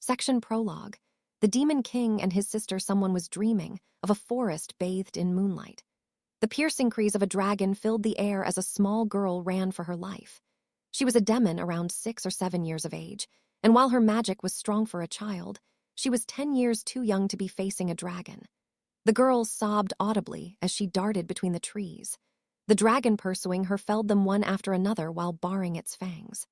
Section Prologue. The Demon King and his sister someone was dreaming of a forest bathed in moonlight. The piercing cries of a dragon filled the air as a small girl ran for her life. She was a demon around 6 or 7 years of age, and while her magic was strong for a child, she was 10 years too young to be facing a dragon. The girl sobbed audibly as she darted between the trees. The dragon pursuing her felled them one after another while baring its fangs.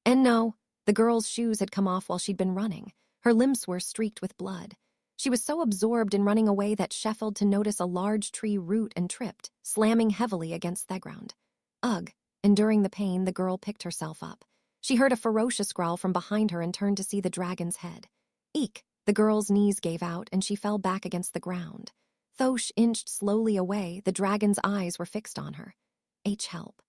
And no, the girl's shoes had come off while she'd been running. Her limbs were streaked with blood. She was so absorbed in running away that she failed to notice a large tree root and tripped, slamming heavily against the ground. Ugh! Enduring the pain, the girl picked herself up. She heard a ferocious growl from behind her and turned to see the dragon's head. Eek! The girl's knees gave out and she fell back against the ground. Though she inched slowly away, the dragon's eyes were fixed on her. Help.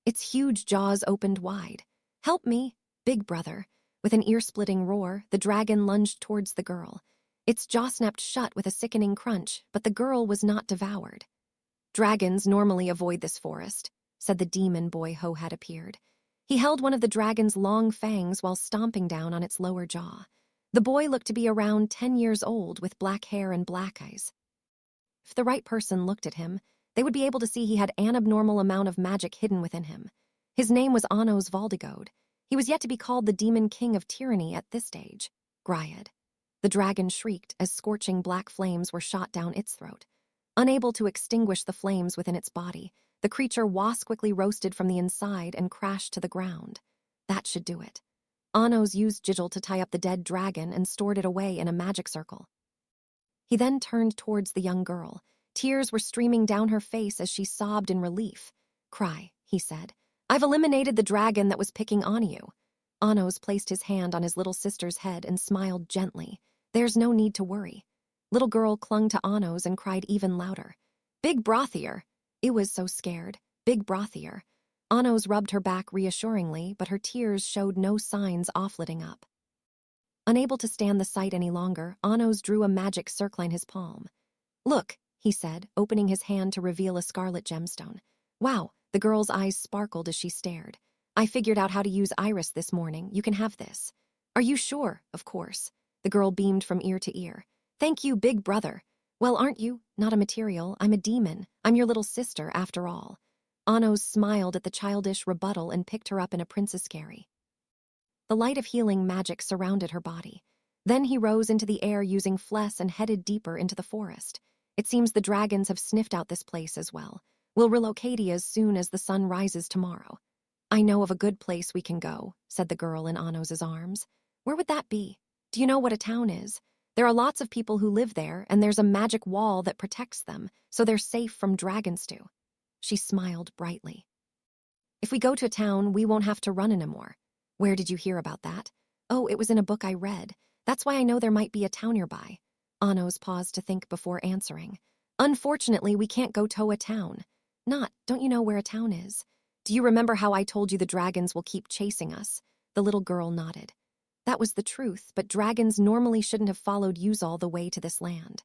Its huge jaws opened wide. Help me, big brother. With an ear-splitting roar, the dragon lunged towards the girl. Its jaw snapped shut with a sickening crunch, but the girl was not devoured. Dragons normally avoid this forest, said the demon boy who had appeared. He held one of the dragon's long fangs while stomping down on its lower jaw. The boy looked to be around 10 years old with black hair and black eyes. If the right person looked at him, they would be able to see he had an abnormal amount of magic hidden within him. His name was Anos Valdigode. He was yet to be called the Demon King of Tyranny at this stage. Gryad. The dragon shrieked as scorching black flames were shot down its throat. Unable to extinguish the flames within its body, the creature was quickly roasted from the inside and crashed to the ground. That should do it. Anos used Jigil to tie up the dead dragon and stored it away in a magic circle. He then turned towards the young girl. Tears were streaming down her face as she sobbed in relief. Cry, he said. I've eliminated the dragon that was picking on you. Anos placed his hand on his little sister's head and smiled gently. There's no need to worry. Little girl clung to Anos and cried even louder. Big Brothier. It was so scared. Big Brothier. Anos rubbed her back reassuringly, but her tears showed no signs of letting up. Unable to stand the sight any longer, Anos drew a magic circle in his palm. Look, he said, opening his hand to reveal a scarlet gemstone. Wow, the girl's eyes sparkled as she stared. I figured out how to use Iris this morning. You can have this. Are you sure? Of course. The girl beamed from ear to ear. Thank you, big brother. Well, aren't you? Not a material. I'm a demon. I'm your little sister, after all. Anos smiled at the childish rebuttal and picked her up in a princess carry. The light of healing magic surrounded her body. Then he rose into the air using flesh and headed deeper into the forest. It seems the dragons have sniffed out this place as well. We'll relocate as soon as the sun rises tomorrow. I know of a good place we can go, said the girl in Anos's arms. Where would that be? Do you know what a town is? There are lots of people who live there, and there's a magic wall that protects them, so they're safe from dragons too. She smiled brightly. If we go to a town, we won't have to run anymore. Where did you hear about that? Oh, it was in a book I read. That's why I know there might be a town nearby. Anos paused to think before answering. Unfortunately, we can't go to a town. Don't you know where a town is? Do you remember how I told you the dragons will keep chasing us? The little girl nodded. That was the truth, but dragons normally shouldn't have followed you all the way to this land.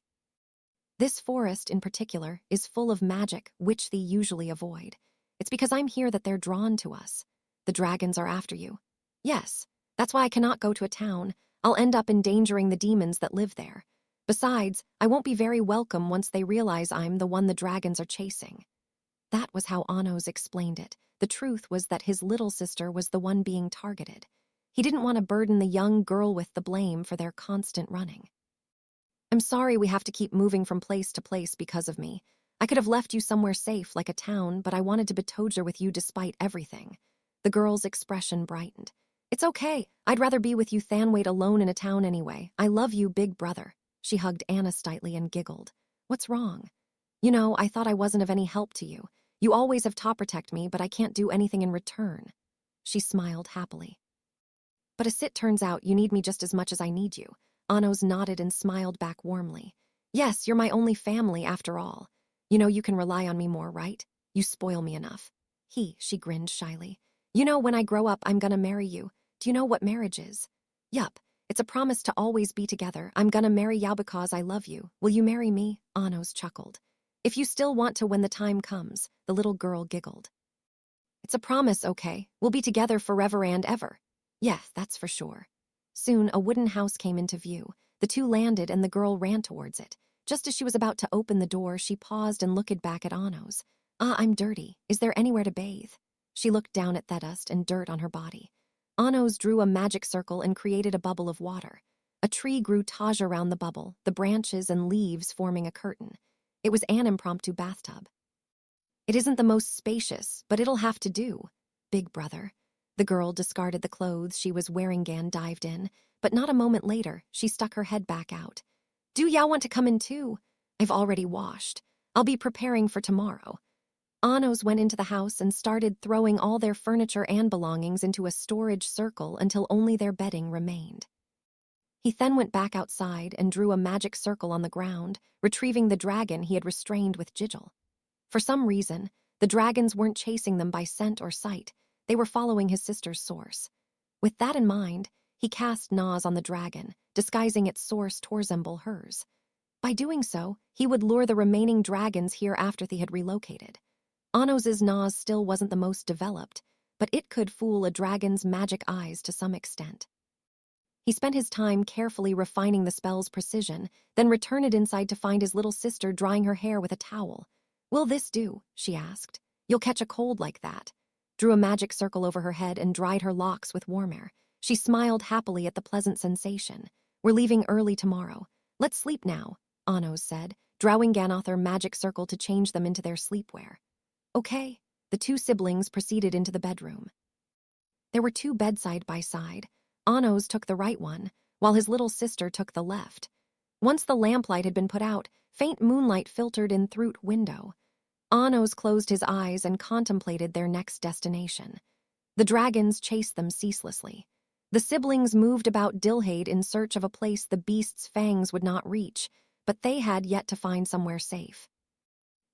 This forest, in particular, is full of magic, which they usually avoid. It's because I'm here that they're drawn to us. The dragons are after you. Yes, that's why I cannot go to a town. I'll end up endangering the demons that live there. Besides, I won't be very welcome once they realize I'm the one the dragons are chasing. That was how Anos explained it. The truth was that his little sister was the one being targeted. He didn't want to burden the young girl with the blame for their constant running. I'm sorry we have to keep moving from place to place because of me. I could have left you somewhere safe like a town, but I wanted to betoger with you despite everything. The girl's expression brightened. It's okay. I'd rather be with you than wait alone in a town anyway. I love you, big brother. She hugged Anna tightly and giggled. What's wrong? You know, I thought I wasn't of any help to you. You always have to protect me, but I can't do anything in return. She smiled happily. But as it turns out, you need me just as much as I need you. Anos nodded and smiled back warmly. Yes, you're my only family after all. You know you can rely on me more, right? You spoil me enough. She grinned shyly. You know, when I grow up, I'm gonna marry you. Do you know what marriage is? Yup, it's a promise to always be together. I'm gonna marry you because I love you. Will you marry me? Anos chuckled. If you still want to when the time comes, the little girl giggled. It's a promise, okay? We'll be together forever and ever. Yeah, that's for sure. Soon, a wooden house came into view. The two landed and the girl ran towards it. Just as she was about to open the door, she paused and looked back at Anos. "Ah, I'm dirty. Is there anywhere to bathe?" She looked down at the dust and dirt on her body. Anos drew a magic circle and created a bubble of water. A tree grew tall around the bubble, the branches and leaves forming a curtain. It was an impromptu bathtub. "It isn't the most spacious, but it'll have to do, big brother." The girl discarded the clothes she was wearing and dived in, but not a moment later, she stuck her head back out. "Do y'all want to come in too? I've already washed. I'll be preparing for tomorrow." Anos went into the house and started throwing all their furniture and belongings into a storage circle until only their bedding remained. He then went back outside and drew a magic circle on the ground, retrieving the dragon he had restrained with Jiggle. For some reason, the dragons weren't chasing them by scent or sight. They were following his sister's source. With that in mind, he cast Nas on the dragon, disguising its source to resemble hers. By doing so, he would lure the remaining dragons here after they had relocated. Anos's Nas still wasn't the most developed, but it could fool a dragon's magic eyes to some extent. He spent his time carefully refining the spell's precision, then returned inside to find his little sister drying her hair with a towel. "Will this do?" she asked. "You'll catch a cold like that." Drew a magic circle over her head and dried her locks with warm air. She smiled happily at the pleasant sensation. "We're leaving early tomorrow. Let's sleep now," Anos said, drawing Ganother magic circle to change them into their sleepwear. "Okay." The two siblings proceeded into the bedroom. There were two beds side by side. Anos took the right one, while his little sister took the left. Once the lamplight had been put out, faint moonlight filtered in through the window. Anos closed his eyes and contemplated their next destination. The dragons chased them ceaselessly. The siblings moved about Dilhade in search of a place the beast's fangs would not reach, but they had yet to find somewhere safe.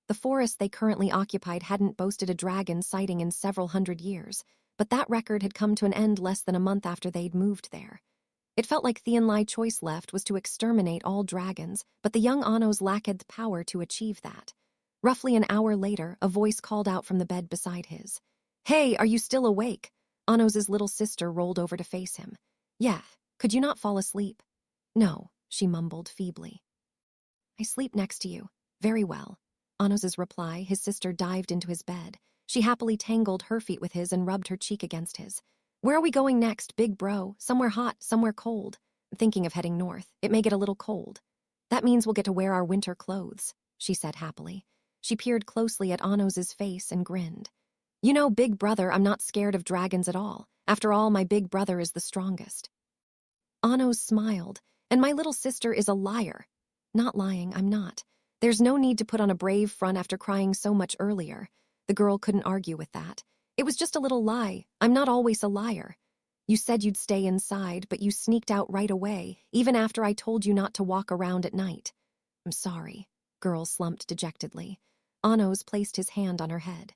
The forest they currently occupied hadn't boasted a dragon sighting in several hundred years, but that record had come to an end less than a month after they'd moved there. It felt like the only choice left was to exterminate all dragons, but the young Anos lacked the power to achieve that. Roughly an hour later, a voice called out from the bed beside his. "Hey, are you still awake?" Anos's little sister rolled over to face him. "Yeah, could you not fall asleep?" "No," she mumbled feebly. "I sleep next to you. Very well." Anos's reply, his sister dived into his bed. She happily tangled her feet with his and rubbed her cheek against his. "Where are we going next, big bro? Somewhere hot, somewhere cold." "Thinking of heading north. It may get a little cold." "That means we'll get to wear our winter clothes," she said happily. She peered closely at Anos's face and grinned. "You know, big brother, I'm not scared of dragons at all. After all, my big brother is the strongest." Anos smiled. "And my little sister is a liar." "Not lying, I'm not. There's no need to put on a brave front after crying so much earlier." The girl couldn't argue with that. "It was just a little lie. I'm not always a liar. You said you'd stay inside, but you sneaked out right away, even after I told you not to walk around at night." "I'm sorry." Girl slumped dejectedly. Anos placed his hand on her head.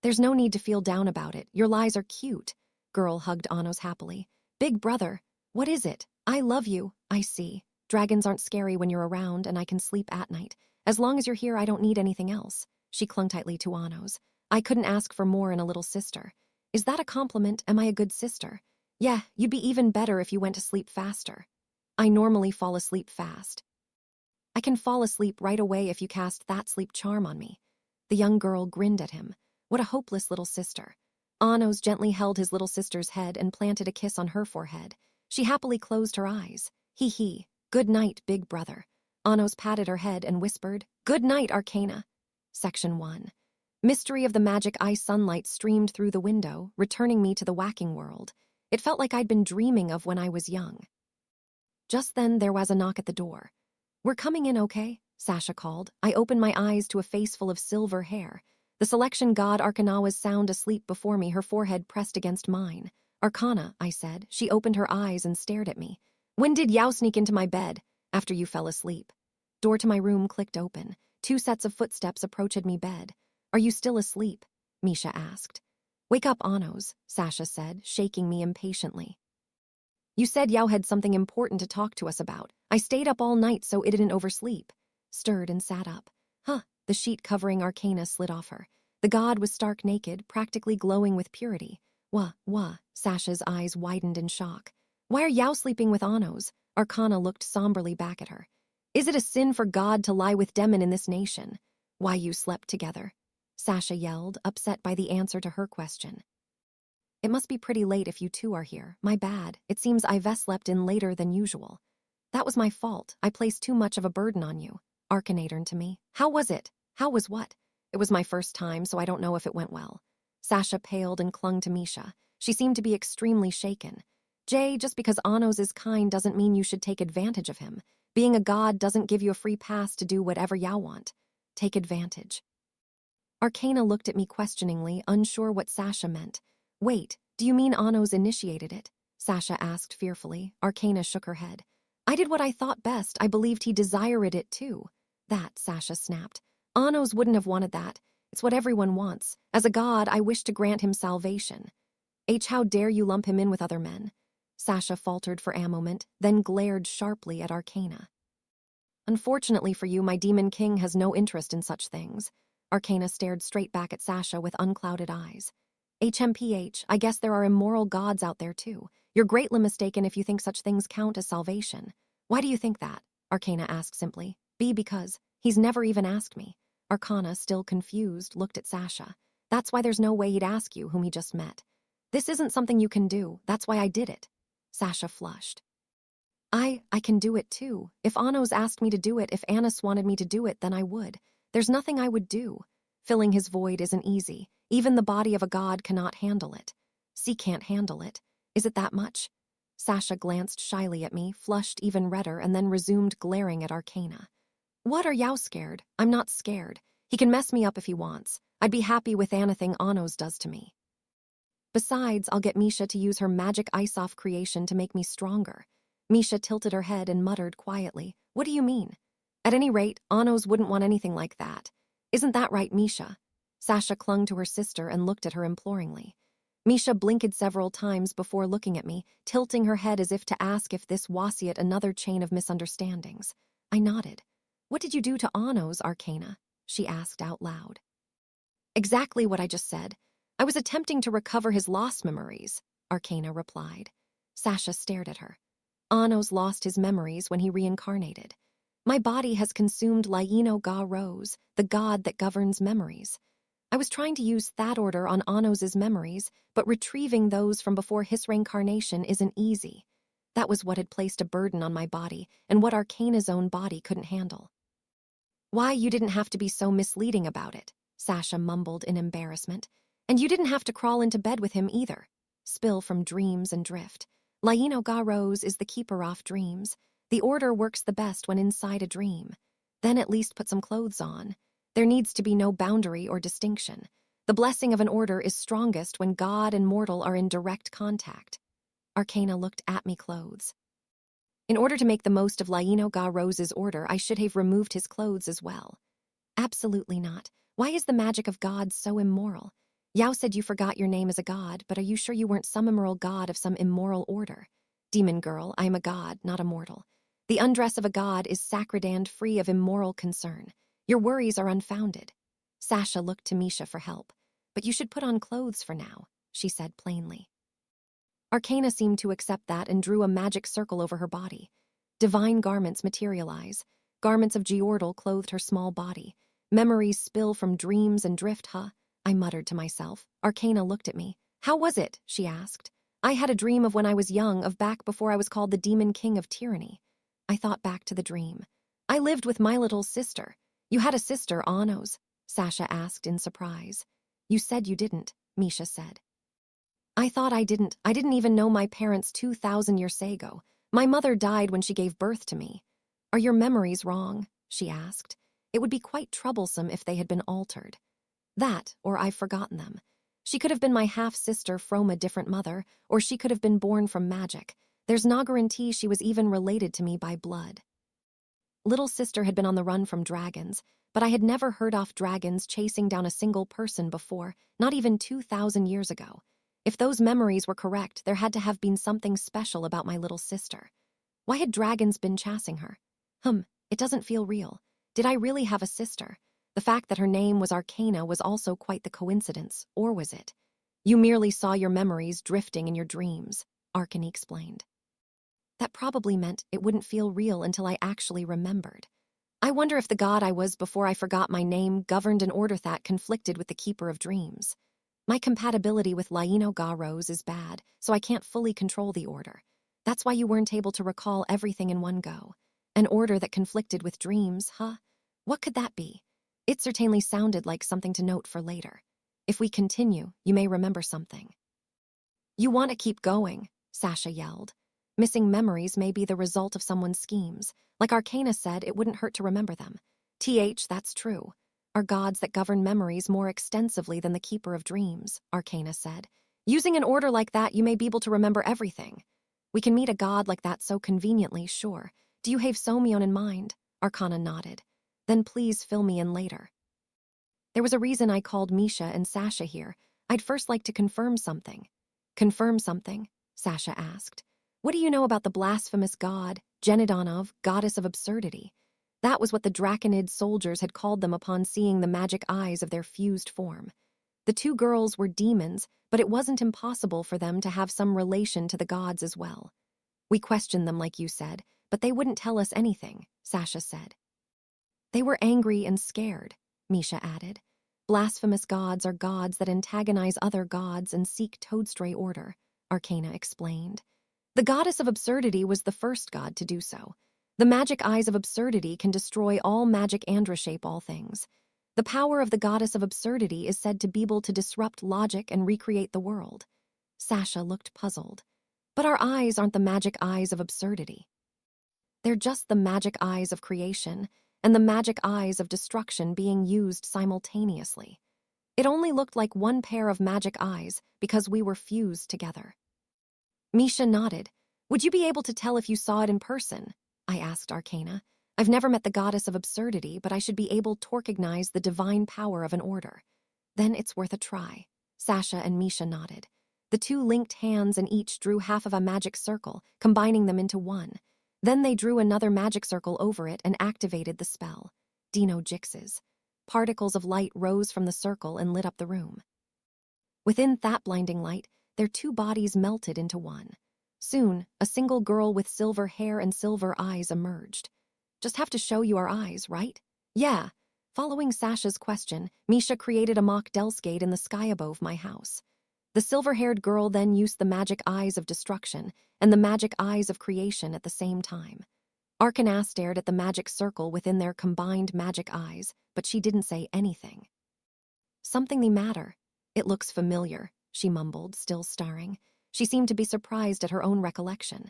"There's no need to feel down about it. Your lies are cute." Girl hugged Anos happily. "Big brother, what is it? I love you. I see. Dragons aren't scary when you're around, and I can sleep at night. As long as you're here, I don't need anything else." She clung tightly to Anos. "I couldn't ask for more in a little sister." "Is that a compliment? Am I a good sister?" "Yeah, you'd be even better if you went to sleep faster." "I normally fall asleep fast." "I can fall asleep right away if you cast that sleep charm on me." The young girl grinned at him. What a hopeless little sister. Anos gently held his little sister's head and planted a kiss on her forehead. She happily closed her eyes. "Hee. Good night, big brother." Anos patted her head and whispered, "Good night, Arcana." Section 1. Mystery of the magic eye sunlight streamed through the window, returning me to the whacking world. It felt like I'd been dreaming of when I was young. Just then there was a knock at the door. "We're coming in, okay?" Sasha called. I opened my eyes to a face full of silver hair. The selection god Arcana was sound asleep before me, her forehead pressed against mine. "Arcana," I said. She opened her eyes and stared at me. "When did Yao sneak into my bed?" "After you fell asleep." Door to my room clicked open. 2 sets of footsteps approached me bed. "Are you still asleep?" Misha asked. "Wake up, Anos," Sasha said, shaking me impatiently. "You said Yao had something important to talk to us about. I stayed up all night so it didn't oversleep." Stirred and sat up. "Huh." The sheet covering Arcana slid off her. The god was stark naked, practically glowing with purity. Wah. Sasha's eyes widened in shock. Why are Yao sleeping with Anos? Arcana looked somberly back at her. Is it a sin for God to lie with demon in this nation? Why you slept together? Sasha yelled, upset by the answer to her question. It must be pretty late if you two are here. My bad. It seems I've slept in later than usual. That was my fault. I placed too much of a burden on you. Arcana turned to me. How was it? How was what? It was my first time, so I don't know if it went well. Sasha paled and clung to Misha. She seemed to be extremely shaken. Jay, just because Anos is kind doesn't mean you should take advantage of him. Being a god doesn't give you a free pass to do whatever you want. Take advantage. Arcana looked at me questioningly, unsure what Sasha meant. Wait, do you mean Anos initiated it? Sasha asked fearfully. Arcana shook her head. I did what I thought best. I believed he desired it too. That, Sasha snapped. Anos wouldn't have wanted that. It's what everyone wants. As a god, I wish to grant him salvation. How dare you lump him in with other men? Sasha faltered for a moment, then glared sharply at Arcana. Unfortunately for you, my demon king has no interest in such things. Arcana stared straight back at Sasha with unclouded eyes. HMPH, I guess there are immoral gods out there too. You're greatly mistaken if you think such things count as salvation. Why do you think that? Arcana asked simply. Because he's never even asked me. Arcana, still confused, looked at Sasha. That's why there's no way he'd ask you whom he just met. This isn't something you can do. That's why I did it. Sasha flushed. I can do it too. If Anos asked me to do it, if Anis wanted me to do it, then I would. There's nothing I would do. Filling his void isn't easy. Even the body of a god cannot handle it. C can't handle it. Is it that much? Sasha glanced shyly at me, flushed even redder, and then resumed glaring at Arcana. What, are you scared? I'm not scared. He can mess me up if he wants. I'd be happy with anything Anos does to me. Besides, I'll get Misha to use her magic ice-off creation to make me stronger. Misha tilted her head and muttered quietly. What do you mean? At any rate, Anos wouldn't want anything like that. Isn't that right, Misha? Sasha clung to her sister and looked at her imploringly. Misha blinked several times before looking at me, tilting her head as if to ask if this was yet another chain of misunderstandings. I nodded. What did you do to Anos, Arcana? She asked out loud. Exactly what I just said. I was attempting to recover his lost memories, Arcana replied. Sasha stared at her. Anos lost his memories when he reincarnated. My body has consumed Laino Ga Rose, the god that governs memories. I was trying to use that order on Anos's memories, but retrieving those from before his reincarnation isn't easy. That was what had placed a burden on my body, and what Arcana's own body couldn't handle. Why, you didn't have to be so misleading about it, Sasha mumbled in embarrassment. And you didn't have to crawl into bed with him either. Spill from dreams and drift. Laino Ga Rose is the keeper off dreams. The order works the best when inside a dream. Then at least put some clothes on. There needs to be no boundary or distinction. The blessing of an order is strongest when God and mortal are in direct contact. Arcana looked at me clothes. In order to make the most of Laino Ga Rose's order, I should have removed his clothes as well. Absolutely not. Why is the magic of God so immoral? Yao said you forgot your name as a god, but are you sure you weren't some immoral god of some immoral order? Demon girl, I am a god, not a mortal. The undress of a god is sacred and free of immoral concern. Your worries are unfounded. Sasha looked to Misha for help. But you should put on clothes for now, she said plainly. Arcana seemed to accept that and drew a magic circle over her body. Divine garments materialize. Garments of Geordal clothed her small body. Memories spill from dreams and drift, I muttered to myself. Arcana looked at me. How was it? She asked. I had a dream of when I was young, of back before I was called the Demon King of Tyranny. I thought back to the dream. I lived with my little sister. You had a sister, Anos? Sasha asked in surprise. You said you didn't, Misha said. I thought I didn't. I didn't even know my parents 2,000 years ago. My mother died when she gave birth to me. Are your memories wrong? She asked. It would be quite troublesome if they had been altered. That, or I've forgotten them. She could have been my half-sister from a different mother, or she could have been born from magic. There's no guarantee she was even related to me by blood. Little sister had been on the run from dragons, but I had never heard of dragons chasing down a single person before, not even 2,000 years ago. If those memories were correct, there had to have been something special about my little sister. Why had dragons been chasing her? It doesn't feel real. Did I really have a sister? The fact that her name was Arcana was also quite the coincidence, or was it? You merely saw your memories drifting in your dreams, Arcana explained. That probably meant it wouldn't feel real until I actually remembered. I wonder if the god I was before I forgot my name governed an order that conflicted with the Keeper of Dreams. My compatibility with Laino Ga Rose is bad, so I can't fully control the order. That's why you weren't able to recall everything in one go. An order that conflicted with dreams, huh? What could that be? It certainly sounded like something to note for later. If we continue, you may remember something. You want to keep going, Sasha yelled. Missing memories may be the result of someone's schemes. Like Arcana said, it wouldn't hurt to remember them. That's true. Are gods that govern memories more extensively than the Keeper of Dreams, Arcana said. Using an order like that, you may be able to remember everything. We can meet a god like that so conveniently, sure. Do you have Somion in mind? Arcana nodded. Then please fill me in later. There was a reason I called Misha and Sasha here. I'd first like to confirm something. Confirm something? Sasha asked. What do you know about the blasphemous god, Genidonov, goddess of absurdity? That was what the Draconid soldiers had called them upon seeing the magic eyes of their fused form. The two girls were demons, but it wasn't impossible for them to have some relation to the gods as well. We questioned them like you said, but they wouldn't tell us anything, Sasha said. They were angry and scared, Misha added. Blasphemous gods are gods that antagonize other gods and seek toadstray order, Arcana explained. The goddess of absurdity was the first god to do so. The magic eyes of absurdity can destroy all magic and reshape all things. The power of the goddess of absurdity is said to be able to disrupt logic and recreate the world. Sasha looked puzzled. But our eyes aren't the magic eyes of absurdity. They're just the magic eyes of creation and the magic eyes of destruction being used simultaneously. It only looked like one pair of magic eyes because we were fused together. Misha nodded. Would you be able to tell if you saw it in person? I asked Arcana. I've never met the goddess of absurdity, but I should be able to recognize the divine power of an order. Then it's worth a try. Sasha and Misha nodded. The two linked hands and each drew half of a magic circle, combining them into one. Then they drew another magic circle over it and activated the spell. Dino Jixes. Particles of light rose from the circle and lit up the room. Within that blinding light, their two bodies melted into one. Soon, a single girl with silver hair and silver eyes emerged. Just have to show you our eyes, right? Yeah. Following Sasha's question, Misha created a mock Delsgate in the sky above my house. The silver-haired girl then used the magic eyes of destruction and the magic eyes of creation at the same time. Arcana stared at the magic circle within their combined magic eyes, but she didn't say anything. Something the matter. It looks familiar, she mumbled, still staring. She seemed to be surprised at her own recollection.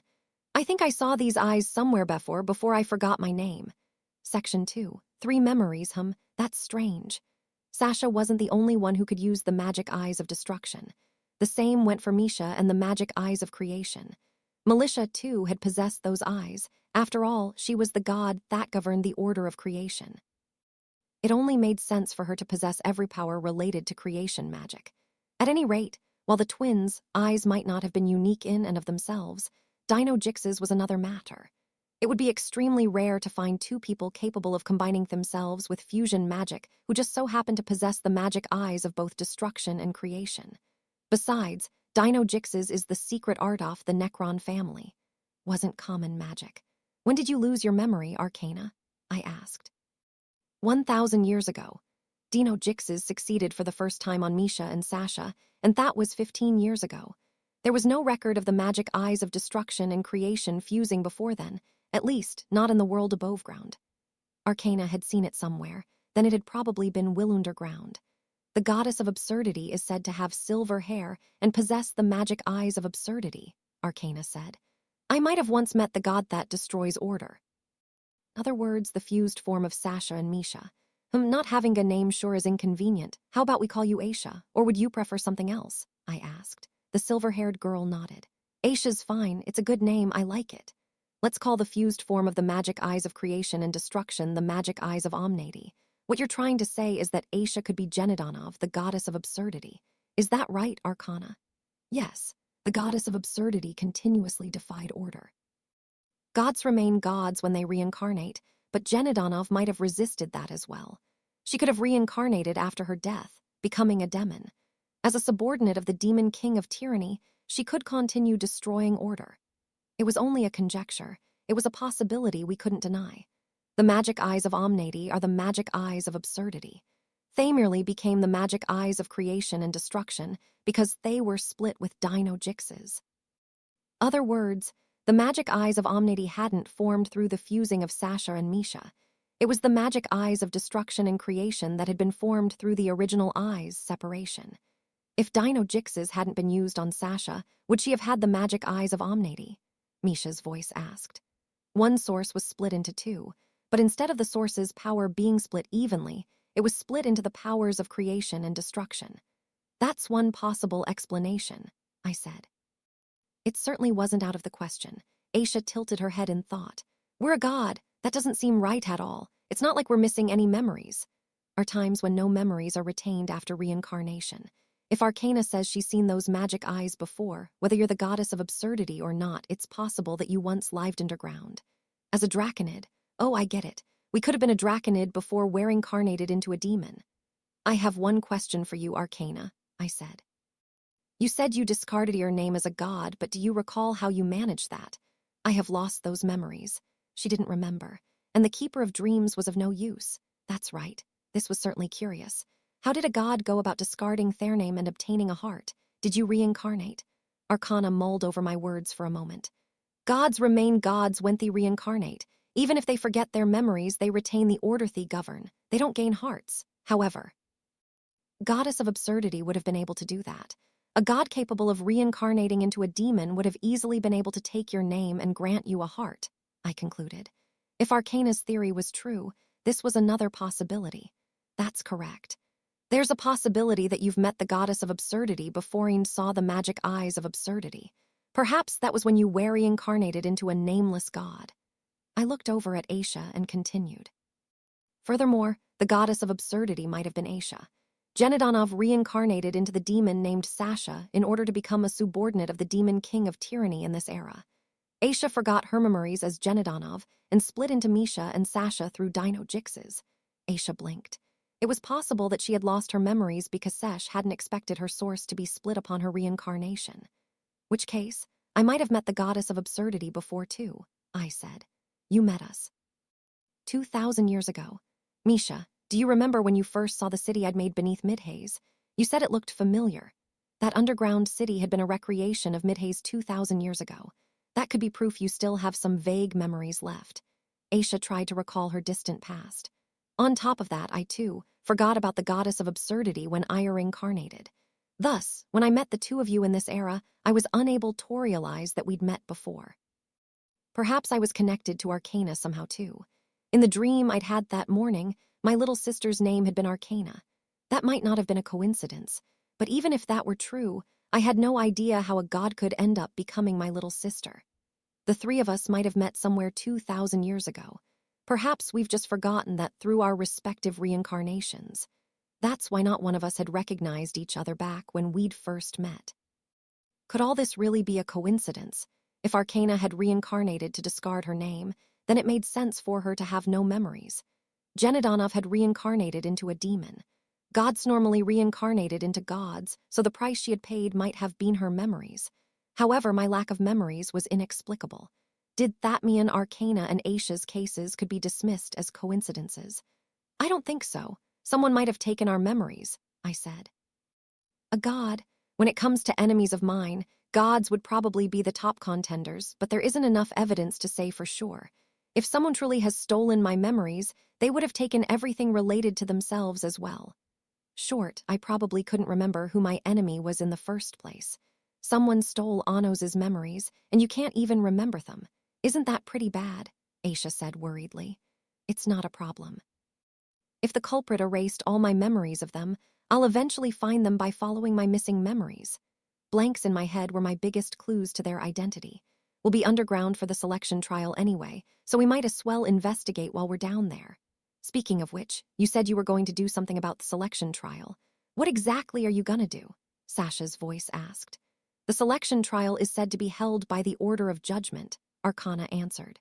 I think I saw these eyes somewhere before I forgot my name. Section 2. 3 memories, That's strange. Sasha wasn't the only one who could use the magic eyes of destruction. The same went for Misha and the magic eyes of creation. Militia, too, had possessed those eyes. After all, she was the god that governed the order of creation. It only made sense for her to possess every power related to creation magic. At any rate, while the twins' eyes might not have been unique in and of themselves, Dino Jix's was another matter. It would be extremely rare to find two people capable of combining themselves with fusion magic who just so happened to possess the magic eyes of both destruction and creation. Besides, Dino Jix's is the secret art of the Necron family. Wasn't common magic. When did you lose your memory, Arcana? I asked. 1,000 years ago. Dino Jix's succeeded for the first time on Misha and Sasha, and that was 15 years ago. There was no record of the magic eyes of destruction and creation fusing before then, at least not in the world above ground. Arcana had seen it somewhere, then it had probably been well underground. The goddess of absurdity is said to have silver hair and possess the magic eyes of absurdity, Arcana said. I might have once met the god that destroys order. In other words, the fused form of Sasha and Misha. Not having a name sure is inconvenient. How about we call you Aisha, or would you prefer something else? I asked. The silver-haired girl nodded. Aisha's fine, it's a good name, I like it. Let's call the fused form of the magic eyes of creation and destruction the magic eyes of Omnady. What you're trying to say is that Aisha could be Genidonov, the goddess of absurdity. Is that right, Arcana? Yes, the goddess of absurdity continuously defied order. Gods remain gods when they reincarnate, but Genidonov might have resisted that as well. She could have reincarnated after her death, becoming a demon. As a subordinate of the demon king of tyranny, she could continue destroying order. It was only a conjecture. It was a possibility we couldn't deny. The magic eyes of Omnady are the magic eyes of absurdity. They merely became the magic eyes of creation and destruction because they were split with dino jixes. Other words, the magic eyes of Omnady hadn't formed through the fusing of Sasha and Misha. It was the magic eyes of destruction and creation that had been formed through the original eyes' separation. If dino jixes hadn't been used on Sasha, would she have had the magic eyes of Omnady? Misha's voice asked. One source was split into two, but instead of the source's power being split evenly, it was split into the powers of creation and destruction. That's one possible explanation, I said. It certainly wasn't out of the question. Aisha tilted her head in thought. We're a god. That doesn't seem right at all. It's not like we're missing any memories. Are times when no memories are retained after reincarnation. If Arcana says she's seen those magic eyes before, whether you're the goddess of absurdity or not, it's possible that you once lived underground. As a draconid, oh, I get it. We could have been a draconid before we're incarnated into a demon. I have one question for you, Arcana, I said. You said you discarded your name as a god, but do you recall how you managed that? I have lost those memories. She didn't remember, and the Keeper of Dreams was of no use. That's right. This was certainly curious. How did a god go about discarding their name and obtaining a heart? Did you reincarnate? Arcana mulled over my words for a moment. Gods remain gods when they reincarnate. Even if they forget their memories, they retain the order they govern. They don't gain hearts. However, Goddess of Absurdity would have been able to do that. A god capable of reincarnating into a demon would have easily been able to take your name and grant you a heart, I concluded. If Arcana's theory was true, this was another possibility. That's correct. There's a possibility that you've met the Goddess of Absurdity before you saw the magic eyes of absurdity. Perhaps that was when you were reincarnated into a nameless god. I looked over at Aisha and continued. Furthermore, the Goddess of Absurdity might have been Aisha. Genadonov reincarnated into the demon named Sasha in order to become a subordinate of the demon king of tyranny in this era. Aisha forgot her memories as Genadonov and split into Misha and Sasha through dino jixes. Aisha blinked. It was possible that she had lost her memories because Sesh hadn't expected her source to be split upon her reincarnation. Which case, I might have met the Goddess of Absurdity before too, I said. You met us. 2,000 years ago. Misha, do you remember when you first saw the city I'd made beneath Midhaze? You said it looked familiar. That underground city had been a recreation of Midhaze 2,000 years ago. That could be proof you still have some vague memories left. Aisha tried to recall her distant past. On top of that, I too forgot about the Goddess of Absurdity when I reincarnated. Thus, when I met the two of you in this era, I was unable to realize that we'd met before. Perhaps I was connected to Arcana somehow too. In the dream I'd had that morning, my little sister's name had been Arcana. That might not have been a coincidence, but even if that were true, I had no idea how a god could end up becoming my little sister. The three of us might have met somewhere 2,000 years ago. Perhaps we've just forgotten that through our respective reincarnations. That's why not one of us had recognized each other back when we'd first met. Could all this really be a coincidence? If Arcana had reincarnated to discard her name, then it made sense for her to have no memories. Genadonov had reincarnated into a demon. Gods normally reincarnated into gods, so the price she had paid might have been her memories. However, my lack of memories was inexplicable. Did that mean Arcana and Aisha's cases could be dismissed as coincidences? I don't think so. Someone might have taken our memories, I said. A god, when it comes to enemies of mine, gods would probably be the top contenders, but there isn't enough evidence to say for sure. If someone truly has stolen my memories, they would have taken everything related to themselves as well. Short, I probably couldn't remember who my enemy was in the first place. Someone stole Anos's memories, and you can't even remember them. Isn't that pretty bad? Aisha said worriedly. It's not a problem. If the culprit erased all my memories of them, I'll eventually find them by following my missing memories. Blanks in my head were my biggest clues to their identity. We'll be underground for the selection trial anyway, so we might as well investigate while we're down there. Speaking of which, you said you were going to do something about the selection trial. What exactly are you gonna do? Sasha's voice asked. The selection trial is said to be held by the Order of Judgment, Arcana answered.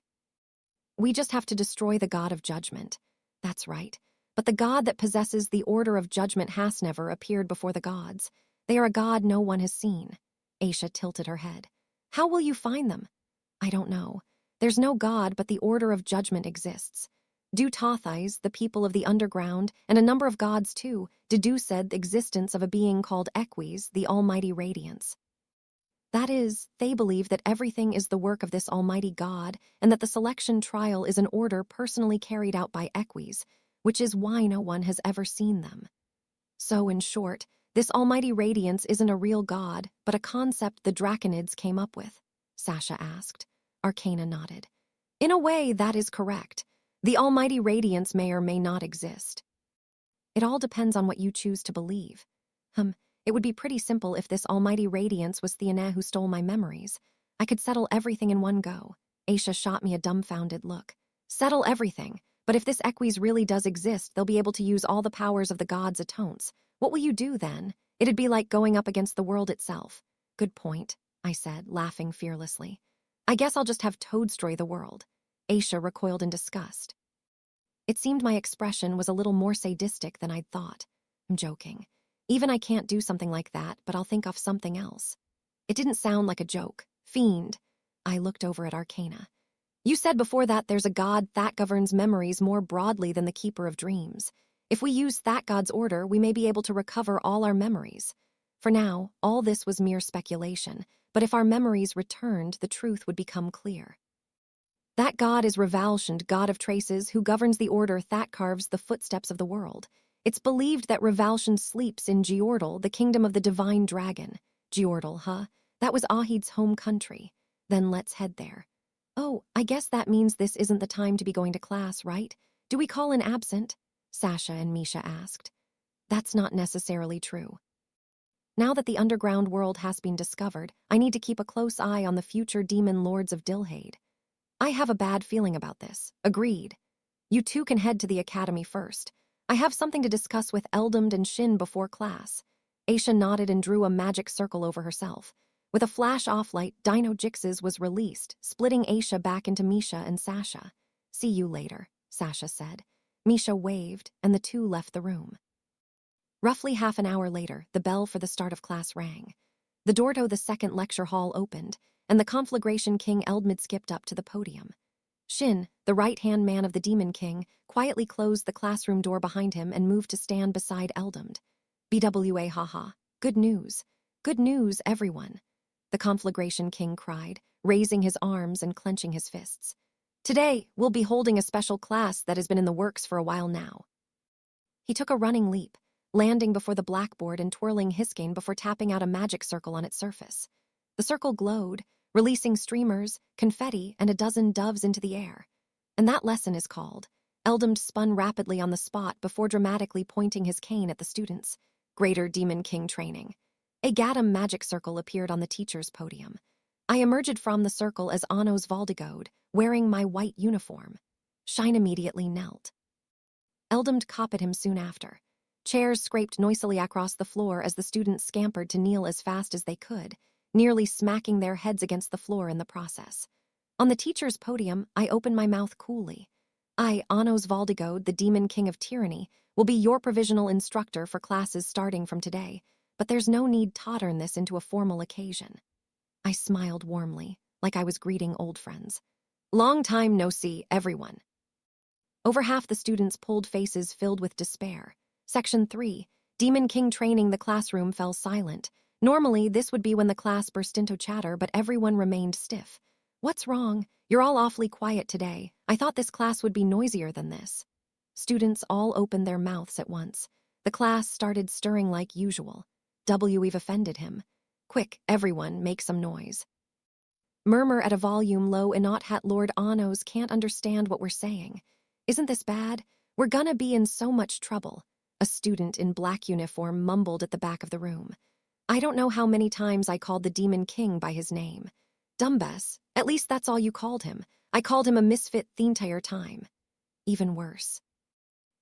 We just have to destroy the God of Judgment. That's right. But the god that possesses the Order of Judgment has never appeared before the gods. They are a god no one has seen. Aisha tilted her head. How will you find them? I don't know. There's no God, but the order of judgment exists. Dutathais, the people of the underground, and a number of gods too, deduced the existence of a being called Equis, the almighty radiance. That is, they believe that everything is the work of this almighty God, and that the selection trial is an order personally carried out by Equis, which is why no one has ever seen them. So, in short, this almighty radiance isn't a real god, but a concept the Draconids came up with, Sasha asked. Arcana nodded. In a way, that is correct. The almighty radiance may or may not exist. It all depends on what you choose to believe. It would be pretty simple if this almighty radiance was Theana who stole my memories. I could settle everything in one go. Aisha shot me a dumbfounded look. Settle everything. But if this Equis really does exist, they'll be able to use all the powers of the gods atones. What will you do then? It'd be like going up against the world itself. Good point, I said, laughing fearlessly. I guess I'll just have Toad destroy the world. Aisha recoiled in disgust. It seemed my expression was a little more sadistic than I'd thought. I'm joking. Even I can't do something like that, but I'll think of something else. It didn't sound like a joke. Fiend. I looked over at Arcana. You said before that there's a god that governs memories more broadly than the Keeper of Dreams. If we use that god's order, we may be able to recover all our memories. For now, all this was mere speculation, but if our memories returned, the truth would become clear. That god is Revalshund, god of traces, who governs the order that carves the footsteps of the world. It's believed that Revalshund sleeps in Geordal, the kingdom of the divine dragon. Geordal, huh? That was Ahid's home country. Then let's head there. Oh, I guess that means this isn't the time to be going to class, right? Do we call in absent? Sasha and Misha asked. That's not necessarily true. Now that the underground world has been discovered, I need to keep a close eye on the future demon lords of Dilhade. I have a bad feeling about this. Agreed. You two can head to the academy first. I have something to discuss with Eldamd and Shin before class. Aisha nodded and drew a magic circle over herself. With a flash-off light, Dino Jix's was released, splitting Aisha back into Misha and Sasha. See you later, Sasha said. Misha waved, and the two left the room. Roughly half an hour later, the bell for the start of class rang. The door to the second lecture hall opened, and the Conflagration King Eldmid skipped up to the podium. Shin, the right-hand man of the Demon King, quietly closed the classroom door behind him and moved to stand beside Eldamd. BWA haha. Good news. Good news, everyone. The Conflagration King cried, raising his arms and clenching his fists. Today, we'll be holding a special class that has been in the works for a while now. He took a running leap, landing before the blackboard and twirling his cane before tapping out a magic circle on its surface. The circle glowed, releasing streamers, confetti, and a dozen doves into the air. And that lesson is called. Eldamd spun rapidly on the spot before dramatically pointing his cane at the students. Greater Demon King Training. A Gaddam magic circle appeared on the teacher's podium. I emerged from the circle as Anos Valdigode, wearing my white uniform. Shine immediately knelt. Eldamd copied him soon after. Chairs scraped noisily across the floor as the students scampered to kneel as fast as they could, nearly smacking their heads against the floor in the process. On the teacher's podium, I opened my mouth coolly. I, Anos Valdigode, the Demon King of Tyranny, will be your provisional instructor for classes starting from today, but there's no need to turn this into a formal occasion. I smiled warmly, like I was greeting old friends. Long time no see, everyone. Over half the students pulled faces filled with despair. Section 3, Demon King Training. The classroom fell silent. Normally, this would be when the class burst into chatter, but everyone remained stiff. What's wrong? You're all awfully quiet today. I thought this class would be noisier than this. Students all opened their mouths at once. The class started stirring like usual. We've offended him. Quick, everyone, make some noise. Murmur at a volume low enough hat Lord Anos can't understand what we're saying. Isn't this bad? We're gonna be in so much trouble. A student in black uniform mumbled at the back of the room. I don't know how many times I called the Demon King by his name. Dumbess, at least that's all you called him. I called him a misfit the entire time. Even worse.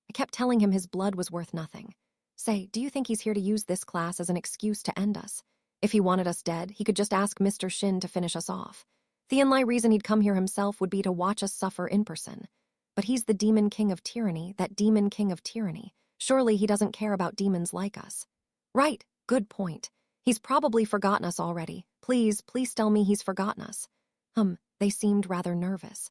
I kept telling him his blood was worth nothing. Say, do you think he's here to use this class as an excuse to end us? If he wanted us dead, he could just ask Mr. Shin to finish us off. The only reason he'd come here himself would be to watch us suffer in person. But he's the Demon King of Tyranny, that Demon King of Tyranny. Surely he doesn't care about demons like us. Right, good point. He's probably forgotten us already. Please tell me he's forgotten us. They seemed rather nervous.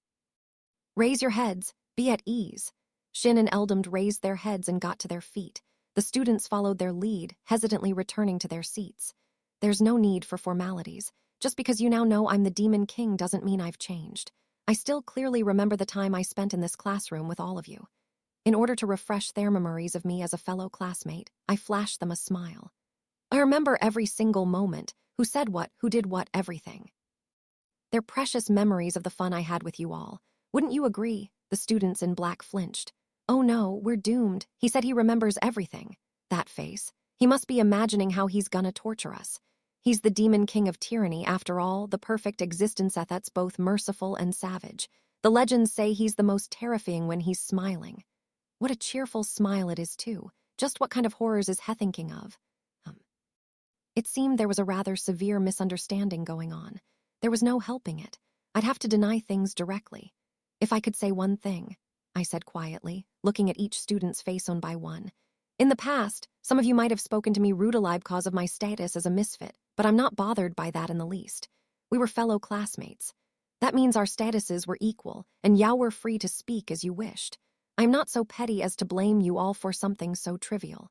"Raise your heads. Be at ease." Shin and Eldamed raised their heads and got to their feet. The students followed their lead, hesitantly returning to their seats. "There's no need for formalities. Just because you now know I'm the Demon King doesn't mean I've changed. I still clearly remember the time I spent in this classroom with all of you." In order to refresh their memories of me as a fellow classmate, I flashed them a smile. "I remember every single moment, who said what, who did what, everything." They're precious memories of the fun I had with you all. Wouldn't you agree? The students in black flinched. "Oh no, we're doomed. He said he remembers everything." That face. He must be imagining how he's gonna torture us. He's the Demon King of tyranny, after all, the perfect existence that's both merciful and savage. The legends say he's the most terrifying when he's smiling. What a cheerful smile it is, too. Just what kind of horrors is he thinking of? It seemed there was a rather severe misunderstanding going on. There was no helping it. I'd have to deny things directly. "If I could say one thing," I said quietly, looking at each student's face one by one. "In the past, some of you might have spoken to me rudely because of my status as a misfit, but I'm not bothered by that in the least. We were fellow classmates. That means our statuses were equal, and you were free to speak as you wished. I'm not so petty as to blame you all for something so trivial."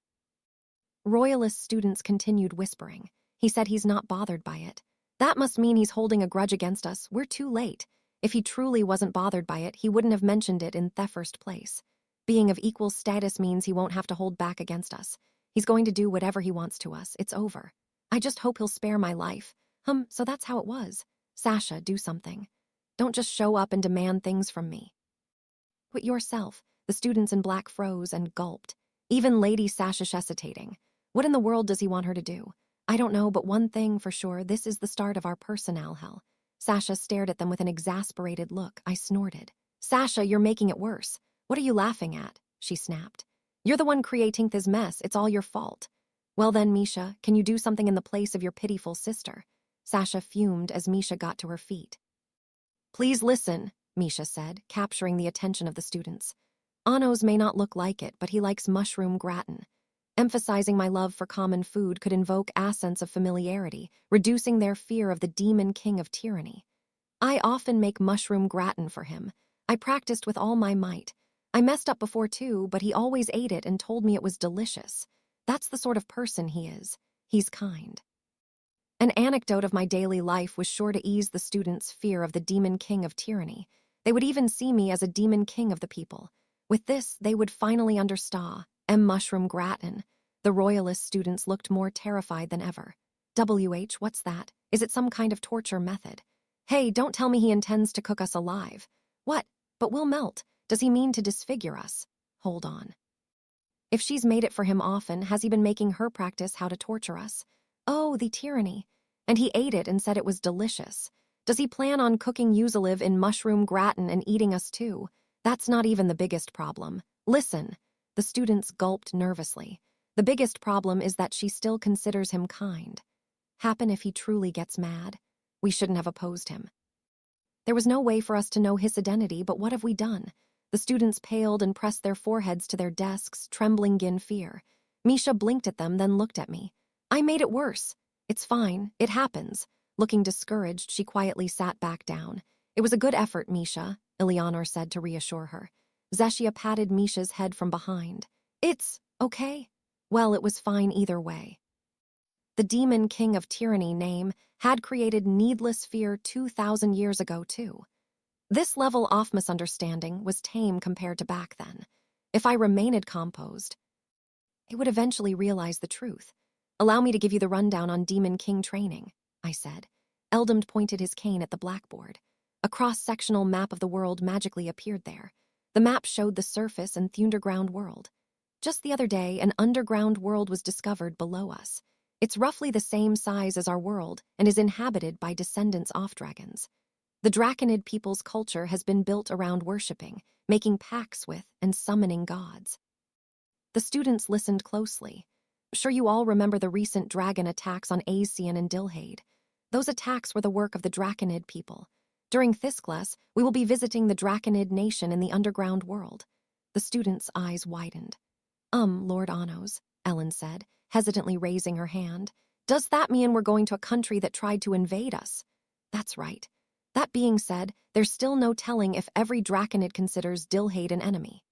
Royalist students continued whispering. "He said he's not bothered by it. That must mean he's holding a grudge against us. We're too late. If he truly wasn't bothered by it, he wouldn't have mentioned it in the first place. Being of equal status means he won't have to hold back against us. He's going to do whatever he wants to us. It's over. I just hope he'll spare my life." So that's how it was. "Sasha, do something. Don't just show up and demand things from me." "Put yourself." The students in black froze and gulped. Even Lady Sasha hesitating. What in the world does he want her to do? "I don't know, but one thing for sure, this is the start of our personnel hell." Sasha stared at them with an exasperated look. I snorted. "Sasha, you're making it worse. What are you laughing at?" she snapped. "You're the one creating this mess. It's all your fault." "Well then, Misha, can you do something in the place of your pitiful sister?" Sasha fumed as Misha got to her feet. "Please listen," Misha said, capturing the attention of the students. "Anos may not look like it, but he likes mushroom gratin. Emphasizing my love for common food could invoke a sense of familiarity, reducing their fear of the Demon King of tyranny. I often make mushroom gratin for him. I practiced with all my might. I messed up before too, but he always ate it and told me it was delicious. That's the sort of person he is. He's kind." An anecdote of my daily life was sure to ease the students' fear of the Demon King of tyranny. They would even see me as a Demon King of the people. With this, they would finally understand. Mushroom gratin. The royalist students looked more terrified than ever. "WH, what's that? Is it some kind of torture method?" "Hey, don't tell me he intends to cook us alive." "What? But we'll melt. Does he mean to disfigure us?" "Hold on. If she's made it for him often, has he been making her practice how to torture us?" "Oh, the tyranny. And he ate it and said it was delicious. Does he plan on cooking Uzaliv in mushroom gratin and eating us too? That's not even the biggest problem. Listen." The students gulped nervously. "The biggest problem is that she still considers him kind. Happen if he truly gets mad. We shouldn't have opposed him. There was no way for us to know his identity, but what have we done?" The students paled and pressed their foreheads to their desks, trembling in fear. Misha blinked at them, then looked at me. "I made it worse." "It's fine. It happens." Looking discouraged, she quietly sat back down. "It was a good effort, Misha," Eleanor said to reassure her. Zeshia patted Misha's head from behind. "It's okay." Well, it was fine either way. The Demon King of tyranny name had created needless fear 2,000 years ago, too. This level of misunderstanding was tame compared to back then. If I remained composed, it would eventually realize the truth. "Allow me to give you the rundown on Demon King training," I said. Eldamed pointed his cane at the blackboard. A cross-sectional map of the world magically appeared there. The map showed the surface and the underground world. Just the other day, an underground world was discovered below us. It's roughly the same size as our world and is inhabited by descendants of dragons. The Draconid people's culture has been built around worshipping, making pacts with, and summoning gods. The students listened closely. Sure, you all remember the recent dragon attacks on Asian and Dilhade. Those attacks were the work of the Draconid people. During this class, we will be visiting the Draconid nation in the underground world. The students' eyes widened. Lord Anos," Ellen said, hesitantly raising her hand. "Does that mean we're going to a country that tried to invade us?" "That's right. That being said, there's still no telling if every draconid considers Dilhade an enemy.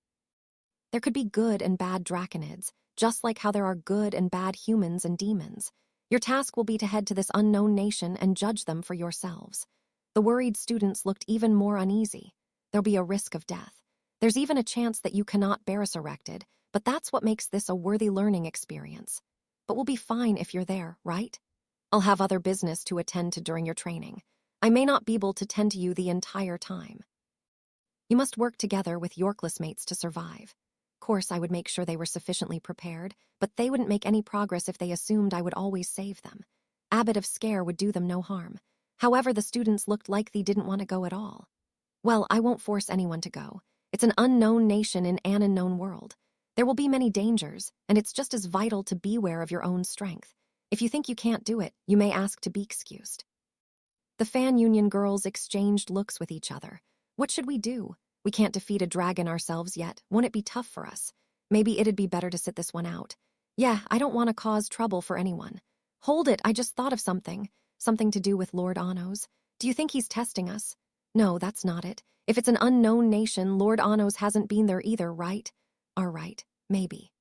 There could be good and bad draconids, just like how there are good and bad humans and demons. Your task will be to head to this unknown nation and judge them for yourselves. The worried students looked even more uneasy. There'll be a risk of death. There's even a chance that you cannot bear resurrected, but that's what makes this a worthy learning experience. But we'll be fine if you're there, right? I'll have other business to attend to during your training. I may not be able to tend to you the entire time. You must work together with your classmates to survive. Of course, I would make sure they were sufficiently prepared, but they wouldn't make any progress if they assumed I would always save them. A bit of scare would do them no harm. However, the students looked like they didn't want to go at all. Well, I won't force anyone to go. It's an unknown nation in an unknown world. There will be many dangers, and it's just as vital to beware of your own strength. If you think you can't do it, you may ask to be excused. The fan union girls exchanged looks with each other. What should we do? We can't defeat a dragon ourselves yet. Won't it be tough for us? Maybe it'd be better to sit this one out. Yeah, I don't want to cause trouble for anyone. Hold it, I just thought of something. Something to do with Lord Anos. Do you think he's testing us? No, that's not it. If it's an unknown nation, Lord Anos hasn't been there either, right? All right, maybe.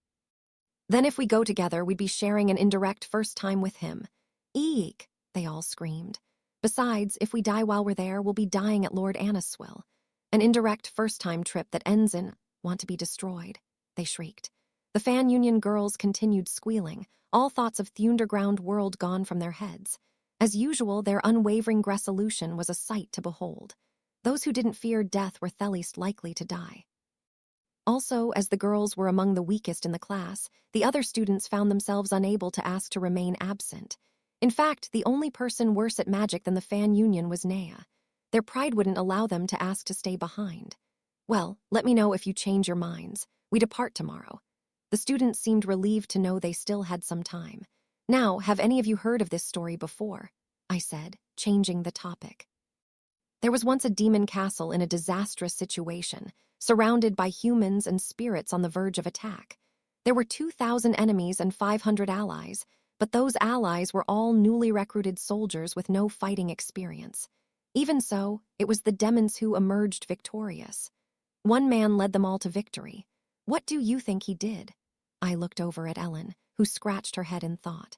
Then if we go together, we'd be sharing an indirect first time with him. Eek, they all screamed. Besides, if we die while we're there, we'll be dying at Lord Anaswill. An indirect first-time trip that ends in want to be destroyed, they shrieked. The fan union girls continued squealing, all thoughts of the underground world gone from their heads. As usual, their unwavering resolution was a sight to behold. Those who didn't fear death were the least likely to die. Also, as the girls were among the weakest in the class, the other students found themselves unable to ask to remain absent. In fact, the only person worse at magic than the fan union was Nea. Their pride wouldn't allow them to ask to stay behind. Well, let me know if you change your minds. We depart tomorrow. The students seemed relieved to know they still had some time. Now, have any of you heard of this story before? I said, changing the topic. There was once a demon castle in a disastrous situation, surrounded by humans and spirits on the verge of attack. There were 2,000 enemies and 500 allies, but those allies were all newly recruited soldiers with no fighting experience. Even so, it was the demons who emerged victorious. One man led them all to victory. What do you think he did? I looked over at Ellen, who scratched her head in thought.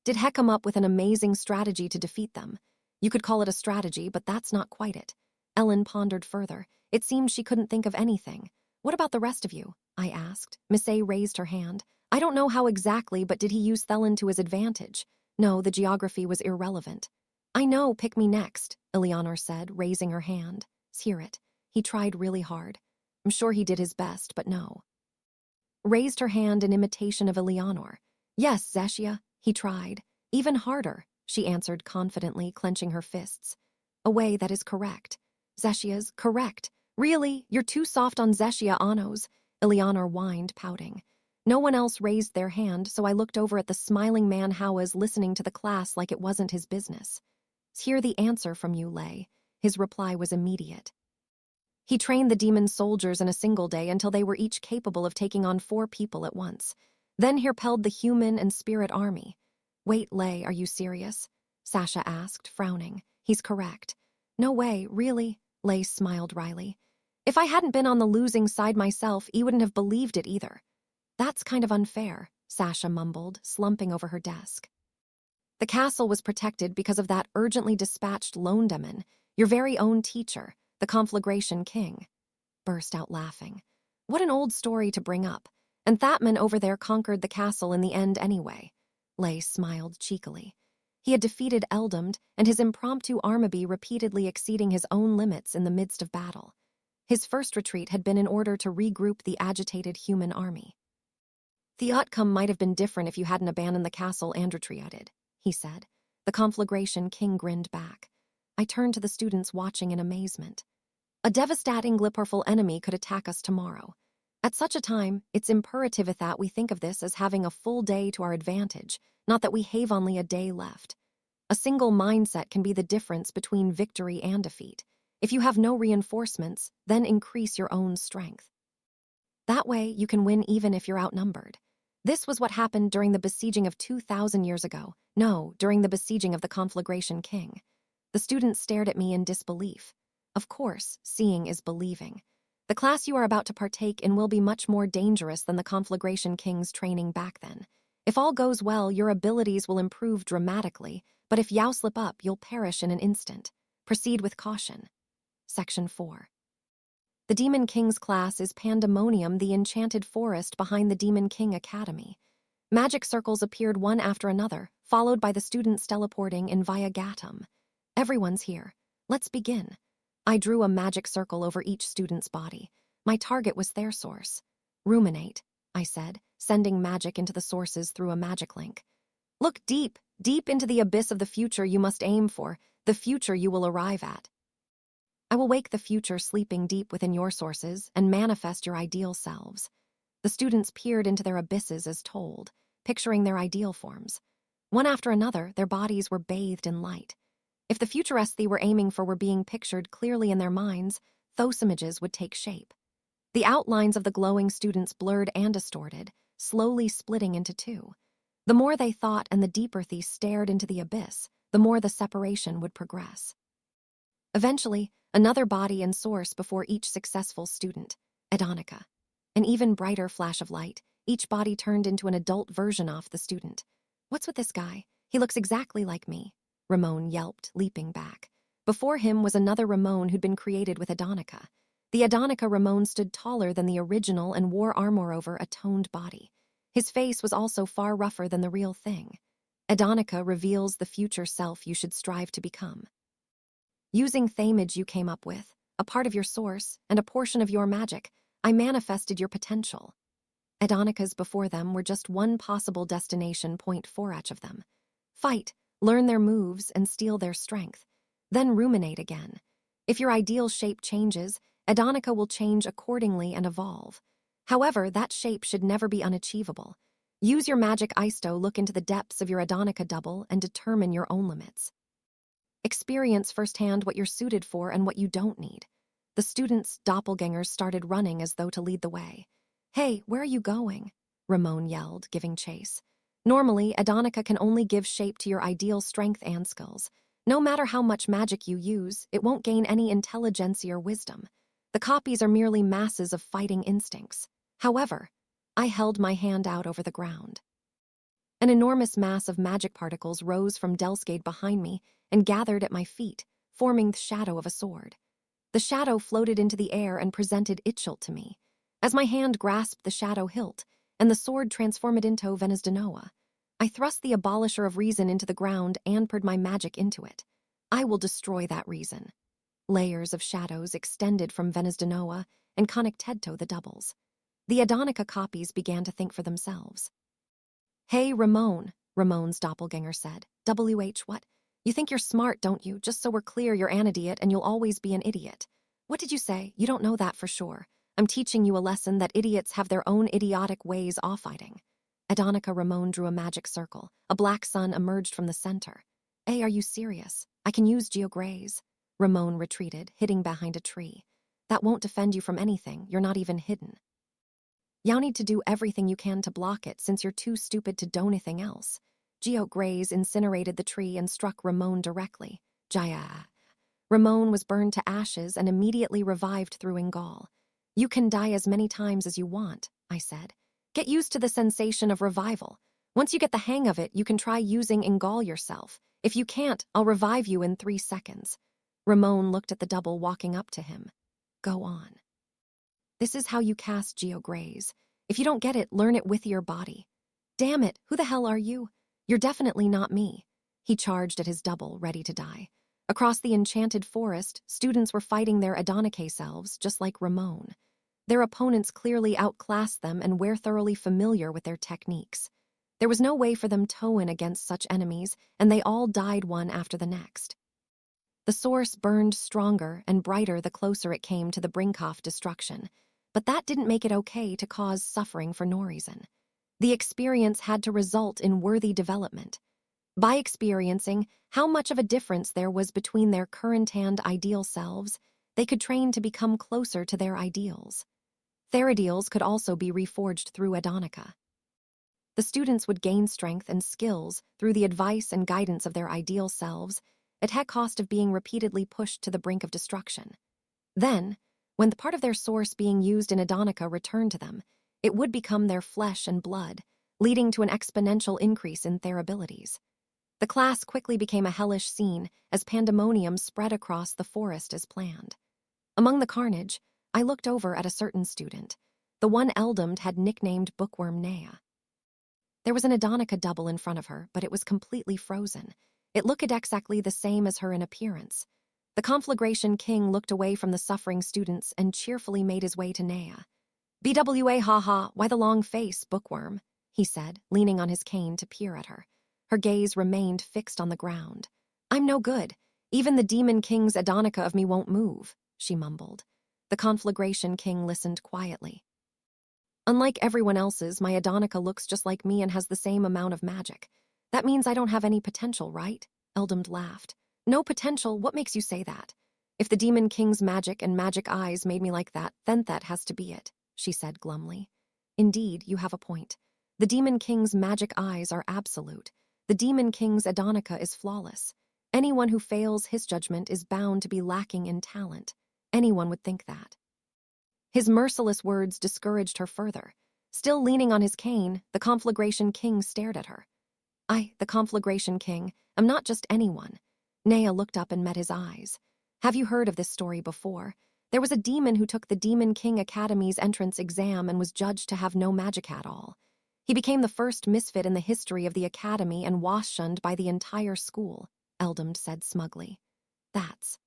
Did Heck come up with an amazing strategy to defeat them? You could call it a strategy, but that's not quite it. Ellen pondered further. It seemed she couldn't think of anything. What about the rest of you? I asked. Miss A raised her hand. I don't know how exactly, but did he use Thelen to his advantage? No, the geography was irrelevant. I know, pick me next, Eleanor said, raising her hand. Hear it. He tried really hard. I'm sure he did his best, but no. Raised her hand in imitation of Eleanor. Yes, Zeshia, he tried. Even harder, she answered confidently, clenching her fists. A way that is correct. Zeshia's correct. Really? You're too soft on Zeshia Anos, Eleanor whined, pouting. No one else raised their hand, so I looked over at the smiling man Howes listening to the class like it wasn't his business. Hear the answer from you, Lay. His reply was immediate. He trained the demon soldiers in a single day until they were each capable of taking on 4 people at once. Then he repelled the human and spirit army. Wait, Lay, are you serious? Sasha asked, frowning. He's correct. No way, really? Lay smiled wryly. If I hadn't been on the losing side myself, he wouldn't have believed it either. That's kind of unfair, Sasha mumbled, slumping over her desk. The castle was protected because of that urgently dispatched lone demon, your very own teacher, the conflagration king. Burst out laughing. What an old story to bring up. And Thatman over there conquered the castle in the end anyway. Lay smiled cheekily. He had defeated Eldamd and his impromptu army repeatedly exceeding his own limits in the midst of battle. His first retreat had been in order to regroup the agitated human army. The outcome might have been different if you hadn't abandoned the castle and retreated, he said. The conflagration king grinned back. I turned to the students watching in amazement. A devastating glipperful enemy could attack us tomorrow. At such a time, it's imperative that we think of this as having a full day to our advantage, not that we have only a day left. A single mindset can be the difference between victory and defeat. If you have no reinforcements, then increase your own strength. That way, you can win even if you're outnumbered. This was what happened during the besieging of 2,000 years ago. No, during the besieging of the conflagration king. The students stared at me in disbelief. Of course, seeing is believing. The class you are about to partake in will be much more dangerous than the Conflagration King's training back then. If all goes well, your abilities will improve dramatically, but if you slip up, you'll perish in an instant. Proceed with caution. Section 4. The Demon King's class is Pandemonium, the enchanted forest behind the Demon King Academy. Magic circles appeared one after another, followed by the students teleporting in via Gatum. Everyone's here. Let's begin. I drew a magic circle over each student's body. My target was their source. Ruminate, I said, sending magic into the sources through a magic link. Look deep, deep into the abyss of the future you must aim for, the future you will arrive at. I will wake the future sleeping deep within your sources and manifest your ideal selves. The students peered into their abysses as told, picturing their ideal forms. One after another, their bodies were bathed in light. If the futurests they were aiming for were being pictured clearly in their minds, those images would take shape. The outlines of the glowing students blurred and distorted, slowly splitting into two. The more they thought and the deeper they stared into the abyss, the more the separation would progress. Eventually, another body and source before each successful student, Adonica. An even brighter flash of light, each body turned into an adult version of the student. What's with this guy? He looks exactly like me, Ramon yelped, leaping back. Before him was another Ramon who'd been created with Adonica. The Adonica Ramon stood taller than the original and wore armor over a toned body. His face was also far rougher than the real thing. Adonica reveals the future self you should strive to become. Using Thamage you came up with, a part of your source, and a portion of your magic, I manifested your potential. Adonicas before them were just one possible destination point for each of them. Fight, learn their moves, and steal their strength. Then ruminate again. If your ideal shape changes, Adonica will change accordingly and evolve. However, that shape should never be unachievable. Use your magic Isto, look into the depths of your Adonica double, and determine your own limits. Experience firsthand what you're suited for and what you don't need. The students' doppelgangers started running as though to lead the way. Hey, where are you going? Ramon yelled, giving chase. Normally, Adonica can only give shape to your ideal strength and skills. No matter how much magic you use, it won't gain any intelligence or wisdom. The copies are merely masses of fighting instincts. However, I held my hand out over the ground. An enormous mass of magic particles rose from Delscade behind me and gathered at my feet, forming the shadow of a sword. The shadow floated into the air and presented Itchilt to me. As my hand grasped the shadow hilt, and the sword transformed into Venusdenoa, I thrust the Abolisher of Reason into the ground and poured my magic into it. I will destroy that reason. Layers of shadows extended from Venusdenoa and connected to the doubles. The Adonica copies began to think for themselves. Hey, Ramon, Ramon's doppelganger said. WH what? You think you're smart, don't you? Just so we're clear, you're an idiot and you'll always be an idiot. What did you say? You don't know that for sure. I'm teaching you a lesson that idiots have their own idiotic ways of fighting. Adonica Ramon drew a magic circle. A black sun emerged from the center. Hey, are you serious? I can use Geograze. Ramon retreated, hiding behind a tree. That won't defend you from anything. You're not even hidden. You need to do everything you can to block it since you're too stupid to do anything else. Geograze incinerated the tree and struck Ramon directly. Jaya. Ramon was burned to ashes and immediately revived through Ingal. You can die as many times as you want, I said. Get used to the sensation of revival. Once you get the hang of it, you can try using Ingal yourself. If you can't, I'll revive you in 3 seconds. Ramon looked at the double walking up to him. Go on. This is how you cast Geograze. If you don't get it, learn it with your body. Damn it, who the hell are you? You're definitely not me. He charged at his double, ready to die. Across the enchanted forest, students were fighting their Adonica selves, just like Ramon. Their opponents clearly outclassed them and were thoroughly familiar with their techniques. There was no way for them to win against such enemies, and they all died one after the next. The source burned stronger and brighter the closer it came to the brink of destruction, but that didn't make it okay to cause suffering for no reason. The experience had to result in worthy development. By experiencing how much of a difference there was between their current and ideal selves, they could train to become closer to their ideals. Their ideals could also be reforged through Adonica. The students would gain strength and skills through the advice and guidance of their ideal selves, at heck cost of being repeatedly pushed to the brink of destruction. Then, when the part of their source being used in Adonica returned to them, it would become their flesh and blood, leading to an exponential increase in their abilities. The class quickly became a hellish scene as pandemonium spread across the forest as planned. Among the carnage, I looked over at a certain student, the one Eldamd had nicknamed Bookworm Nea. There was an Adonica double in front of her, but it was completely frozen. It looked exactly the same as her in appearance. The Conflagration King looked away from the suffering students and cheerfully made his way to Nea. "BWA, haha, why the long face, Bookworm?" he said, leaning on his cane to peer at her. Her gaze remained fixed on the ground. "I'm no good. Even the Demon King's Adonica of me won't move," she mumbled. The Conflagration King listened quietly. "Unlike everyone else's, my Adonica looks just like me and has the same amount of magic. That means I don't have any potential, right?" Eldamd laughed. "No potential? What makes you say that? If the Demon King's magic and magic eyes made me like that, then that has to be it," she said glumly. "Indeed, you have a point. The Demon King's magic eyes are absolute. The Demon King's Adonica is flawless. Anyone who fails his judgment is bound to be lacking in talent. Anyone would think that." His merciless words discouraged her further. Still leaning on his cane, the Conflagration King stared at her. "I, the Conflagration King, am not just anyone." Nea looked up and met his eyes. "Have you heard of this story before? There was a demon who took the Demon King Academy's entrance exam and was judged to have no magic at all. He became the first misfit in the history of the academy and was shunned by the entire school," Eldamd said smugly. "That's..."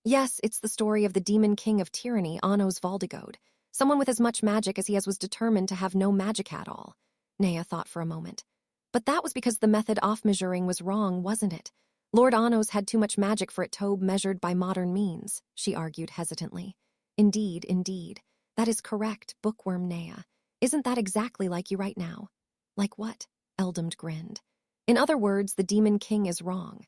"Yes, it's the story of the Demon King of Tyranny, Anos Valdigode. Someone with as much magic as he has was determined to have no magic at all." Nea thought for a moment. "But that was because the method of measuring was wrong, wasn't it? Lord Anos had too much magic for it to be measured by modern means," she argued hesitantly. Indeed. That is correct, Bookworm Nea. Isn't that exactly like you right now?" "Like what?" Eldamd grinned. "In other words, the Demon King is wrong.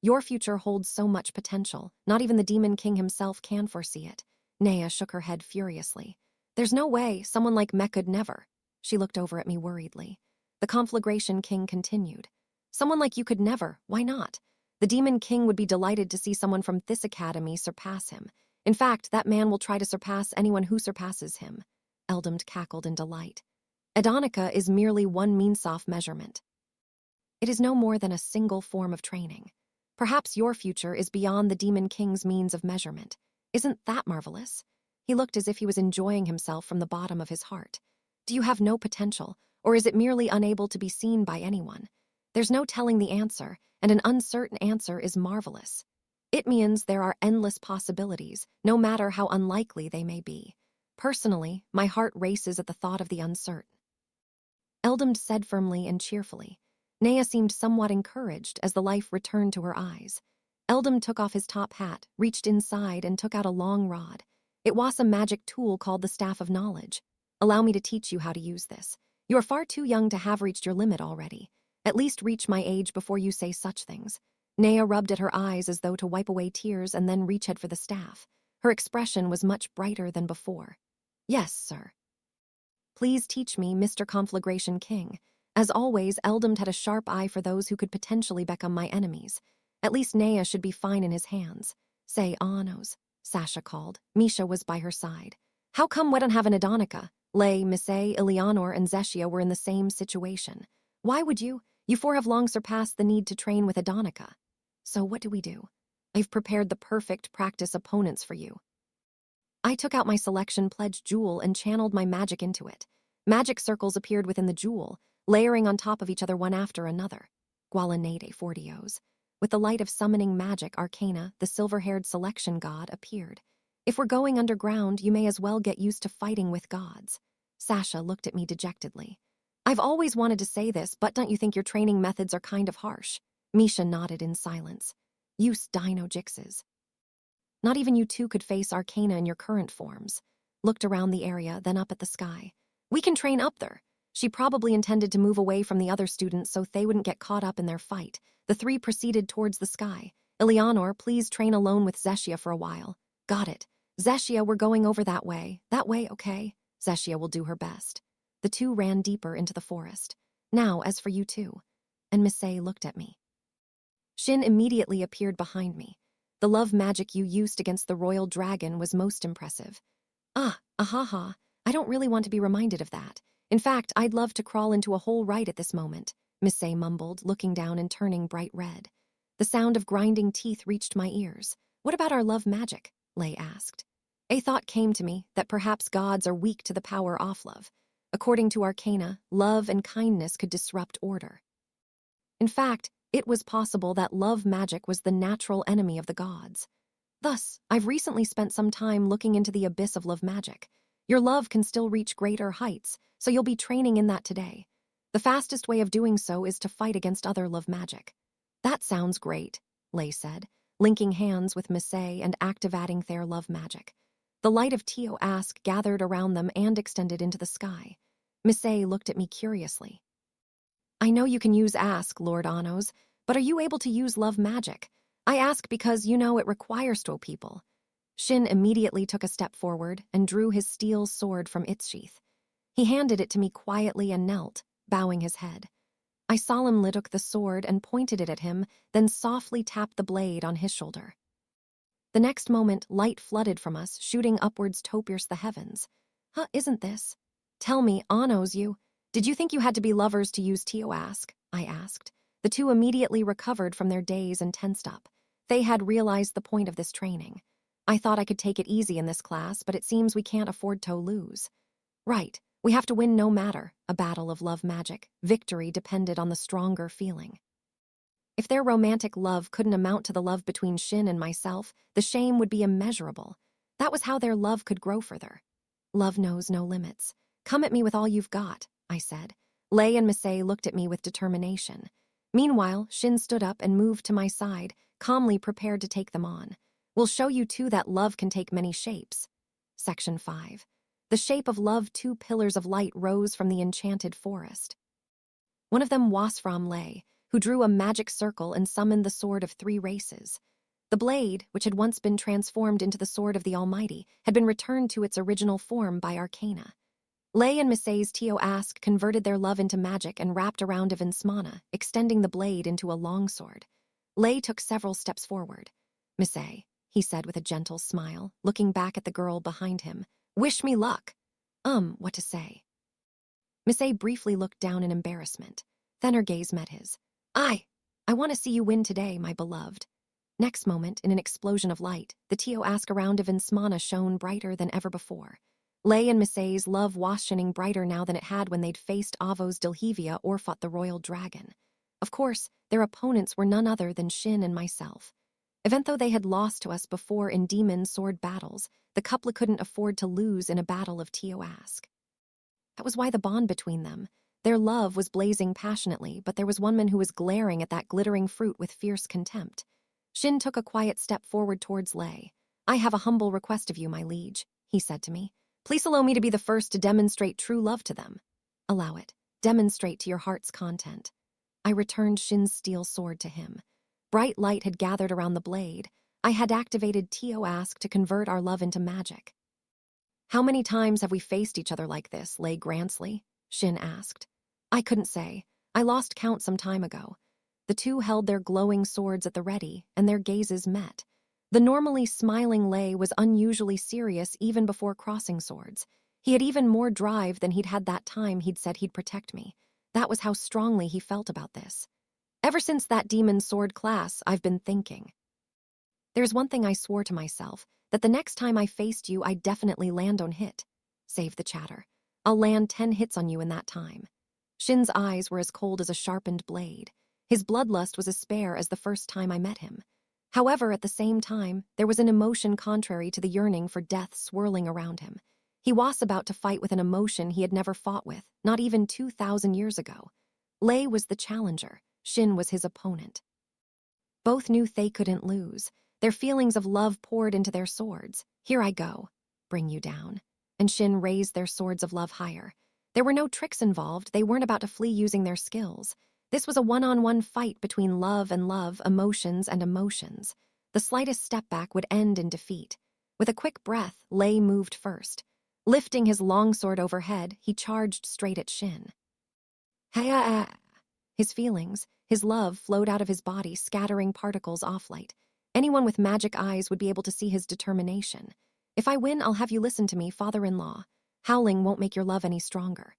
Your future holds so much potential, not even the Demon King himself can foresee it." Nea shook her head furiously. "There's no way, someone like me could never." She looked over at me worriedly. The Conflagration King continued. "Someone like you could never, why not? The Demon King would be delighted to see someone from this academy surpass him. In fact, that man will try to surpass anyone who surpasses him." Eldamd cackled in delight. "Adonica is merely one meansof measurement. It is no more than a single form of training. Perhaps your future is beyond the Demon King's means of measurement. Isn't that marvelous?" He looked as if he was enjoying himself from the bottom of his heart. "Do you have no potential, or is it merely unable to be seen by anyone? There's no telling the answer, and an uncertain answer is marvelous. It means there are endless possibilities, no matter how unlikely they may be. Personally, my heart races at the thought of the uncertain," Eldamd said firmly and cheerfully. Nea seemed somewhat encouraged as the life returned to her eyes. Eldamd took off his top hat, reached inside, and took out a long rod. It was a magic tool called the Staff of Knowledge. "Allow me to teach you how to use this. You are far too young to have reached your limit already. At least reach my age before you say such things." Nea rubbed at her eyes as though to wipe away tears and then reached for the staff. Her expression was much brighter than before. "Yes, sir." "Please teach me, Mr. Conflagration King." As always, Eldamd had a sharp eye for those who could potentially become my enemies. At least Nea should be fine in his hands. "Say, Anos," Sasha called. Misha was by her side. "How come we don't have an Adonica? Lay, Missay, Eleanor, and Zeshia were in the same situation. Why would you? You four have long surpassed the need to train with Adonica. So what do? I've prepared the perfect practice opponents for you." I took out my selection pledge jewel and channeled my magic into it. Magic circles appeared within the jewel, layering on top of each other one after another. Gualanade Fortios. With the light of summoning magic arcana, the silver-haired selection god appeared. "If we're going underground, you may as well get used to fighting with gods." Sasha looked at me dejectedly. "I've always wanted to say this, but don't you think your training methods are kind of harsh?" Misha nodded in silence. "Use dino jixes. Not even you two could face arcana in your current forms." Looked around the area, then up at the sky. "We can train up there." She probably intended to move away from the other students so they wouldn't get caught up in their fight. The three proceeded towards the sky. "Eleanor, please train alone with Zeshia for a while." "Got it. Zeshia, we're going over that way. That way, okay?" Zeshia will do her best. The two ran deeper into the forest. "Now, as for you two." And Missay looked at me. Shin immediately appeared behind me. The love magic you used against the royal dragon was most impressive. Ahaha, I don't really want to be reminded of that. In fact, I'd love to crawl into a hole right at this moment, Misfit mumbled, looking down and turning bright red. The sound of grinding teeth reached my ears. What about our love magic? Lei asked. A thought came to me that perhaps gods are weak to the power of love. According to Arcana, love and kindness could disrupt order. In fact, it was possible that love magic was the natural enemy of the gods. Thus, I've recently spent some time looking into the abyss of love magic. Your love can still reach greater heights, so you'll be training in that today. The fastest way of doing so is to fight against other love magic. That sounds great, Lei said, linking hands with Misfit and activating their love magic. The light of Tio Ask gathered around them and extended into the sky. Misfit looked at me curiously. I know you can use Ask, Lord Anos, but are you able to use love magic? I ask because, it requires to people. Shin immediately took a step forward and drew his steel sword from its sheath. He handed it to me quietly and knelt, bowing his head. I solemnly took the sword and pointed it at him, then softly tapped the blade on his shoulder. The next moment, light flooded from us, shooting upwards to pierce the heavens. Isn't this? Tell me, Anos, did you think you had to be lovers to use Tio Ask? I asked. The two immediately recovered from their daze and tensed up. They had realized the point of this training. I thought I could take it easy in this class, but it seems we can't afford to lose. Right, we have to win no matter, a battle of love magic. Victory depended on the stronger feeling. If their romantic love couldn't amount to the love between Shin and myself, the shame would be immeasurable. That was how their love could grow further. Love knows no limits. Come at me with all you've got, I said. Lei and Misfit looked at me with determination. Meanwhile, Shin stood up and moved to my side, calmly prepared to take them on. We'll show you too that love can take many shapes. Section 5. The shape of love, 2 pillars of light rose from the enchanted forest. One of them was from Lei, who drew a magic circle and summoned the sword of 3 races. The blade, which had once been transformed into the sword of the Almighty, had been returned to its original form by Arcana. Lei and Misfit's Tio Ask converted their love into magic and wrapped around Evansmana, extending the blade into a longsword. Lei took several steps forward. Misfit, he said with a gentle smile, looking back at the girl behind him. Wish me luck. What to say? Misfit briefly looked down in embarrassment. Then her gaze met his. I want to see you win today, my beloved. Next moment, in an explosion of light, the Tio Ask around Evansmana shone brighter than ever before. Lei and Misfit's love was shining brighter now than it had when they'd faced Avos Dilhevia or fought the royal dragon. Of course, their opponents were none other than Shin and myself. Even though they had lost to us before in demon sword battles, the couple couldn't afford to lose in a battle of Tio Ask. That was why the bond between them. Their love was blazing passionately, but there was one man who was glaring at that glittering fruit with fierce contempt. Shin took a quiet step forward towards Lei. I have a humble request of you, my liege, he said to me. Please allow me to be the first to demonstrate true love to them. Allow it. Demonstrate to your heart's content. I returned Shin's steel sword to him. Bright light had gathered around the blade. I had activated Tio Ask to convert our love into magic. How many times have we faced each other like this, Lei Gransley? Shin asked. I couldn't say. I lost count some time ago. The two held their glowing swords at the ready, and their gazes met. The normally smiling Lei was unusually serious even before crossing swords. He had even more drive than he'd had that time he'd said he'd protect me. That was how strongly he felt about this. Ever since that demon sword class, I've been thinking. There's one thing I swore to myself, that the next time I faced you, I'd definitely land on hit. Save the chatter. I'll land 10 hits on you in that time. Shin's eyes were as cold as a sharpened blade. His bloodlust was as spare as the first time I met him. However, at the same time, there was an emotion contrary to the yearning for death swirling around him. He was about to fight with an emotion he had never fought with, not even 2,000 years ago. Lei was the challenger. Shin was his opponent. Both knew they couldn't lose. Their feelings of love poured into their swords. Here I go. Bring you down. And Shin raised their swords of love higher. There were no tricks involved. They weren't about to flee using their skills. This was a one-on-one fight between love and love, emotions and emotions. The slightest step back would end in defeat. With a quick breath, Lei moved first. Lifting his longsword overhead, he charged straight at Shin. His His love flowed out of his body, scattering particles off-light. Anyone with magic eyes would be able to see his determination. If I win, I'll have you listen to me, father-in-law. Howling won't make your love any stronger.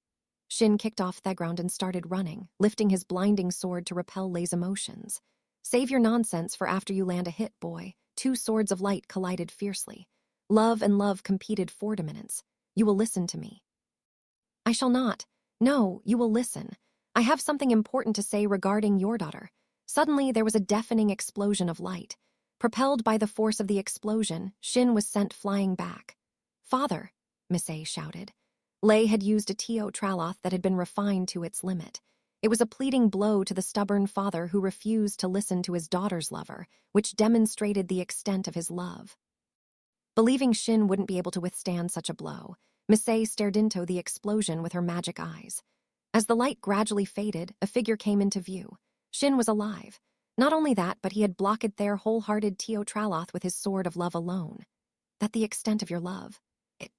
Shin kicked off Theground and started running, lifting his blinding sword to repel Lei's emotions. Save your nonsense for after you land a hit, boy. Two swords of light collided fiercely. Love and love competed for dominance. You will listen to me. I shall not. No, you will listen. I have something important to say regarding your daughter. Suddenly, there was a deafening explosion of light. Propelled by the force of the explosion, Shin was sent flying back. Father, Miss A shouted. Lei had used a Traloth that had been refined to its limit. It was a pleading blow to the stubborn father who refused to listen to his daughter's lover, which demonstrated the extent of his love. Believing Shin wouldn't be able to withstand such a blow, Miss A stared into the explosion with her magic eyes. As the light gradually faded, a figure came into view. Shin was alive. Not only that, but he had blocked their wholehearted Traloth with his sword of love alone. That the extent of your love.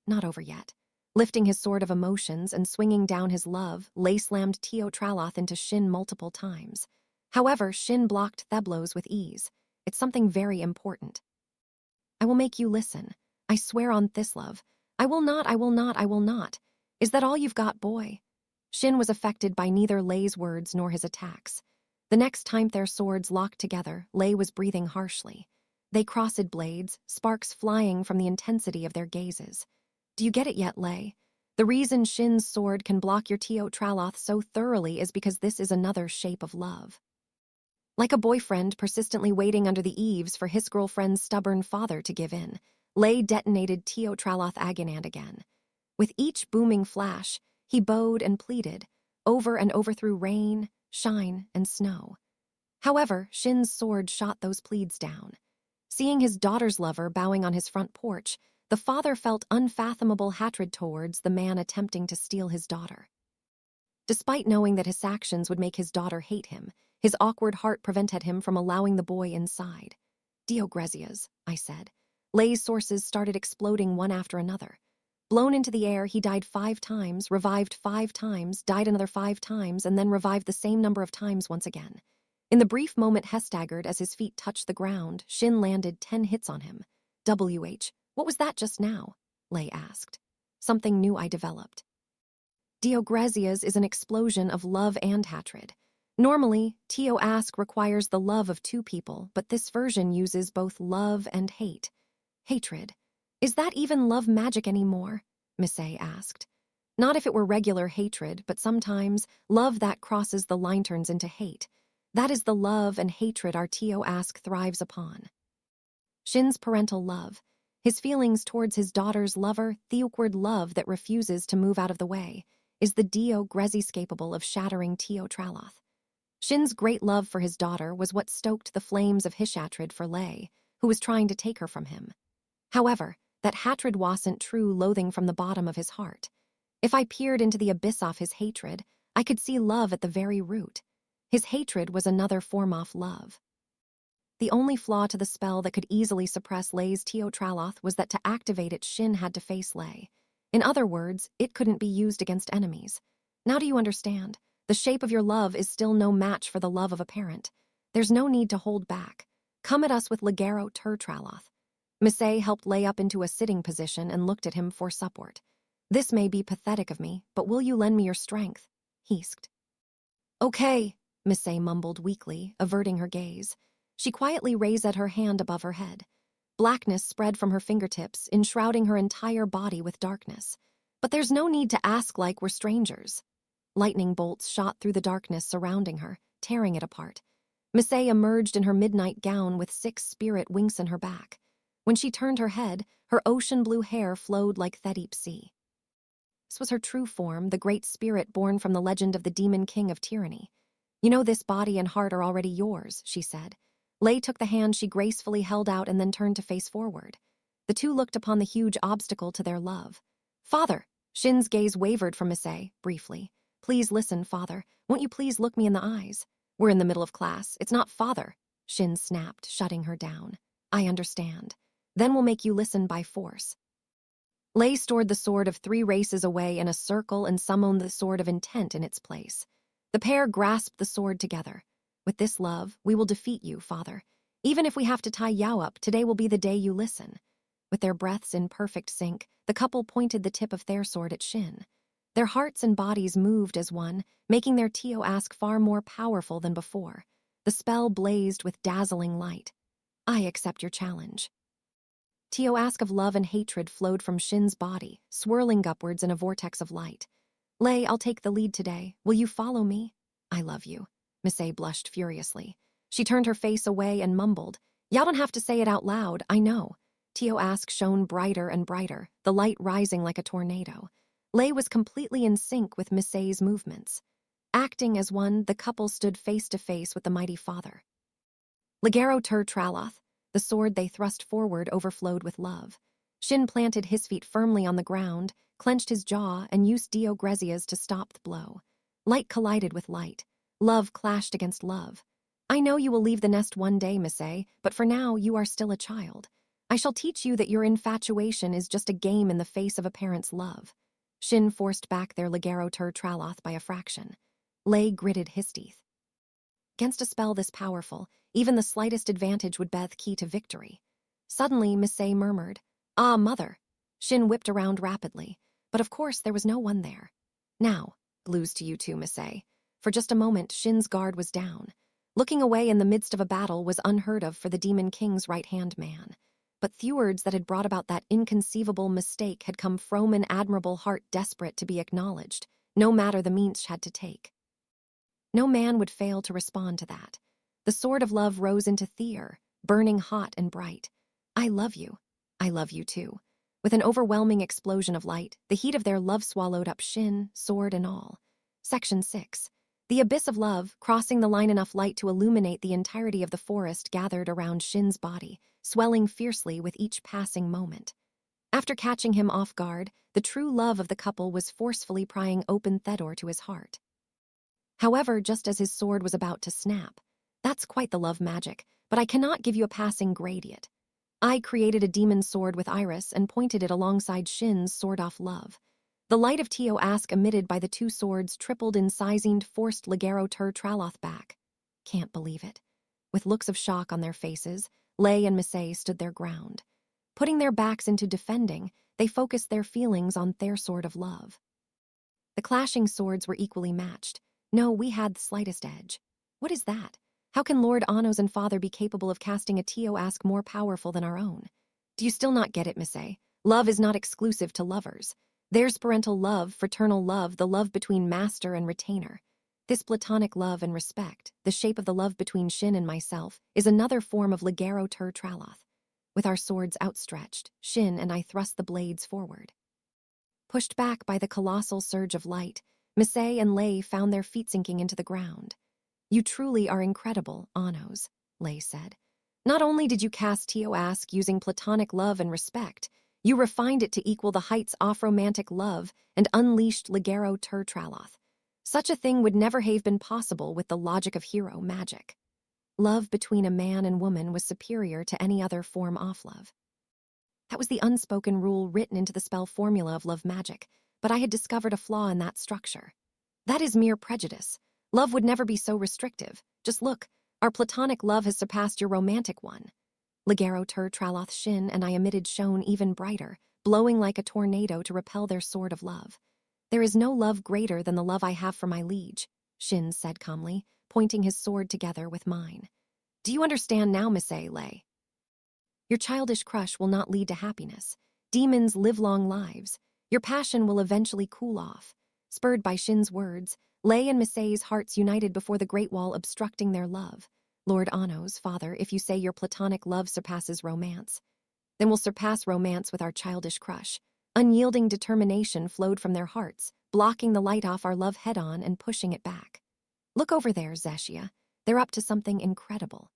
Not over yet. Lifting his sword of emotions and swinging down his love, Lei slammed Traloth into Shin multiple times. However, Shin blocked Theblos with ease. It's something very important. I will make you listen. I swear on Thislove. I will not, I will not, I will not. Is that all you've got, boy? Shin was affected by neither Lei's words nor his attacks. The next time their swords locked together, Lei was breathing harshly. They crossed blades, sparks flying from the intensity of their gazes. Do you get it yet, Lei? The reason Shin's sword can block your Traloth so thoroughly is because this is another shape of love. Like a boyfriend persistently waiting under the eaves for his girlfriend's stubborn father to give in, Lei detonated Traloth Agonand again. With each booming flash, he bowed and pleaded, over and over through rain, shine, and snow. However, Shin's sword shot those pleads down. Seeing his daughter's lover bowing on his front porch, the father felt unfathomable hatred towards the man attempting to steal his daughter. Despite knowing that his actions would make his daughter hate him, his awkward heart prevented him from allowing the boy inside. Dio Grezias, I said. Lei's sources started exploding one after another. Blown into the air, he died 5 times, revived 5 times, died another 5 times, and then revived the same number of times once again. In the brief moment Hess staggered as his feet touched the ground, Shin landed 10 hits on him. WH, what was that just now? Lei asked. Something new I developed. Dio Grezias is an explosion of love and hatred. Normally, Tio Ask requires the love of 2 people, but this version uses both love and hate. Hatred. Is that even love magic anymore? Miss A asked. Not if it were regular hatred, but sometimes love that crosses the line turns into hate. That is the love and hatred our Tio Ask thrives upon. Shin's parental love. His feelings towards his daughter's lover, the awkward love that refuses to move out of the way, is the Dio Grezis capable of shattering Tio Traloth. Shin's great love for his daughter was what stoked the flames of his hatred for Lei, who was trying to take her from him. However, that hatred wasn't true loathing from the bottom of his heart. If I peered into the abyss of his hatred, I could see love at the very root. His hatred was another form of love. The only flaw to the spell that could easily suppress Lei's Tio Traloth was that to activate it, Shin had to face Lei. In other words, it couldn't be used against enemies. Now do you understand? The shape of your love is still no match for the love of a parent. There's no need to hold back. Come at us with Ligero Tur Traloth. Miss A helped Lei up into a sitting position and looked at him for support. This may be pathetic of me, but will you lend me your strength? Hissed. Okay, Miss A mumbled weakly, averting her gaze. She quietly raised her hand above her head. Blackness spread from her fingertips, enshrouding her entire body with darkness. But there's no need to ask like we're strangers. Lightning bolts shot through the darkness surrounding her, tearing it apart. Miss A emerged in her midnight gown with 6 spirit winks in her back. When she turned her head, her ocean blue hair flowed like the deep sea. This was her true form, the great spirit born from the legend of the demon king of tyranny. You know, this body and heart are already yours, she said. Lei took the hand she gracefully held out and then turned to face forward. The two looked upon the huge obstacle to their love. Father! Shin's gaze wavered from Miss A, briefly. Please listen, Father. Won't you please look me in the eyes? We're in the middle of class. It's not Father. Shin snapped, shutting her down. I understand. Then we'll make you listen by force. Lei stored the sword of 3 races away in a circle and summoned the sword of intent in its place. The pair grasped the sword together. With this love, we will defeat you, father. Even if we have to tie Yao up, today will be the day you listen. With their breaths in perfect sync, the couple pointed the tip of their sword at Shin. Their hearts and bodies moved as one, making their Tio ask far more powerful than before. The spell blazed with dazzling light. I accept your challenge. Tio ask of love and hatred flowed from Shin's body, swirling upwards in a vortex of light. Lei, I'll take the lead today. Will you follow me? I love you. Misei blushed furiously. She turned her face away and mumbled. Y'all don't have to say it out loud, I know. Tio ask shone brighter and brighter, the light rising like a tornado. Lei was completely in sync with Misei's movements. Acting as one, the couple stood face to face with the mighty father. Ligero Tur Traloth, the sword they thrust forward overflowed with love. Shin planted his feet firmly on the ground, clenched his jaw, and used Dio Grezias to stop the blow. Light collided with light. Love clashed against love. I know you will leave the nest one day, Misei, but for now you are still a child. I shall teach you that your infatuation is just a game in the face of a parent's love. Shin forced back their Ligero Tur Traloth by a fraction. Lei gritted his teeth. Against a spell this powerful, even the slightest advantage would be the key to victory. Suddenly, Misei murmured, Ah, mother. Shin whipped around rapidly, but of course there was no one there. Now, blues to you too, Misei. For just a moment, Shin's guard was down. Looking away in the midst of a battle was unheard of for the Demon King's right-hand man. But the words that had brought about that inconceivable mistake had come from an admirable heart desperate to be acknowledged, no matter the means had to take. No man would fail to respond to that. The sword of love rose into Thyr, burning hot and bright. I love you. I love you too. With an overwhelming explosion of light, the heat of their love swallowed up Shin, sword and all. Section 6. The abyss of love, crossing the line enough light to illuminate the entirety of the forest, gathered around Shin's body, swelling fiercely with each passing moment. After catching him off guard, the true love of the couple was forcefully prying open Thedor to his heart. However, just as his sword was about to snap, that's quite the love magic, but I cannot give you a passing grade yet. I created a demon sword with Iris and pointed it alongside Shin's sword-off love. The light of Tio Ask emitted by the two swords tripled in sizing forced Ligero Tur Traloth back. Can't believe it. With looks of shock on their faces, Lei and Misei stood their ground. Putting their backs into defending, they focused their feelings on their sword of love. The clashing swords were equally matched. No, we had the slightest edge. What is that? How can Lord Anos and Father be capable of casting a Tio Ask more powerful than our own? Do you still not get it, Misei? Love is not exclusive to lovers. There's parental love, fraternal love, the love between master and retainer. This platonic love and respect, the shape of the love between Shin and myself, is another form of Ligero Tur Traloth. With our swords outstretched, Shin and I thrust the blades forward. Pushed back by the colossal surge of light, Misei and Lei found their feet sinking into the ground. You truly are incredible, Anos, Lei said. Not only did you cast Tio Ask using platonic love and respect, you refined it to equal the heights of romantic love and unleashed Ligero Tur Traloth. Such a thing would never have been possible with the logic of hero magic. Love between a man and woman was superior to any other form of love. That was the unspoken rule written into the spell formula of love magic, but I had discovered a flaw in that structure. That is mere prejudice. Love would never be so restrictive. Just look, our platonic love has surpassed your romantic one. Ligero Tur Traloth Shin and I emitted shone even brighter, blowing like a tornado to repel their sword of love. There is no love greater than the love I have for my liege, Shin said calmly, pointing his sword together with mine. Do you understand now, Misei, Lei? Your childish crush will not lead to happiness. Demons live long lives. Your passion will eventually cool off. Spurred by Shin's words, Lei and Misei's hearts united before the Great Wall obstructing their love. Lord Anos, Father, if you say your platonic love surpasses romance, then we'll surpass romance with our childish crush. Unyielding determination flowed from their hearts, blocking the light off our love head-on and pushing it back. Look over there, Zeshia. They're up to something incredible.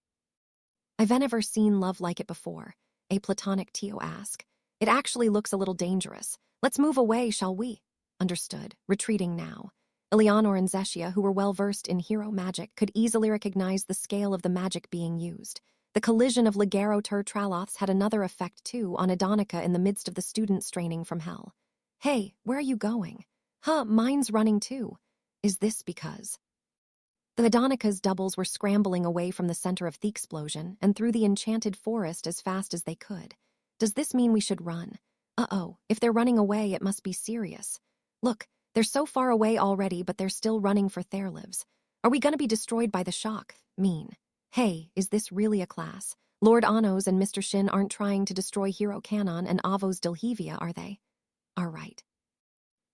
I've never seen love like it before, a platonic Tio Ask. It actually looks a little dangerous. Let's move away, shall we? Understood, retreating now. Eleanor and Zeshia, who were well-versed in hero magic, could easily recognize the scale of the magic being used. The collision of Ligero Tur Traloths had another effect, too, on Adonica in the midst of the students straining from hell. Hey, where are you going? Huh, mine's running too. Is this because? The Adonika's doubles were scrambling away from the center of the explosion and through the enchanted forest as fast as they could. Does this mean we should run? Uh-oh, if they're running away, it must be serious. Look, they're so far away already, but they're still running for their lives. Are we gonna be destroyed by the shock? Mean. Hey, is this really a class? Lord Anos and Mr. Shin aren't trying to destroy Hero Canon and Avos Dilhevia, are they? Are right.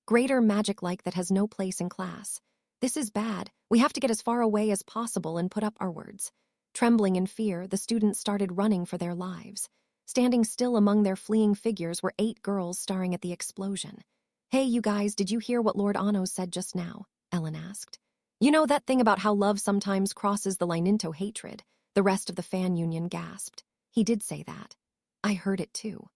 Greater magic like that has no place in class. This is bad. We have to get as far away as possible and put up our words. Trembling in fear, the students started running for their lives. Standing still among their fleeing figures were 8 girls staring at the explosion. Hey, you guys, did you hear what Lord Anos said just now? Ellen asked. You know that thing about how love sometimes crosses the line into hatred? The rest of the fan union gasped. He did say that. I heard it too.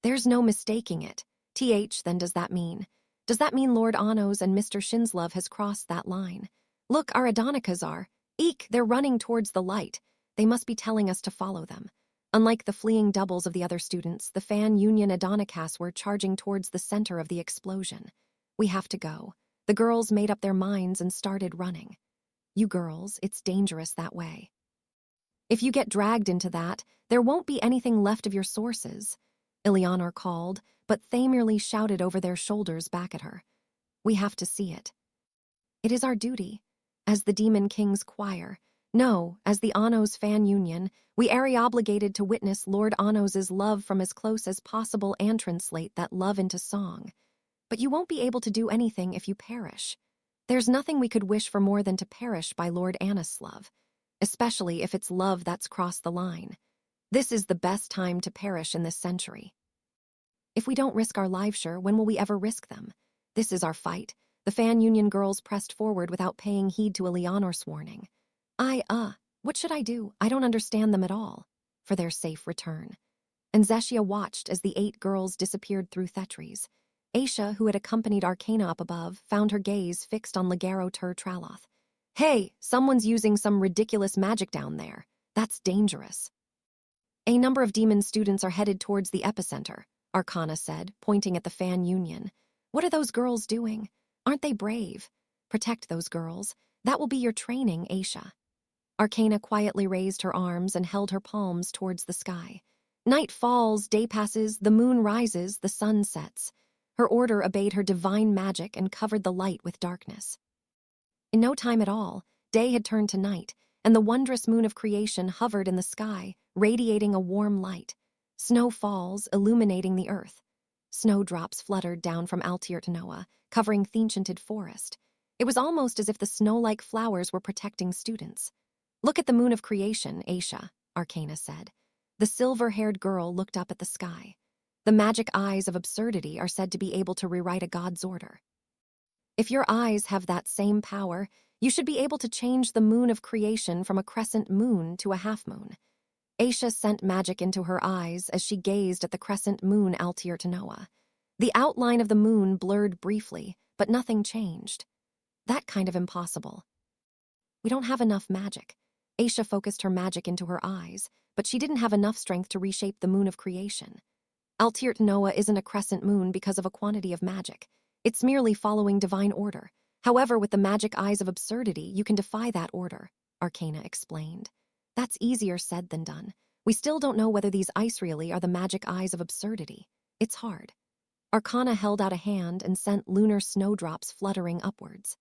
There's no mistaking it. Then does that mean? Does that mean Lord Anos and Mr. Shin's love has crossed that line? Look, our Adonikas are. Eek, they're running towards the light. They must be telling us to follow them. Unlike the fleeing doubles of the other students, the fan union Adonikas were charging towards the center of the explosion. We have to go. The girls made up their minds and started running. You girls, it's dangerous that way. If you get dragged into that, there won't be anything left of your sources. Eleanor called, but Thamerly shouted over their shoulders back at her. We have to see it. It is our duty. As the Demon King's choir, no, as the Anos fan union, we are obligated to witness Lord Anos's love from as close as possible and translate that love into song. But you won't be able to do anything if you perish. There's nothing we could wish for more than to perish by Lord Anos' love, especially if it's love that's crossed the line. This is the best time to perish in this century. If we don't risk our lives, sure, when will we ever risk them? This is our fight. The fan union girls pressed forward without paying heed to Eleanor's warning. What should I do? I don't understand them at all. For their safe return. And Zeshia watched as the 8 girls disappeared through Thetries. Aisha, who had accompanied Arcana up above, found her gaze fixed on Ligero Tur Traloth. Hey, someone's using some ridiculous magic down there. That's dangerous. A number of demon students are headed towards the epicenter, Arcana said, pointing at the fan union. What are those girls doing? Aren't they brave? Protect those girls. That will be your training, Aisha. Arcana quietly raised her arms and held her palms towards the sky. Night falls, day passes, the moon rises, the sun sets. Her order obeyed her divine magic and covered the light with darkness. In no time at all, day had turned to night, and the wondrous moon of creation hovered in the sky, radiating a warm light. Snow falls, illuminating the earth. Snowdrops fluttered down from Altir to Noah, covering the enchanted forest. It was almost as if the snow-like flowers were protecting students. Look at the moon of creation, Aisha, Arcana said. The silver-haired girl looked up at the sky. The magic eyes of absurdity are said to be able to rewrite a god's order. If your eyes have that same power, you should be able to change the moon of creation from a crescent moon to a half-moon. Aisha sent magic into her eyes as she gazed at the crescent moon Altir to Noah. The outline of the moon blurred briefly, but nothing changed. That kind of impossible. We don't have enough magic. Aisha focused her magic into her eyes, but she didn't have enough strength to reshape the moon of creation. Altir to Noah isn't a crescent moon because of a quantity of magic. It's merely following divine order. However, with the magic eyes of absurdity, you can defy that order, Arcana explained. That's easier said than done. We still don't know whether these eyes really are the magic eyes of absurdity. It's hard. Arcana held out a hand and sent lunar snowdrops fluttering upwards.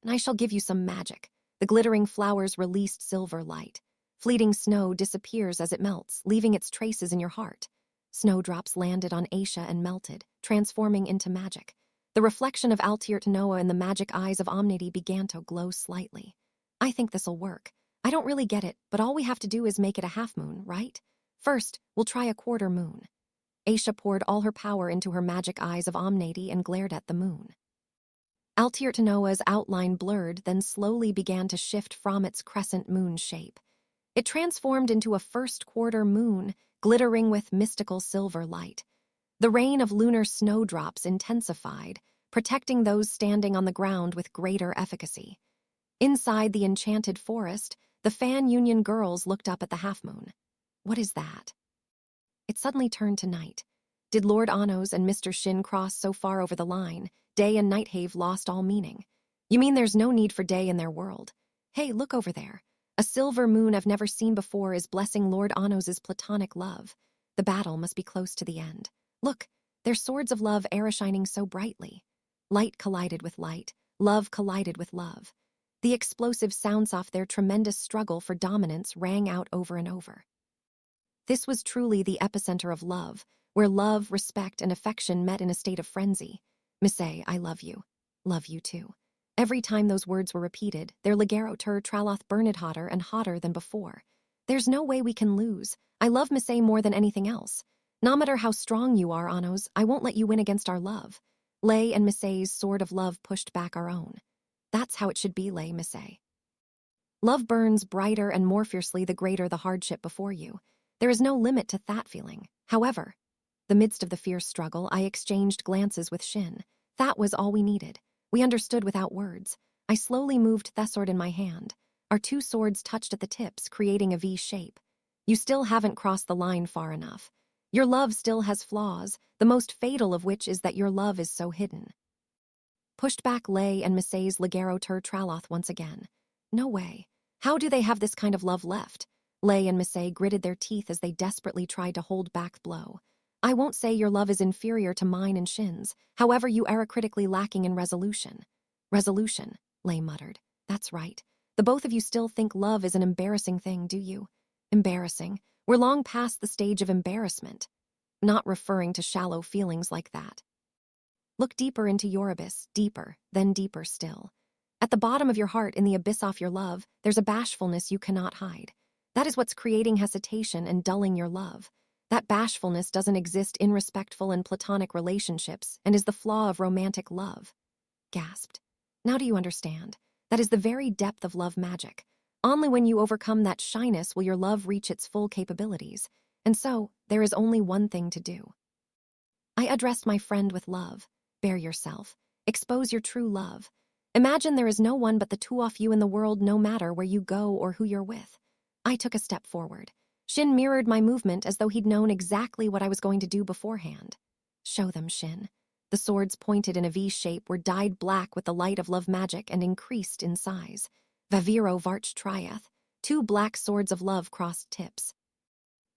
And I shall give you some magic. The glittering flowers released silver light. Fleeting snow disappears as it melts, leaving its traces in your heart. Snowdrops landed on Aisha and melted, transforming into magic. The reflection of Altir to Noah in the magic eyes of Omnity began to glow slightly. I think this'll work. I don't really get it, but all we have to do is make it a half-moon, right? First, we'll try a quarter moon. Aisha poured all her power into her magic eyes of Omnity and glared at the moon. Altir to Noah's outline blurred, then slowly began to shift from its crescent moon shape. It transformed into a first quarter moon, glittering with mystical silver light. The rain of lunar snowdrops intensified, protecting those standing on the ground with greater efficacy. Inside the enchanted forest, the fan union girls looked up at the half-moon. What is that? It suddenly turned to night. Did Lord Anos and Mr. Shin cross so far over the line, day and night have lost all meaning? You mean there's no need for day in their world? Hey, look over there. A silver moon I've never seen before is blessing Lord Anos's platonic love. The battle must be close to the end. Look, their swords of love air shining so brightly. Light collided with light, love collided with love. The explosive sounds off their tremendous struggle for dominance rang out over and over. This was truly the epicenter of love, where love, respect, and affection met in a state of frenzy. Missy, I love you. Love you too. Every time those words were repeated, their ligero tur traloth burned hotter and hotter than before. There's no way we can lose. I love Missy more than anything else. No matter how strong you are, Anos, I won't let you win against our love. Lay and Missy's sword of love pushed back our own. That's how it should be, Lay, Missy. Love burns brighter and more fiercely the greater the hardship before you. There is no limit to that feeling. However, the midst of the fierce struggle, I exchanged glances with Shin. That was all we needed. We understood without words. I slowly moved Thesword in my hand. Our two swords touched at the tips, creating a V shape. You still haven't crossed the line far enough. Your love still has flaws, the most fatal of which is that your love is so hidden. Pushed back Lay and Missy's ligero tur traloth once again. No way. How do they have this kind of love left? Lay and Missy gritted their teeth as they desperately tried to hold back the blow. I won't say your love is inferior to mine and Shin's, however you are critically lacking in resolution. Resolution, Lay muttered. That's right. The both of you still think love is an embarrassing thing, do you? Embarrassing? We're long past the stage of embarrassment. Not referring to shallow feelings like that. Look deeper into your abyss, deeper, then deeper still. At the bottom of your heart, in the abyss off your love, there's a bashfulness you cannot hide. That is what's creating hesitation and dulling your love. That bashfulness doesn't exist in respectful and platonic relationships and is the flaw of romantic love. Gasped. Now do you understand? That is the very depth of love magic. Only when you overcome that shyness will your love reach its full capabilities. And so, there is only one thing to do. I addressed my friend with love. Bare yourself. Expose your true love. Imagine there is no one but the two of you in the world, no matter where you go or who you're with. I took a step forward. Shin mirrored my movement as though he'd known exactly what I was going to do beforehand. Show them, Shin. The swords pointed in a V shape were dyed black with the light of love magic and increased in size. Vaviro Varch Triath, two black swords of love crossed tips.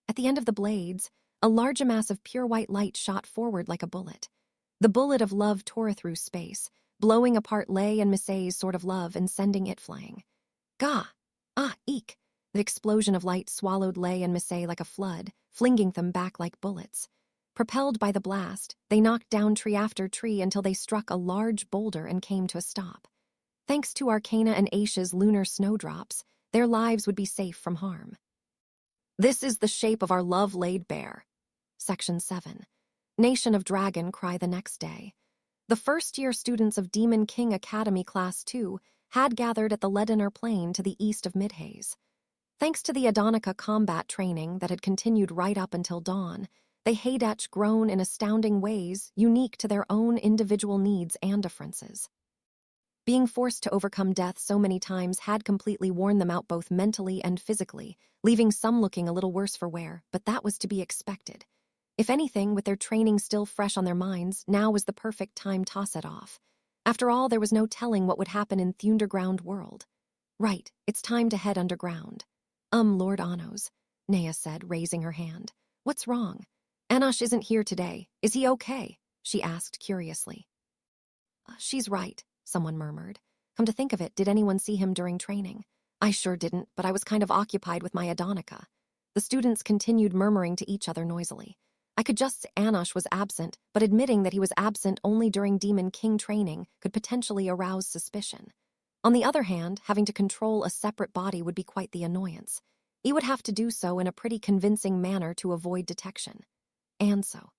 At the end of the blades, a large mass of pure white light shot forward like a bullet. The bullet of love tore through space, blowing apart Lay and Missy's sword of love and sending it flying. Gah! Ah, eek! The explosion of light swallowed Lay and Missy like a flood, flinging them back like bullets. Propelled by the blast, they knocked down tree after tree until they struck a large boulder and came to a stop. Thanks to Arcana and Aisha's lunar snowdrops, their lives would be safe from harm. This is the shape of our love laid bare. Section 7. Nation of Dragon cry the next day. The first-year students of Demon King Academy Class 2 had gathered at the Ledaner Plain to the east of Midhaze. Thanks to the Adonica combat training that had continued right up until dawn, they had grown in astounding ways unique to their own individual needs and differences. Being forced to overcome death so many times had completely worn them out both mentally and physically, leaving some looking a little worse for wear, but that was to be expected. If anything, with their training still fresh on their minds, now was the perfect time to toss it off. After all, there was no telling what would happen in the underground world. Right, it's time to head underground. Lord Anos, Nea said, raising her hand. What's wrong? Anosh isn't here today. Is he okay? She asked curiously. She's right, someone murmured. Come to think of it, did anyone see him during training? I sure didn't, but I was kind of occupied with my Adonica. The students continued murmuring to each other noisily. I could just say Anosh was absent, but admitting that he was absent only during Demon King training could potentially arouse suspicion. On the other hand, having to control a separate body would be quite the annoyance. He would have to do so in a pretty convincing manner to avoid detection. And so.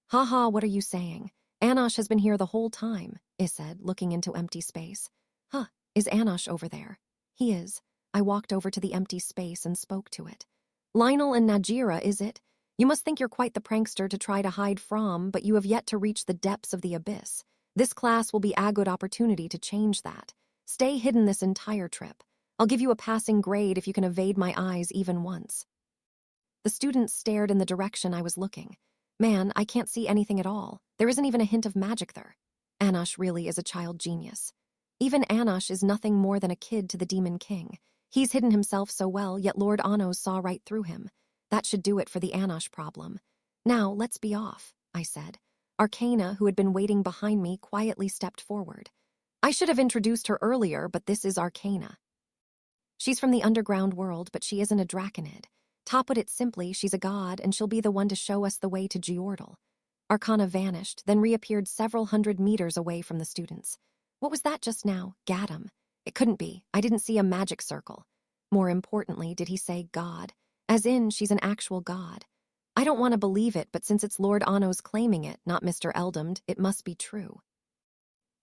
Haha, what are you saying? Anosh has been here the whole time, I said, looking into empty space. Huh, is Anosh over there? He is. I walked over to the empty space and spoke to it. Lionel and Najira, is it? You must think you're quite the prankster to try to hide from, but you have yet to reach the depths of the abyss. This class will be a good opportunity to change that. Stay hidden this entire trip. I'll give you a passing grade if you can evade my eyes even once. The students stared in the direction I was looking. Man, I can't see anything at all. There isn't even a hint of magic there. Anosh really is a child genius. Even Anosh is nothing more than a kid to the Demon King. He's hidden himself so well, yet Lord Anos saw right through him. That should do it for the Anosh problem. Now, let's be off, I said. Arcana, who had been waiting behind me, quietly stepped forward. I should have introduced her earlier, but this is Arcana. She's from the underground world, but she isn't a Draconid. To put it simply, she's a god, and she'll be the one to show us the way to Geordle. Arcana vanished, then reappeared several hundred meters away from the students. What was that just now? Gadam. It couldn't be. I didn't see a magic circle. More importantly, did he say god? As in, she's an actual god. I don't want to believe it, but since it's Lord Anos claiming it, not Mr. Eldamd, it must be true.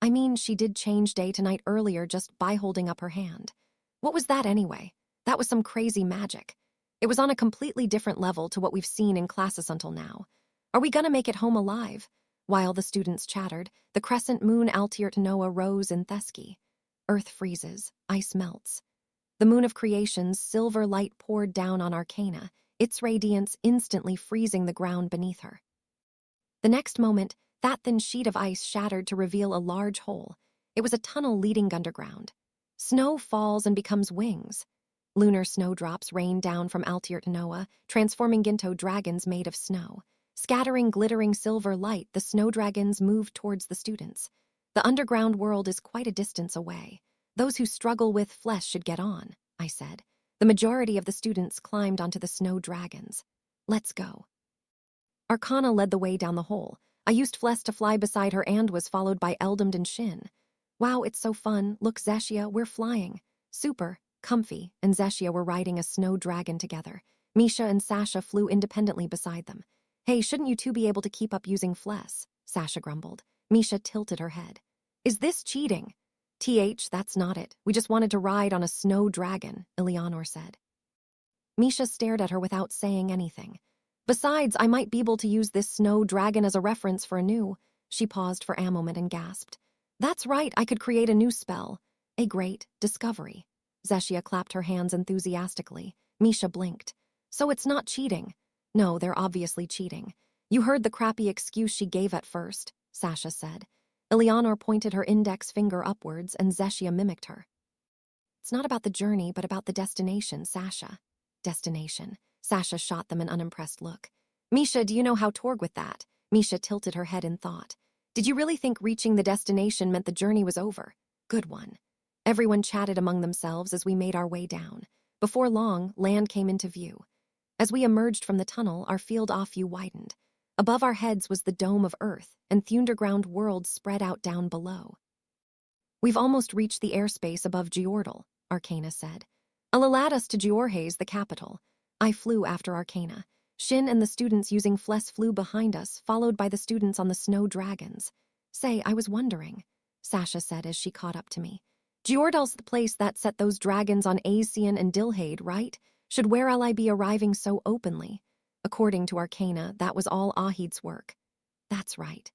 I mean, she did change day to night earlier just by holding up her hand. What was that anyway? That was some crazy magic. It was on a completely different level to what we've seen in classes until now. Are we gonna make it home alive? While the students chattered, the crescent moon Altiert Noah rose in Thesky. Earth freezes, ice melts. The moon of creation's silver light poured down on Arcana, its radiance instantly freezing the ground beneath her. The next moment, that thin sheet of ice shattered to reveal a large hole. It was a tunnel leading underground. Snow falls and becomes wings. Lunar snowdrops rain down from Altiert Noah, transforming Ginto dragons made of snow. Scattering glittering silver light, the snow dragons move towards the students. The underground world is quite a distance away. Those who struggle with flesh should get on, I said. The majority of the students climbed onto the snow dragons. Let's go. Arcana led the way down the hole. I used Fles to fly beside her and was followed by Eldamd and Shin. Wow, it's so fun. Look, Zeshia, we're flying. Super, comfy, and Zeshia were riding a snow dragon together. Misha and Sasha flew independently beside them. Hey, shouldn't you two be able to keep up using Fles? Sasha grumbled. Misha tilted her head. Is this cheating? That's not it. We just wanted to ride on a snow dragon, Eleanor said. Misha stared at her without saying anything. Besides, I might be able to use this snow dragon as a reference for a new... She paused for a moment and gasped. That's right, I could create a new spell. A great discovery. Zeshia clapped her hands enthusiastically. Misha blinked. So it's not cheating. No, they're obviously cheating. You heard the crappy excuse she gave at first, Sasha said. Eleanor pointed her index finger upwards and Zeshia mimicked her. It's not about the journey, but about the destination, Sasha. Destination. Sasha shot them an unimpressed look. Misha, do you know how Torg with that? Misha tilted her head in thought. Did you really think reaching the destination meant the journey was over? Good one. Everyone chatted among themselves as we made our way down. Before long, land came into view. As we emerged from the tunnel, our field of view widened. Above our heads was the dome of Earth, and the underground world spread out down below. We've almost reached the airspace above Geordle, Arcana said. I'll add us to Georhaze, the capital. I flew after Arcana. Shin and the students using Fles flew behind us, followed by the students on the snow dragons. Say, I was wondering, Sasha said as she caught up to me. Geordle's the place that set those dragons on Asian and Dilhade, right? Should where ally be arriving so openly? According to Arcana, that was all Ahid's work. That's right.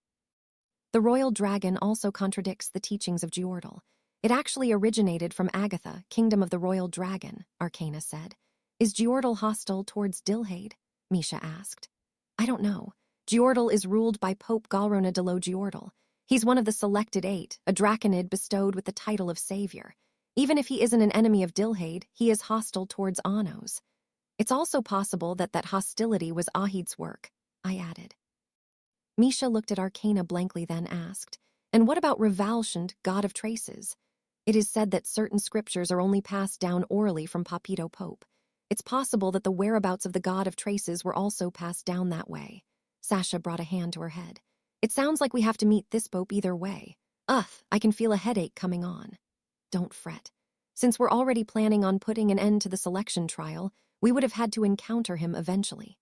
The royal dragon also contradicts the teachings of Geordle. It actually originated from Agatha, kingdom of the royal dragon, Arcana said. Is Geordle hostile towards Dilhade? Misha asked. I don't know. Geordle is ruled by Pope Galrona de lo Geordle. He's one of the selected 8, a draconid bestowed with the title of savior. Even if he isn't an enemy of Dilhade, he is hostile towards Anos. It's also possible that hostility was Ahid's work, I added. Misha looked at Arcana blankly, then asked, and what about Revalshant, god of traces? It is said that certain scriptures are only passed down orally from Papito Pope. It's possible that the whereabouts of the god of traces were also passed down that way. Sasha brought a hand to her head. It sounds like we have to meet this Pope either way. I can feel a headache coming on. Don't fret. Since we're already planning on putting an end to the selection trial, we would have had to encounter him eventually.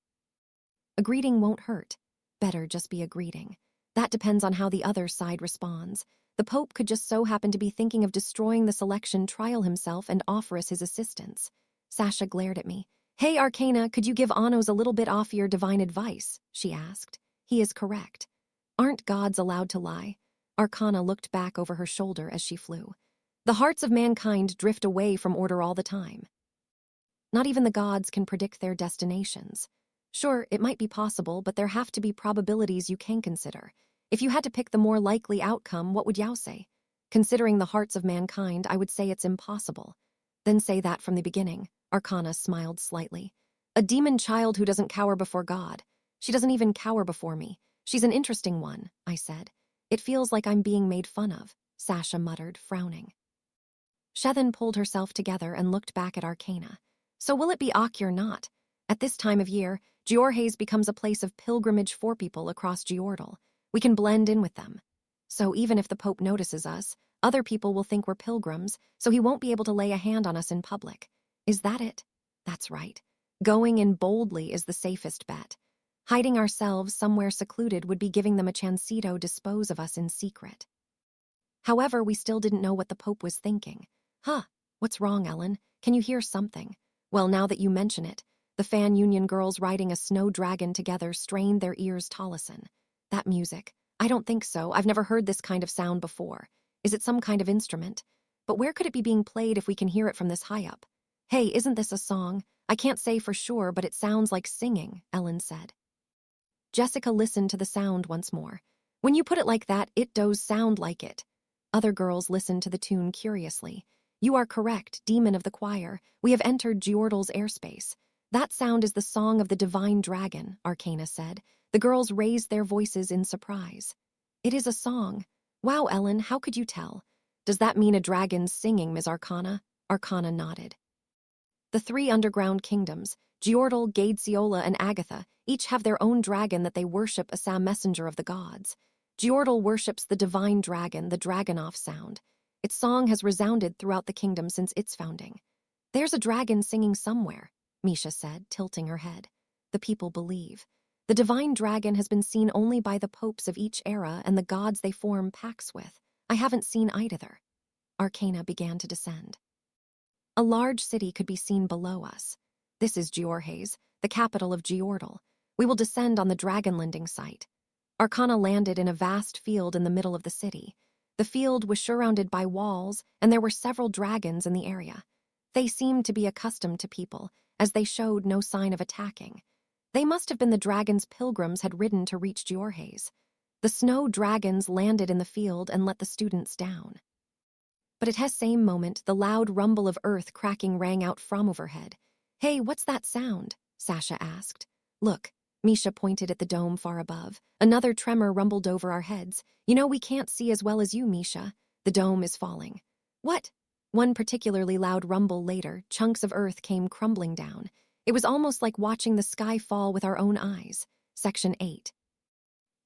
A greeting won't hurt. Better just be a greeting. That depends on how the other side responds. The Pope could just so happen to be thinking of destroying the selection trial himself and offer us his assistance. Sasha glared at me. Hey, Arcana, could you give Anos a little bit off your divine advice? She asked. He is correct. Aren't gods allowed to lie? Arcana looked back over her shoulder as she flew. The hearts of mankind drift away from order all the time. Not even the gods can predict their destinations. Sure, it might be possible, but there have to be probabilities you can consider. If you had to pick the more likely outcome, what would Yao say? Considering the hearts of mankind, I would say it's impossible. Then say that from the beginning. Arcana smiled slightly. A demon child who doesn't cower before God. She doesn't even cower before me. She's an interesting one, I said. It feels like I'm being made fun of, Sasha muttered, frowning. Shethen pulled herself together and looked back at Arcana. So will it be Aki or not? At this time of year, Giorhaze becomes a place of pilgrimage for people across Giordal. We can blend in with them. So even if the Pope notices us, other people will think we're pilgrims, so he won't be able to lay a hand on us in public. Is that it? That's right. Going in boldly is the safest bet. Hiding ourselves somewhere secluded would be giving them a chancito dispose of us in secret. However, we still didn't know what the Pope was thinking. Huh, what's wrong, Ellen? Can you hear something? Well, now that you mention it, the fan union girls riding a snow dragon together strained their ears to listen. That music. I don't think so. I've never heard this kind of sound before. Is it some kind of instrument? But where could it be being played if we can hear it from this high up? Hey, isn't this a song? I can't say for sure, but it sounds like singing, Ellen said. Jessica listened to the sound once more. When you put it like that, it does sound like it. Other girls listened to the tune curiously. You are correct, demon of the choir. We have entered Giordal's airspace. That sound is the song of the divine dragon, Arcana said. The girls raised their voices in surprise. It is a song. Wow, Ellen, how could you tell? Does that mean a dragon's singing, Ms. Arcana? Arcana nodded. The three underground kingdoms, Giordal, Gadesiola, and Agatha, each have their own dragon that they worship as a messenger of the gods. Giordal worships the divine dragon, the Dragonoff sound. Its song has resounded throughout the kingdom since its founding. There's a dragon singing somewhere, Misha said, tilting her head. The people believe. The divine dragon has been seen only by the popes of each era and the gods they form pacts with. I haven't seen either. Arcana began to descend. A large city could be seen below us. This is Giorhaze, the capital of Giordal. We will descend on the dragon-lending site. Arcana landed in a vast field in the middle of the city. The field was surrounded by walls, and there were several dragons in the area. They seemed to be accustomed to people, as they showed no sign of attacking. They must have been the dragons pilgrims had ridden to reach Giorhaze. The snow dragons landed in the field and let the students down. But at his same moment, the loud rumble of earth cracking rang out from overhead. Hey, what's that sound? Sasha asked. Look, Misha pointed at the dome far above. Another tremor rumbled over our heads. You know we can't see as well as you, Misha. The dome is falling. What? One particularly loud rumble later, chunks of earth came crumbling down. It was almost like watching the sky fall with our own eyes. Section 8.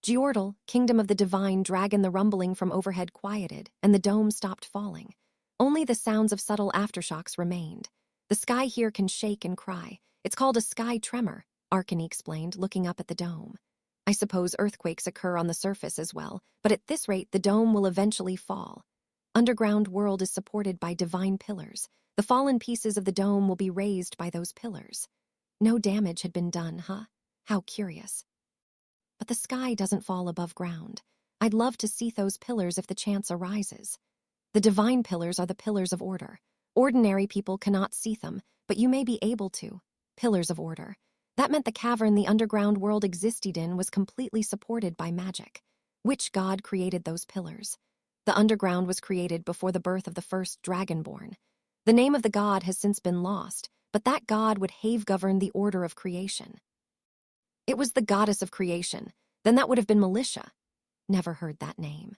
Giordal, kingdom of the divine dragon, the rumbling from overhead quieted, and the dome stopped falling. Only the sounds of subtle aftershocks remained. The sky here can shake and cry. It's called a sky tremor, Arcana explained, looking up at the dome. I suppose earthquakes occur on the surface as well, but at this rate the dome will eventually fall. Underground world is supported by divine pillars. The fallen pieces of the dome will be raised by those pillars. No damage had been done, huh? How curious. But the sky doesn't fall above ground. I'd love to see those pillars if the chance arises. The divine pillars are the pillars of order. Ordinary people cannot see them, but you may be able to. Pillars of order. That meant the cavern the underground world existed in was completely supported by magic. Which god created those pillars? The underground was created before the birth of the first dragonborn. The name of the god has since been lost, but that god would have governed the order of creation. It was the goddess of creation. Then that would have been Militia. Never heard that name.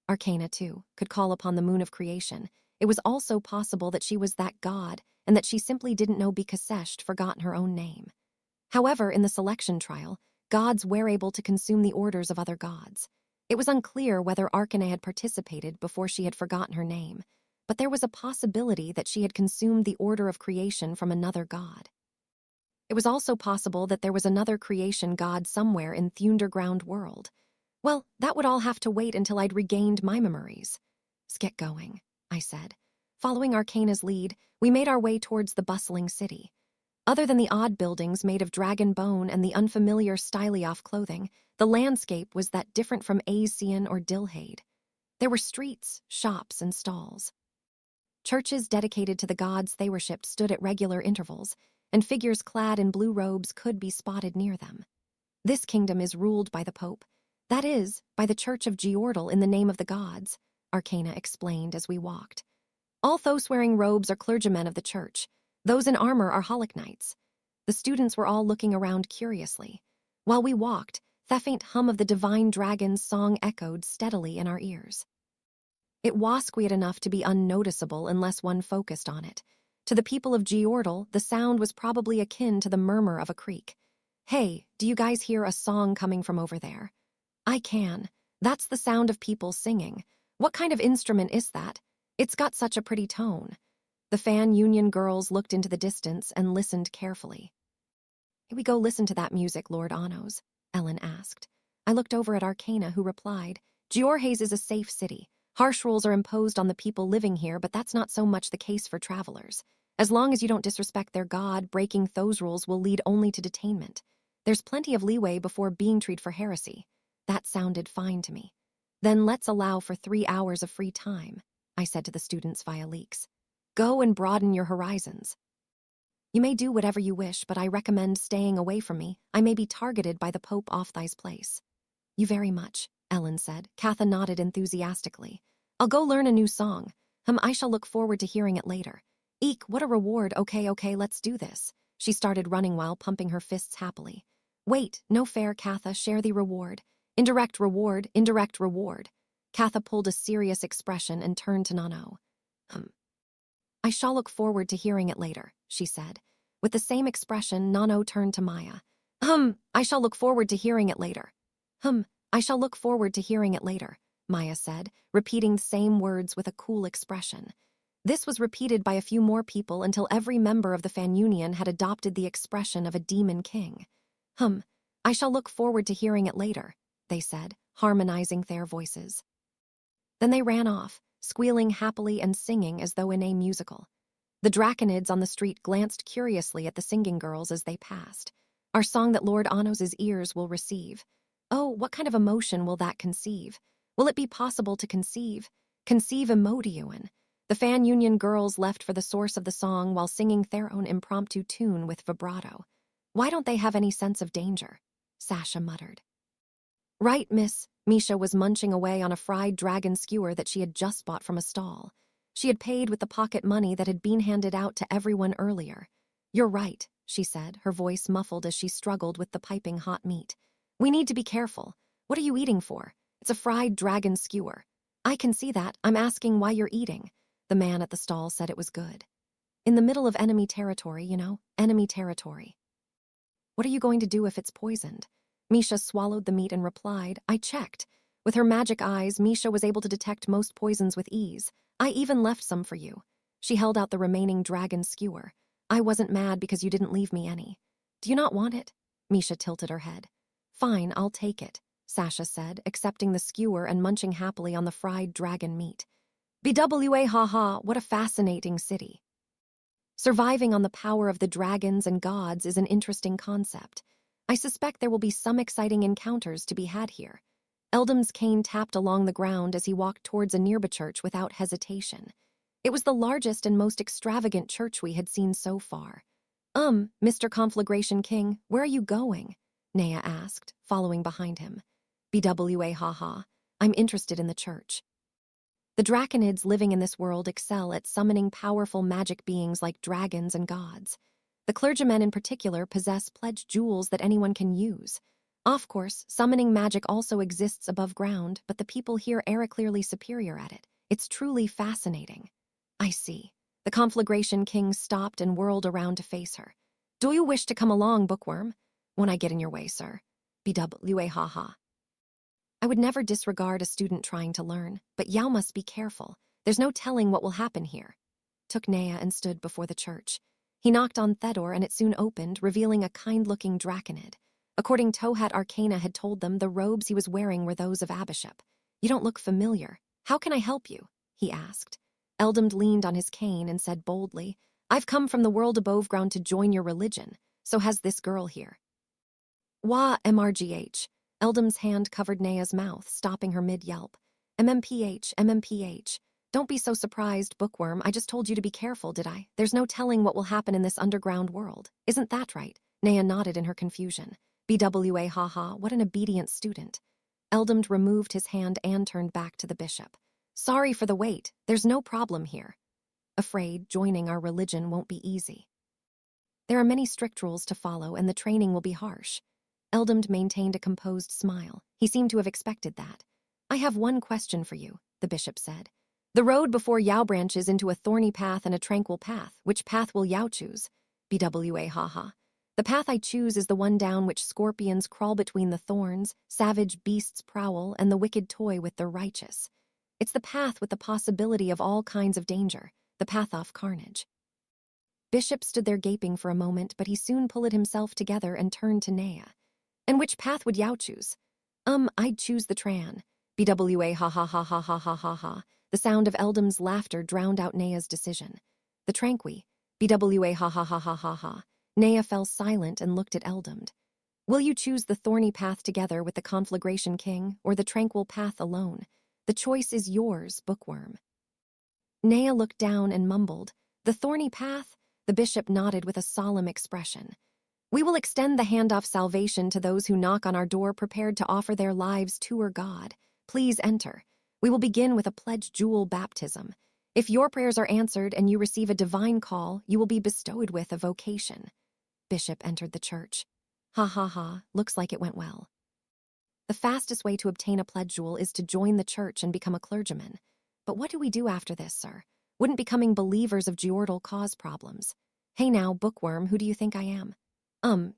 Arcana, too, could call upon the moon of creation. It was also possible that she was that god, and that she simply didn't know because she'd forgotten her own name. However, in the selection trial, gods were able to consume the orders of other gods. It was unclear whether Arcana had participated before she had forgotten her name, but there was a possibility that she had consumed the order of creation from another god. It was also possible that there was another creation god somewhere in the underground world. Well, that would all have to wait until I'd regained my memories. Let's get going, I said. Following Arcana's lead, we made our way towards the bustling city. Other than the odd buildings made of dragon bone and the unfamiliar style-off clothing, the landscape was that different from Asian or Dilhade. There were streets, shops, and stalls. Churches dedicated to the gods they worshipped stood at regular intervals, and figures clad in blue robes could be spotted near them. This kingdom is ruled by the Pope. That is, by the Church of Giordal in the name of the gods. Arcana explained as we walked. All those wearing robes are clergymen of the church. Those in armor are Holic Knights. The students were all looking around curiously. While we walked, the faint hum of the Divine Dragon's song echoed steadily in our ears. It was quiet enough to be unnoticeable unless one focused on it. To the people of Geordle, the sound was probably akin to the murmur of a creek. Hey, do you guys hear a song coming from over there? I can. That's the sound of people singing. What kind of instrument is that? It's got such a pretty tone. The fan union girls looked into the distance and listened carefully. Here we go listen to that music, Lord Anos, Ellen asked. I looked over at Arcana, who replied, Georhaze is a safe city. Harsh rules are imposed on the people living here, but that's not so much the case for travelers. As long as you don't disrespect their god, breaking those rules will lead only to detainment. There's plenty of leeway before being treated for heresy. That sounded fine to me. Then let's allow for 3 hours of free time, I said to the students via leaks. Go and broaden your horizons. You may do whatever you wish, but I recommend staying away from me. I may be targeted by the Pope off thy's place. You very much, Ellen said. Catha nodded enthusiastically. I'll go learn a new song. I shall look forward to hearing it later. Eek, what a reward. Okay, let's do this. She started running while pumping her fists happily. Wait, no fair, Catha, share the reward. Indirect reward, indirect reward. Catha pulled a serious expression and turned to Nano. I shall look forward to hearing it later, she said. With the same expression, Nano turned to Maya. I shall look forward to hearing it later. I shall look forward to hearing it later, Maya said, repeating the same words with a cool expression. This was repeated by a few more people until every member of the fan union had adopted the expression of a demon king. I shall look forward to hearing it later, they said, harmonizing their voices. Then they ran off, squealing happily and singing as though in a musical. The draconids on the street glanced curiously at the singing girls as they passed. Our song that Lord Anos' ears will receive. Oh, what kind of emotion will that conceive? Will it be possible to conceive? Conceive Emodiuan. The fan union girls left for the source of the song while singing their own impromptu tune with vibrato. Why don't they have any sense of danger? Sasha muttered. Right, miss. Misha was munching away on a fried dragon skewer that she had just bought from a stall. She had paid with the pocket money that had been handed out to everyone earlier. You're right, she said, her voice muffled as she struggled with the piping hot meat. We need to be careful. What are you eating for? It's a fried dragon skewer. I can see that. I'm asking why you're eating. The man at the stall said it was good. In the middle of enemy territory, you know, enemy territory. What are you going to do if it's poisoned? Misha swallowed the meat and replied, I checked. With her magic eyes, Misha was able to detect most poisons with ease. I even left some for you. She held out the remaining dragon skewer. I wasn't mad because you didn't leave me any. Do you not want it? Misha tilted her head. Fine, I'll take it, Sasha said, accepting the skewer and munching happily on the fried dragon meat. BWA haha, what a fascinating city. Surviving on the power of the dragons and gods is an interesting concept. I suspect there will be some exciting encounters to be had here. Eldam's cane tapped along the ground as he walked towards a nearby church without hesitation. It was the largest and most extravagant church we had seen so far. Mr. Conflagration King, where are you going? Nea asked, following behind him. BWA haha, I'm interested in the church. The draconids living in this world excel at summoning powerful magic beings like dragons and gods. The clergymen in particular possess pledged jewels that anyone can use. Of course, summoning magic also exists above ground, but the people here are clearly superior at it. It's truly fascinating. I see. The Conflagration King stopped and whirled around to face her. Do you wish to come along, bookworm? When I get in your way, sir. BWA haha. I would never disregard a student trying to learn, but Yao must be careful. There's no telling what will happen here. Took Nea and stood before the church. He knocked on the door and it soon opened, revealing a kind-looking draconid. According to Tohat, Arcana had told them the robes he was wearing were those of Abishep. You don't look familiar. How can I help you? He asked. Eldam leaned on his cane and said boldly, I've come from the world above ground to join your religion. So has this girl here. Wah, MRGH. Eldam's hand covered Nea's mouth, stopping her mid-yelp. MMPH. Don't be so surprised, bookworm. I just told you to be careful, did I? There's no telling what will happen in this underground world. Isn't that right? Nea nodded in her confusion. BWA haha, what an obedient student. Eldam removed his hand and turned back to the bishop. Sorry for the wait, there's no problem here. Afraid joining our religion won't be easy. There are many strict rules to follow and the training will be harsh. Eldamd maintained a composed smile. He seemed to have expected that. I have one question for you, the bishop said. The road before Yao branches into a thorny path and a tranquil path. Which path will Yao choose? BWA haha. The path I choose is the one down which scorpions crawl between the thorns, savage beasts prowl, and the wicked toy with the righteous. It's the path with the possibility of all kinds of danger, the path of carnage. Bishop stood there gaping for a moment, but he soon pulled himself together and turned to Nea. And which path would Yao choose? I'd choose the Tran. BWA ha ha ha ha ha ha ha ha. The sound of Eldam's laughter drowned out Nea's decision. The Tranqui. BWA ha ha ha ha ha ha. Nea fell silent and looked at Eldamd. Will you choose the thorny path together with the Conflagration King, or the tranquil path alone? The choice is yours, Bookworm. Nea looked down and mumbled. The thorny path? The bishop nodded with a solemn expression. We will extend the hand of salvation to those who knock on our door prepared to offer their lives to our God. Please enter. We will begin with a pledge jewel baptism. If your prayers are answered and you receive a divine call, you will be bestowed with a vocation. Bishop entered the church. Ha ha ha, looks like it went well. The fastest way to obtain a pledge jewel is to join the church and become a clergyman. But what do we do after this, sir? Wouldn't becoming believers of Geordle cause problems? Hey now, Bookworm, who do you think I am?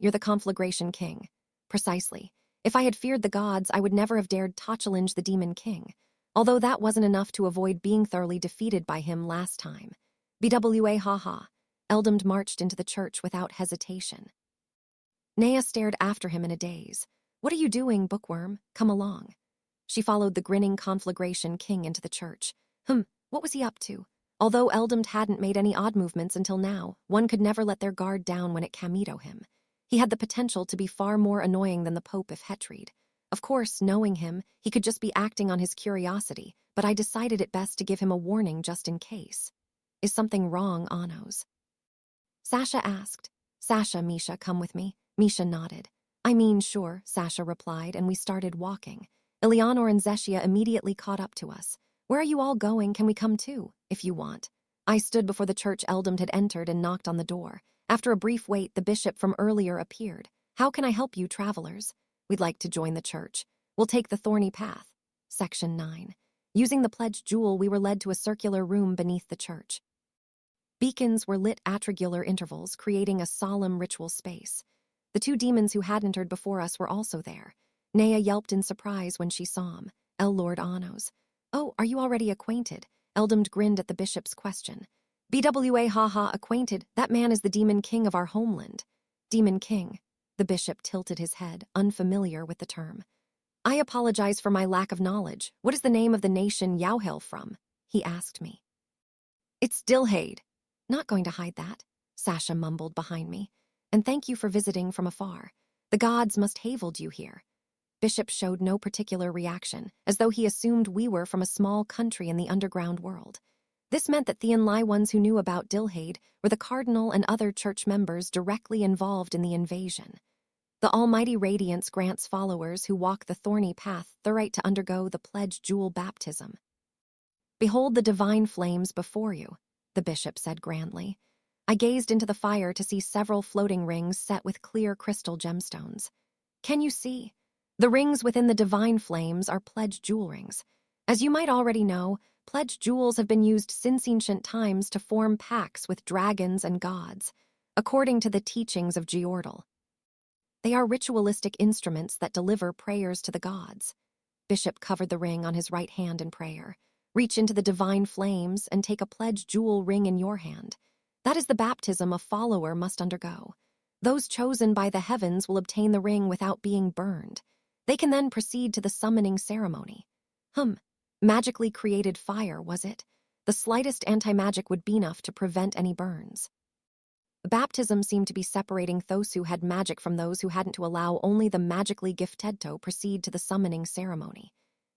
You're the Conflagration King. Precisely. If I had feared the gods, I would never have dared to challenge the Demon King, although that wasn't enough to avoid being thoroughly defeated by him last time. BWA haha. Eldamd marched into the church without hesitation. Nea stared after him in a daze. What are you doing, Bookworm? Come along. She followed the grinning Conflagration King into the church. What was he up to? Although Eldamd hadn't made any odd movements until now, one could never let their guard down when it camito him. He had the potential to be far more annoying than the Pope if Hettried. Of course, knowing him, he could just be acting on his curiosity, but I decided it best to give him a warning just in case. Is something wrong, Anos? Sasha asked. Sasha, Misha, come with me. Misha nodded. I mean, sure, Sasha replied, and we started walking. Eleanor and Zeshia immediately caught up to us. Where are you all going? Can we come too, if you want? I stood before the church Eldamd had entered and knocked on the door. After a brief wait, the bishop from earlier appeared. How can I help you, travelers? We'd like to join the church. We'll take the thorny path. Section 9. Using the pledged jewel, we were led to a circular room beneath the church. Beacons were lit at regular intervals, creating a solemn ritual space. The two demons who had entered before us were also there. Nea yelped in surprise when she saw him. Lord Anos. Oh, are you already acquainted? Eldamd grinned at the bishop's question. BWA haha, acquainted. That man is the Demon King of our homeland. Demon King. The bishop tilted his head, unfamiliar with the term. I apologize for my lack of knowledge. What is the name of the nation Yao hail from? He asked me. It's Dilhade. Not going to hide that, Sasha mumbled behind me. And thank you for visiting from afar. The gods must haveled you here. Bishop showed no particular reaction, as though he assumed we were from a small country in the underground world. This meant that the Enlai ones who knew about Dilhade were the cardinal and other church members directly involved in the invasion. The Almighty Radiance grants followers who walk the thorny path the right to undergo the pledge jewel baptism. Behold the divine flames before you, the bishop said grandly. I gazed into the fire to see several floating rings set with clear crystal gemstones. Can you see? The rings within the divine flames are pledge jewel rings. As you might already know, pledge jewels have been used since ancient times to form pacts with dragons and gods, according to the teachings of Geordle. They are ritualistic instruments that deliver prayers to the gods. Bishop covered the ring on his right hand in prayer. Reach into the divine flames and take a pledge jewel ring in your hand. That is the baptism a follower must undergo. Those chosen by the heavens will obtain the ring without being burned. They can then proceed to the summoning ceremony. Magically created fire, was it? The slightest anti-magic would be enough to prevent any burns. The baptism seemed to be separating those who had magic from those who hadn't, to allow only the magically gifted to proceed to the summoning ceremony.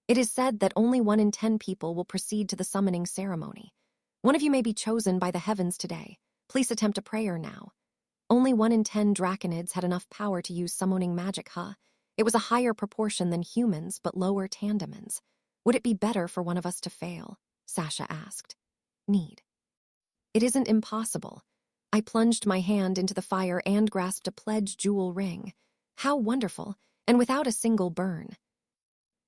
It is said that only 1 in 10 people will proceed to the summoning ceremony. One of you may be chosen by the heavens today. Please attempt a prayer now. Only 1 in 10 draconids had enough power to use summoning magic, It was a higher proportion than humans, but lower tandemans. Would it be better for one of us to fail? Sasha asked. Need. It isn't impossible. I plunged my hand into the fire and grasped a pledge jewel ring. How wonderful, and without a single burn.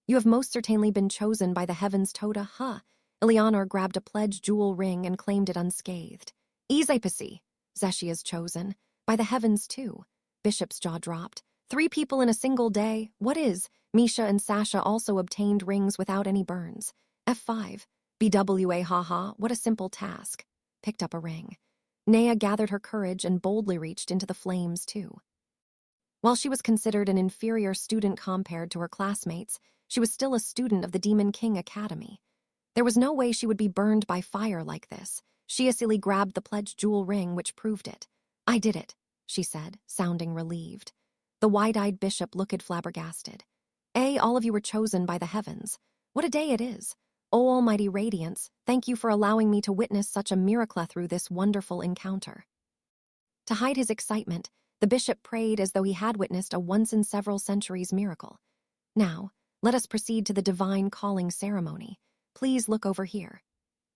You have most certainly been chosen by the heavens, Toda, huh? Eleanor grabbed a pledge jewel ring and claimed it unscathed. Easy, Zeshia's chosen. By the heavens, too. Bishop's jaw dropped. 3 people in a single day? What is? Misha and Sasha also obtained rings without any burns. F5. BWA, haha, what a simple task. Picked up a ring. Nea gathered her courage and boldly reached into the flames, too. While she was considered an inferior student compared to her classmates, she was still a student of the Demon King Academy. There was no way she would be burned by fire like this. She silly grabbed the pledged jewel ring, which proved it. I did it, she said, sounding relieved. The wide-eyed bishop looked flabbergasted. All of you were chosen by the heavens. What a day it is. O almighty radiance, thank you for allowing me to witness such a miracle through this wonderful encounter. To hide his excitement, the bishop prayed as though he had witnessed a once-in-several-centuries miracle. Now, let us proceed to the divine calling ceremony. Please look over here.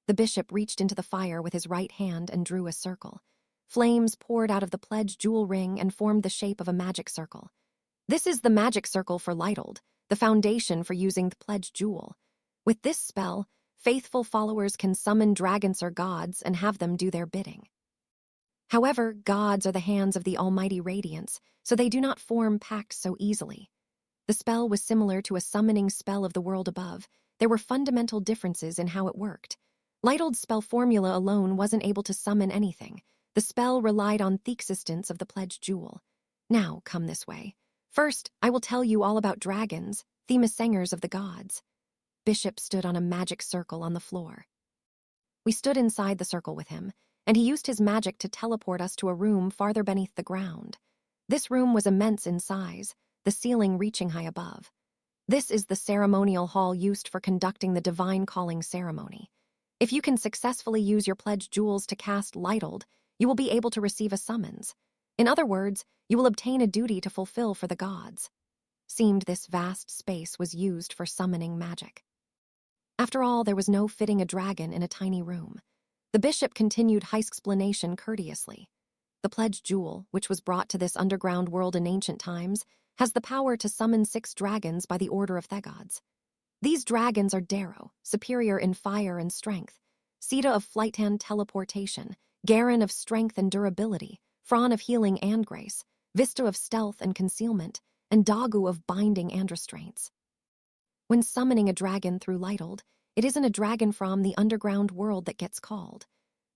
The bishop reached into the fire with his right hand and drew a circle. Flames poured out of the pledged jewel ring and formed the shape of a magic circle. This is the magic circle for Lytold, the foundation for using the pledged jewel. With this spell, faithful followers can summon dragons or gods and have them do their bidding. However, gods are the hands of the almighty radiance, so they do not form pacts so easily. The spell was similar to a summoning spell of the world above. There were fundamental differences in how it worked. Lytold's spell formula alone wasn't able to summon anything. The spell relied on the existence of the pledged jewel. Now, come this way. First, I will tell you all about dragons, the messengers of the gods. Bishop stood on a magic circle on the floor. We stood inside the circle with him, and he used his magic to teleport us to a room farther beneath the ground. This room was immense in size, the ceiling reaching high above. This is the ceremonial hall used for conducting the divine calling ceremony. If you can successfully use your pledged jewels to cast Lytold, you will be able to receive a summons. In other words, you will obtain a duty to fulfill for the gods. Seemed this vast space was used for summoning magic. After all, there was no fitting a dragon in a tiny room. The bishop continued his explanation courteously. The pledged jewel, which was brought to this underground world in ancient times, has the power to summon 6 dragons by the order of the gods. These dragons are Darrow, superior in fire and strength, Sita of flight and teleportation, Garen of strength and durability, Fran of healing and grace, Vista of stealth and concealment, and Dagu of binding and restraints. When summoning a dragon through Lytold, it isn't a dragon from the underground world that gets called.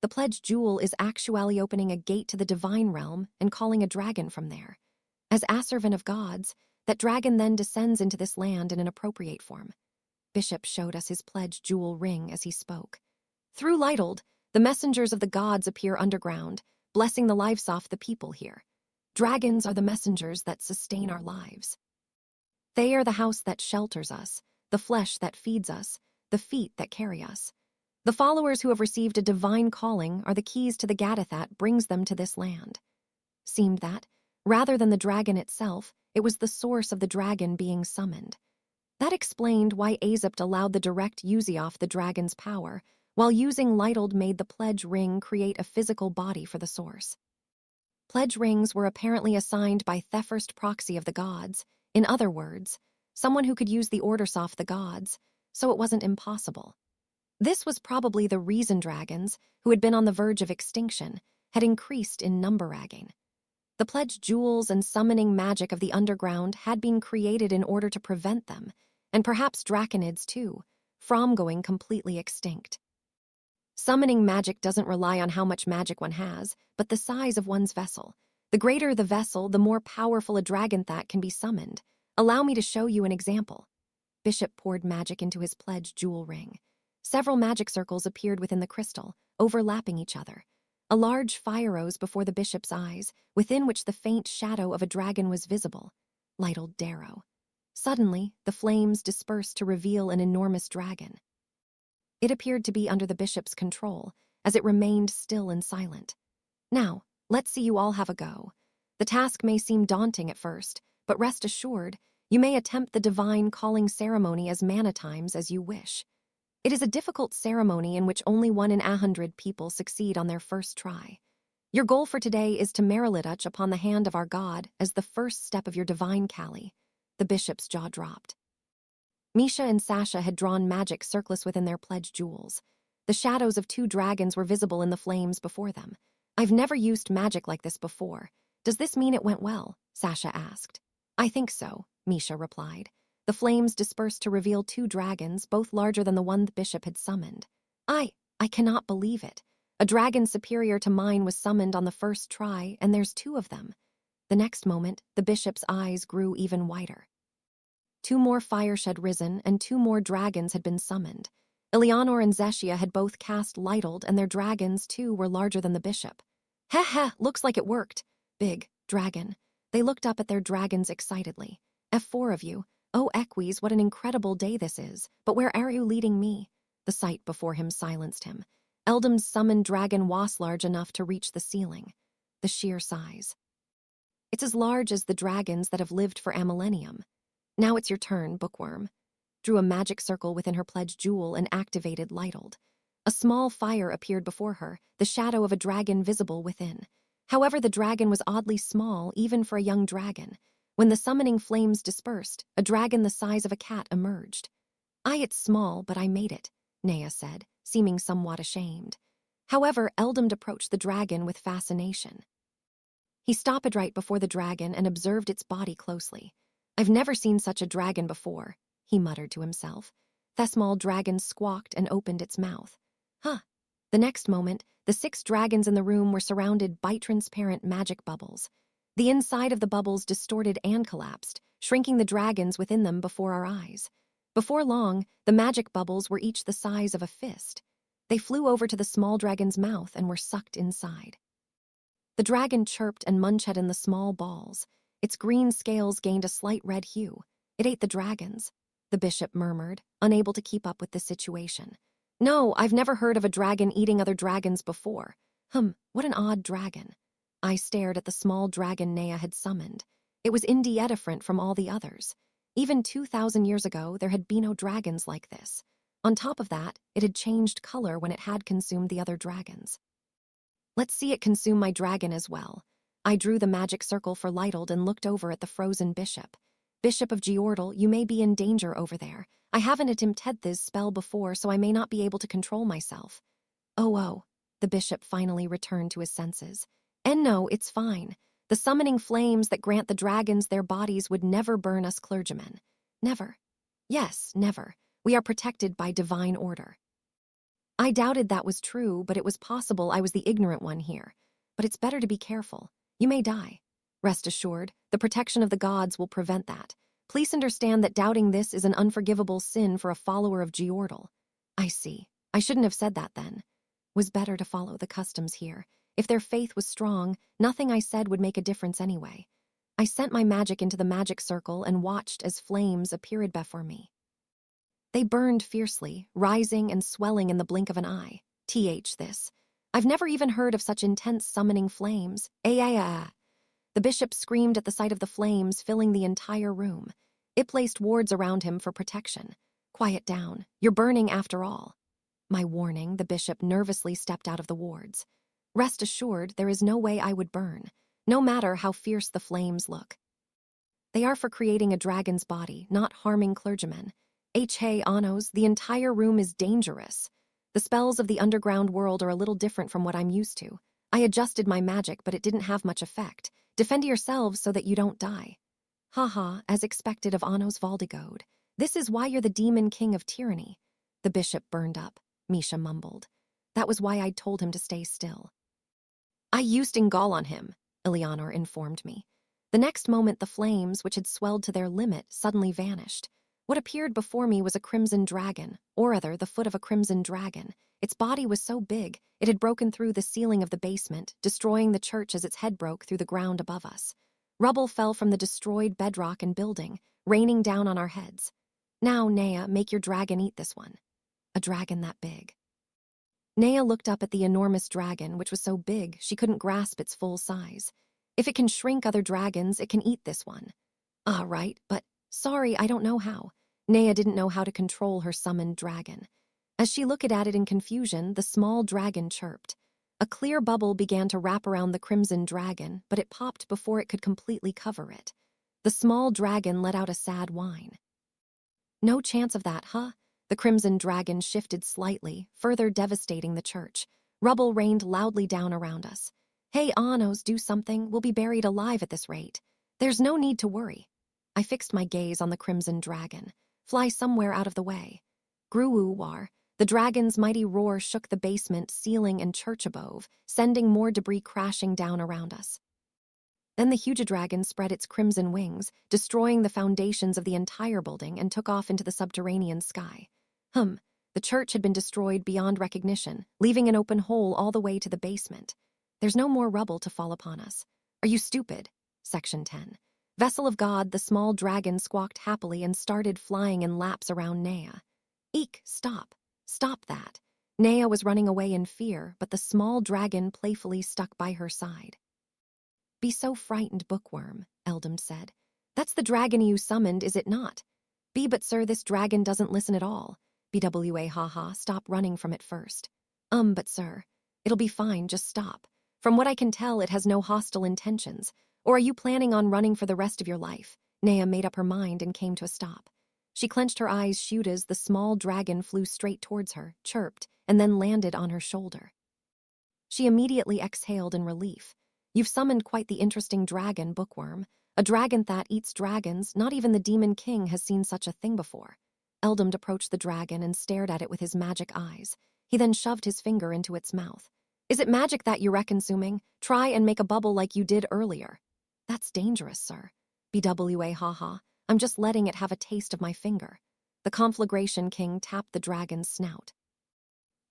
The pledged jewel is actually opening a gate to the divine realm and calling a dragon from there. As Asservant of gods, that dragon then descends into this land in an appropriate form. Bishop showed us his pledged jewel ring as he spoke. Through Lytold, the messengers of the gods appear underground, blessing the lives of the people here. Dragons are the messengers that sustain our lives. They are the house that shelters us, the flesh that feeds us, the feet that carry us. The followers who have received a divine calling are the keys to the Gadath that brings them to this land. Seemed that, rather than the dragon itself, it was the source of the dragon being summoned. That explained why Azept allowed the direct use of the dragon's power, while using Lytold made the pledge ring create a physical body for the source. Pledge rings were apparently assigned by the first proxy of the gods, in other words, someone who could use the orders of the gods, so it wasn't impossible. This was probably the reason dragons, who had been on the verge of extinction, had increased in number again. The pledged jewels and summoning magic of the underground had been created in order to prevent them, and perhaps draconids too, from going completely extinct. Summoning magic doesn't rely on how much magic one has, but the size of one's vessel. The greater the vessel, the more powerful a dragon that can be summoned. Allow me to show you an example. Bishop poured magic into his pledged jewel ring. Several magic circles appeared within the crystal, overlapping each other. A large fire rose before the bishop's eyes, within which the faint shadow of a dragon was visible. Lytold Darrow. Suddenly, the flames dispersed to reveal an enormous dragon. It appeared to be under the bishop's control, as it remained still and silent. Now, let's see you all have a go. The task may seem daunting at first, but rest assured, You may attempt the divine calling ceremony as many times as you wish. It is a difficult ceremony in which only 1 in 100 people succeed on their first try. Your goal for today is to Merilituch upon the hand of our God as the first step of your divine Kali. The bishop's jaw dropped. Misha and Sasha had drawn magic circlets within their pledged jewels. The shadows of 2 dragons were visible in the flames before them. I've never used magic like this before. Does this mean it went well? Sasha asked. I think so, Misha replied. The flames dispersed to reveal 2 dragons, both larger than the one the bishop had summoned. I cannot believe it. A dragon superior to mine was summoned on the first try, and there's 2 of them. The next moment, the bishop's eyes grew even wider. 2 more fires had risen, and 2 more dragons had been summoned. Eleanor and Zeshia had both cast Lighthold, and their dragons, too, were larger than the bishop. Heh, looks like it worked. Big dragon. They looked up at their dragons excitedly. F4 of you. Oh, Equis, what an incredible day this is. But where are you leading me? The sight before him silenced him. Eldam's summoned dragon was large enough to reach the ceiling. The sheer size. It's as large as the dragons that have lived for a millennium. Now it's your turn, Bookworm. Drew a magic circle within her pledged jewel and activated Lighthold. A small fire appeared before her, the shadow of a dragon visible within. However, the dragon was oddly small, even for a young dragon. When the summoning flames dispersed, a dragon the size of a cat emerged. It's small, but I made it, Nea said, seeming somewhat ashamed. However, Eldam approached the dragon with fascination. He stopped right before the dragon and observed its body closely. I've never seen such a dragon before, he muttered to himself. The small dragon squawked and opened its mouth. Huh. The next moment, the 6 dragons in the room were surrounded by transparent magic bubbles. The inside of the bubbles distorted and collapsed, shrinking the dragons within them before our eyes. Before long, the magic bubbles were each the size of a fist. They flew over to the small dragon's mouth and were sucked inside. The dragon chirped and munched in the small balls. Its green scales gained a slight red hue. It ate the dragons, the bishop murmured, unable to keep up with the situation. No, I've never heard of a dragon eating other dragons before. What an odd dragon. I stared at the small dragon Nea had summoned. It was indeed different from all the others. Even 2,000 years ago, there had been no dragons like this. On top of that, it had changed color when it had consumed the other dragons. Let's see it consume my dragon as well. I drew the magic circle for Lighthold and looked over at the frozen bishop. Bishop of Geordle, you may be in danger over there. I haven't attempted this spell before, so I may not be able to control myself. Oh, the bishop finally returned to his senses. And no, it's fine. The summoning flames that grant the dragons their bodies would never burn us clergymen. Never. Yes, never. We are protected by divine order. I doubted that was true, but it was possible I was the ignorant one here. But it's better to be careful. You may die. Rest assured, the protection of the gods will prevent that. Please understand that doubting this is an unforgivable sin for a follower of Geordle. I see. I shouldn't have said that then. Was better to follow the customs here. If their faith was strong, nothing I said would make a difference anyway. I sent my magic into the magic circle and watched as flames appeared before me. They burned fiercely, rising and swelling in the blink of an eye. This. I've never even heard of such intense summoning flames. The bishop screamed at the sight of the flames filling the entire room. It placed wards around him for protection. Quiet down. You're burning after all. My warning, the bishop nervously stepped out of the wards. Rest assured, there is no way I would burn, no matter how fierce the flames look. They are for creating a dragon's body, not harming clergymen. Hey, Anos, the entire room is dangerous. The spells of the underground world are a little different from what I'm used to. I adjusted my magic, but it didn't have much effect. Defend yourselves so that you don't die. As expected of Anos Valdigode. This is why you're the demon king of tyranny. The bishop burned up, Misha mumbled. That was why I'd told him to stay still. I used Ingall on him, Eleanor informed me. The next moment the flames, which had swelled to their limit, suddenly vanished. What appeared before me was a crimson dragon, or rather, the foot of a crimson dragon. Its body was so big, it had broken through the ceiling of the basement, destroying the church as its head broke through the ground above us. Rubble fell from the destroyed bedrock and building, raining down on our heads. Now, Nea, make your dragon eat this one. A dragon that big. Nea looked up at the enormous dragon, which was so big she couldn't grasp its full size. If it can shrink other dragons, it can eat this one. Right, but Sorry, I don't know how. Nea didn't know how to control her summoned dragon. As she looked at it in confusion, the small dragon chirped. A clear bubble began to wrap around the crimson dragon, but it popped before it could completely cover it. The small dragon let out a sad whine. No chance of that, huh? The crimson dragon shifted slightly, further devastating the church. Rubble rained loudly down around us. Hey, Anos, do something. We'll be buried alive at this rate. There's no need to worry. I fixed my gaze on the crimson dragon. Fly somewhere out of the way. Gruuwar. The dragon's mighty roar shook the basement, ceiling, and church above, sending more debris crashing down around us. Then the huge dragon spread its crimson wings, destroying the foundations of the entire building, and took off into the subterranean sky. The church had been destroyed beyond recognition, leaving an open hole all the way to the basement. There's no more rubble to fall upon us. Are you stupid? Section 10. Vessel of God, the small dragon squawked happily and started flying in laps around Nea. Eek, stop. Stop that. Nea was running away in fear, but the small dragon playfully stuck by her side. Be so frightened, bookworm, Eldam said. That's the dragon you summoned, is it not? But sir, this dragon doesn't listen at all. BWA, haha, stop running from it first. But sir, it'll be fine, just stop. From what I can tell, it has no hostile intentions. Or are you planning on running for the rest of your life? Nea made up her mind and came to a stop. She clenched her eyes shut as the small dragon flew straight towards her, chirped, and then landed on her shoulder. She immediately exhaled in relief. You've summoned quite the interesting dragon, bookworm. A dragon that eats dragons. Not even the Demon King has seen such a thing before. Eldam approached the dragon and stared at it with his magic eyes. He then shoved his finger into its mouth. Is it magic that you're consuming? Try and make a bubble like you did earlier. That's dangerous, sir. BWA, haha. I'm just letting it have a taste of my finger. The Conflagration King tapped the dragon's snout.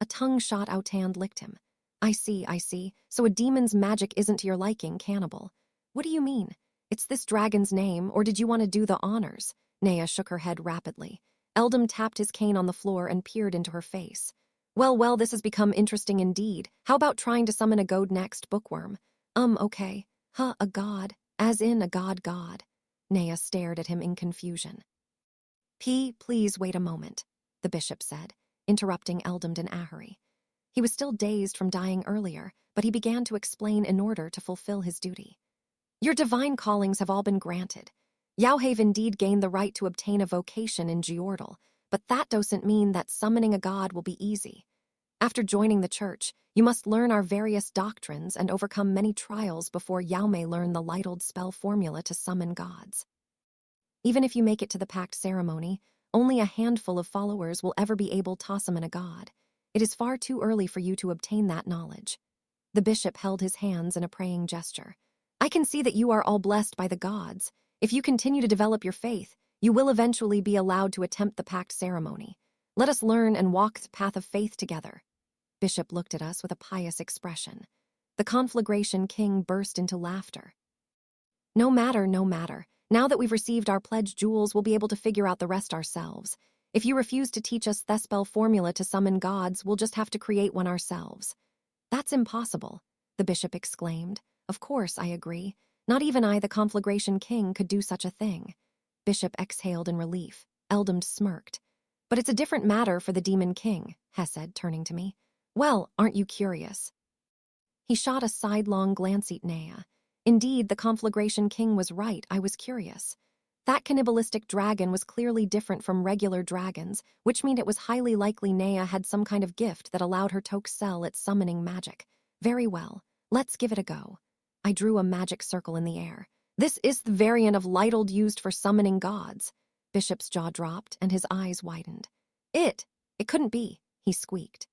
A tongue shot out and licked him. I see. So a demon's magic isn't to your liking, cannibal. What do you mean? It's this dragon's name, or did you want to do the honors? Nea shook her head rapidly. Eldam tapped his cane on the floor and peered into her face. Well, this has become interesting indeed. How about trying to summon a god next, bookworm? Okay. A god. As in a god. Nea stared at him in confusion. Please wait a moment, the bishop said, interrupting Eldam and Ahuri. He was still dazed from dying earlier, but he began to explain in order to fulfill his duty. Your divine callings have all been granted. Yao have indeed gained the right to obtain a vocation in Geordal, but that doesn't mean that summoning a god will be easy. After joining the church, you must learn our various doctrines and overcome many trials before Yao may learn the Lightold spell formula to summon gods. Even if you make it to the pact ceremony, only a handful of followers will ever be able to summon a god. It is far too early for you to obtain that knowledge. The bishop held his hands in a praying gesture. I can see that you are all blessed by the gods. If you continue to develop your faith, you will eventually be allowed to attempt the pact ceremony. Let us learn and walk the path of faith together. Bishop looked at us with a pious expression. The Conflagration King burst into laughter. No matter. Now that we've received our pledge jewels, we'll be able to figure out the rest ourselves. If you refuse to teach us the spell formula to summon gods, we'll just have to create one ourselves. That's impossible, the bishop exclaimed. Of course, I agree. Not even I, the Conflagration King, could do such a thing. Bishop exhaled in relief. Eldam smirked. But it's a different matter for the Demon King, Hess said, turning to me. Well, aren't you curious? He shot a sidelong glance at Nea. Indeed, the Conflagration King was right, I was curious. That cannibalistic dragon was clearly different from regular dragons, which meant it was highly likely Nea had some kind of gift that allowed her to excel at summoning magic. Very well, let's give it a go. I drew a magic circle in the air. This is the variant of Lightold used for summoning gods. Bishop's jaw dropped and his eyes widened. It couldn't be, he squeaked.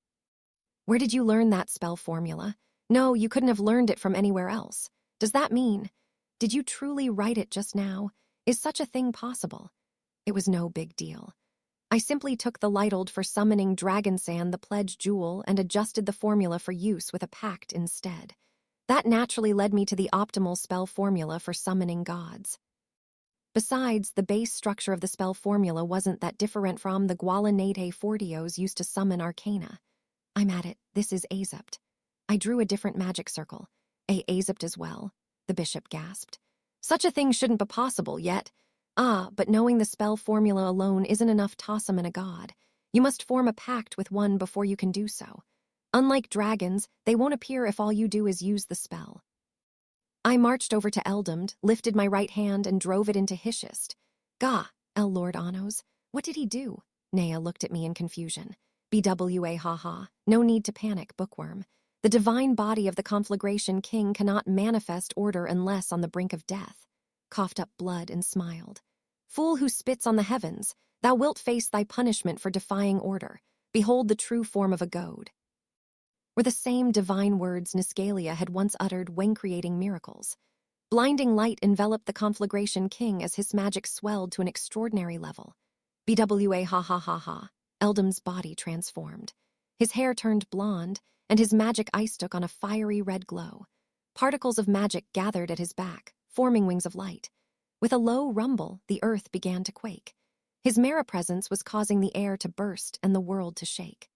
Where did you learn that spell formula? No, you couldn't have learned it from anywhere else. Does that mean? Did you truly write it just now? Is such a thing possible? It was no big deal. I simply took the Lightold for summoning Dragonsand, the pledge jewel, and adjusted the formula for use with a pact instead. That naturally led me to the optimal spell formula for summoning gods. Besides, the base structure of the spell formula wasn't that different from the Gualanate Fortios used to summon arcana. I'm at it. This is Azept. I drew a different magic circle. Azept as well, the bishop gasped. Such a thing shouldn't be possible yet. Ah, but knowing the spell formula alone isn't enough. Toss 'em in a god. You must form a pact with one before you can do so. Unlike dragons, they won't appear if all you do is use the spell. I marched over to Eldamd, lifted my right hand, and drove it into Hishist. Gah, El Lord Anos, what did he do? Nea looked at me in confusion. BWA haha, no need to panic, bookworm. The divine body of the conflagration king cannot manifest order unless on the brink of death. Coughed up blood and smiled. Fool who spits on the heavens, thou wilt face thy punishment for defying order. Behold the true form of a goad. Were the same divine words Niscalia had once uttered when creating miracles. Blinding light enveloped the conflagration king as his magic swelled to an extraordinary level. BWA ha ha ha ha. Eldam's body transformed. His hair turned blonde, and his magic ice took on a fiery red glow. Particles of magic gathered at his back, forming wings of light. With a low rumble, the earth began to quake. His Mara presence was causing the air to burst and the world to shake.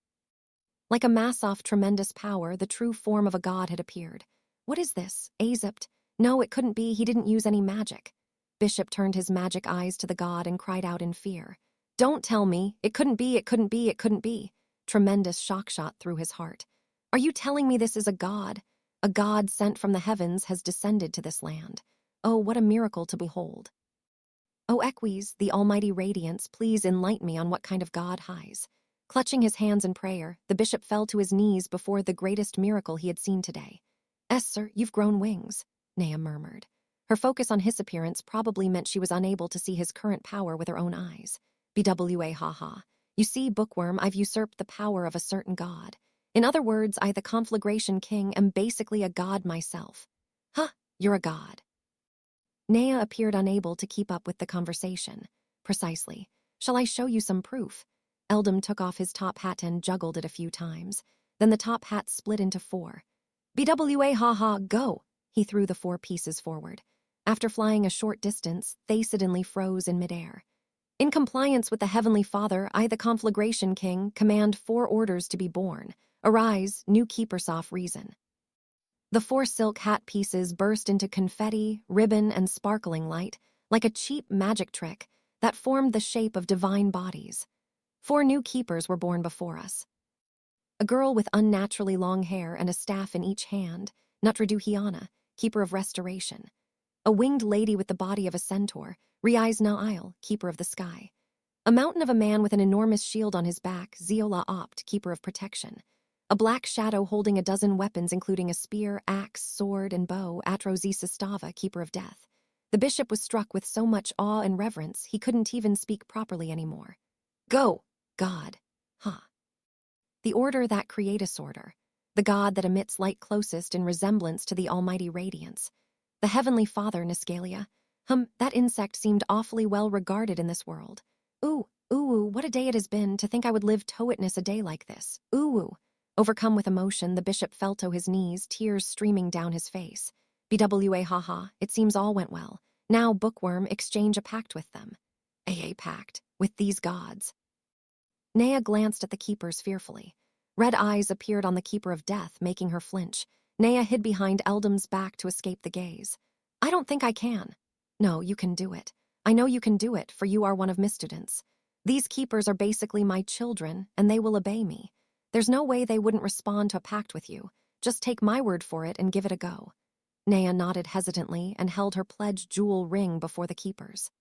Like a mass of tremendous power, the true form of a god had appeared. What is this? Azept? No, it couldn't be. He didn't use any magic. Bishop turned his magic eyes to the god and cried out in fear. Don't tell me. It couldn't be, it couldn't be, it couldn't be. Tremendous shock shot through his heart. Are you telling me this is a god? A god sent from the heavens has descended to this land. Oh, what a miracle to behold. O Equis, the almighty radiance, please enlighten me on what kind of god highs. Clutching his hands in prayer, the bishop fell to his knees before the greatest miracle he had seen today. Sir, you've grown wings, Nea murmured. Her focus on his appearance probably meant she was unable to see his current power with her own eyes. BWA haha. You see, bookworm, I've usurped the power of a certain god. In other words, I, the conflagration king, am basically a god myself. Huh, you're a god. Nea appeared unable to keep up with the conversation. Precisely. Shall I show you some proof? Eldam took off his top hat and juggled it a few times. Then the top hat split into 4. BWA haha, go! He threw the 4 pieces forward. After flying a short distance, they suddenly froze in midair. In compliance with the Heavenly Father, I, the conflagration king, command 4 orders to be born. Arise, new keepers of reason. The 4 silk hat pieces burst into confetti, ribbon, and sparkling light, like a cheap magic trick that formed the shape of divine bodies. 4 new keepers were born before us. A girl with unnaturally long hair and a staff in each hand, Nutraduhiana, keeper of restoration. A winged lady with the body of a centaur, Riaz Na'il, keeper of the sky. A mountain of a man with an enormous shield on his back, Ziola Opt, keeper of protection. A black shadow holding a dozen weapons including a spear, axe, sword, and bow, Atrozi Sestava, keeper of death. The bishop was struck with so much awe and reverence he couldn't even speak properly anymore. Go, God. Huh. The order that creates order. The god that emits light closest in resemblance to the almighty radiance. The Heavenly Father, Niscalia. That insect seemed awfully well regarded in this world. Ooh, what a day it has been to think I would live to witness a day like this. Ooh. Overcome with emotion, the bishop fell to his knees, tears streaming down his face. BWA haha, it seems all went well. Now, bookworm, exchange a pact with them. AA pact, with these gods. Nea glanced at the keepers fearfully. Red eyes appeared on the keeper of death, making her flinch. Nea hid behind Eldam's back to escape the gaze. I don't think I can. No, you can do it. I know you can do it, for you are one of my students. These keepers are basically my children, and they will obey me. There's no way they wouldn't respond to a pact with you. Just take my word for it and give it a go. Nea nodded hesitantly and held her pledged jewel ring before the keepers.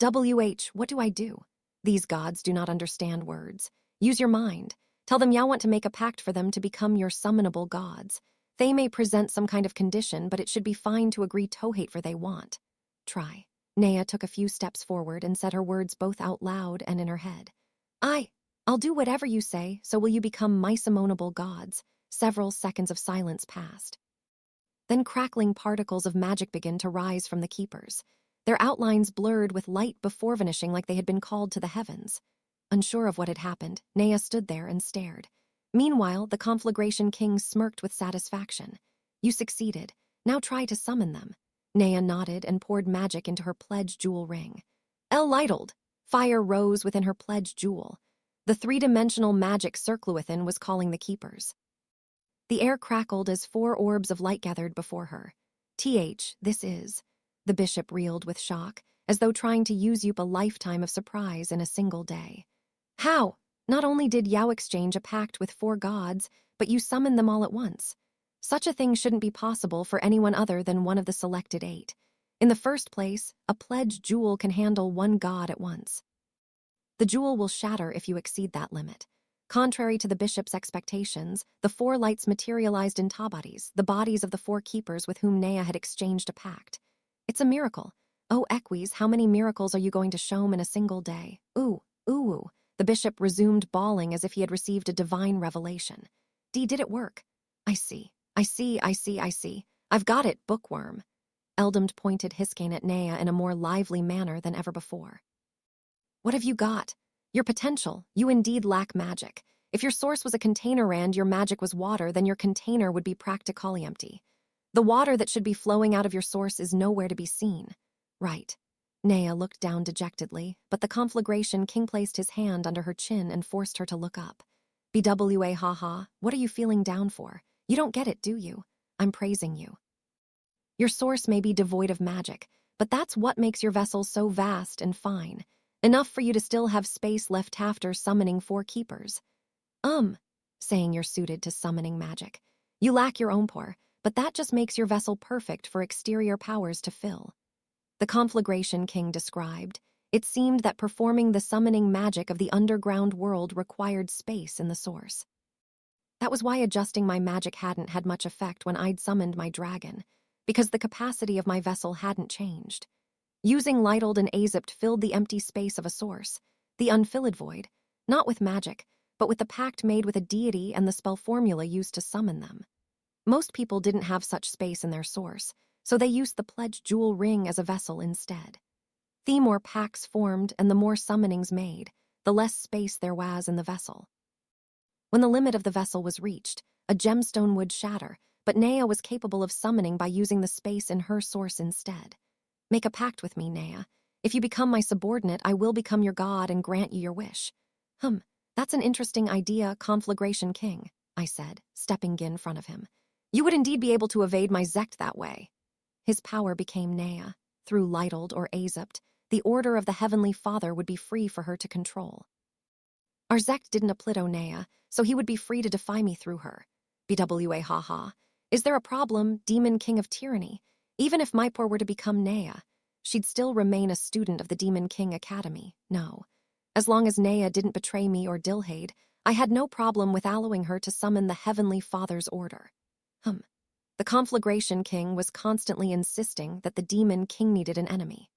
What do I do? These gods do not understand words. Use your mind. Tell them you want to make a pact for them to become your summonable gods. They may present some kind of condition, but it should be fine to agree to hate for they want. Try. Nea took a few steps forward and said her words both out loud and in her head. I'll do whatever you say, so will you become my summonable gods. Several seconds of silence passed. Then crackling particles of magic began to rise from the keepers. Their outlines blurred with light before vanishing like they had been called to the heavens. Unsure of what had happened, Nea stood there and stared. Meanwhile, the conflagration king smirked with satisfaction. You succeeded. Now try to summon them. Nea nodded and poured magic into her pledged jewel ring. El Lightled! Fire rose within her pledged jewel. The 3-dimensional magic circle within was calling the keepers. The air crackled as 4 orbs of light gathered before her. This is... The bishop reeled with shock. as though trying to use up a lifetime of surprise in a single day. How? Not only did Yao exchange a pact with 4 gods, but you summoned them all at once. Such a thing shouldn't be possible for anyone other than one of the selected 8. In the first place, a pledged jewel can handle 1 god at once. The jewel will shatter if you exceed that limit. Contrary to the bishop's expectations, the 4 lights materialized in tabadis, the bodies of the 4 keepers with whom Nea had exchanged a pact. It's a miracle. Oh, Equis, how many miracles are you going to show in a single day? Ooh, ooh. The bishop resumed bawling as if he had received a divine revelation. Did it work? I see. I've got it, bookworm. Eldamd pointed Hiscain at Nea in a more lively manner than ever before. What have you got? Your potential. You indeed lack magic. If your source was a container and your magic was water, then your container would be practically empty. The water that should be flowing out of your source is nowhere to be seen. Right. Nea looked down dejectedly, but the conflagration king placed his hand under her chin and forced her to look up. BWA haha, what are you feeling down for? You don't get it, do you? I'm praising you. Your source may be devoid of magic, but that's what makes your vessel so vast and fine. Enough for you to still have space left after summoning 4 keepers. Saying you're suited to summoning magic. You lack your own pour, but that just makes your vessel perfect for exterior powers to fill. The conflagration king described. It seemed that performing the summoning magic of the underground world required space in the source. That was why adjusting my magic hadn't had much effect when I'd summoned my dragon, because the capacity of my vessel hadn't changed. Using Lytold and Azept filled the empty space of a source, the unfilled void, not with magic, but with the pact made with a deity and the spell formula used to summon them. Most people didn't have such space in their source, so they used the pledged jewel ring as a vessel instead. The more pacts formed and the more summonings made, the less space there was in the vessel. When the limit of the vessel was reached, a gemstone would shatter, but Nea was capable of summoning by using the space in her source instead. Make a pact with me, Nea. If you become my subordinate, I will become your god and grant you your wish. That's an interesting idea, Conflagration King, I said, stepping in front of him. You would indeed be able to evade my Zect that way. His power became Nea. Through Lytold or Azept, the order of the Heavenly Father would be free for her to control. Our Zect didn't aplido Nea, so he would be free to defy me through her. BWA haha. Is there a problem, Demon King of Tyranny? Even if Mypor were to become Nea, she'd still remain a student of the Demon King Academy, no. As long as Nea didn't betray me or Dilhade, I had no problem with allowing her to summon the Heavenly Father's order. The Conflagration King was constantly insisting that the Demon King needed an enemy.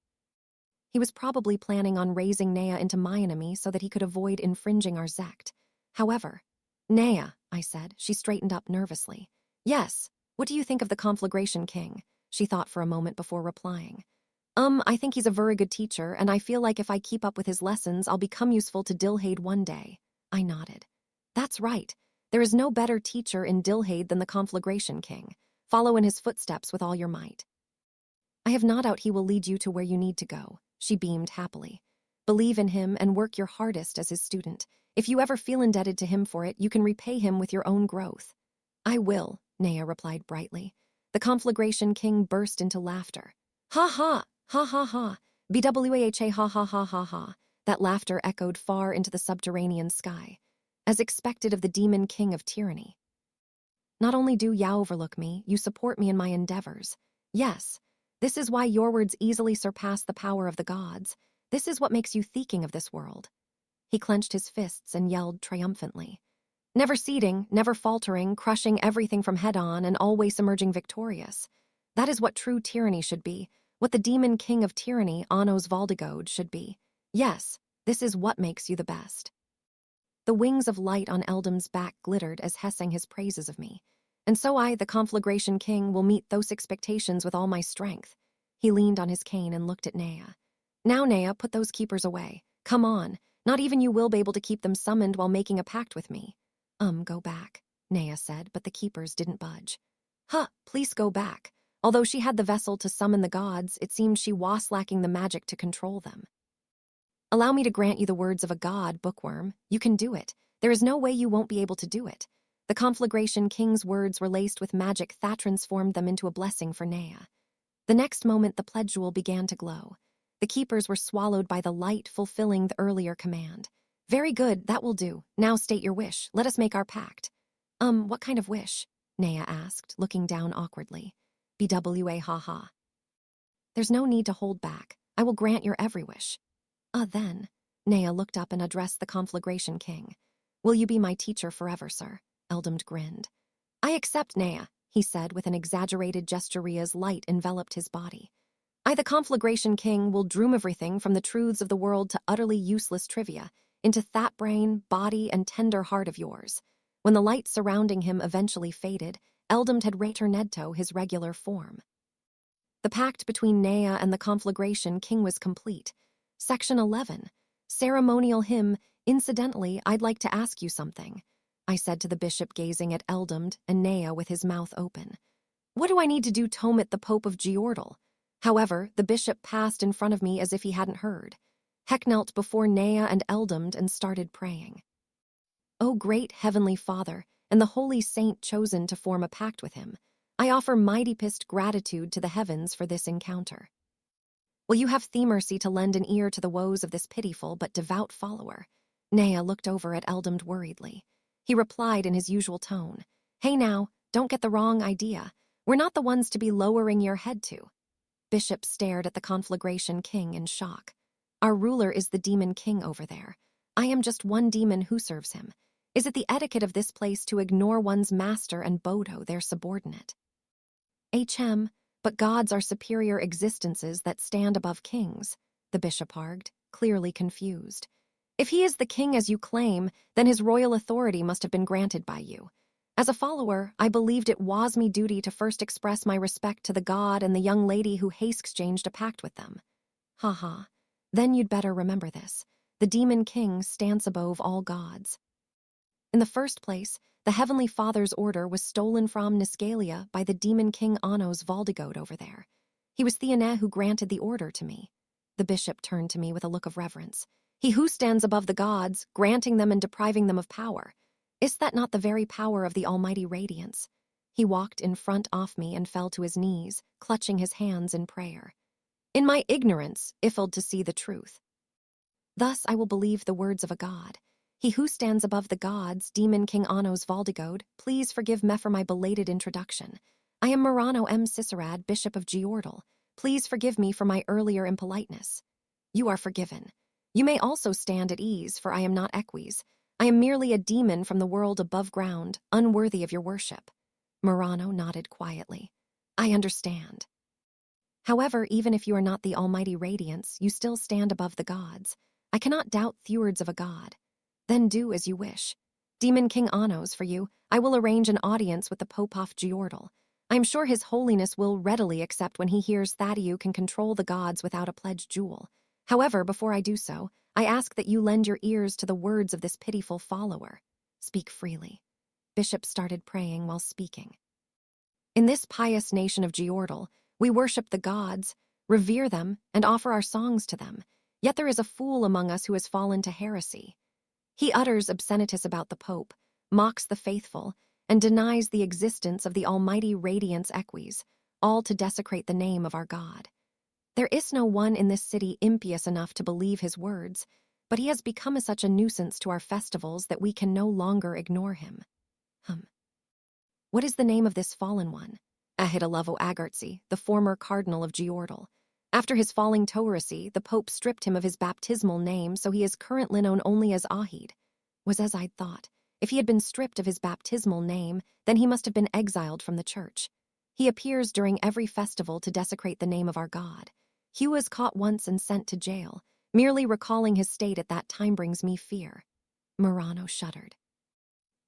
He was probably planning on raising Nea into my enemy so that he could avoid infringing our Zect. However, Nea, I said. She straightened up nervously. Yes, what do you think of the Conflagration King? She thought for a moment before replying. I think he's a very good teacher, and I feel like if I keep up with his lessons, I'll become useful to Dilhade one day. I nodded. That's right. There is no better teacher in Dilhade than the Conflagration King. Follow in his footsteps with all your might. I have no doubt he will lead you to where you need to go. She beamed happily. Believe in him and work your hardest as his student. If you ever feel indebted to him for it, you can repay him with your own growth. I will, Nea replied brightly. The Conflagration King burst into laughter. Ha ha! Ha ha ha! BWAHA ha ha ha ha ha! That laughter echoed far into the subterranean sky, as expected of the Demon King of Tyranny. Not only do you overlook me, you support me in my endeavors. Yes, this is why your words easily surpass the power of the gods. This is what makes you the king of this world. He clenched his fists and yelled triumphantly. Never ceding, never faltering, crushing everything from head on and always emerging victorious. That is what true tyranny should be, what the Demon King of Tyranny, Anos Valdigode, should be. Yes, this is what makes you the best. The wings of light on Eldam's back glittered as he sang his praises of me. And so I, the Conflagration King, will meet those expectations with all my strength. He leaned on his cane and looked at Nea. Now, Nea, put those keepers away. Come on. Not even you will be able to keep them summoned while making a pact with me. Go back, Nea said, but the keepers didn't budge. Please go back. Although she had the vessel to summon the gods, it seemed she was lacking the magic to control them. Allow me to grant you the words of a god, Bookworm. You can do it. There is no way you won't be able to do it. The Conflagration King's words were laced with magic that transformed them into a blessing for Nea. The next moment, the pledge jewel began to glow. The keepers were swallowed by the light, fulfilling the earlier command. Very good, that will do. Now state your wish. Let us make our pact. What kind of wish? Naya asked, looking down awkwardly. BWA ha. There's no need to hold back. I will grant your every wish. Then. Naya looked up and addressed the conflagration king. Will you be my teacher forever, sir? Eldamd grinned. I accept, Naya, he said with an exaggerated gesture as light enveloped his body. I, the conflagration king, will droom everything from the truths of the world to utterly useless trivia, into that brain, body, and tender heart of yours. When the light surrounding him eventually faded, Eldamd had returned to his regular form. The pact between Naya and the conflagration king was complete. Section 11. Ceremonial hymn. Incidentally, I'd like to ask you something, I said to the bishop, gazing at Eldamd and Naya with his mouth open. What do I need to do to omit the Pope of Geordle? However, the bishop passed in front of me as if he hadn't heard. Heck knelt before Naya and Eldamd and started praying. O great heavenly Father, and the holy saint chosen to form a pact with him, I offer mightiest gratitude to the heavens for this encounter. Will you have the mercy to lend an ear to the woes of this pitiful but devout follower? Naya looked over at Eldamd worriedly. He replied in his usual tone. Hey now, don't get the wrong idea. We're not the ones to be lowering your head to. Bishop stared at the conflagration king in shock. Our ruler is the demon king over there. I am just one demon who serves him. Is it the etiquette of this place to ignore one's master and Bodo, their subordinate? But gods are superior existences that stand above kings, the bishop argued, clearly confused. If he is the king as you claim, then his royal authority must have been granted by you. As a follower, I believed it was me duty to first express my respect to the god and the young lady who haste exchanged a pact with them. Then you'd better remember this. The demon king stands above all gods. In the first place, the Heavenly Father's order was stolen from Niscalia by the demon king Annos Valdigode over there. He was Theone who granted the order to me. The bishop turned to me with a look of reverence. He who stands above the gods, granting them and depriving them of power. Is that not the very power of the almighty radiance? He walked in front of me and fell to his knees, clutching his hands in prayer. In my ignorance, iffled to see the truth. Thus I will believe the words of a god. He who stands above the gods, Demon King Annos Valdigode, please forgive me for my belated introduction. I am Morano M. Cicerad, Bishop of Geordle. Please forgive me for my earlier impoliteness. You are forgiven. You may also stand at ease, for I am not Equis. I am merely a demon from the world above ground, unworthy of your worship. Morano nodded quietly. I understand. However, even if you are not the almighty radiance, you still stand above the gods. I cannot doubt the words of a god. Then do as you wish. Demon King Annos, for you, I will arrange an audience with the Pope of Geordle. I am sure his holiness will readily accept when he hears that you can control the gods without a pledged jewel. However, before I do so, I ask that you lend your ears to the words of this pitiful follower. Speak freely. Bishop started praying while speaking. In this pious nation of Geordle, we worship the gods, revere them, and offer our songs to them. Yet there is a fool among us who has fallen to heresy. He utters obscenities about the Pope, mocks the faithful, and denies the existence of the almighty radiance Equis, all to desecrate the name of our God. There is no one in this city impious enough to believe his words, but he has become such a nuisance to our festivals that we can no longer ignore him. What is the name of this fallen one? Ahidalovo Agartsi, the former cardinal of Geordle. After his falling to heresy, the Pope stripped him of his baptismal name, so he is currently known only as Ahid. Was as I'd thought. If he had been stripped of his baptismal name, then he must have been exiled from the church. He appears during every festival to desecrate the name of our God. He was caught once and sent to jail. Merely recalling his state at that time brings me fear. Morano shuddered.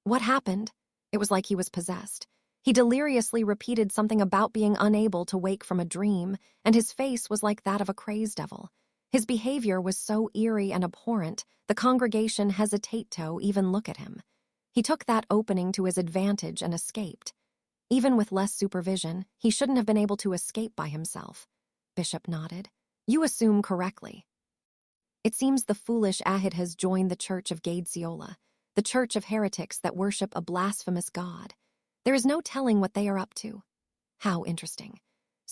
What happened? It was like he was possessed. He deliriously repeated something about being unable to wake from a dream, and his face was like that of a crazed devil. His behavior was so eerie and abhorrent, the congregation hesitated to even look at him. He took that opening to his advantage and escaped. Even with less supervision, he shouldn't have been able to escape by himself. Bishop nodded. You assume correctly. It seems the foolish Ahid has joined the Church of Gadesiola, the church of heretics that worship a blasphemous god. There is no telling what they are up to. How interesting.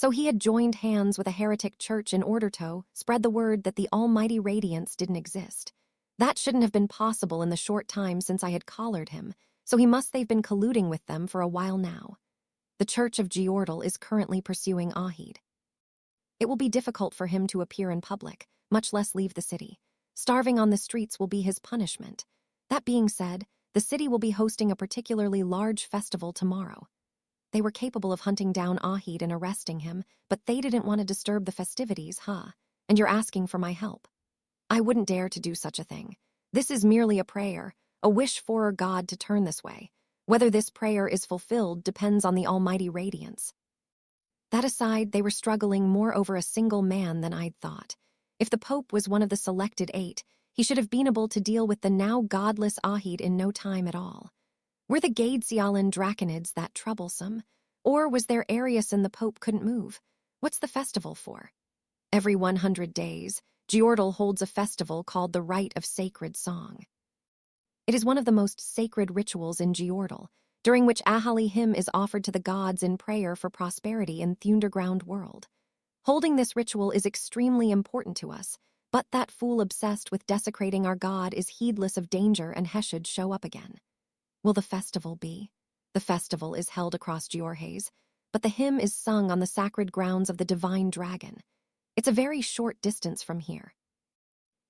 So he had joined hands with a heretic church in order to spread the word that the almighty radiance didn't exist. That shouldn't have been possible in the short time since I had collared him, so they've been colluding with them for a while now. The Church of Geordle is currently pursuing Ahid. It will be difficult for him to appear in public, much less leave the city. Starving on the streets will be his punishment. That being said, the city will be hosting a particularly large festival tomorrow. They were capable of hunting down Ahid and arresting him, but they didn't want to disturb the festivities, huh? And you're asking for my help. I wouldn't dare to do such a thing. This is merely a prayer, a wish for God to turn this way. Whether this prayer is fulfilled depends on the almighty radiance. That aside, they were struggling more over a single man than I'd thought. If the Pope was one of the selected 8, he should have been able to deal with the now godless Ahid in no time at all. Were the Gadesialan Draconids that troublesome? Or was there Arius and the Pope couldn't move? What's the festival for? Every 100 days, Geordle holds a festival called the Rite of Sacred Song. It is one of the most sacred rituals in Geordle, during which Ahali hymn is offered to the gods in prayer for prosperity in the underground world. Holding this ritual is extremely important to us, but that fool obsessed with desecrating our god is heedless of danger and he should show up again. Will the festival be? The festival is held across Georges, but the hymn is sung on the sacred grounds of the divine dragon. It's a very short distance from here.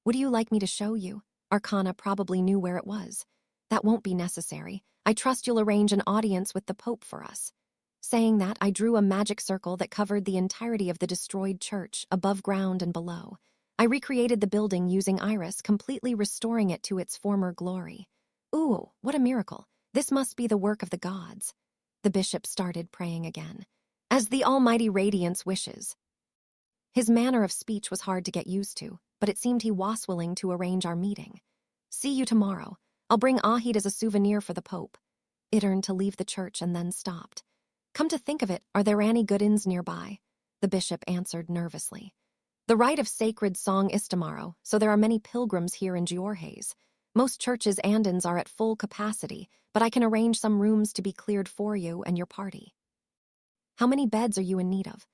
Would you like me to show you? Arcana probably knew where it was. That won't be necessary. I trust you'll arrange an audience with the Pope for us. Saying that, I drew a magic circle that covered the entirety of the destroyed church, above ground and below. I recreated the building using Iris, completely restoring it to its former glory. Ooh, what a miracle. This must be the work of the gods. The bishop started praying again. As the almighty radiance wishes. His manner of speech was hard to get used to, but it seemed he was willing to arrange our meeting. See you tomorrow. I'll bring Ahid as a souvenir for the Pope. It earned to leave the church and then stopped. Come to think of it, are there any good inns nearby? The bishop answered nervously. The rite of sacred song is tomorrow, so there are many pilgrims here in Georges. Most churches and inns are at full capacity, but I can arrange some rooms to be cleared for you and your party. How many beds are you in need of?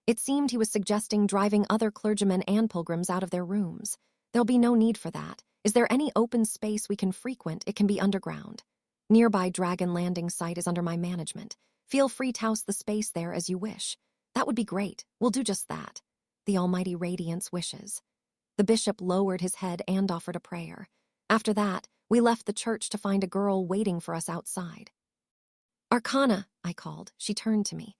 It seemed he was suggesting driving other clergymen and pilgrims out of their rooms. There'll be no need for that. Is there any open space we can frequent? It can be underground. Nearby Dragon Landing site is under my management. Feel free to house the space there as you wish. That would be great. We'll do just that. The almighty radiance wishes. The bishop lowered his head and offered a prayer. After that, we left the church to find a girl waiting for us outside. Arcana, I called. She turned to me.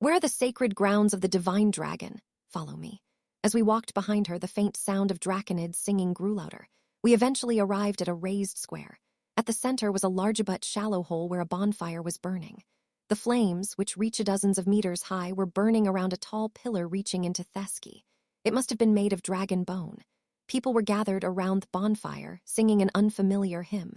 Where are the sacred grounds of the divine dragon? Follow me. As we walked behind her, the faint sound of draconids singing grew louder. We eventually arrived at a raised square. At the center was a large but shallow hole where a bonfire was burning. The flames, which reached dozens of meters high, were burning around a tall pillar reaching into Thesky. It must have been made of dragon bone. People were gathered around the bonfire, singing an unfamiliar hymn.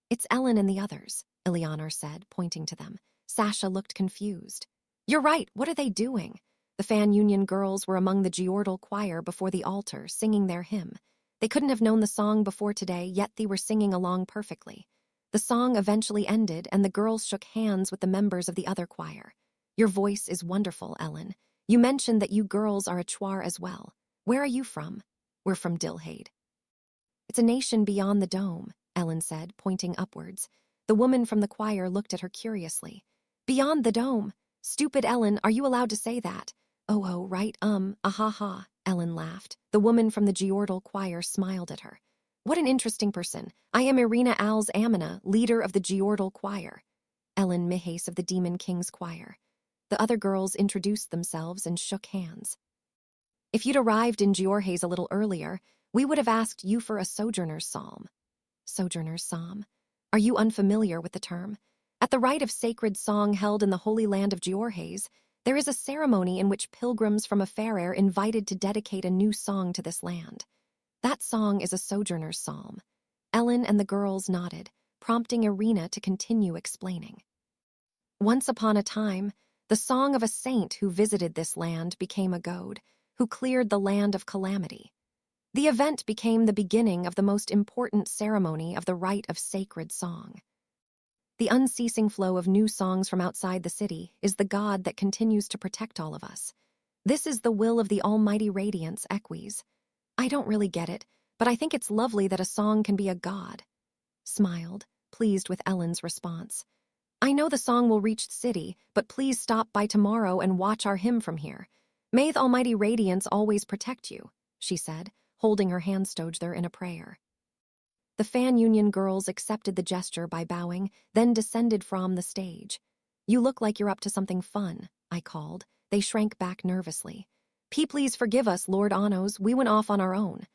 It's Ellen and the others, Eleanor said, pointing to them. Sasha looked confused. You're right, what are they doing? The Fan Union girls were among the Geordle choir before the altar, singing their hymn. They couldn't have known the song before today, yet they were singing along perfectly. The song eventually ended, and the girls shook hands with the members of the other choir. Your voice is wonderful, Ellen. You mentioned that you girls are a Chouar as well. Where are you from? We're from Dilhade. It's a nation beyond the dome, Ellen said, pointing upwards. The woman from the choir looked at her curiously. Beyond the dome? Stupid Ellen, are you allowed to say that? Oh, right, ha, Ellen laughed. The woman from the Geordle choir smiled at her. What an interesting person. I am Irina Als Amina, leader of the Geordle choir. Ellen Mihace of the Demon King's choir. The other girls introduced themselves and shook hands. If you'd arrived in Georges a little earlier, we would have asked you for a sojourner's psalm. Sojourner's psalm? Are you unfamiliar with the term? At the rite of sacred song held in the Holy Land of Georges, there is a ceremony in which pilgrims from a fair are invited to dedicate a new song to this land. That song is a sojourner's psalm. Ellen and the girls nodded, prompting Irina to continue explaining. Once upon a time, the song of a saint who visited this land became a god, who cleared the land of calamity. The event became the beginning of the most important ceremony of the rite of sacred song. The unceasing flow of new songs from outside the city is the God that continues to protect all of us. This is the will of the almighty radiance, Equis. I don't really get it, but I think it's lovely that a song can be a god. Smiled, pleased with Ellen's response. I know the song will reach the city, but please stop by tomorrow and watch our hymn from here. May the almighty radiance always protect you, she said, holding her hand together in a prayer. The fan union girls accepted the gesture by bowing, then descended from the stage. You look like you're up to something fun, I called. They shrank back nervously. Please forgive us, Lord Anos, we went off on our own.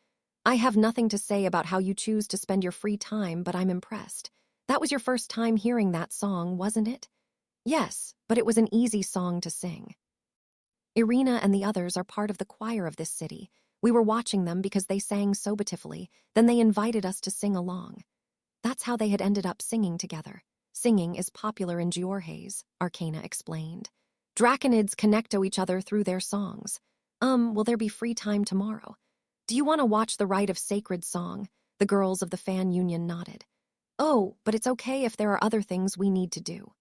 I have nothing to say about how you choose to spend your free time, but I'm impressed. That was your first time hearing that song, wasn't it? Yes, but it was an easy song to sing. Irina and the others are part of the choir of this city. We were watching them because they sang so beautifully, then they invited us to sing along. That's how they had ended up singing together. Singing is popular in Georges, Arcana explained. Draconids connect to each other through their songs. Will there be free time tomorrow? Do you want to watch the rite of sacred song? The girls of the fan union nodded. Oh, but it's okay if there are other things we need to do.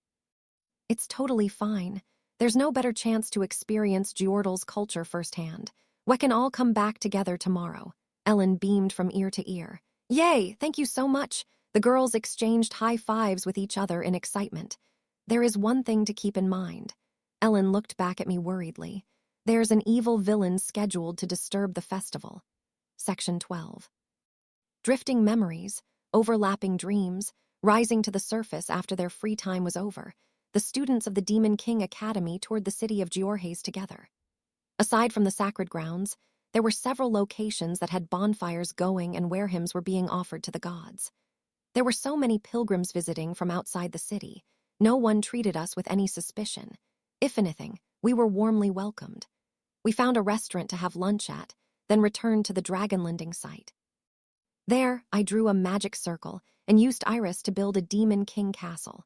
It's totally fine. There's no better chance to experience Giordal's culture firsthand. We can all come back together tomorrow. Ellen beamed from ear to ear. Yay, thank you so much. The girls exchanged high fives with each other in excitement. There is one thing to keep in mind. Ellen looked back at me worriedly. There's an evil villain scheduled to disturb the festival. Section 12. Drifting memories, overlapping dreams, rising to the surface after their free time was over, the students of the Demon King Academy toured the city of Georges together. Aside from the sacred grounds, there were several locations that had bonfires going and where hymns were being offered to the gods. There were so many pilgrims visiting from outside the city. No one treated us with any suspicion. If anything, we were warmly welcomed. We found a restaurant to have lunch at, then returned to the dragon lending site. There, I drew a magic circle and used Iris to build a Demon King castle.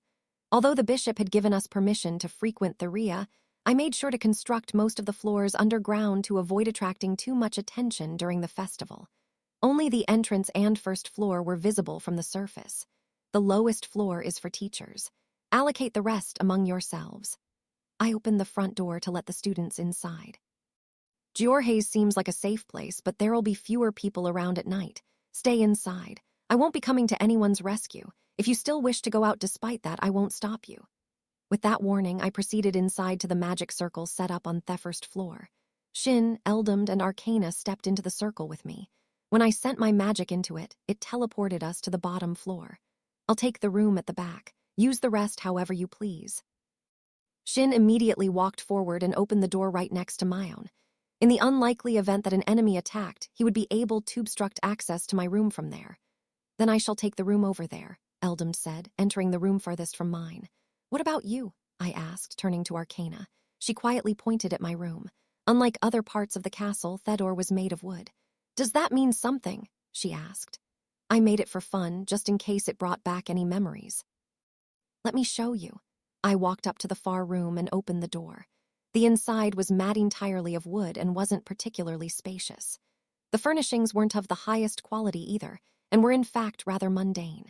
Although the bishop had given us permission to frequent the Ria, I made sure to construct most of the floors underground to avoid attracting too much attention during the festival. Only the entrance and first floor were visible from the surface. The lowest floor is for teachers. Allocate the rest among yourselves. I opened the front door to let the students inside. Georges seems like a safe place, but there'll be fewer people around at night. Stay inside. I won't be coming to anyone's rescue. If you still wish to go out despite that, I won't stop you. With that warning, I proceeded inside to the magic circle set up on the first floor. Shin, Eldamd, and Arcana stepped into the circle with me. When I sent my magic into it, it teleported us to the bottom floor. I'll take the room at the back. Use the rest however you please. Shin immediately walked forward and opened the door right next to my own. In the unlikely event that an enemy attacked, he would be able to obstruct access to my room from there. Then I shall take the room over there, Eldamd said, entering the room farthest from mine. What about you? I asked, turning to Arcana. She quietly pointed at my room. Unlike other parts of the castle, Thedor was made of wood. Does that mean something? She asked. I made it for fun, just in case it brought back any memories. Let me show you. I walked up to the far room and opened the door. The inside was made entirely of wood and wasn't particularly spacious. The furnishings weren't of the highest quality either, and were in fact rather mundane.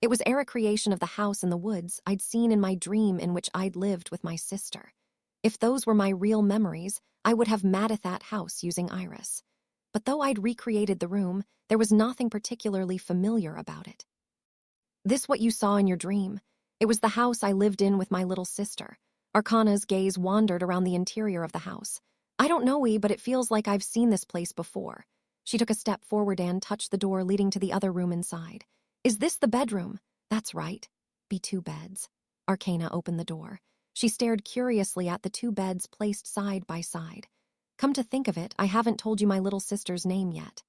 It was a recreation of the house in the woods I'd seen in my dream in which I'd lived with my sister. If those were my real memories, I would have mad at that house using Iris. But though I'd recreated the room, there was nothing particularly familiar about it. This what you saw in your dream. It was the house I lived in with my little sister. Arcana's gaze wandered around the interior of the house. I don't know, but it feels like I've seen this place before. She took a step forward and touched the door leading to the other room inside. Is this the bedroom? That's right. Be 2 beds. Arcana opened the door. She stared curiously at the 2 beds placed side by side. Come to think of it, I haven't told you my little sister's name yet.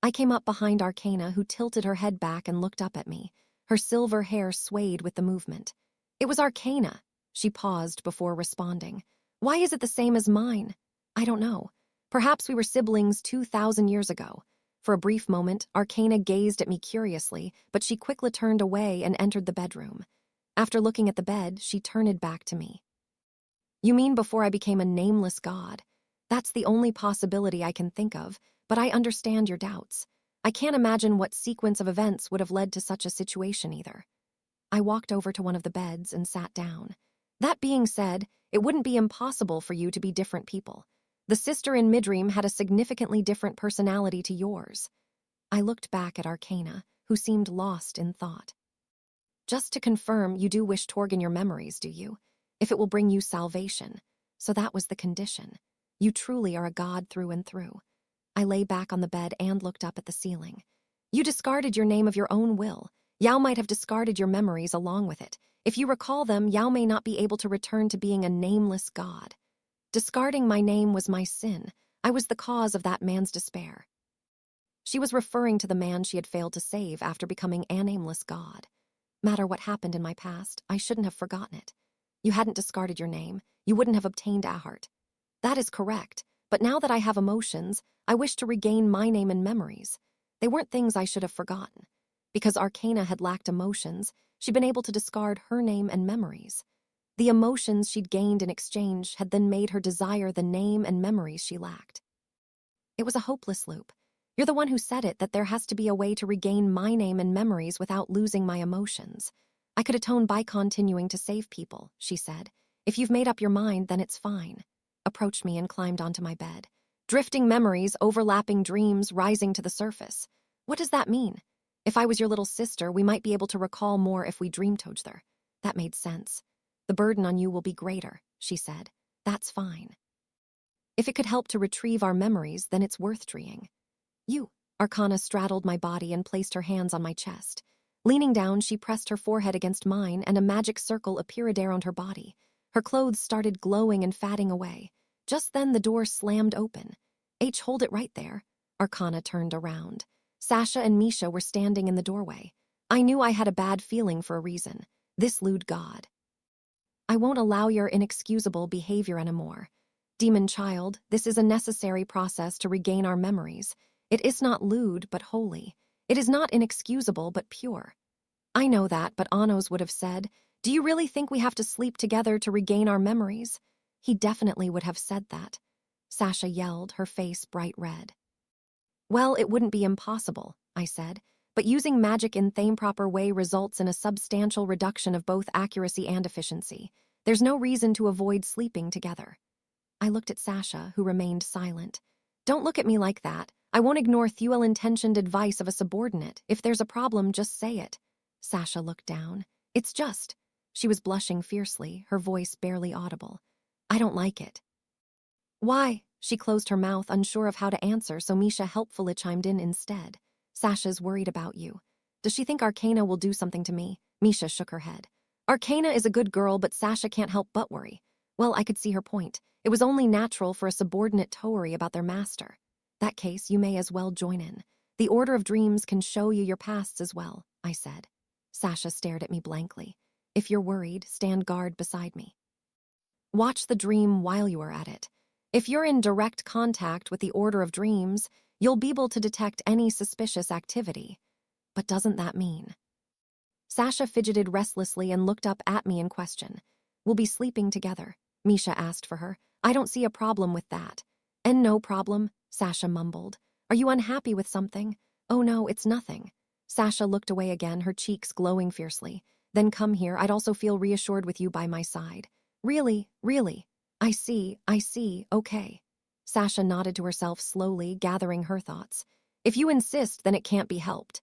I came up behind Arcana, who tilted her head back and looked up at me. Her silver hair swayed with the movement. It was Arcana. She paused before responding. Why is it the same as mine? I don't know. Perhaps we were siblings 2,000 years ago. For a brief moment, Arcana gazed at me curiously, but she quickly turned away and entered the bedroom. After looking at the bed, she turned back to me. You mean before I became a nameless god? That's the only possibility I can think of, but I understand your doubts. I can't imagine what sequence of events would have led to such a situation either. I walked over to one of the beds and sat down. That being said, it wouldn't be impossible for you to be different people. The sister in Midream had a significantly different personality to yours. I looked back at Arcana, who seemed lost in thought. Just to confirm, you do wish Torgen your memories, do you? If it will bring you salvation. So that was the condition. You truly are a god through and through. I lay back on the bed and looked up at the ceiling. You discarded your name of your own will. Yao might have discarded your memories along with it. If you recall them, Yao may not be able to return to being a nameless god. Discarding my name was my sin. I was the cause of that man's despair. She was referring to the man she had failed to save after becoming a nameless god. Matter what happened in my past, I shouldn't have forgotten it. You hadn't discarded your name. You wouldn't have obtained Ahart. That is correct, but now that I have emotions, I wish to regain my name and memories. They weren't things I should have forgotten. Because Arcana had lacked emotions, she'd been able to discard her name and memories. The emotions she'd gained in exchange had then made her desire the name and memories she lacked. It was a hopeless loop. You're the one who said it, that there has to be a way to regain my name and memories without losing my emotions. I could atone by continuing to save people, she said. If you've made up your mind, then it's fine. Approached me and climbed onto my bed. Drifting memories, overlapping dreams, rising to the surface. What does that mean? If I was your little sister, we might be able to recall more if we dreamed together. That made sense. The burden on you will be greater, she said. That's fine. If it could help to retrieve our memories, then it's worth dreaming. You. Arcana straddled my body and placed her hands on my chest. Leaning down, she pressed her forehead against mine, and a magic circle appeared around her body. Her clothes started glowing and fading away. Just then the door slammed open. Hold it right there. Arcana turned around. Sasha and Misha were standing in the doorway. I knew I had a bad feeling for a reason. This lewd god. I won't allow your inexcusable behavior anymore. Demon child, this is a necessary process to regain our memories. It is not lewd, but holy. It is not inexcusable, but pure. I know that, but Anos would have said, do you really think we have to sleep together to regain our memories? He definitely would have said that. Sasha yelled, her face bright red. Well, it wouldn't be impossible, I said, but using magic in the proper way results in a substantial reduction of both accuracy and efficiency. There's no reason to avoid sleeping together. I looked at Sasha, who remained silent. Don't look at me like that. I won't ignore the well-intentioned advice of a subordinate. If there's a problem, just say it. Sasha looked down. It's just. She was blushing fiercely, her voice barely audible. I don't like it. Why? She closed her mouth, unsure of how to answer, so Misha helpfully chimed in instead. Sasha's worried about you. Does she think Arcana will do something to me? Misha shook her head. Arcana is a good girl, but Sasha can't help but worry. Well, I could see her point. It was only natural for a subordinate to worry about their master. That case, you may as well join in. The Order of Dreams can show you your pasts as well, I said. Sasha stared at me blankly. If you're worried, stand guard beside me. Watch the dream while you are at it. If you're in direct contact with the Order of Dreams, you'll be able to detect any suspicious activity. But doesn't that mean? Sasha fidgeted restlessly and looked up at me in question. We'll be sleeping together, Misha asked for her. I don't see a problem with that. And no problem, Sasha mumbled. Are you unhappy with something? Oh no, it's nothing. Sasha looked away again, her cheeks glowing fiercely. Then come here, I'd also feel reassured with you by my side. Really, really. I see, okay. Sasha nodded to herself slowly, gathering her thoughts. If you insist, then it can't be helped.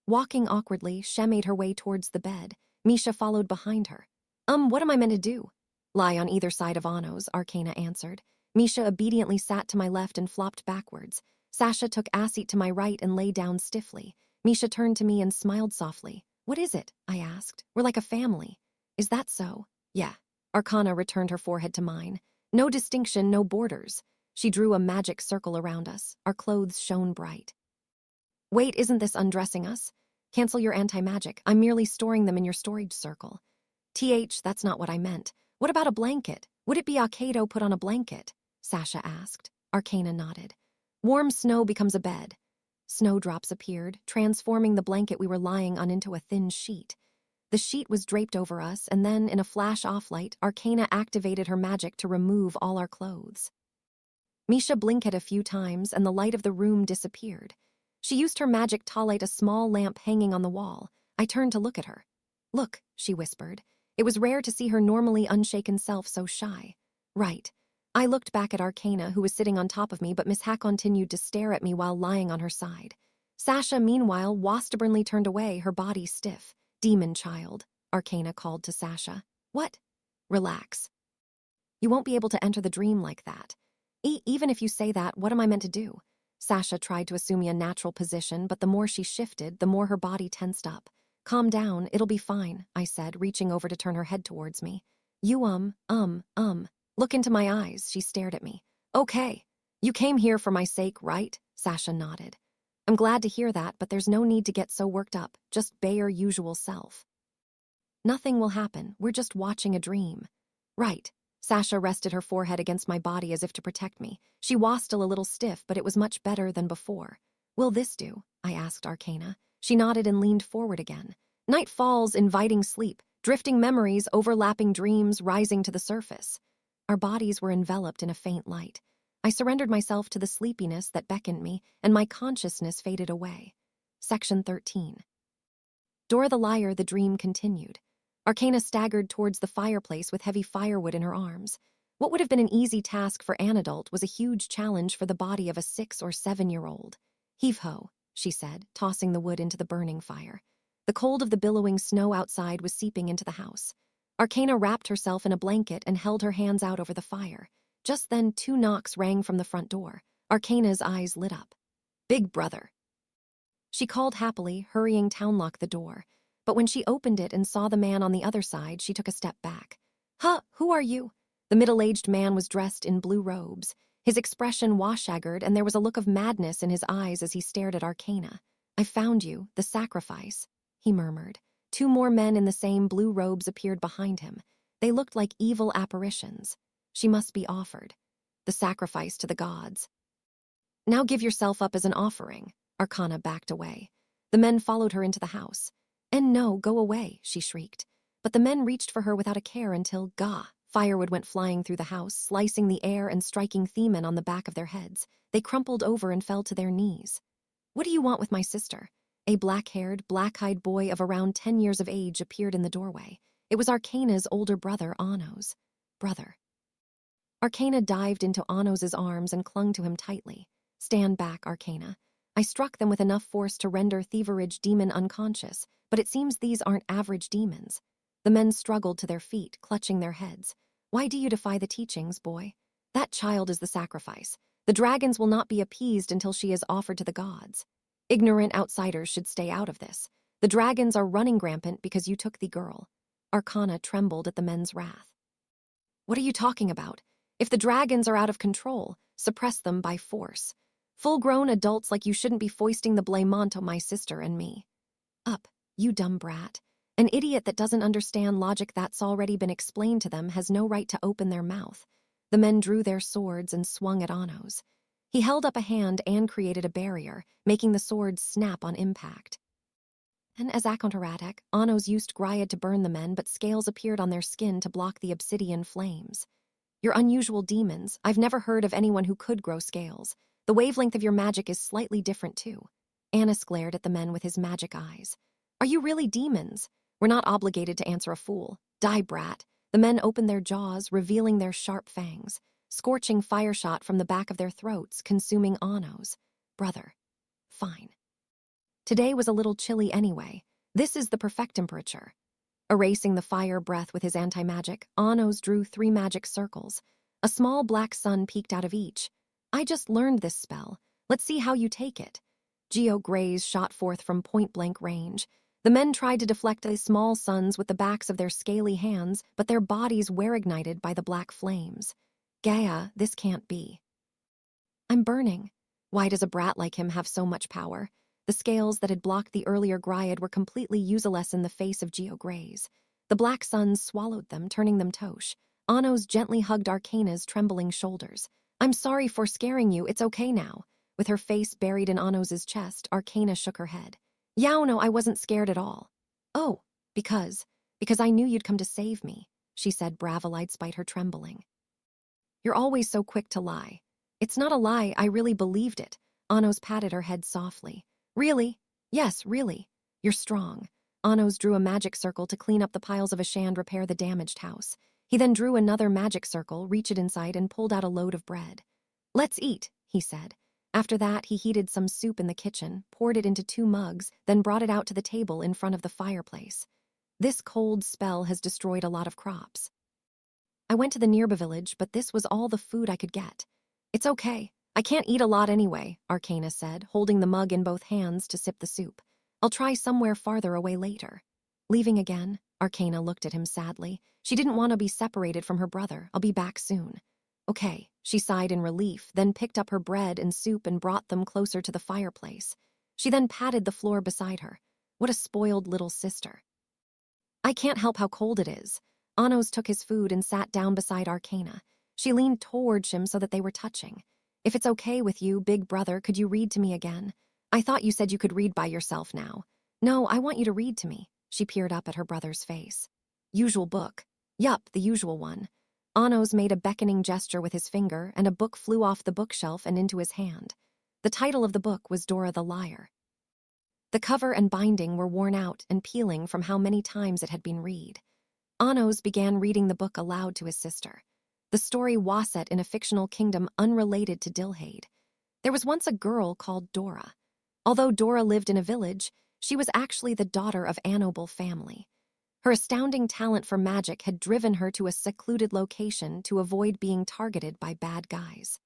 Walking awkwardly, she made her way towards the bed. Misha followed behind her. What am I meant to do? Lie on either side of Anos, Arcana answered. Misha obediently sat to my left and flopped backwards. Sasha took a seat to my right and lay down stiffly. Misha turned to me and smiled softly. What is it? I asked. We're like a family. Is that so? Yeah. Arcana returned her forehead to mine. No distinction, no borders. She drew a magic circle around us. Our clothes shone bright. Wait, isn't this undressing us? Cancel your anti-magic. I'm merely storing them in your storage circle. That's not what I meant. What about a blanket? Would it be Akado put on a blanket? Sasha asked. Arcana nodded. Warm snow becomes a bed. Snowdrops appeared, transforming the blanket we were lying on into a thin sheet. The sheet was draped over us, and then, in a flash-off light, Arcana activated her magic to remove all our clothes. Misha blinked a few times, and the light of the room disappeared. She used her magic to light a small lamp hanging on the wall. I turned to look at her. Look, she whispered. It was rare to see her normally unshaken self so shy. Right. I looked back at Arcana, who was sitting on top of me, but Miss Hack continued to stare at me while lying on her side. Sasha, meanwhile, stubbornly turned away, her body stiff. Demon child, Arcana called to Sasha. What? Relax. You won't be able to enter the dream like that. Even if you say that, what am I meant to do? Sasha tried to assume a natural position, but the more she shifted, the more her body tensed up. Calm down, it'll be fine, I said, reaching over to turn her head towards me. You Look into my eyes, she stared at me. Okay. You came here for my sake, right? Sasha nodded. I'm glad to hear that, but there's no need to get so worked up. Just be your usual self. Nothing will happen, we're just watching a dream. Right. Sasha rested her forehead against my body as if to protect me. She was still a little stiff, but it was much better than before. Will this do? I asked Arcana. She nodded and leaned forward again. Night falls, inviting sleep, drifting memories, overlapping dreams rising to the surface. Our bodies were enveloped in a faint light. I surrendered myself to the sleepiness that beckoned me, and my consciousness faded away. Section 13. Dora the Liar, the dream continued. Arcana staggered towards the fireplace with heavy firewood in her arms. What would have been an easy task for an adult was a huge challenge for the body of a 6- or 7-year-old. Heave-ho, she said, tossing the wood into the burning fire. The cold of the billowing snow outside was seeping into the house. Arcana wrapped herself in a blanket and held her hands out over the fire. Just then 2 knocks rang from the front door. Arcana's eyes lit up. Big brother. She called happily, hurrying to unlock the door. But when she opened it and saw the man on the other side, she took a step back. Huh, who are you? The middle-aged man was dressed in blue robes. His expression was-haggard, and there was a look of madness in his eyes as he stared at Arcana. I found you, the sacrifice, he murmured. 2 more men in the same blue robes appeared behind him. They looked like evil apparitions. She must be offered. The sacrifice to the gods. Now give yourself up as an offering. Arcana backed away. The men followed her into the house. And no, go away, she shrieked. But the men reached for her without a care until, gah, firewood went flying through the house, slicing the air and striking Themen on the back of their heads. They crumpled over and fell to their knees. What do you want with my sister? A black-haired, black-eyed boy of around 10 years of age appeared in the doorway. It was Arcana's older brother, Anos. Brother. Arcana dived into Anos's arms and clung to him tightly. Stand back, Arcana. I struck them with enough force to render Thieveridge demon unconscious, but it seems these aren't average demons. The men struggled to their feet, clutching their heads. Why do you defy the teachings, boy? That child is the sacrifice. The dragons will not be appeased until she is offered to the gods. Ignorant outsiders should stay out of this. The dragons are running rampant because you took the girl. Arcana trembled at the men's wrath. What are you talking about? If the dragons are out of control, suppress them by force. Full-grown adults like you shouldn't be foisting the blame onto my sister and me. Up, you dumb brat. An idiot that doesn't understand logic that's already been explained to them has no right to open their mouth. The men drew their swords and swung at Anos. He held up a hand and created a barrier, making the swords snap on impact. And as Akontaratek, Anos used Gryad to burn the men, but scales appeared on their skin to block the obsidian flames. You're unusual demons. I've never heard of anyone who could grow scales. The wavelength of your magic is slightly different, too. Anos glared at the men with his magic eyes. Are you really demons? We're not obligated to answer a fool. Die, brat. The men opened their jaws, revealing their sharp fangs. Scorching fire shot from the back of their throats, consuming Anos. Brother. Fine. Today was a little chilly anyway. This is the perfect temperature. Erasing the fire breath with his anti-magic, Anos drew 3 magic circles. A small black sun peeked out of each. I just learned this spell. Let's see how you take it. Geo-Grays shot forth from point-blank range. The men tried to deflect the small suns with the backs of their scaly hands, but their bodies were ignited by the black flames. Gaia, this can't be. I'm burning. Why does a brat like him have so much power? The scales that had blocked the earlier Gryad were completely useless in the face of Geo-Grays. The black suns swallowed them, turning them tosh. Anos gently hugged Arcana's trembling shoulders. I'm sorry for scaring you, it's okay now. With her face buried in Anos's chest, Arcana shook her head. Yeah, no, I wasn't scared at all. Oh, because I knew you'd come to save me, she said, bravely despite her trembling. You're always so quick to lie. It's not a lie, I really believed it. Anos patted her head softly. Really? Yes, really. You're strong. Anos drew a magic circle to clean up the piles of ash and repair the damaged house. He then drew another magic circle, reached it inside, and pulled out a load of bread. "Let's eat," he said. After that, he heated some soup in the kitchen, poured it into 2 mugs, then brought it out to the table in front of the fireplace. "This cold spell has destroyed a lot of crops. I went to the nearby village, but this was all the food I could get." "It's okay. I can't eat a lot anyway," Arcana said, holding the mug in both hands to sip the soup. "I'll try somewhere farther away later." "Leaving again?" Arcana looked at him sadly. She didn't want to be separated from her brother. "I'll be back soon." "Okay," she sighed in relief, then picked up her bread and soup and brought them closer to the fireplace. She then patted the floor beside her. What a spoiled little sister. "I can't help how cold it is." Anos took his food and sat down beside Arcana. She leaned towards him so that they were touching. "If it's okay with you, big brother, could you read to me again? I thought you said you could read by yourself now." "No, I want you to read to me." She peered up at her brother's face. "Usual book." "Yup, the usual one." Anos made a beckoning gesture with his finger, and a book flew off the bookshelf and into his hand. The title of the book was Dora the Liar. The cover and binding were worn out and peeling from how many times it had been read. Anos began reading the book aloud to his sister. The story was set in a fictional kingdom unrelated to Dilhade. There was once a girl called Dora. Although Dora lived in a village, she was actually the daughter of a noble family. Her astounding talent for magic had driven her to a secluded location to avoid being targeted by bad guys.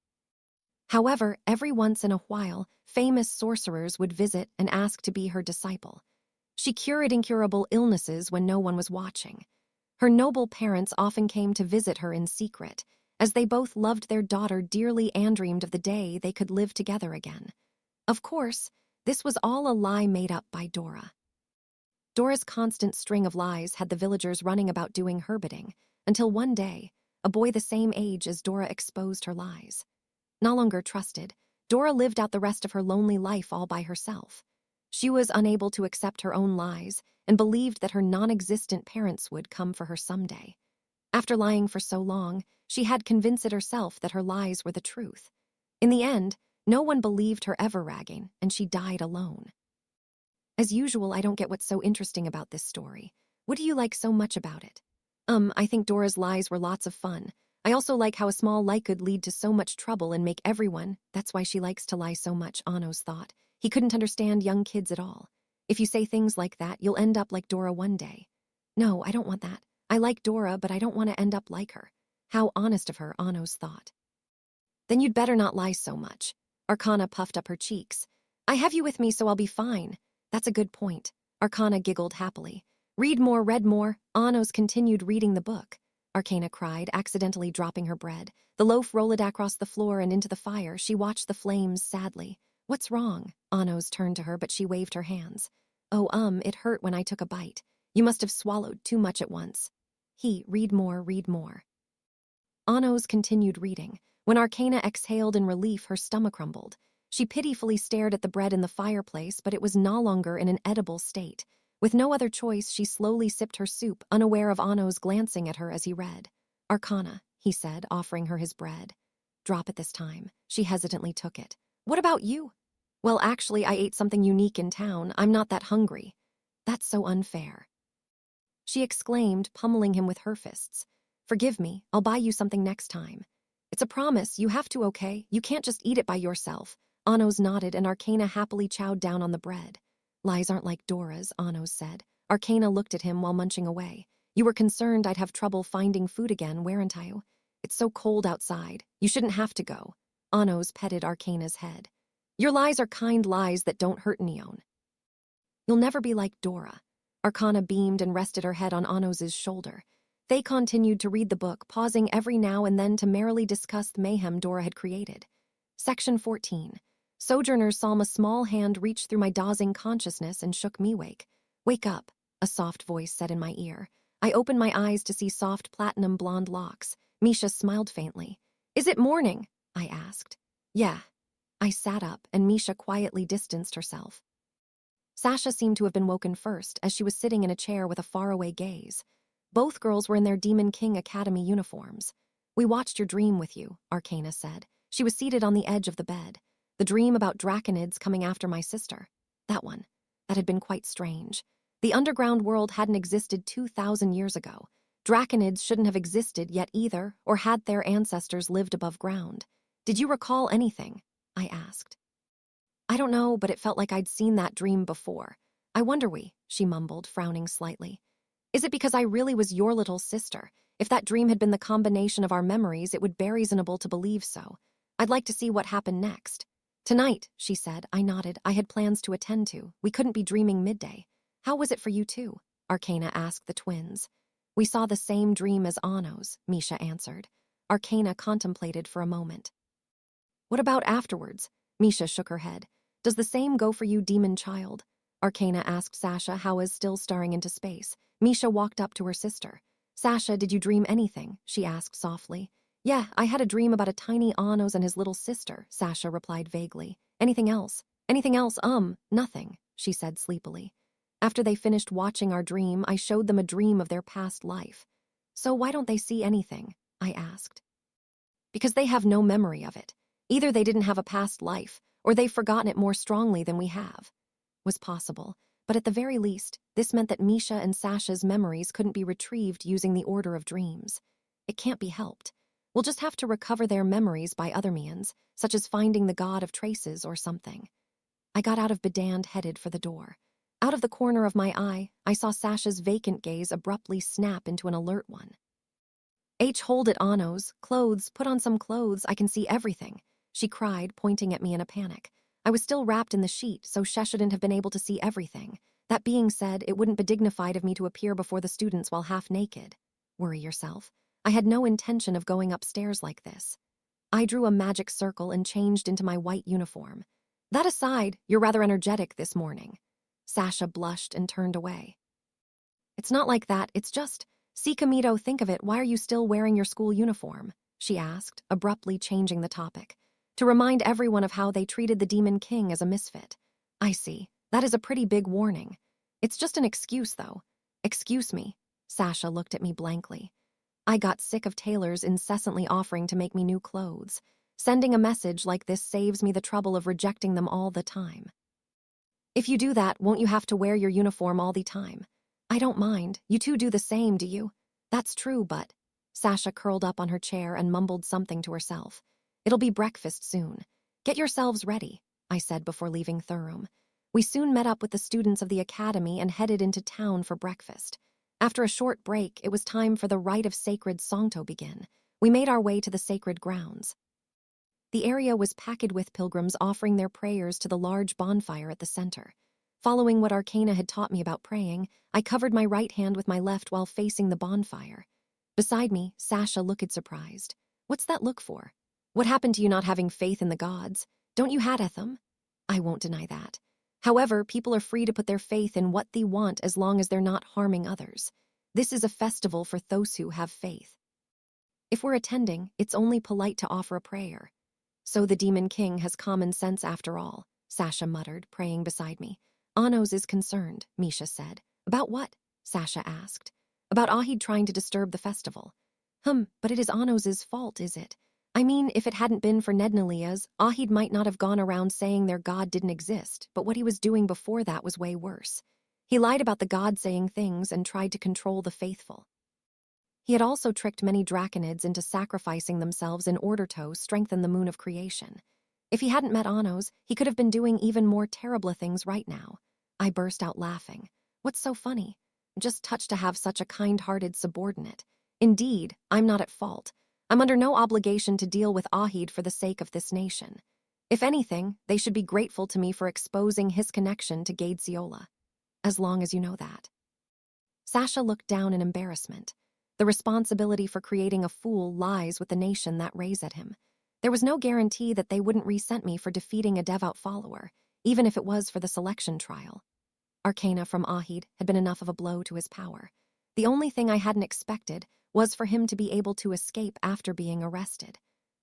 However, every once in a while, famous sorcerers would visit and ask to be her disciple. She cured incurable illnesses when no one was watching. Her noble parents often came to visit her in secret, as they both loved their daughter dearly and dreamed of the day they could live together again. Of course, this was all a lie made up by Dora. Dora's constant string of lies had the villagers running about doing her bidding, until one day, a boy the same age as Dora exposed her lies. No longer trusted, Dora lived out the rest of her lonely life all by herself. She was unable to accept her own lies and believed that her non-existent parents would come for her someday. After lying for so long, she had convinced herself that her lies were the truth. In the end, no one believed her ever ragging, and she died alone. As usual, I don't get what's so interesting about this story. What do you like so much about it? I think Dora's lies were lots of fun. I also like how a small lie could lead to so much trouble and make everyone. That's why she likes to lie so much, Anos thought. He couldn't understand young kids at all. If you say things like that, you'll end up like Dora one day. No, I don't want that. I like Dora, but I don't want to end up like her. How honest of her, Anos thought. Then you'd better not lie so much. Arcana puffed up her cheeks. I have you with me, so I'll be fine. That's a good point. Arcana giggled happily. Read more, read more. Anos continued reading the book. Arcana cried, accidentally dropping her bread. The loaf rolled across the floor and into the fire. She watched the flames sadly. What's wrong? Anos turned to her, but she waved her hands. Oh, it hurt when I took a bite. You must have swallowed too much at once. Read more, read more. Anos continued reading. When Arcana exhaled in relief, her stomach rumbled. She pitifully stared at the bread in the fireplace, but it was no longer in an edible state. With no other choice, she slowly sipped her soup, unaware of Anos glancing at her as he read. Arcana, he said, offering her his bread. Drop it this time. She hesitantly took it. What about you? Well, actually, I ate something unique in town. I'm not that hungry. That's so unfair. She exclaimed, pummeling him with her fists. Forgive me, I'll buy you something next time. It's a promise, you have to, okay? You can't just eat it by yourself. Anos nodded, and Arcana happily chowed down on the bread. Lies aren't like Dora's, Anos said. Arcana looked at him while munching away. You were concerned I'd have trouble finding food again, weren't you? It's so cold outside. You shouldn't have to go. Anos petted Arcana's head. Your lies are kind lies that don't hurt Neon. You'll never be like Dora. Arcana beamed and rested her head on Anos's shoulder. They continued to read the book, pausing every now and then to merrily discuss the mayhem Dora had created. Section 14. Sojourners saw a small hand reach through my dozing consciousness and shook me awake. Wake up, a soft voice said in my ear. I opened my eyes to see soft platinum blonde locks. Misha smiled faintly. Is it morning? I asked. Yeah. I sat up, and Misha quietly distanced herself. Sasha seemed to have been woken first, as she was sitting in a chair with a faraway gaze. Both girls were in their Demon King Academy uniforms. We watched your dream with you, Arcana said. She was seated on the edge of the bed. The dream about draconids coming after my sister. That one. That had been quite strange. The underground world hadn't existed 2,000 years ago. Draconids shouldn't have existed yet either, or had their ancestors lived above ground. Did you recall anything? I asked. I don't know, but it felt like I'd seen that dream before. I wonder she mumbled, frowning slightly. Is it because I really was your little sister? If that dream had been the combination of our memories, it would be reasonable to believe so. I'd like to see what happened next. Tonight, she said. I nodded. I had plans to attend to. We couldn't be dreaming midday. How was it for you too? Arcana asked the twins. We saw the same dream as Anno's, Misha answered. Arcana contemplated for a moment. What about afterwards? Misha shook her head. Does the same go for you, demon child? Arcana asked Sasha, how is still staring into space. Misha walked up to her sister. Sasha, did you dream anything? She asked softly. Yeah, I had a dream about a tiny Annos and his little sister, Sasha replied vaguely. Anything else? Anything else? Nothing, she said sleepily. After they finished watching our dream, I showed them a dream of their past life. So why don't they see anything? I asked. Because they have no memory of it. Either they didn't have a past life, or they've forgotten it more strongly than we have. Was possible, but at the very least, this meant that Misha and Sasha's memories couldn't be retrieved using the order of dreams. It can't be helped. We'll just have to recover their memories by other means, such as finding the god of traces or something. I got out of bed and headed for the door. Out of the corner of my eye, I saw Sasha's vacant gaze abruptly snap into an alert one. Hold it, Annos. Clothes, put on some clothes, I can see everything, she cried, pointing at me in a panic. I was still wrapped in the sheet, so She shouldn't have been able to see everything. That being said, it wouldn't be dignified of me to appear before the students while half naked. Worry yourself. I had no intention of going upstairs like this. I drew a magic circle and changed into my white uniform. That aside, you're rather energetic this morning. Sasha blushed and turned away. It's not like that, it's just, see Kamito, think of it, why are you still wearing your school uniform? She asked, abruptly changing the topic. To remind everyone of how they treated the Demon King as a misfit. I see. That is a pretty big warning. It's just an excuse, though. Excuse me. Sasha looked at me blankly. I got sick of tailors incessantly offering to make me new clothes. Sending a message like this saves me the trouble of rejecting them all the time. If you do that, won't you have to wear your uniform all the time? I don't mind. You two do the same, do you? That's true, but... Sasha curled up on her chair and mumbled something to herself. It'll be breakfast soon. Get yourselves ready, I said before leaving Thurum. We soon met up with the students of the academy and headed into town for breakfast. After a short break, it was time for the rite of sacred song to begin. We made our way to the sacred grounds. The area was packed with pilgrims offering their prayers to the large bonfire at the center. Following what Arcana had taught me about praying, I covered my right hand with my left while facing the bonfire. Beside me, Sasha looked surprised. What's that look for? What happened to you not having faith in the gods? Don't you had them? I won't deny that. However, people are free to put their faith in what they want as long as they're not harming others. This is a festival for those who have faith. If we're attending, it's only polite to offer a prayer. So the Demon King has common sense after all, Sasha muttered, praying beside me. Annos is concerned, Misha said. About what? Sasha asked. About Ahid trying to disturb the festival. But it is Annos's fault, is it? I mean, if it hadn't been for Nednalia's, Ahid might not have gone around saying their god didn't exist, but what he was doing before that was way worse. He lied about the god saying things and tried to control the faithful. He had also tricked many draconids into sacrificing themselves in order to strengthen the moon of creation. If he hadn't met Annos, he could have been doing even more terrible things right now. I burst out laughing. What's so funny? Just touched to have such a kind-hearted subordinate. Indeed, I'm not at fault. I'm under no obligation to deal with Ahid for the sake of this nation. If anything, they should be grateful to me for exposing his connection to Gadesiola. As long as you know that. Sasha looked down in embarrassment. The responsibility for creating a fool lies with the nation that raised him. There was no guarantee that they wouldn't resent me for defeating a devout follower, even if it was for the selection trial. Arcana from Ahid had been enough of a blow to his power. The only thing I hadn't expected was for him to be able to escape after being arrested.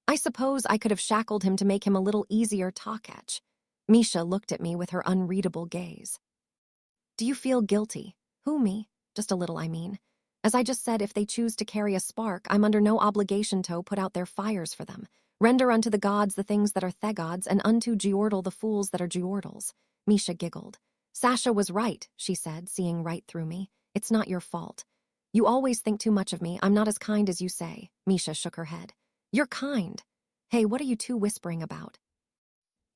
I suppose I could have shackled him to make him a little easier to catch. Misha looked at me with her unreadable gaze. Do you feel guilty? Who, me? Just a little, I mean. As I just said, if they choose to carry a spark, I'm under no obligation to put out their fires for them. Render unto the gods the things that are thegods, and unto Geordle the fools that are Geordles. Misha giggled. Sasha was right, she said, seeing right through me. It's not your fault. You always think too much of me. I'm not as kind as you say. Misha shook her head. You're kind. Hey, what are you two whispering about?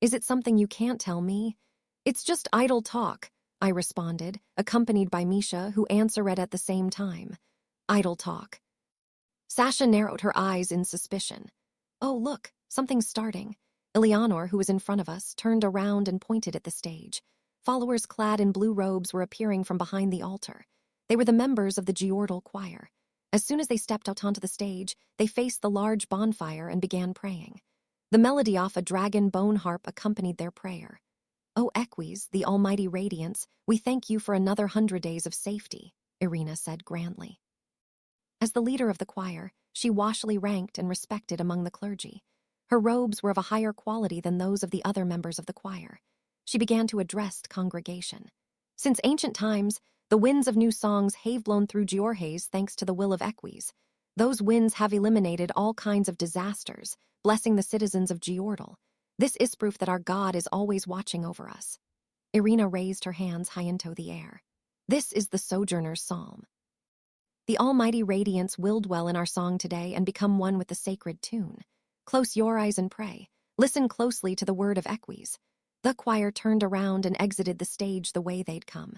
Is it something you can't tell me? It's just idle talk, I responded, accompanied by Misha, who answered at the same time. Idle talk. Sasha narrowed her eyes in suspicion. Oh, look, something's starting. Eleanor, who was in front of us, turned around and pointed at the stage. Followers clad in blue robes were appearing from behind the altar. They were the members of the Giordal choir. As soon as they stepped out onto the stage, they faced the large bonfire and began praying. The melody off a dragon bone harp accompanied their prayer. O Equis, the almighty radiance, we thank you for another 100 days of safety, Irina said grandly. As the leader of the choir, she washily ranked and respected among the clergy. Her robes were of a higher quality than those of the other members of the choir. She began to address the congregation. Since ancient times, the winds of new songs have blown through Giorges thanks to the will of Equis. Those winds have eliminated all kinds of disasters, blessing the citizens of Giordal. This is proof that our God is always watching over us. Irina raised her hands high into the air. This is the Sojourner's Psalm. The almighty radiance will dwell in our song today and become one with the sacred tune. Close your eyes and pray. Listen closely to the word of Equis. The choir turned around and exited the stage the way they'd come.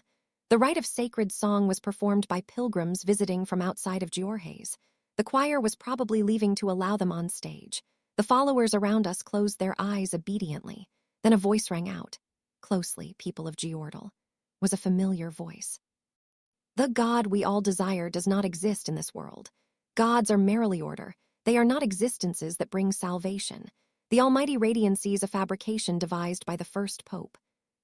The rite of sacred song was performed by pilgrims visiting from outside of Giorges. The choir was probably leaving to allow them on stage. The followers around us closed their eyes obediently. Then a voice rang out. Closely, people of Giordal. Was a familiar voice. The God we all desire does not exist in this world. Gods are merely order. They are not existences that bring salvation. The almighty radiancy is a fabrication devised by the first pope.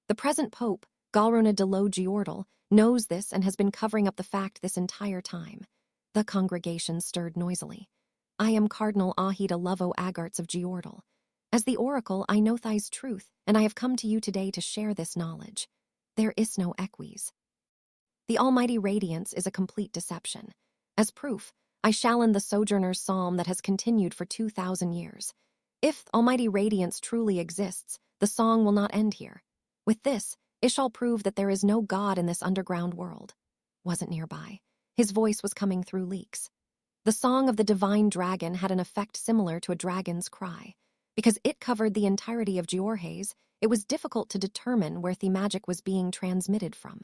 The present pope, Galrona de lo Giordal, knows this and has been covering up the fact this entire time. The congregation stirred noisily. I am Cardinal Ahida Lovo Agarts of Giordal. As the oracle, I know thy's truth, and I have come to you today to share this knowledge. There is no Equis. The almighty radiance is a complete deception. As proof, I shall end the Sojourner's Psalm that has continued for 2,000 years. If almighty radiance truly exists, the song will not end here. With this, it shall prove that there is no God in this underground world. Wasn't nearby. His voice was coming through leaks. The song of the divine dragon had an effect similar to a dragon's cry. Because it covered the entirety of Giorges, it was difficult to determine where the magic was being transmitted from.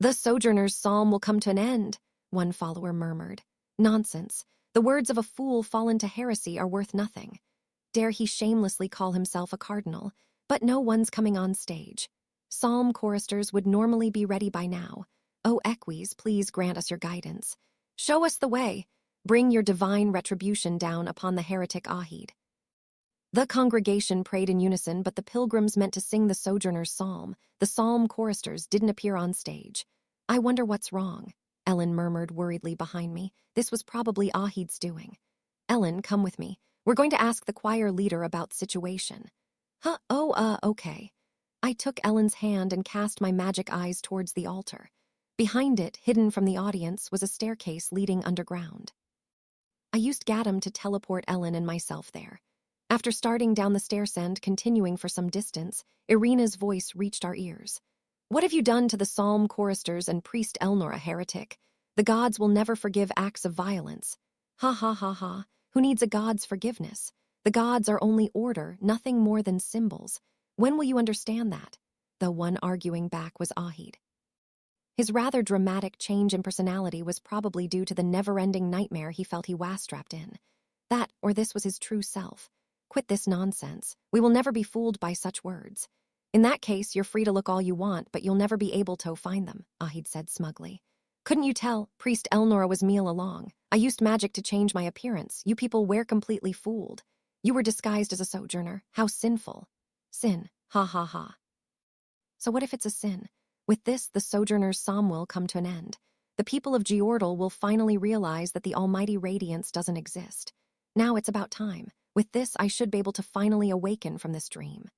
The Sojourner's Psalm will come to an end, one follower murmured. Nonsense. The words of a fool fallen to heresy are worth nothing. Dare he shamelessly call himself a cardinal, but no one's coming on stage. Psalm choristers would normally be ready by now. O Equis, please grant us your guidance. Show us the way. Bring your divine retribution down upon the heretic Ahid. The congregation prayed in unison, but the pilgrims meant to sing the Sojourner's Psalm. The psalm choristers didn't appear on stage. I wonder what's wrong, Ellen murmured worriedly behind me. This was probably Ahid's doing. Ellen, come with me. We're going to ask the choir leader about the situation. Okay. I took Ellen's hand and cast my magic eyes towards the altar. Behind it, hidden from the audience, was a staircase leading underground. I used Gadam to teleport Ellen and myself there. After starting down the stairs and continuing for some distance, Irina's voice reached our ears. What have you done to the psalm choristers and priest Elnor, a heretic? The gods will never forgive acts of violence. Ha ha ha ha. Who needs a god's forgiveness? The gods are only order, nothing more than symbols. When will you understand that? The one arguing back was Ahid. His rather dramatic change in personality was probably due to the never-ending nightmare he felt he was trapped in. That, or this was his true self. Quit this nonsense. We will never be fooled by such words. In that case, you're free to look all you want, but you'll never be able to find them, Ahid said smugly. Couldn't you tell? Priest Elnor was me all along. I used magic to change my appearance. You people were completely fooled. You were disguised as a sojourner. How sinful. Sin. Ha ha ha. So what if it's a sin? With this, the Sojourner's Psalm will come to an end. The people of Giordal will finally realize that the almighty radiance doesn't exist. Now it's about time. With this, I should be able to finally awaken from this dream.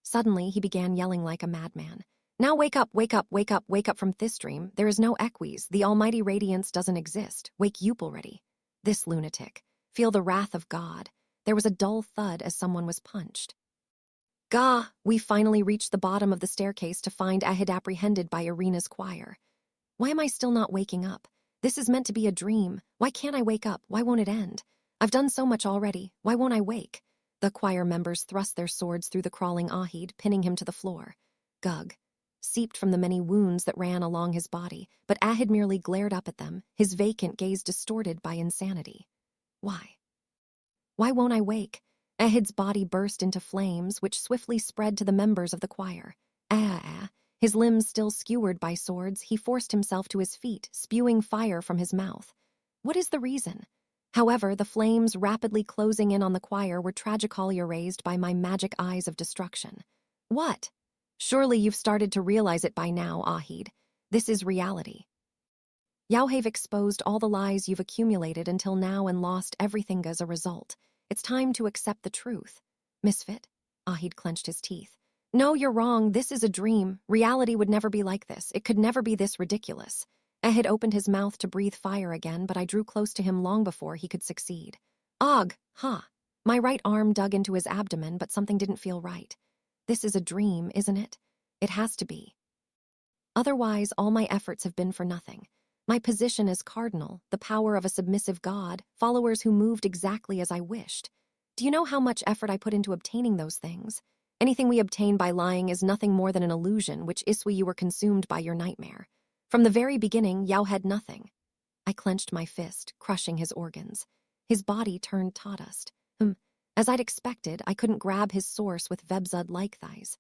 Suddenly, he began yelling like a madman. Now wake up, wake up, wake up, wake up from this dream. There is no Equis. The almighty radiance doesn't exist. Wake you already. This lunatic. Feel the wrath of God. There was a dull thud as someone was punched. Gah, we finally reached the bottom of the staircase to find Ahid apprehended by Irina's choir. Why am I still not waking up? This is meant to be a dream. Why can't I wake up? Why won't it end? I've done so much already. Why won't I wake? The choir members thrust their swords through the crawling Ahid, pinning him to the floor. Gug seeped from the many wounds that ran along his body, but Ahid merely glared up at them, his vacant gaze distorted by insanity. Why? Why won't I wake? Ahid's body burst into flames, which swiftly spread to the members of the choir. His limbs still skewered by swords, he forced himself to his feet, spewing fire from his mouth. What is the reason? However, the flames rapidly closing in on the choir were tragically erased by my magic eyes of destruction. What? Surely you've started to realize it by now, Ahid. This is reality. You've exposed all the lies you've accumulated until now and lost everything as a result. It's time to accept the truth. Misfit? Ahid clenched his teeth. No, you're wrong. This is a dream. Reality would never be like this. It could never be this ridiculous. Ahid opened his mouth to breathe fire again, but I drew close to him long before he could succeed. Og, huh. My right arm dug into his abdomen, but something didn't feel right. This is a dream, isn't it? It has to be. Otherwise, all my efforts have been for nothing. My position as cardinal, the power of a submissive god, followers who moved exactly as I wished. Do you know how much effort I put into obtaining those things? Anything we obtain by lying is nothing more than an illusion, which Iswi you were consumed by your nightmare. From the very beginning, Yao had nothing. I clenched my fist, crushing his organs. His body turned tautust. As I'd expected, I couldn't grab his source with Vebzud-like thighs.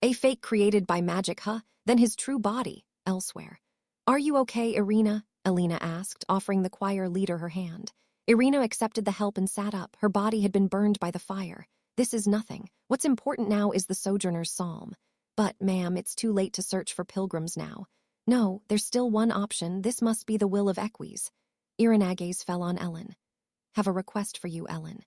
A fake created by magic, huh? Then his true body, elsewhere. Are you okay, Irina? Alina asked, offering the choir leader her hand. Irina accepted the help and sat up. Her body had been burned by the fire. This is nothing. What's important now is the Sojourner's Psalm. But, ma'am, it's too late to search for pilgrims now. No, there's still one option. This must be the will of Equis. Irina's gaze fell on Ellen. Have a request for you, Ellen.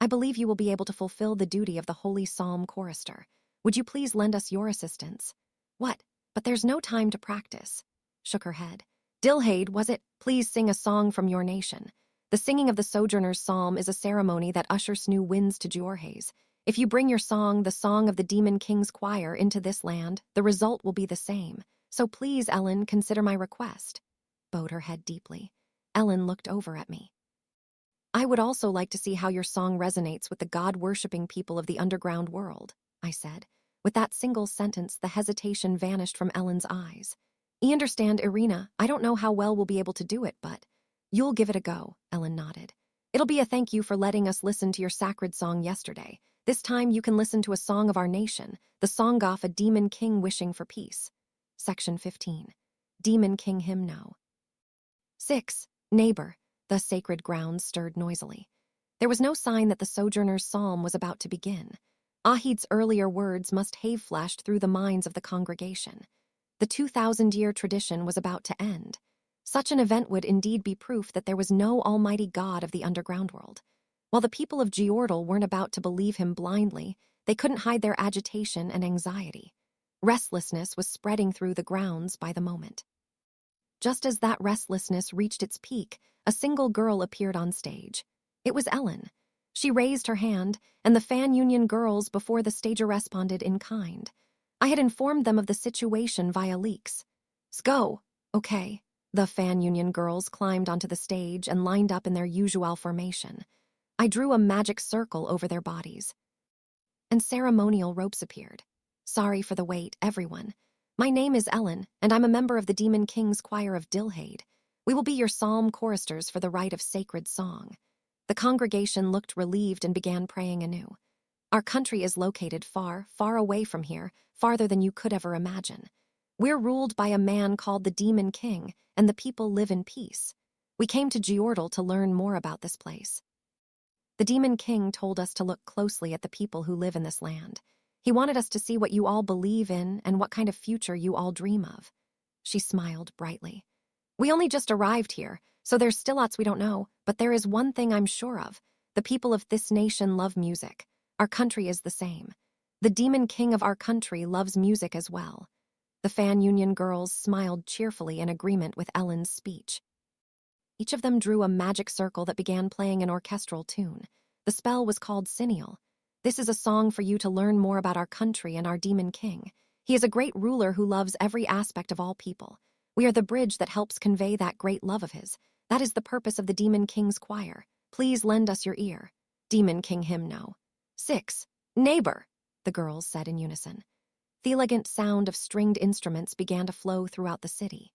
I believe you will be able to fulfill the duty of the Holy Psalm chorister. Would you please lend us your assistance? What? But there's no time to practice. Shook her head. Dilhade, was it? Please sing a song from your nation. The singing of the Sojourner's Psalm is a ceremony that ushers new winds to Jorhaze. If you bring your song, the song of the Demon King's choir, into this land, the result will be the same. So please, Ellen, consider my request. Bowed her head deeply. Ellen looked over at me. I would also like to see how your song resonates with the God-worshipping people of the underground world, I said. With that single sentence, the hesitation vanished from Ellen's eyes. You understand, Irina, I don't know how well we'll be able to do it, but you'll give it a go, Ellen nodded. It'll be a thank you for letting us listen to your sacred song yesterday. This time you can listen to a song of our nation, the song of a demon king wishing for peace. Section 15. Demon King Hymno. 6. Neighbor. The sacred grounds stirred noisily. There was no sign that the Sojourner's Psalm was about to begin. Ahid's earlier words must have flashed through the minds of the congregation. The 2,000-year tradition was about to end. Such an event would indeed be proof that there was no almighty God of the underground world. While the people of Geordle weren't about to believe him blindly, they couldn't hide their agitation and anxiety. Restlessness was spreading through the grounds by the moment. Just as that restlessness reached its peak, a single girl appeared on stage. It was Ellen. She raised her hand, and the fan union girls before the stage responded in kind. I had informed them of the situation via leaks. S'go, okay. The fan union girls climbed onto the stage and lined up in their usual formation. I drew a magic circle over their bodies. And ceremonial ropes appeared. Sorry for the wait, everyone. My name is Ellen, and I'm a member of the Demon King's Choir of Dilhade. We will be your psalm choristers for the rite of sacred song. The congregation looked relieved and began praying anew. Our country is located far, far away from here, farther than you could ever imagine. We're ruled by a man called the Demon King, and the people live in peace. We came to Geordle to learn more about this place. The Demon King told us to look closely at the people who live in this land. He wanted us to see what you all believe in and what kind of future you all dream of. She smiled brightly. We only just arrived here, so there's still lots we don't know, but there is one thing I'm sure of. The people of this nation love music. Our country is the same. The Demon King of our country loves music as well. The fan union girls smiled cheerfully in agreement with Ellen's speech. Each of them drew a magic circle that began playing an orchestral tune. The spell was called Sinial. This is a song for you to learn more about our country and our demon king. He is a great ruler who loves every aspect of all people. We are the bridge that helps convey that great love of his. That is the purpose of the Demon King's choir. Please lend us your ear. Demon King hymno. 6. Neighbor, the girls said in unison. The elegant sound of stringed instruments began to flow throughout the city.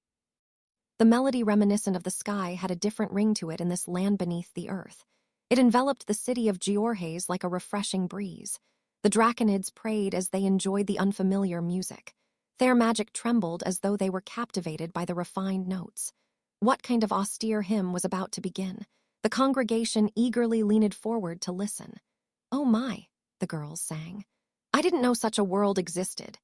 The melody reminiscent of the sky had a different ring to it in this land beneath the earth. It enveloped the city of Georges like a refreshing breeze. The draconids prayed as they enjoyed the unfamiliar music. Their magic trembled as though they were captivated by the refined notes. What kind of austere hymn was about to begin? The congregation eagerly leaned forward to listen. "Oh my," the girls sang. "I didn't know such a world existed."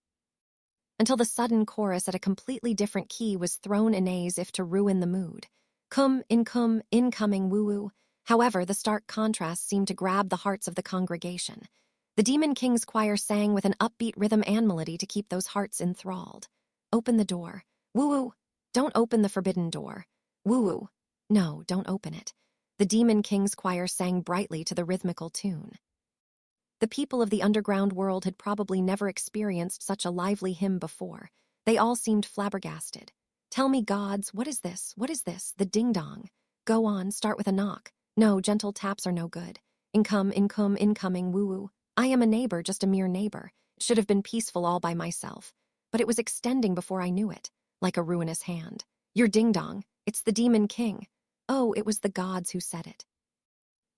Until the sudden chorus at a completely different key was thrown in as if to ruin the mood. Cum, incoming, woo-woo. However, the stark contrast seemed to grab the hearts of the congregation. The Demon King's choir sang with an upbeat rhythm and melody to keep those hearts enthralled. "Open the door. Woo-woo. Don't open the forbidden door. Woo-woo. No, don't open it." The Demon King's choir sang brightly to the rhythmical tune. The people of the underground world had probably never experienced such a lively hymn before. They all seemed flabbergasted. "Tell me, gods, what is this? What is this? The ding-dong. Go on, start with a knock. No, gentle taps are no good. Incoming, woo-woo. I am a neighbor, just a mere neighbor. It should have been peaceful all by myself. But it was extending before I knew it, like a ruinous hand. Your ding-dong. It's the Demon King. Oh, it was the gods who said it.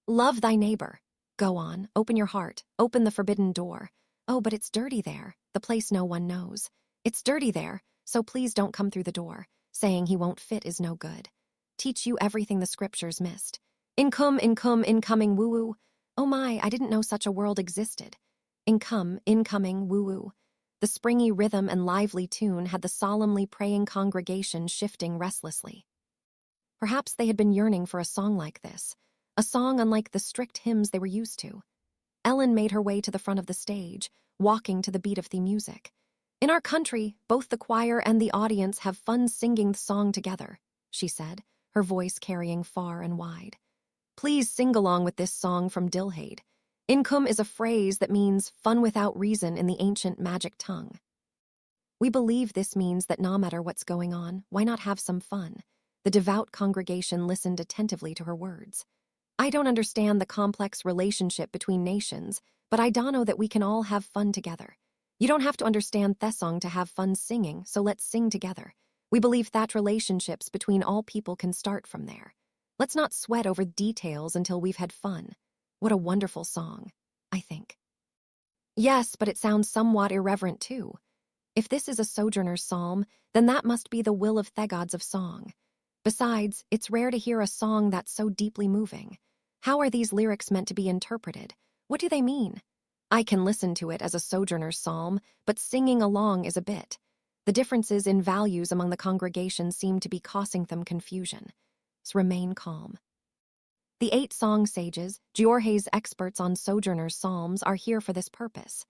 Love thy neighbor. Go on, open your heart, open the forbidden door. Oh, but it's dirty there, the place no one knows. It's dirty there, so please don't come through the door. Saying he won't fit is no good. Teach you everything the scriptures missed. Incoming, woo-woo. Oh my, I didn't know such a world existed. Incoming, woo-woo. The springy rhythm and lively tune had the solemnly praying congregation shifting restlessly. Perhaps they had been yearning for a song like this, a song unlike the strict hymns they were used to. Ellen made her way to the front of the stage, walking to the beat of the music. "In our country, both the choir and the audience have fun singing the song together," she said, her voice carrying far and wide. "Please sing along with this song from Dilhade. Income is a phrase that means fun without reason in the ancient magic tongue. We believe this means that no matter what's going on, why not have some fun?" The devout congregation listened attentively to her words. "I don't understand the complex relationship between nations, but I do know that we can all have fun together. You don't have to understand Thesong to have fun singing, so let's sing together. We believe that relationships between all people can start from there. Let's not sweat over details until we've had fun." What a wonderful song, I think. Yes, but it sounds somewhat irreverent too. If this is a sojourner's psalm, then that must be the will of the gods of song. Besides, it's rare to hear a song that's so deeply moving. How are these lyrics meant to be interpreted? What do they mean? I can listen to it as a sojourner's psalm, but singing along is a bit. The differences in values among the congregation seem to be causing them confusion. So remain calm. The 8 song sages, Georges experts on sojourner's psalms, are here for this purpose.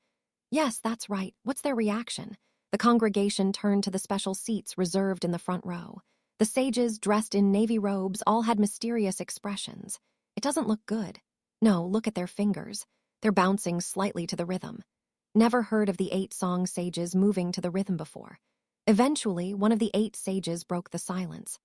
Yes, that's right. What's their reaction? The congregation turned to the special seats reserved in the front row. The sages, dressed in navy robes, all had mysterious expressions. It doesn't look good. No, look at their fingers. They're bouncing slightly to the rhythm. Never heard of the 8 song sages moving to the rhythm before. Eventually, one of the 8 sages broke the silence.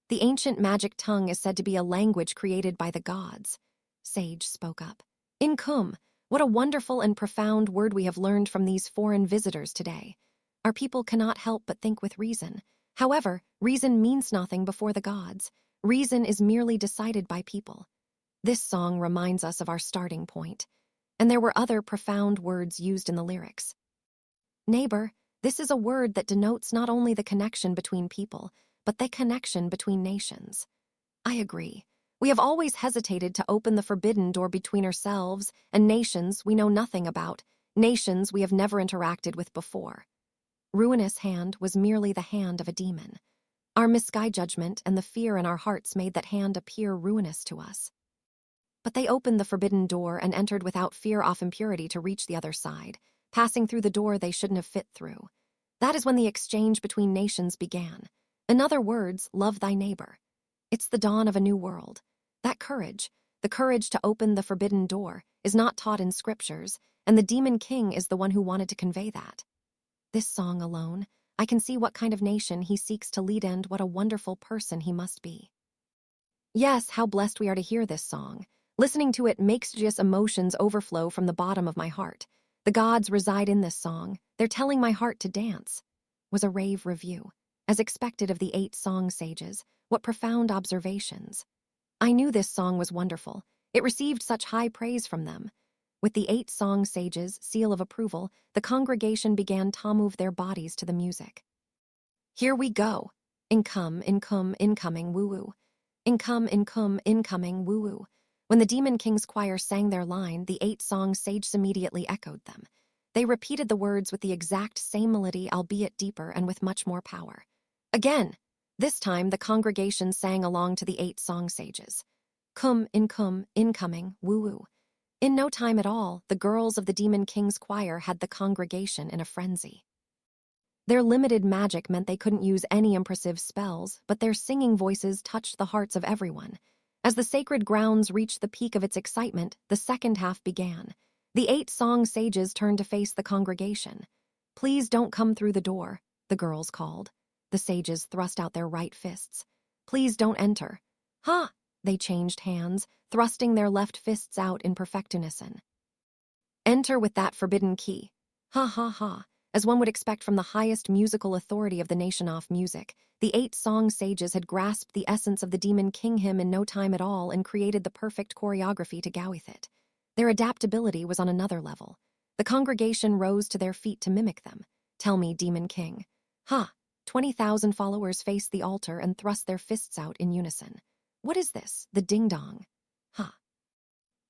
The ancient magic tongue is said to be a language created by the gods. Sage spoke up. "Inkum, what a wonderful and profound word we have learned from these foreign visitors today. Our people cannot help but think with reason. However, reason means nothing before the gods. Reason is merely decided by people. This song reminds us of our starting point." And there were other profound words used in the lyrics. Neighbor, this is a word that denotes not only the connection between people, but the connection between nations. I agree. We have always hesitated to open the forbidden door between ourselves and nations we know nothing about, nations we have never interacted with before. Ruinous hand was merely the hand of a demon. Our misguided judgment and the fear in our hearts made that hand appear ruinous to us. But they opened the forbidden door and entered without fear of impurity to reach the other side, passing through the door they shouldn't have fit through. That is when the exchange between nations began. In other words, love thy neighbor. It's the dawn of a new world. That courage, The courage to open the forbidden door is not taught in scriptures, and the Demon King is the one who wanted to convey that. This song alone, I can see what kind of nation he seeks to lead and what a wonderful person he must be. Yes, how blessed we are to hear this song. Listening to it makes just emotions overflow from the bottom of my heart. The gods reside in this song. They're telling my heart to dance. Was a rave review. As expected of the 8 song sages, what profound observations. I knew this song was wonderful. It received such high praise from them. With the 8 song sages' seal of approval, the congregation began to move their bodies to the music. Here we go. Incoming, woo-woo. Incoming, woo-woo. When the Demon King's choir sang their line, the 8 song sages immediately echoed them. They repeated the words with the exact same melody, albeit deeper and with much more power. Again, this time the congregation sang along to the 8 song sages. Incoming, woo-woo. In no time at all, the girls of the Demon King's choir had the congregation in a frenzy. Their limited magic meant they couldn't use any impressive spells, but their singing voices touched the hearts of everyone. As the sacred grounds reached the peak of its excitement, the second half began. The 8 song sages turned to face the congregation. Please don't come through the door, the girls called. The sages thrust out their right fists. Please don't enter. Ha! They changed hands, thrusting their left fists out in perfect unison. Enter with that forbidden key. Ha ha ha. As one would expect from the highest musical authority of the nation of music, the 8 song sages had grasped the essence of the Demon King hymn in no time at all and created the perfect choreography to go with it. Their adaptability was on another level. The congregation rose to their feet to mimic them. Tell me, Demon King. Ha! 20,000 followers faced the altar and thrust their fists out in unison. What is this? The ding-dong. Ha!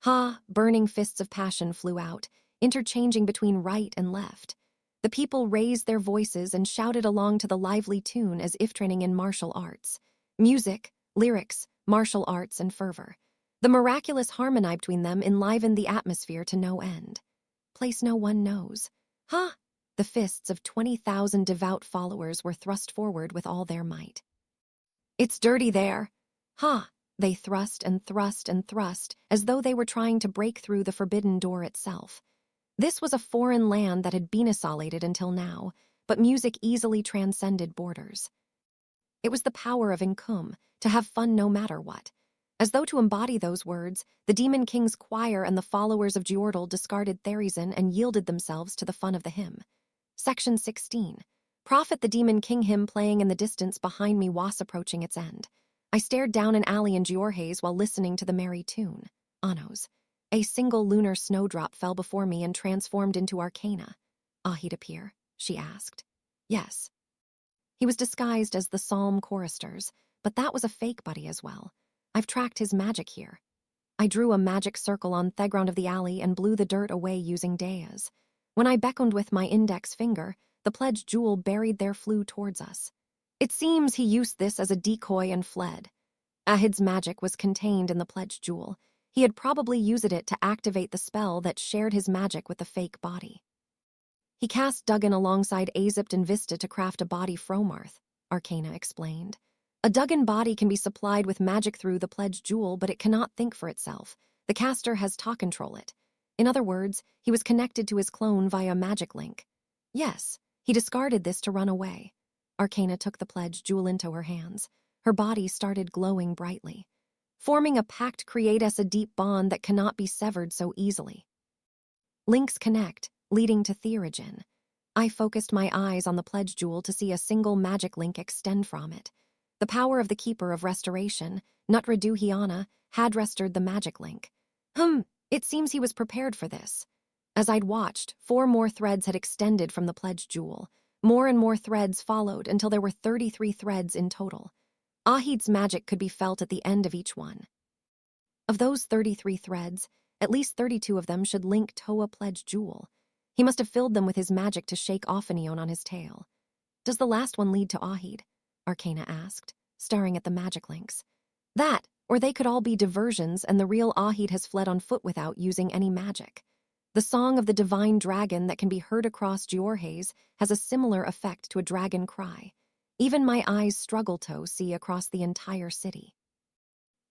Ha! Burning fists of passion flew out, interchanging between right and left. The people raised their voices and shouted along to the lively tune as if training in martial arts. Music, lyrics, martial arts, and fervor. The miraculous harmony between them enlivened the atmosphere to no end. Place no one knows. Ha! The fists of 20,000 devout followers were thrust forward with all their might. It's dirty there. Ha! They thrust and thrust and thrust, as though they were trying to break through the forbidden door itself. This was a foreign land that had been isolated until now, but music easily transcended borders. It was the power of Inkum, to have fun no matter what. As though to embody those words, the Demon King's choir and the followers of Jordal discarded Therizin and yielded themselves to the fun of the hymn. Section 16. Prophet the Demon King hymn playing in the distance behind me was approaching its end. I stared down an alley in Giorhaze while listening to the merry tune. Anos. A single lunar snowdrop fell before me and transformed into Arcana. He'd appear? She asked. Yes. He was disguised as the psalm choristers, but that was a fake buddy as well. I've tracked his magic here. I drew a magic circle on the ground of the alley and blew the dirt away using Deas. When I beckoned with my index finger, the pledged jewel buried there flew towards us. It seems he used this as a decoy and fled. Ahid's magic was contained in the pledged jewel. He had probably used it to activate the spell that shared his magic with the fake body. He cast Duggan alongside Azept and Vista to craft a body Fromarth, Arcana explained. A Duggan body can be supplied with magic through the pledged jewel, but it cannot think for itself. The caster has to control it. In other words, he was connected to his clone via magic link. Yes, he discarded this to run away. Arcana took the pledged jewel into her hands. Her body started glowing brightly. Forming a pact creates a deep bond that cannot be severed so easily. Links connect, leading to Therizin. I focused my eyes on the pledge jewel to see a single magic link extend from it. The power of the Keeper of Restoration, Nutraduhiana, had restored the magic link. It seems he was prepared for this. As I'd watched, 4 more threads had extended from the pledge jewel. More and more threads followed until there were 33 threads in total. Ahid's magic could be felt at the end of each one. Of those 33 threads, at least 32 of them should link Toa Pledge Jewel. He must have filled them with his magic to shake Ophanion on his tail. Does the last one lead to Ahid? Arcana asked, staring at the magic links. That, or they could all be diversions and the real Ahid has fled on foot without using any magic. The song of the divine dragon that can be heard across Giorhaze has a similar effect to a dragon cry. Even my eyes struggle to see across the entire city.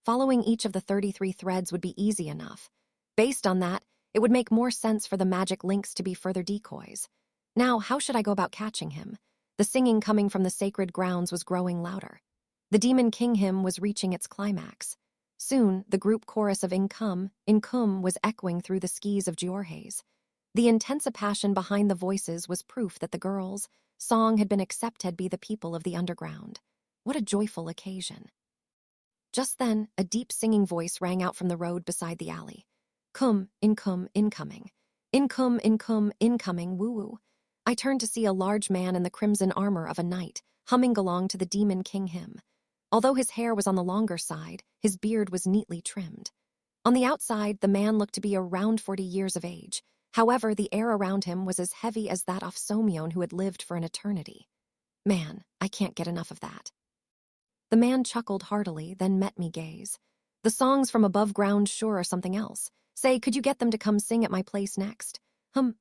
Following each of the 33 threads would be easy enough. Based on that, it would make more sense for the magic links to be further decoys. Now, how should I go about catching him? The singing coming from the sacred grounds was growing louder. The Demon King hymn was reaching its climax. Soon, the group chorus of Incum was echoing through the skis of Giorges. The intense passion behind the voices was proof that the girls' song had been accepted by the people of the underground. What a joyful occasion. Just then, a deep singing voice rang out from the road beside the alley. Incoming. Incoming, woo-woo. I turned to see a large man in the crimson armor of a knight, humming along to the Demon King hymn. Although his hair was on the longer side, his beard was neatly trimmed. On the outside, the man looked to be around 40 years of age. However, the air around him was as heavy as that of Somion, who had lived for an eternity. Man, I can't get enough of that. The man chuckled heartily, then met me gaze. The songs from above ground sure are something else. Say, could you get them to come sing at my place next?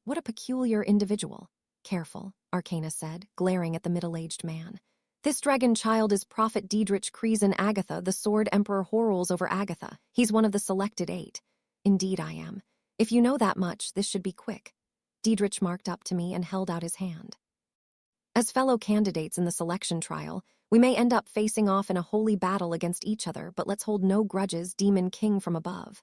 What a peculiar individual. Careful, Arcana said, glaring at the middle-aged man. This dragon child is Prophet Diedrich Kreisen Agatha, the Sword Emperor rules over Agatha. He's one of the selected 8. Indeed I am. If you know that much, this should be quick. Diedrich marked up to me and held out his hand. As fellow candidates in the selection trial, we may end up facing off in a holy battle against each other, but let's hold no grudges, Demon King from above.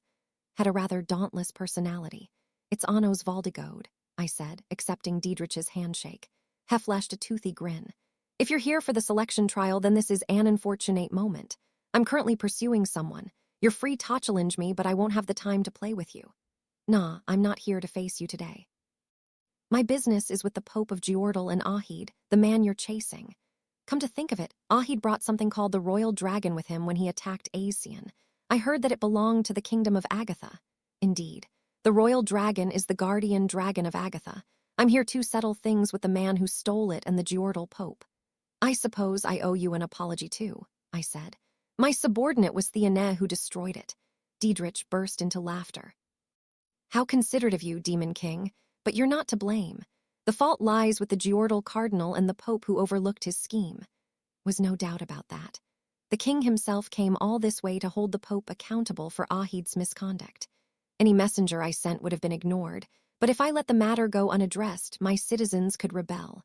Had a rather dauntless personality. It's Anno's Valdigode, I said, accepting Diedrich's handshake. Hef flashed a toothy grin. If you're here for the selection trial, then this is an unfortunate moment. I'm currently pursuing someone. You're free to challenge me, but I won't have the time to play with you. Nah, I'm not here to face you today. My business is with the Pope of Giordal and Ahid, the man you're chasing. Come to think of it, Ahid brought something called the Royal Dragon with him when he attacked Asian. I heard that it belonged to the kingdom of Agatha. Indeed, the Royal Dragon is the guardian dragon of Agatha. I'm here to settle things with the man who stole it and the Giordal Pope. I suppose I owe you an apology too, I said. My subordinate was Theane who destroyed it. Diedrich burst into laughter. How considerate of you, Demon King, but you're not to blame. The fault lies with the Giordal Cardinal and the Pope who overlooked his scheme. Was no doubt about that. The king himself came all this way to hold the Pope accountable for Ahid's misconduct. Any messenger I sent would have been ignored, but if I let the matter go unaddressed, my citizens could rebel.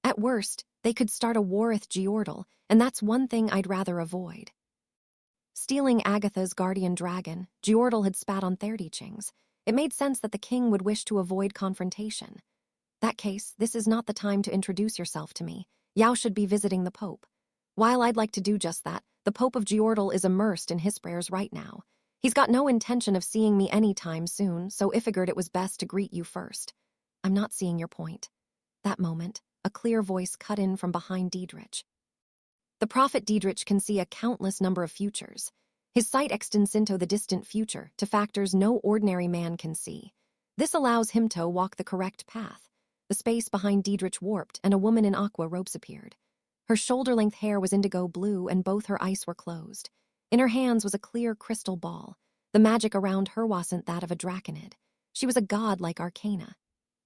At worst, they could start a war with Giordal, and that's one thing I'd rather avoid. Stealing Agatha's guardian dragon, Giordal had spat on their teachings. It made sense that the king would wish to avoid confrontation. That case, this is not the time to introduce yourself to me. Yao should be visiting the Pope. While I'd like to do just that, the Pope of Giordal is immersed in his prayers right now. He's got no intention of seeing me anytime soon, so I figured it was best to greet you first. I'm not seeing your point. That moment, a clear voice cut in from behind Diedrich. The prophet Diedrich can see a countless number of futures. His sight extends into the distant future, to factors no ordinary man can see. This allows him to walk the correct path. The space behind Diedrich warped, and a woman in aqua robes appeared. Her shoulder-length hair was indigo blue, and both her eyes were closed. In her hands was a clear crystal ball. The magic around her wasn't that of a draconid. She was a god like Arcana.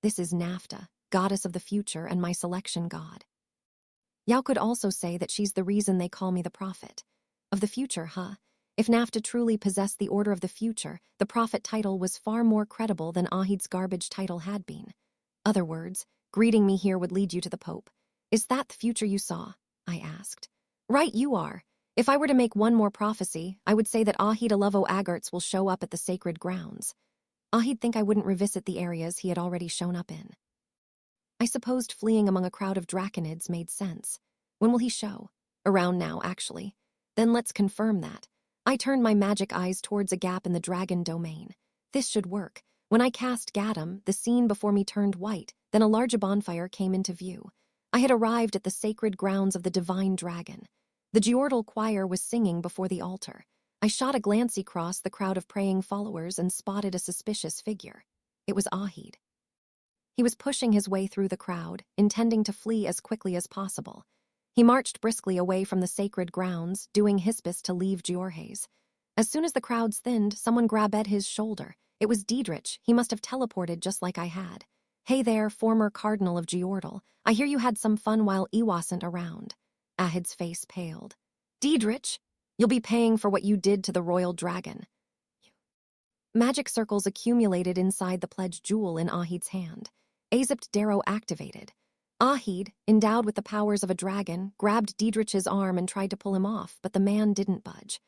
This is Nafta, goddess of the future and my selection god. Yao could also say that she's the reason they call me the prophet. Of the future, huh? If Nafta truly possessed the order of the future, the prophet title was far more credible than Ahid's garbage title had been. Other words, greeting me here would lead you to the Pope. Is that the future you saw? I asked. Right you are. If I were to make one more prophecy, I would say that Ahid Alevo Agartz will show up at the sacred grounds. Ahid think I wouldn't revisit the areas he had already shown up in. I supposed fleeing among a crowd of draconids made sense. When will he show? Around now, actually. Then let's confirm that. I turned my magic eyes towards a gap in the dragon domain. This should work. When I cast Gadam, the scene before me turned white, then a large bonfire came into view. I had arrived at the sacred grounds of the divine dragon. The Giordal choir was singing before the altar. I shot a glance across the crowd of praying followers and spotted a suspicious figure. It was Ahid. He was pushing his way through the crowd, intending to flee as quickly as possible. He marched briskly away from the sacred grounds, doing his best to leave Giorges. As soon as the crowds thinned, someone grabbed at his shoulder. It was Diedrich. He must have teleported just like I had. Hey there, former Cardinal of Giordal. I hear you had some fun while I wasn't around. Ahid's face paled. Diedrich? You'll be paying for what you did to the royal dragon. Magic circles accumulated inside the pledged jewel in Ahid's hand. Azept Darrow activated. Ahid, endowed with the powers of a dragon, grabbed Diedrich's arm and tried to pull him off, but the man didn't budge.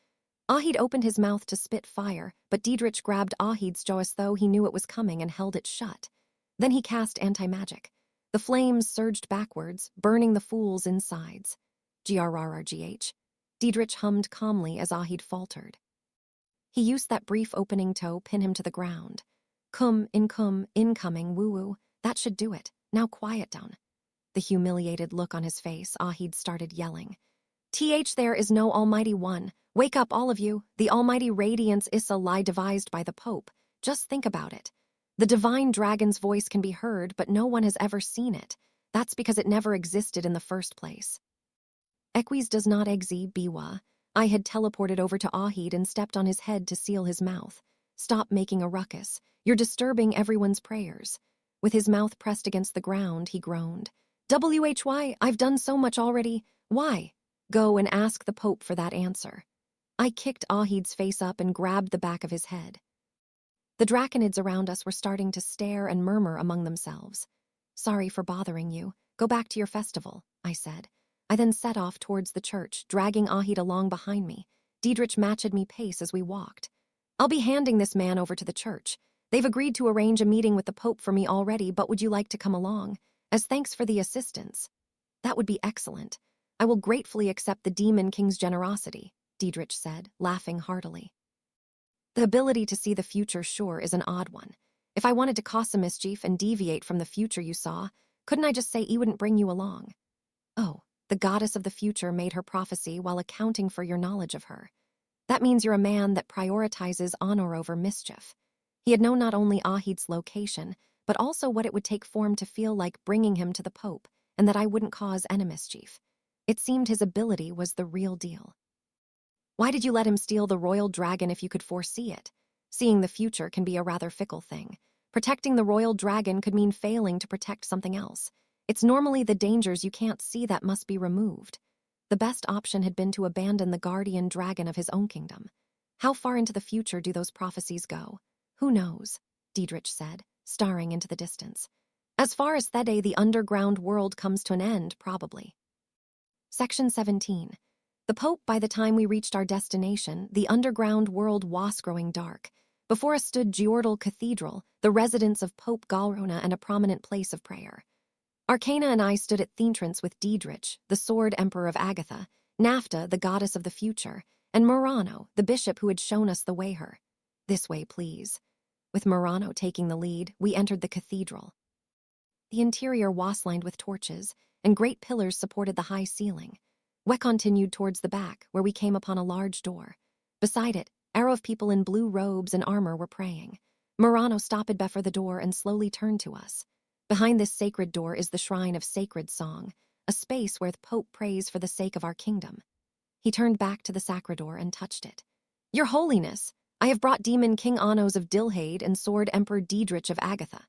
Ahid opened his mouth to spit fire, but Diedrich grabbed Ahid's jaw as though he knew it was coming and held it shut. Then he cast anti-magic. The flames surged backwards, burning the fool's insides. GRRRGH. Diedrich hummed calmly as Ahid faltered. He used that brief opening toe pin him to the ground. Cum, incoming, woo-woo. That should do it. Now quiet down. The humiliated look on his face, Ahid started yelling. There is no Almighty One. Wake up, all of you. The Almighty Radiance is a lie devised by the Pope. Just think about it. The divine dragon's voice can be heard, but no one has ever seen it. That's because it never existed in the first place. Equis does not exi biwa. I had teleported over to Ahid and stepped on his head to seal his mouth. Stop making a ruckus. You're disturbing everyone's prayers. With his mouth pressed against the ground, he groaned. WHY, I've done so much already. Why? Go and ask the Pope for that answer. I kicked Ahid's face up and grabbed the back of his head. The draconids around us were starting to stare and murmur among themselves. Sorry for bothering you. Go back to your festival, I said. I then set off towards the church, dragging Ahid along behind me. Diedrich matched me pace as we walked. I'll be handing this man over to the church. They've agreed to arrange a meeting with the Pope for me already, but would you like to come along? As thanks for the assistance. That would be excellent. I will gratefully accept the Demon King's generosity, Diedrich said, laughing heartily. The ability to see the future sure is an odd one. If I wanted to cause some mischief and deviate from the future you saw, couldn't I just say he wouldn't bring you along? Oh, the goddess of the future made her prophecy while accounting for your knowledge of her. That means you're a man that prioritizes honor over mischief. He had known not only Ahid's location, but also what it would take for him to feel like bringing him to the Pope, and that I wouldn't cause any mischief. It seemed his ability was the real deal. Why did you let him steal the royal dragon if you could foresee it? Seeing the future can be a rather fickle thing. Protecting the royal dragon could mean failing to protect something else. It's normally the dangers you can't see that must be removed. The best option had been to abandon the guardian dragon of his own kingdom. How far into the future do those prophecies go? Who knows? Diedrich said, staring into the distance. As far as Thede, the underground world comes to an end, probably. Section 17. The Pope, by the time we reached our destination, the underground world was growing dark. Before us stood Giordal Cathedral, the residence of Pope Galrona and a prominent place of prayer. Arcana and I stood at the entrance with Diedrich, the sword emperor of Agatha, Nafta, the goddess of the future, and Murano, the bishop who had shown us the way her. This way, please. With Murano taking the lead, we entered the cathedral. The interior was lined with torches, and great pillars supported the high ceiling. We continued towards the back, where we came upon a large door. Beside it, a row of people in blue robes and armor were praying. Murano stopped before the door and slowly turned to us. Behind this sacred door is the shrine of sacred song, a space where the Pope prays for the sake of our kingdom. He turned back to the sacrador and touched it. Your Holiness, I have brought Demon King Anos of Dilhade and Sword Emperor Diedrich of Agatha.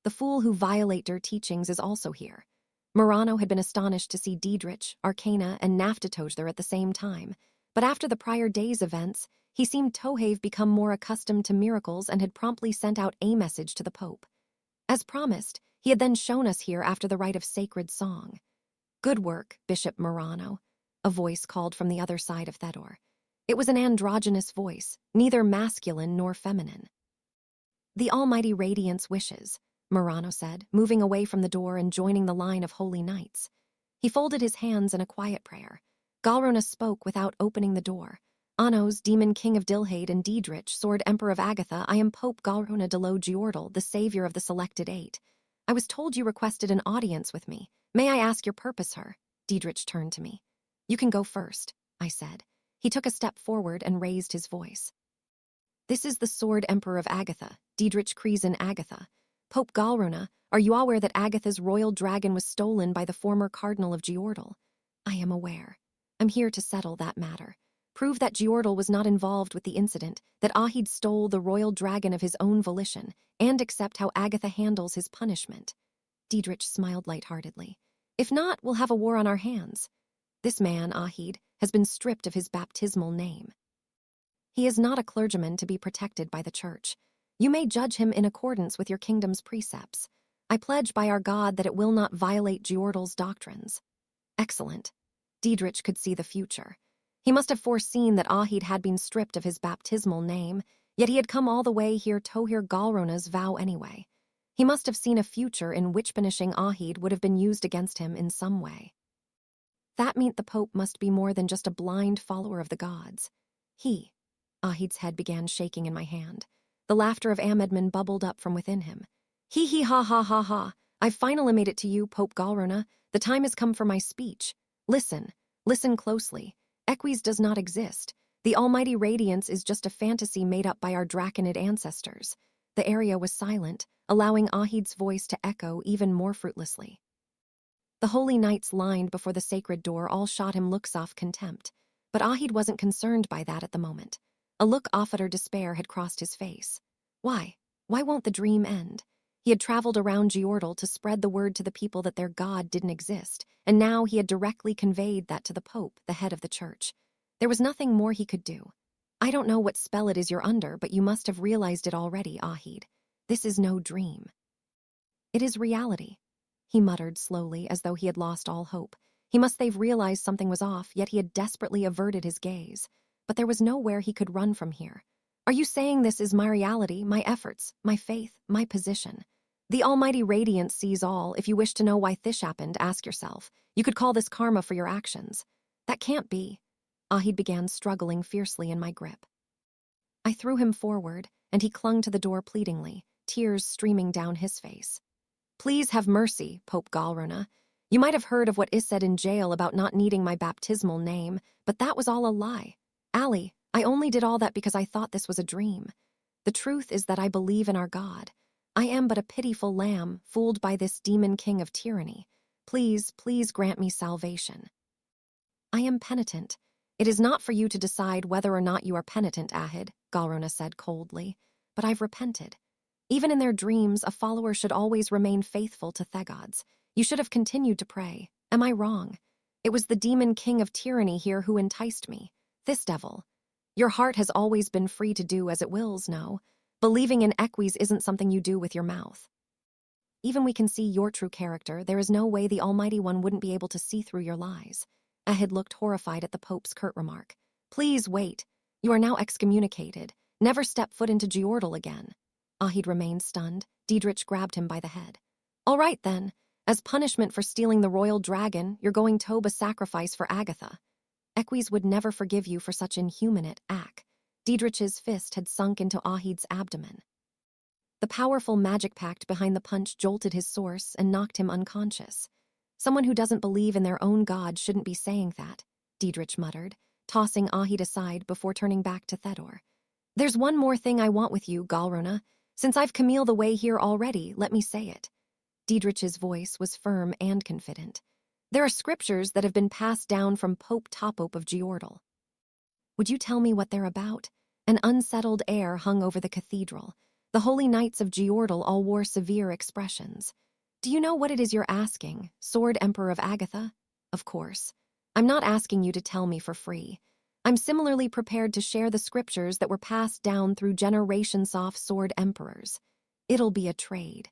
The fool who violate their teachings is also here. Murano had been astonished to see Diedrich, Arcana, and Naftatoge there at the same time, but after the prior day's events, he seemed to have become more accustomed to miracles and had promptly sent out a message to the Pope. As promised, he had then shown us here after the rite of sacred song. Good work, Bishop Murano, a voice called from the other side of Thedor. It was an androgynous voice, neither masculine nor feminine. The Almighty Radiance wishes, Murano said, moving away from the door and joining the line of holy knights. He folded his hands in a quiet prayer. Galrona spoke without opening the door. Anos, Demon King of Dilhade, and Diedrich, Sword Emperor of Agatha, I am Pope Galrona de lo Giordal, the savior of the Selected Eight. I was told you requested an audience with me. May I ask your purpose, her? Diedrich turned to me. You can go first, I said. He took a step forward and raised his voice. This is the Sword Emperor of Agatha, Diedrich Kriesen Agatha. Pope Galrona, are you aware that Agatha's royal dragon was stolen by the former Cardinal of Giordal? I am aware. I'm here to settle that matter. Prove that Giordal was not involved with the incident, that Ahid stole the royal dragon of his own volition, and accept how Agatha handles his punishment. Diedrich smiled lightheartedly. If not, we'll have a war on our hands. This man, Ahid, has been stripped of his baptismal name. He is not a clergyman to be protected by the church. You may judge him in accordance with your kingdom's precepts. I pledge by our God that it will not violate Giordal's doctrines. Excellent. Diedrich could see the future. He must have foreseen that Ahid had been stripped of his baptismal name, yet he had come all the way here to hear Galrona's vow anyway. He must have seen a future in which banishing Ahid would have been used against him in some way. That meant the Pope must be more than just a blind follower of the gods. Ahid's head began shaking in my hand. The laughter of Amedman bubbled up from within him. Hee ha ha ha ha. I've finally made it to you, Pope Galrona. The time has come for my speech. Listen closely. Equus does not exist. The almighty radiance is just a fantasy made up by our Draconid ancestors. The area was silent, allowing Ahid's voice to echo even more fruitlessly. The holy knights lined before the sacred door all shot him looks of contempt, but Ahid wasn't concerned by that at the moment. A look of utter despair had crossed his face. Why won't the dream end? He had traveled around Giordal to spread the word to the people that their god didn't exist, and now he had directly conveyed that to the Pope, the head of the church. There was nothing more he could do. I don't know what spell it is you're under, but you must have realized it already, Ahid. This is no dream. It is reality, he muttered slowly, as though he had lost all hope. He must have realized something was off, yet he had desperately averted his gaze. But there was nowhere he could run from here. Are you saying this is my reality, my efforts, my faith, my position? The almighty radiance sees all. If you wish to know why this happened, ask yourself. You could call this karma for your actions. That can't be. Ahid began struggling fiercely in my grip. I threw him forward, and he clung to the door pleadingly, tears streaming down his face. Please have mercy, Pope Galrona. You might have heard of what is said in jail about not needing my baptismal name, but that was all a lie. Ali, I only did all that because I thought this was a dream. The truth is that I believe in our God. I am but a pitiful lamb, fooled by this demon king of tyranny. Please grant me salvation. I am penitent. It is not for you to decide whether or not you are penitent, Ahid, Galrona said coldly, but I've repented. Even in their dreams, a follower should always remain faithful to Thegods. You should have continued to pray. Am I wrong? It was the demon king of tyranny here who enticed me. This devil. Your heart has always been free to do as it wills, no? Believing in Equus isn't something you do with your mouth. Even we can see your true character, there is no way the Almighty One wouldn't be able to see through your lies. Ahid looked horrified at the Pope's curt remark. Please wait. You are now excommunicated. Never step foot into Giordal again. Ahid remained stunned. Diedrich grabbed him by the head. All right then. As punishment for stealing the royal dragon, you're going to a sacrifice for Agatha. Equus would never forgive you for such inhuman act. Diedrich's fist had sunk into Ahid's abdomen. The powerful magic pact behind the punch jolted his source and knocked him unconscious. Someone who doesn't believe in their own god shouldn't be saying that, Diedrich muttered, tossing Ahid aside before turning back to Thedor. There's one more thing I want with you, Galrona. Since I've Camille the way here already, let me say it. Diedrich's voice was firm and confident. There are scriptures that have been passed down from Pope Topope of Giordal. Would you tell me what they're about? An unsettled air hung over the cathedral. The holy knights of Giordal all wore severe expressions. Do you know what it is you're asking, Sword Emperor of Agatha? Of course. I'm not asking you to tell me for free. I'm similarly prepared to share the scriptures that were passed down through generations of sword emperors. It'll be a trade.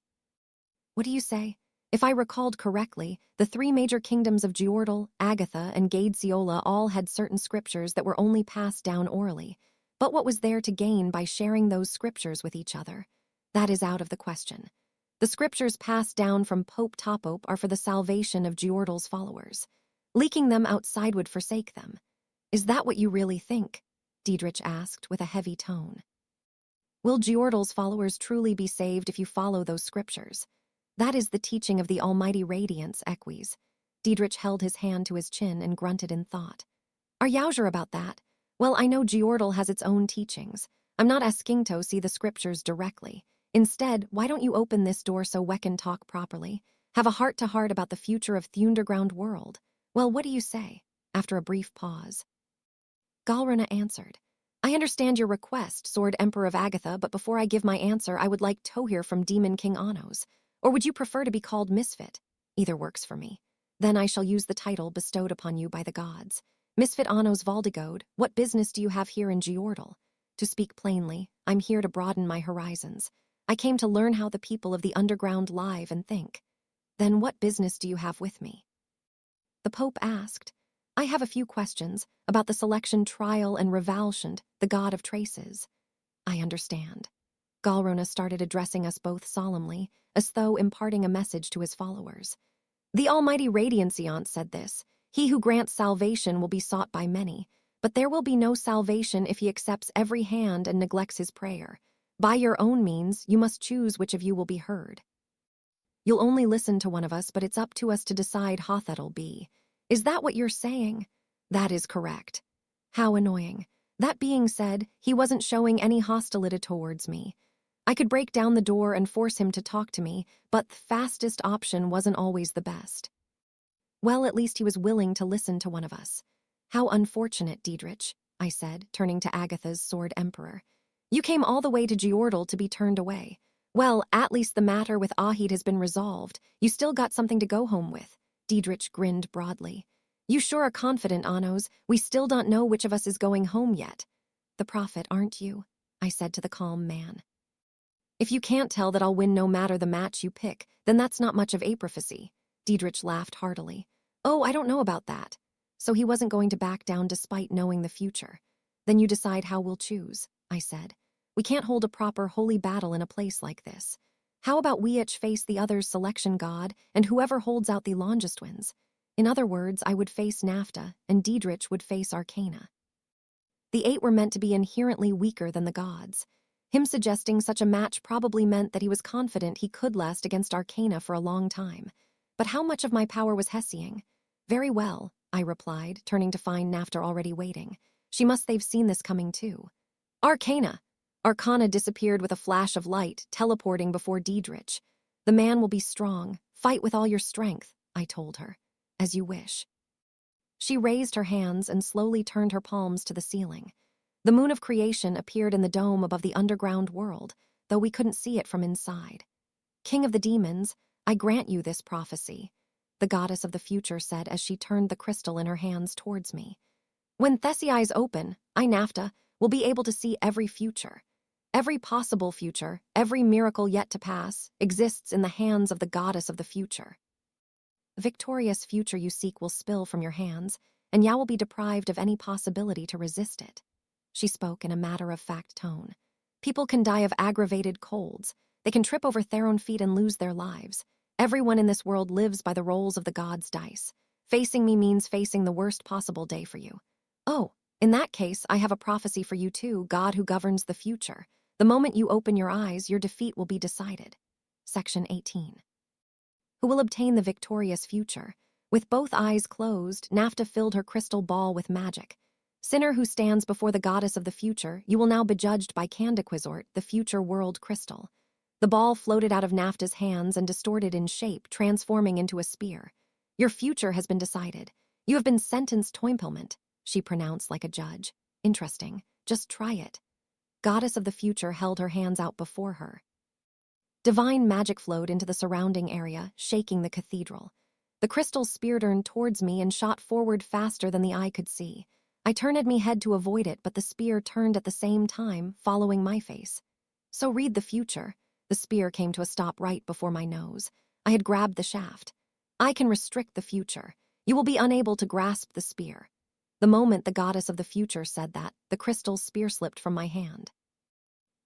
What do you say? If I recalled correctly, the three major kingdoms of Giordal, Agatha, and Gadesiola all had certain scriptures that were only passed down orally. But what was there to gain by sharing those scriptures with each other? That is out of the question. The scriptures passed down from Pope Topope are for the salvation of Giordal's followers. Leaking them outside would forsake them. Is that what you really think? Diedrich asked with a heavy tone. Will Giordal's followers truly be saved if you follow those scriptures? That is the teaching of the almighty radiance, Equus. Diedrich held his hand to his chin and grunted in thought. Are you sure about that? Well, I know Giordal has its own teachings. I'm not asking to see the scriptures directly. Instead, why don't you open this door so we can talk properly? Have a heart-to-heart about the future of the underground world. Well, what do you say? After a brief pause. Galrona answered. I understand your request, Sword Emperor of Agatha, but before I give my answer, I would like to hear from Demon King Anos. Or would you prefer to be called Misfit? Either works for me. Then I shall use the title bestowed upon you by the gods. Misfit Anos Valdigode, what business do you have here in Geordle? To speak plainly, I'm here to broaden my horizons. I came to learn how the people of the underground live and think. Then what business do you have with me? The Pope asked. I have a few questions about the selection trial and Revalshant, the god of traces. I understand. Galrona started addressing us both solemnly, as though imparting a message to his followers. The Almighty Radianciant said this. He who grants salvation will be sought by many, but there will be no salvation if he accepts every hand and neglects his prayer. By your own means, you must choose which of you will be heard. You'll only listen to one of us, but it's up to us to decide how that'll be. Is that what you're saying? That is correct. How annoying. That being said, he wasn't showing any hostility towards me. I could break down the door and force him to talk to me, but the fastest option wasn't always the best. Well, at least he was willing to listen to one of us. How unfortunate, Diedrich, I said, turning to Agatha's sword emperor. You came all the way to Geordle to be turned away. Well, at least the matter with Ahid has been resolved. You still got something to go home with. Diedrich grinned broadly. You sure are confident, Anos. We still don't know which of us is going home yet. The prophet, aren't you? I said to the calm man. If you can't tell that I'll win no matter the match you pick, then that's not much of a prophecy. Diedrich laughed heartily. Oh, I don't know about that. So he wasn't going to back down despite knowing the future. Then you decide how we'll choose, I said. We can't hold a proper holy battle in a place like this. How about we each face the other's selection god, and whoever holds out the longest wins? In other words, I would face NAFTA, and Diedrich would face Arcana. The 8 were meant to be inherently weaker than the gods. Him suggesting such a match probably meant that he was confident he could last against Arcana for a long time. But how much of my power was Hessying? Very well, I replied, turning to find NAFTA already waiting. She must they've seen this coming too. Arcana! Arcana disappeared with a flash of light, teleporting before Diedrich. The man will be strong. Fight with all your strength, I told her. As you wish. She raised her hands and slowly turned her palms to the ceiling. The moon of creation appeared in the dome above the underground world, though we couldn't see it from inside. King of the demons, I grant you this prophecy, the goddess of the future said as she turned the crystal in her hands towards me. When Thessi eyes open, I, NAFTA, will be able to see every future. Every possible future, every miracle yet to pass, exists in the hands of the goddess of the future. The victorious future you seek will spill from your hands, and you will be deprived of any possibility to resist it. She spoke in a matter-of-fact tone. People can die of aggravated colds. They can trip over their own feet and lose their lives. Everyone in this world lives by the rolls of the gods' dice. Facing me means facing the worst possible day for you. Oh, in that case, I have a prophecy for you too, God who governs the future. The moment you open your eyes, your defeat will be decided. Section 18. Who will obtain the victorious future? With both eyes closed, NAFTA filled her crystal ball with magic. Sinner who stands before the goddess of the future, you will now be judged by Candiquizort, the future world crystal. The ball floated out of NAFTA's hands and distorted in shape, transforming into a spear. Your future has been decided. You have been sentenced to impalement, she pronounced like a judge. Interesting. Just try it. Goddess of the future held her hands out before her. Divine magic flowed into the surrounding area, shaking the cathedral. The crystal spear turned towards me and shot forward faster than the eye could see. I turned my head to avoid it, but the spear turned at the same time, following my face. So read the future. The spear came to a stop right before my nose. I had grabbed the shaft. I can restrict the future. You will be unable to grasp the spear. The moment the goddess of the future said that, the crystal spear slipped from my hand.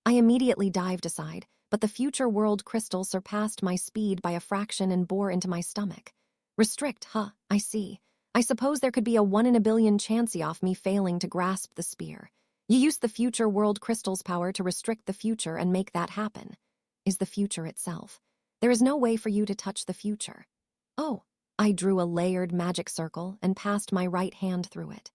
I immediately dived aside, but the future world crystal surpassed my speed by a fraction and bore into my stomach. Restrict, huh, I see. I suppose there could be a 1 in a billion chance of me failing to grasp the spear. You used the future world crystal's power to restrict the future and make that happen. Is the future itself. There is no way for you to touch the future. Oh, I drew a layered magic circle and passed my right hand through it.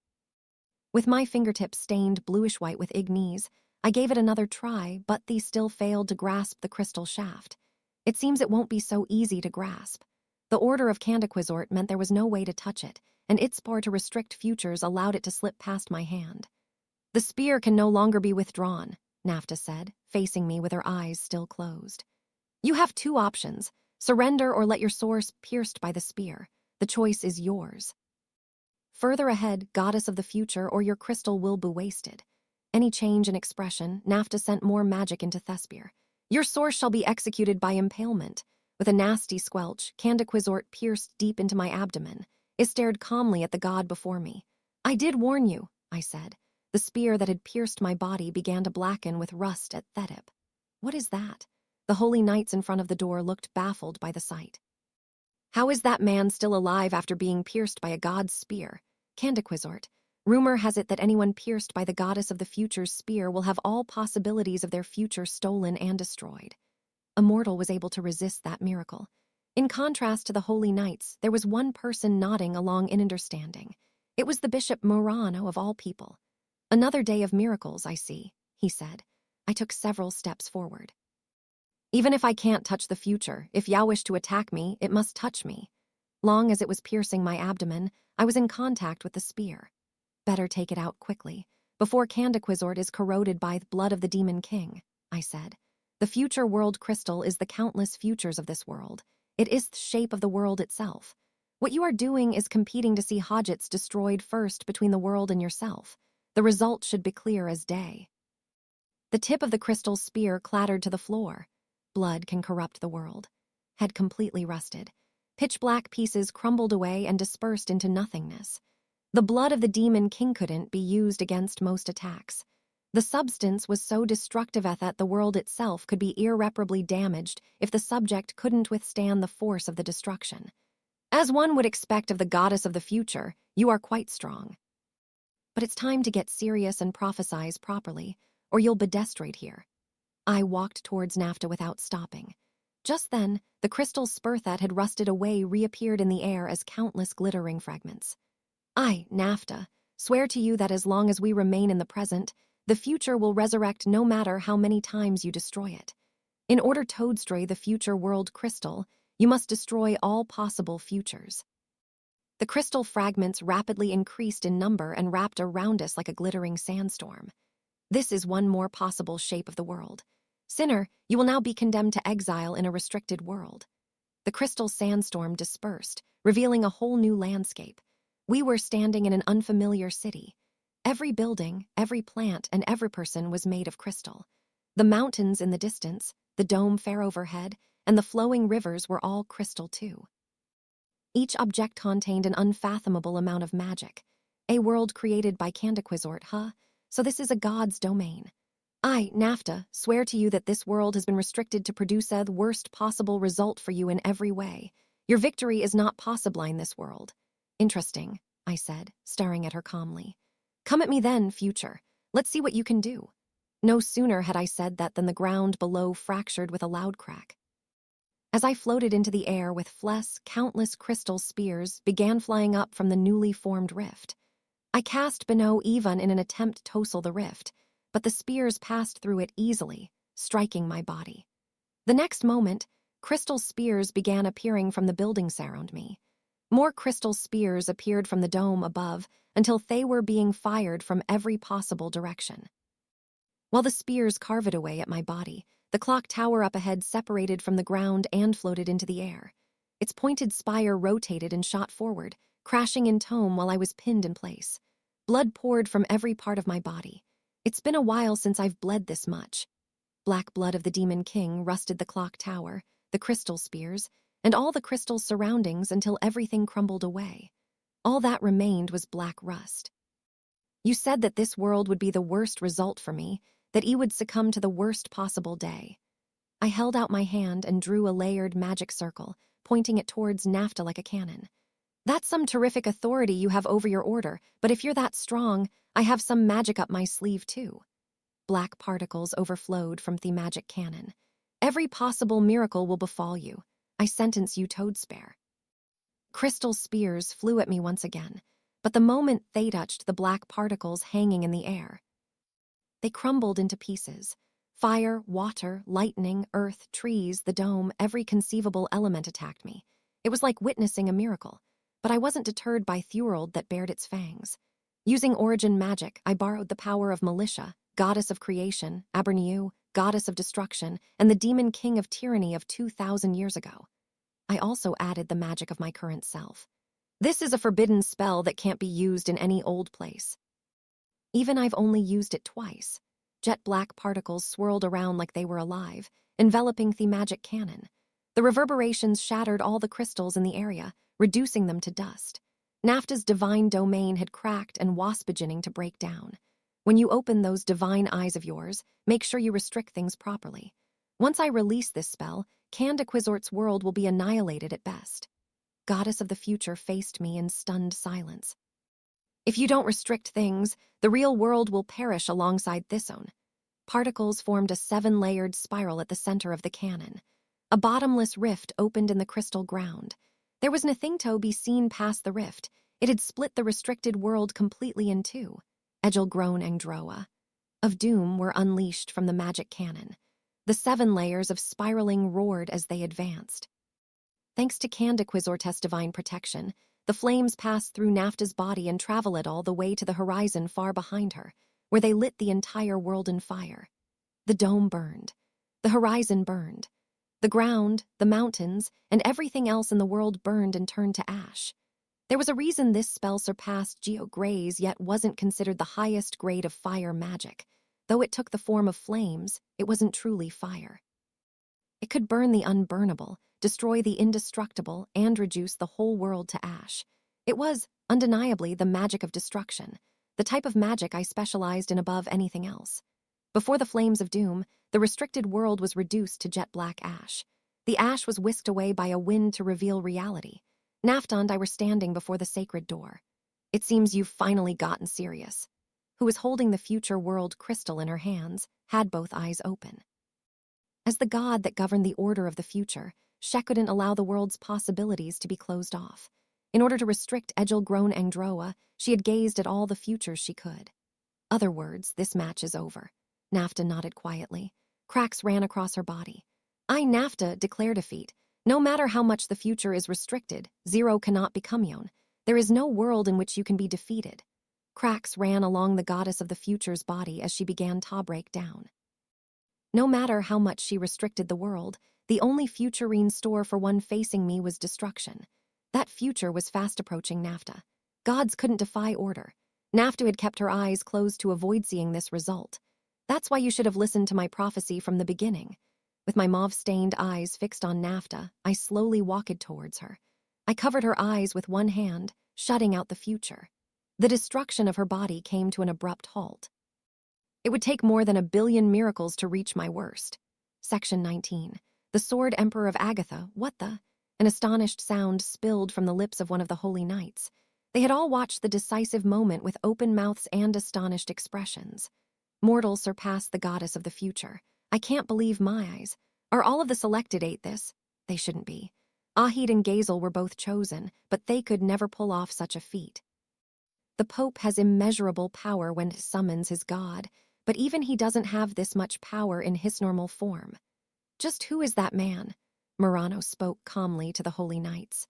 With my fingertips stained bluish-white with ignes, I gave it another try, but these still failed to grasp the crystal shaft. It seems it won't be so easy to grasp. The order of Candiquizort meant there was no way to touch it, and its power to restrict futures allowed it to slip past my hand. The spear can no longer be withdrawn, NAFTA said, facing me with her eyes still closed. You have 2 options, surrender or let your source pierced by the spear. The choice is yours. Further ahead, goddess of the future, or your crystal will be wasted. Any change in expression, Nafta sent more magic into Thespir. Your source shall be executed by impalement. With a nasty squelch, Candaquizort pierced deep into my abdomen. It stared calmly at the god before me. I did warn you, I said. The spear that had pierced my body began to blacken with rust at Thedip. What is that? The holy knights in front of the door looked baffled by the sight. How is that man still alive after being pierced by a god's spear? Candaquizort. Rumor has it that anyone pierced by the goddess of the future's spear will have all possibilities of their future stolen and destroyed. A mortal was able to resist that miracle. In contrast to the holy knights, there was one person nodding along in understanding. It was the Bishop Morano of all people. Another day of miracles, I see, he said. I took several steps forward. Even if I can't touch the future, if Yao wished to attack me, it must touch me. Long as it was piercing my abdomen, I was in contact with the spear. Better take it out quickly, before Candaquizort is corroded by the blood of the Demon King, I said. The future world crystal is the countless futures of this world. It is the shape of the world itself. What you are doing is competing to see Hodgetts destroyed first between the world and yourself. The result should be clear as day. The tip of the crystal spear clattered to the floor. Blood can corrupt the world. Had completely rusted. Pitch-black pieces crumbled away and dispersed into nothingness. The blood of the Demon King couldn't be used against most attacks. The substance was so destructive that the world itself could be irreparably damaged if the subject couldn't withstand the force of the destruction. As one would expect of the goddess of the future, you are quite strong. But it's time to get serious and prophesize properly, or you'll be destroyed here. I walked towards Nafta without stopping. Just then, the crystal spur that had rusted away reappeared in the air as countless glittering fragments. I, Nafta, swear to you that as long as we remain in the present, the future will resurrect no matter how many times you destroy it. In order to destroy the future world crystal, you must destroy all possible futures. The crystal fragments rapidly increased in number and wrapped around us like a glittering sandstorm. This is one more possible shape of the world. Sinner, you will now be condemned to exile in a restricted world. The crystal sandstorm dispersed, revealing a whole new landscape. We were standing in an unfamiliar city. Every building, every plant, and every person was made of crystal. The mountains in the distance, the dome fair overhead, and the flowing rivers were all crystal too. Each object contained an unfathomable amount of magic. A world created by Candaquizort, huh? So this is a god's domain. I, Nafta, swear to you that this world has been restricted to produce the worst possible result for you in every way. Your victory is not possible in this world. Interesting, I said, staring at her calmly. Come at me then, future. Let's see what you can do. No sooner had I said that than the ground below fractured with a loud crack. As I floated into the air with flesh, countless crystal spears began flying up from the newly formed rift. I cast Beno Ivan in an attempt to tousle the rift, but the spears passed through it easily, striking my body. The next moment, crystal spears began appearing from the buildings around me. More crystal spears appeared from the dome above until they were being fired from every possible direction. While the spears carved away at my body, the clock tower up ahead separated from the ground and floated into the air. Its pointed spire rotated and shot forward, crashing in tome while I was pinned in place. Blood poured from every part of my body. It's been a while since I've bled this much. Black blood of the Demon King rusted the clock tower, the crystal spears, and all the crystal surroundings until everything crumbled away. All that remained was black rust. You said that this world would be the worst result for me, that he would succumb to the worst possible day. I held out my hand and drew a layered magic circle, pointing it towards Nafta like a cannon. That's some terrific authority you have over your order, but if you're that strong, I have some magic up my sleeve too. Black particles overflowed from the magic cannon. Every possible miracle will befall you. I sentence you Toadspare. Crystal spears flew at me once again, but the moment they touched the black particles hanging in the air, they crumbled into pieces. Fire, water, lightning, earth, trees, the dome, every conceivable element attacked me. It was like witnessing a miracle, but I wasn't deterred by Thurald that bared its fangs. Using origin magic, I borrowed the power of Militia, goddess of creation, Aberniu, goddess of destruction, and the demon king of tyranny of 2,000 years ago. I also added the magic of my current self. This is a forbidden spell that can't be used in any old place. Even I've only used it twice. Jet black particles swirled around like they were alive, enveloping the magic cannon. The reverberations shattered all the crystals in the area, reducing them to dust. Nafta's divine domain had cracked and was beginning to break down. When you open those divine eyes of yours, make sure you restrict things properly. Once I release this spell, Candaquizort's world will be annihilated at best. Goddess of the future faced me in stunned silence. If you don't restrict things, the real world will perish alongside this one. Particles formed a 7-layered spiral at the center of the cannon. A bottomless rift opened in the crystal ground. There was nothing to be seen past the rift. It had split the restricted world completely in two. Egil grown Angdroa of doom were unleashed from the magic cannon. The 7 layers of spiraling roared as they advanced. Thanks to Candaquizort's divine protection, the flames passed through Nafta's body and traveled all the way to the horizon far behind her, where they lit the entire world in fire. The dome burned. The horizon burned. The ground, the mountains, and everything else in the world burned and turned to ash. There was a reason this spell surpassed Geograze yet wasn't considered the highest grade of fire magic. Though it took the form of flames, it wasn't truly fire. It could burn the unburnable, destroy the indestructible, and reduce the whole world to ash. It was, undeniably, the magic of destruction, the type of magic I specialized in above anything else. Before the flames of doom, the restricted world was reduced to jet black ash. The ash was whisked away by a wind to reveal reality. Nafta and I were standing before the sacred door. It seems you've finally gotten serious. Who was holding the future world crystal in her hands, had both eyes open. As the god that governed the order of the future, she couldn't allow the world's possibilities to be closed off. In order to restrict Egil grown Angdroa, she had gazed at all the futures she could. Other words, this match is over. Nafta nodded quietly. Cracks ran across her body. I, Nafta, declare defeat. No matter how much the future is restricted, zero cannot become yon. There is no world in which you can be defeated. Cracks ran along the goddess of the future's body as she began to break down. No matter how much she restricted the world, the only future in store for one facing me was destruction. That future was fast approaching Nafta. Gods couldn't defy order. Nafta had kept her eyes closed to avoid seeing this result. That's why you should have listened to my prophecy from the beginning. With my mauve-stained eyes fixed on Nafta, I slowly walked towards her. I covered her eyes with one hand, shutting out the future. The destruction of her body came to an abrupt halt. It would take more than 1 billion miracles to reach my worst. Section 19. The Sword Emperor of Agatha, what the? An astonished sound spilled from the lips of one of the holy knights. They had all watched the decisive moment with open mouths and astonished expressions. Mortals surpassed the goddess of the future. I can't believe my eyes. Are all of the selected 8 this? They shouldn't be. Ahid and Gazel were both chosen, but they could never pull off such a feat. The Pope has immeasurable power when he summons his god, but even he doesn't have this much power in his normal form. Just who is that man? Murano spoke calmly to the holy knights.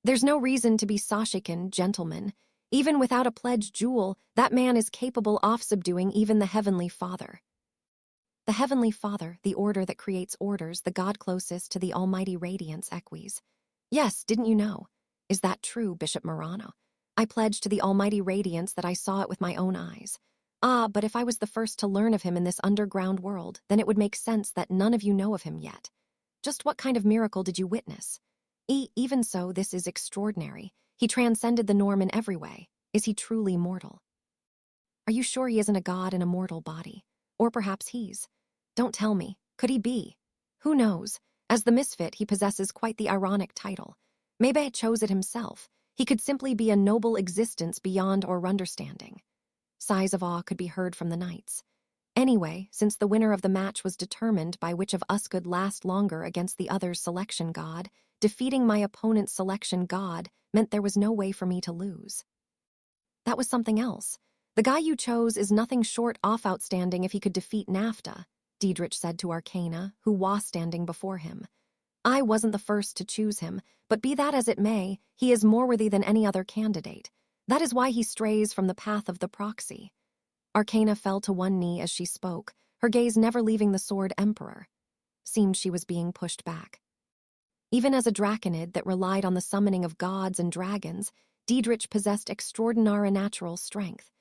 There's no reason to be Sashikan, gentlemen. Even without a pledged jewel, that man is capable of subduing even the Heavenly Father. The Heavenly Father, the order that creates orders, the god closest to the almighty radiance, Equis. Yes, didn't you know? Is that true, Bishop Murano? I pledged to the almighty radiance that I saw it with my own eyes. Ah, but if I was the first to learn of him in this underground world, then it would make sense that none of you know of him yet. Just what kind of miracle did you witness? Even so, this is extraordinary. He transcended the norm in every way. Is he truly mortal? Are you sure he isn't a god in a mortal body? Or perhaps he's... Don't tell me. Could he be? Who knows? As the Misfit, he possesses quite the ironic title. Maybe he chose it himself. He could simply be a noble existence beyond our understanding. Sighs of awe could be heard from the knights. Anyway, since the winner of the match was determined by which of us could last longer against the other's selection god, defeating my opponent's selection god meant there was no way for me to lose. That was something else. The guy you chose is nothing short of outstanding if he could defeat Nafta, Diedrich said to Arcana, who was standing before him. I wasn't the first to choose him, but be that as it may, he is more worthy than any other candidate. That is why he strays from the path of the proxy. Arcana fell to one knee as she spoke, her gaze never leaving the Sword Emperor. Seemed she was being pushed back. Even as a draconid that relied on the summoning of gods and dragons, Diedrich possessed extraordinary natural strength.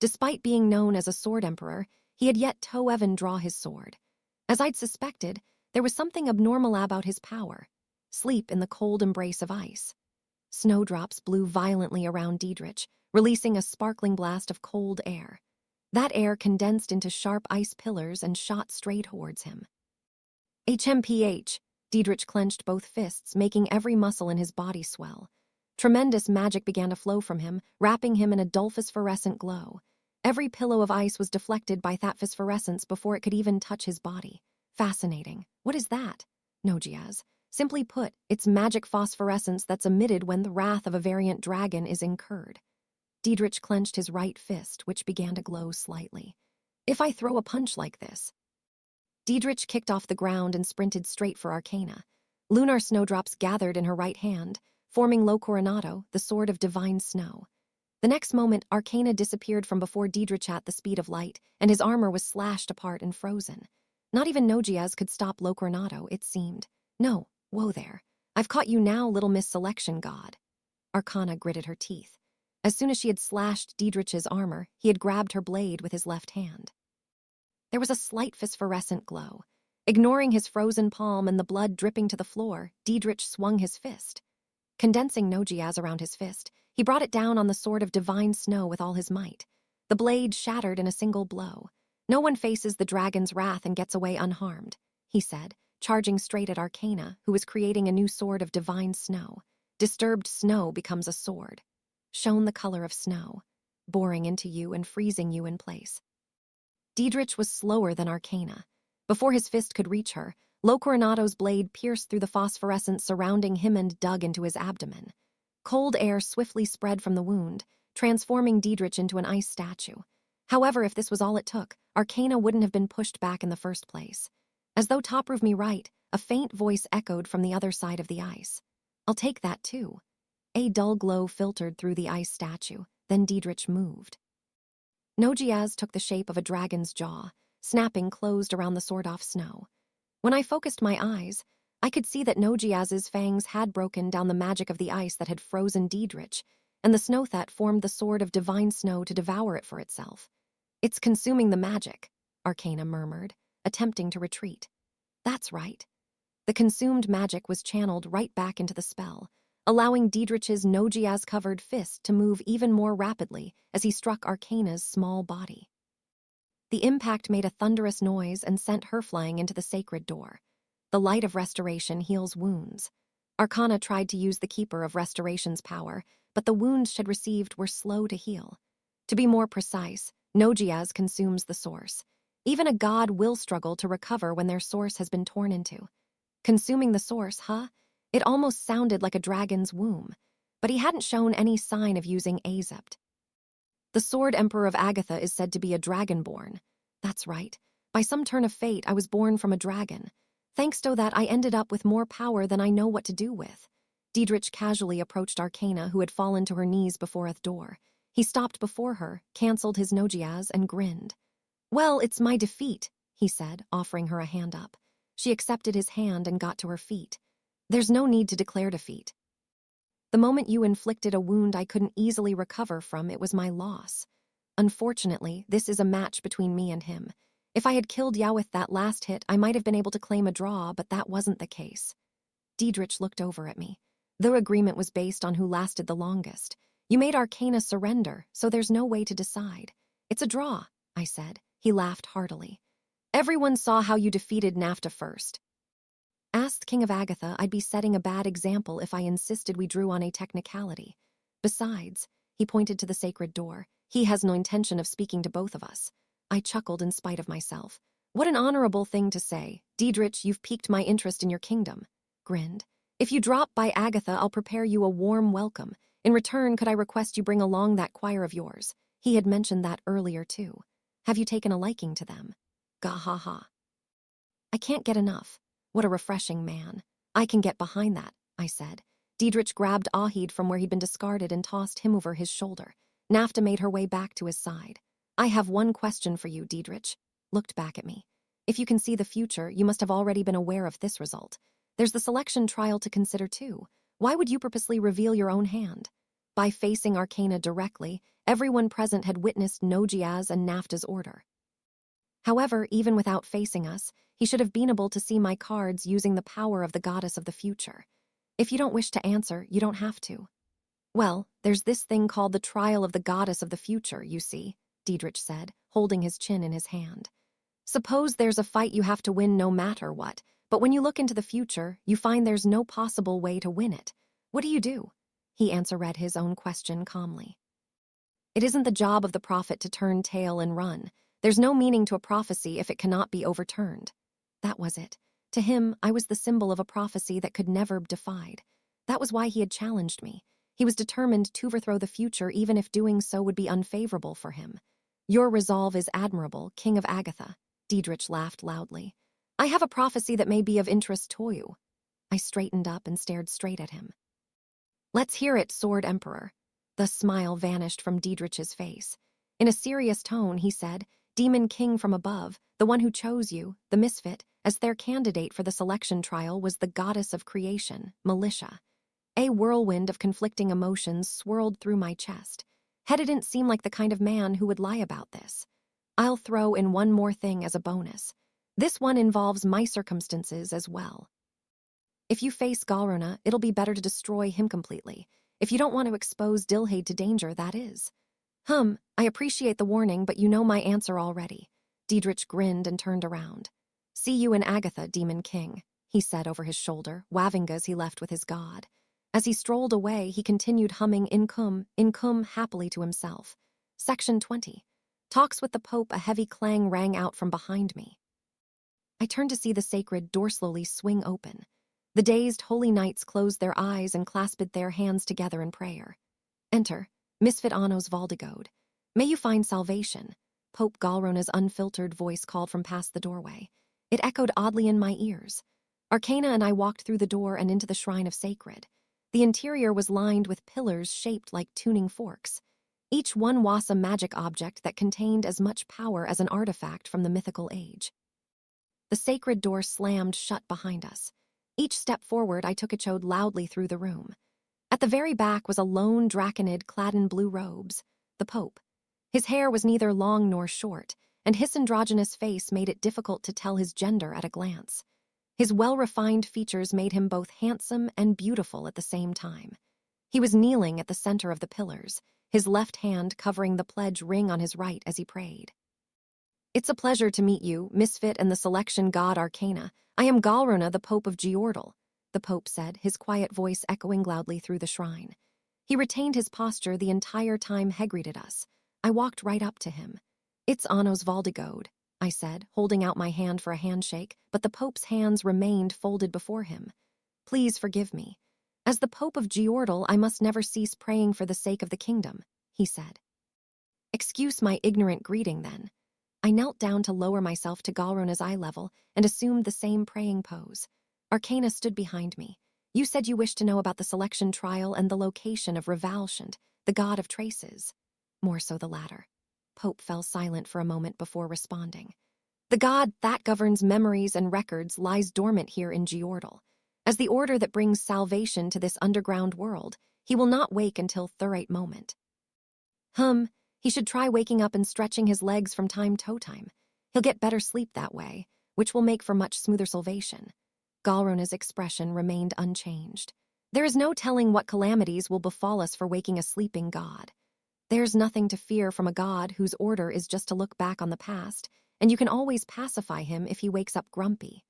Despite being known as a sword emperor, he had yet to even draw his sword. As I'd suspected, there was something abnormal about his power. Sleep in the cold embrace of ice. Snowdrops blew violently around Diedrich, releasing a sparkling blast of cold air. That air condensed into sharp ice pillars and shot straight towards him. HMPH! Diedrich clenched both fists, making every muscle in his body swell. Tremendous magic began to flow from him, wrapping him in a dull phosphorescent glow. Every pillow of ice was deflected by that phosphorescence before it could even touch his body. Fascinating. What is that? No, Giaz. Simply put, it's magic phosphorescence that's emitted when the wrath of a variant dragon is incurred. Diedrich clenched his right fist, which began to glow slightly. If I throw a punch like this... Diedrich kicked off the ground and sprinted straight for Arcana. Lunar snowdrops gathered in her right hand, forming Lo Coronado, the sword of divine snow. The next moment, Arcana disappeared from before Diedrich at the speed of light, and his armor was slashed apart and frozen. Not even Nogiaz could stop Lo Coronado, it seemed. No, whoa there. I've caught you now, little Miss Selection God. Arcana gritted her teeth. As soon as she had slashed Diedrich's armor, he had grabbed her blade with his left hand. There was a slight phosphorescent glow. Ignoring his frozen palm and the blood dripping to the floor, Diedrich swung his fist. Condensing Nogiaz around his fist, he brought it down on the sword of divine snow with all his might. The blade shattered in a single blow. No one faces the dragon's wrath and gets away unharmed, he said, charging straight at Arcana, who was creating a new sword of divine snow. Disturbed snow becomes a sword. Shone the color of snow, boring into you and freezing you in place. Diedrich was slower than Arcana. Before his fist could reach her, Lo Coronado's blade pierced through the phosphorescence surrounding him and dug into his abdomen. Cold air swiftly spread from the wound, transforming Diedrich into an ice statue. However, if this was all it took, Arcana wouldn't have been pushed back in the first place. As though to prove me right, a faint voice echoed from the other side of the ice. I'll take that too. A dull glow filtered through the ice statue, then Diedrich moved. Nogiaz took the shape of a dragon's jaw, snapping closed around the sword-off snow. When I focused my eyes, I could see that Nogiaz's fangs had broken down the magic of the ice that had frozen Diedrich, and the snow that formed the sword of divine snow to devour it for itself. It's consuming the magic, Arcana murmured, attempting to retreat. That's right. The consumed magic was channeled right back into the spell, allowing Diedrich's Nogiaz-covered fist to move even more rapidly as he struck Arcana's small body. The impact made a thunderous noise and sent her flying into the sacred door. The light of restoration heals wounds. Arcana tried to use the Keeper of Restoration's power, but the wounds she'd received were slow to heal. To be more precise, Nogiaz consumes the source. Even a god will struggle to recover when their source has been torn into. Consuming the source, huh? It almost sounded like a dragon's womb, but he hadn't shown any sign of using Azept. The Sword Emperor of Agatha is said to be a dragonborn. That's right. By some turn of fate, I was born from a dragon. Thanks to that, I ended up with more power than I know what to do with. Diedrich casually approached Arcana, who had fallen to her knees before a door. He stopped before her, cancelled his Nogiaz, and grinned. Well, it's my defeat, he said, offering her a hand up. She accepted his hand and got to her feet. There's no need to declare defeat. The moment you inflicted a wound I couldn't easily recover from, it was my loss. Unfortunately, this is a match between me and him. If I had killed Yao with that last hit, I might have been able to claim a draw, but that wasn't the case. Diedrich looked over at me. The agreement was based on who lasted the longest. You made Arcana surrender, so there's no way to decide. It's a draw, I said. He laughed heartily. Everyone saw how you defeated Nafta first. Asked King of Agatha, I'd be setting a bad example if I insisted we drew on a technicality. Besides, he pointed to the sacred door, he has no intention of speaking to both of us. I chuckled in spite of myself. What an honorable thing to say. Diedrich, you've piqued my interest in your kingdom. Grinned. If you drop by Agatha, I'll prepare you a warm welcome. In return, could I request you bring along that choir of yours? He had mentioned that earlier, too. Have you taken a liking to them? Gah ha ha. I can't get enough. What a refreshing man. I can get behind that, I said. Diedrich grabbed Ahid from where he'd been discarded and tossed him over his shoulder. Nafta made her way back to his side. I have one question for you, Diedrich. Looked back at me. If you can see the future, you must have already been aware of this result. There's the selection trial to consider too. Why would you purposely reveal your own hand? By facing Arcana directly, everyone present had witnessed Nojia's and Nafta's order. However, even without facing us, he should have been able to see my cards using the power of the goddess of the future. If you don't wish to answer, you don't have to. Well, there's this thing called the trial of the goddess of the future, you see, Diedrich said, holding his chin in his hand. Suppose there's a fight you have to win no matter what, but when you look into the future, you find there's no possible way to win it. What do? He answered his own question calmly. It isn't the job of the prophet to turn tail and run. There's no meaning to a prophecy if it cannot be overturned. That was it. To him, I was the symbol of a prophecy that could never be defied. That was why he had challenged me. He was determined to overthrow the future even if doing so would be unfavorable for him. Your resolve is admirable, King of Agatha. Diedrich laughed loudly. I have a prophecy that may be of interest to you. I straightened up and stared straight at him. Let's hear it, Sword Emperor. The smile vanished from Diedrich's face. In a serious tone, he said, Demon King from above, the one who chose you, the Misfit, as their candidate for the selection trial was the goddess of creation, Militia. A whirlwind of conflicting emotions swirled through my chest. Hedda didn't seem like the kind of man who would lie about this. I'll throw in one more thing as a bonus. This one involves my circumstances as well. If you face Galrona, it'll be better to destroy him completely. If you don't want to expose Dilhade to danger, that is. I appreciate the warning, but you know my answer already. Diedrich grinned and turned around. See you in Agatha, Demon King, he said over his shoulder, waving as he left with his god. As he strolled away, he continued humming In cum happily to himself. Section 20. Talks with the Pope. A heavy clang rang out from behind me. I turned to see the sacred door slowly swing open. The dazed holy knights closed their eyes and clasped their hands together in prayer. Enter, Misfit Annos Valdigode. May you find salvation. Pope Galrona's unfiltered voice called from past the doorway. It echoed oddly in my ears. Arcana and I walked through the door and into the Shrine of Sacred. The interior was lined with pillars shaped like tuning forks. Each one was a magic object that contained as much power as an artifact from the mythical age. The sacred door slammed shut behind us. Each step forward, I took a chode loudly through the room. At the very back was a lone draconid clad in blue robes, the Pope. His hair was neither long nor short, and his androgynous face made it difficult to tell his gender at a glance. His well-refined features made him both handsome and beautiful at the same time. He was kneeling at the center of the pillars, his left hand covering the pledge ring on his right as he prayed. It's a pleasure to meet you, Misfit and the selection god Arcana. I am Galrona, the Pope of Geordle, the Pope said, his quiet voice echoing loudly through the shrine. He retained his posture the entire time he greeted us. I walked right up to him. It's Annos Valdigode, I said, holding out my hand for a handshake, but the Pope's hands remained folded before him. Please forgive me. As the Pope of Geordle, I must never cease praying for the sake of the kingdom, he said. Excuse my ignorant greeting, then. I knelt down to lower myself to Galrona's eye level and assumed the same praying pose. Arcana stood behind me. You said you wished to know about the selection trial and the location of Revalshant, the god of traces. More so the latter. Pope fell silent for a moment before responding. The god that governs memories and records lies dormant here in Geordle. As the order that brings salvation to this underground world, he will not wake until the right moment. He should try waking up and stretching his legs from time to time. He'll get better sleep that way, which will make for much smoother salvation. Galrona's expression remained unchanged. There is no telling what calamities will befall us for waking a sleeping god. There's nothing to fear from a god whose order is just to look back on the past, and you can always pacify him if he wakes up grumpy.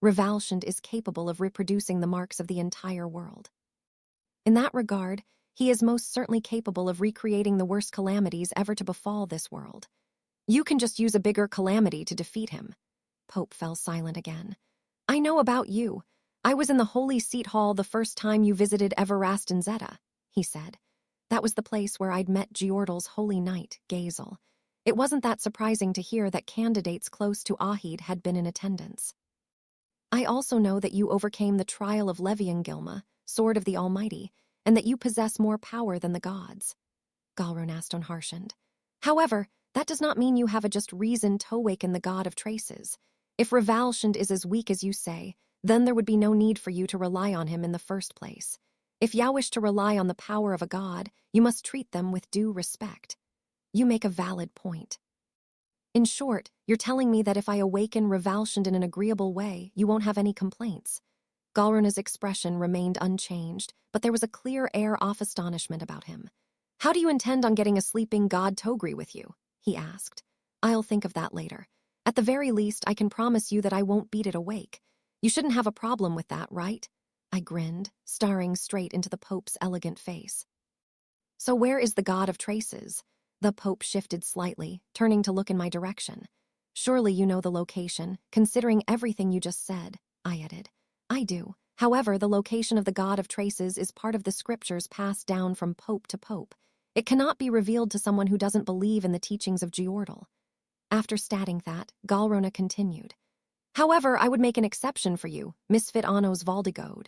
Revalshant is capable of reproducing the marks of the entire world. In that regard, he is most certainly capable of recreating the worst calamities ever to befall this world. You can just use a bigger calamity to defeat him. Pope fell silent again. I know about you. I was in the Holy Seat Hall the first time you visited Everast and Zeta, he said. That was the place where I'd met Geordle's holy knight, Gazel. It wasn't that surprising to hear that candidates close to Ahid had been in attendance. I also know that you overcame the trial of Leviangilma, Sword of the Almighty, and that you possess more power than the gods. Galron asked unharshened. However, that does not mean you have a just reason to awaken the god of traces. If Revalshant is as weak as you say, then there would be no need for you to rely on him in the first place. If you wish to rely on the power of a god, you must treat them with due respect. You make a valid point. In short, you're telling me that if I awaken Revalshund in an agreeable way, you won't have any complaints. Galruna's expression remained unchanged, but there was a clear air of astonishment about him. How do you intend on getting a sleeping god Togri with you? He asked. I'll think of that later. At the very least, I can promise you that I won't beat it awake. You shouldn't have a problem with that, right? I grinned, staring straight into the Pope's elegant face. So where is the god of traces? The Pope shifted slightly, turning to look in my direction. Surely you know the location, considering everything you just said, I added. I do. However, the location of the god of traces is part of the scriptures passed down from pope to pope. It cannot be revealed to someone who doesn't believe in the teachings of Geordle. After stating that, Galrona continued. However, I would make an exception for you, Misfit Anno's Valdigode.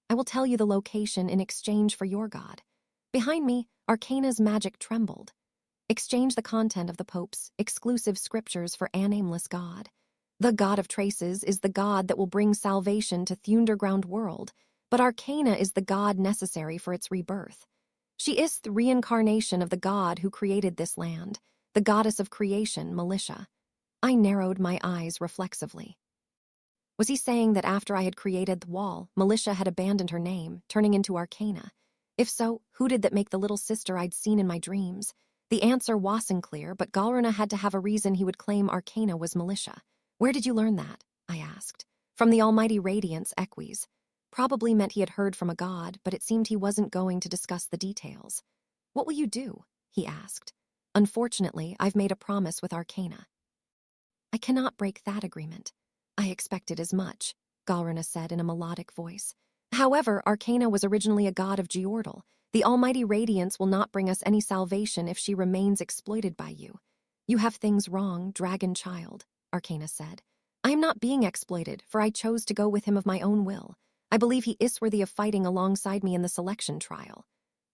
I will tell you the location in exchange for your god. Behind me, Arcana's magic trembled. Exchange the content of the Pope's exclusive scriptures for an nameless god. The god of traces is the god that will bring salvation to the underground world, but Arcana is the god necessary for its rebirth. She is the reincarnation of the god who created this land, the goddess of creation, Militia. I narrowed my eyes reflexively. Was he saying that after I had created the wall, Militia had abandoned her name, turning into Arcana? If so, who did that make the little sister I'd seen in my dreams? The answer wasn't clear, but Galruna had to have a reason he would claim Arcana was Militia. Where did you learn that? I asked. From the almighty radiance, Equis. Probably meant he had heard from a god, but it seemed he wasn't going to discuss the details. What will you do? He asked. Unfortunately, I've made a promise with Arcana. I cannot break that agreement. I expected as much, Galruna said in a melodic voice. However, Arcana was originally a god of Geordle. The almighty radiance will not bring us any salvation if she remains exploited by you. You have things wrong, dragon child, Arcana said. I am not being exploited, for I chose to go with him of my own will. I believe he is worthy of fighting alongside me in the selection trial.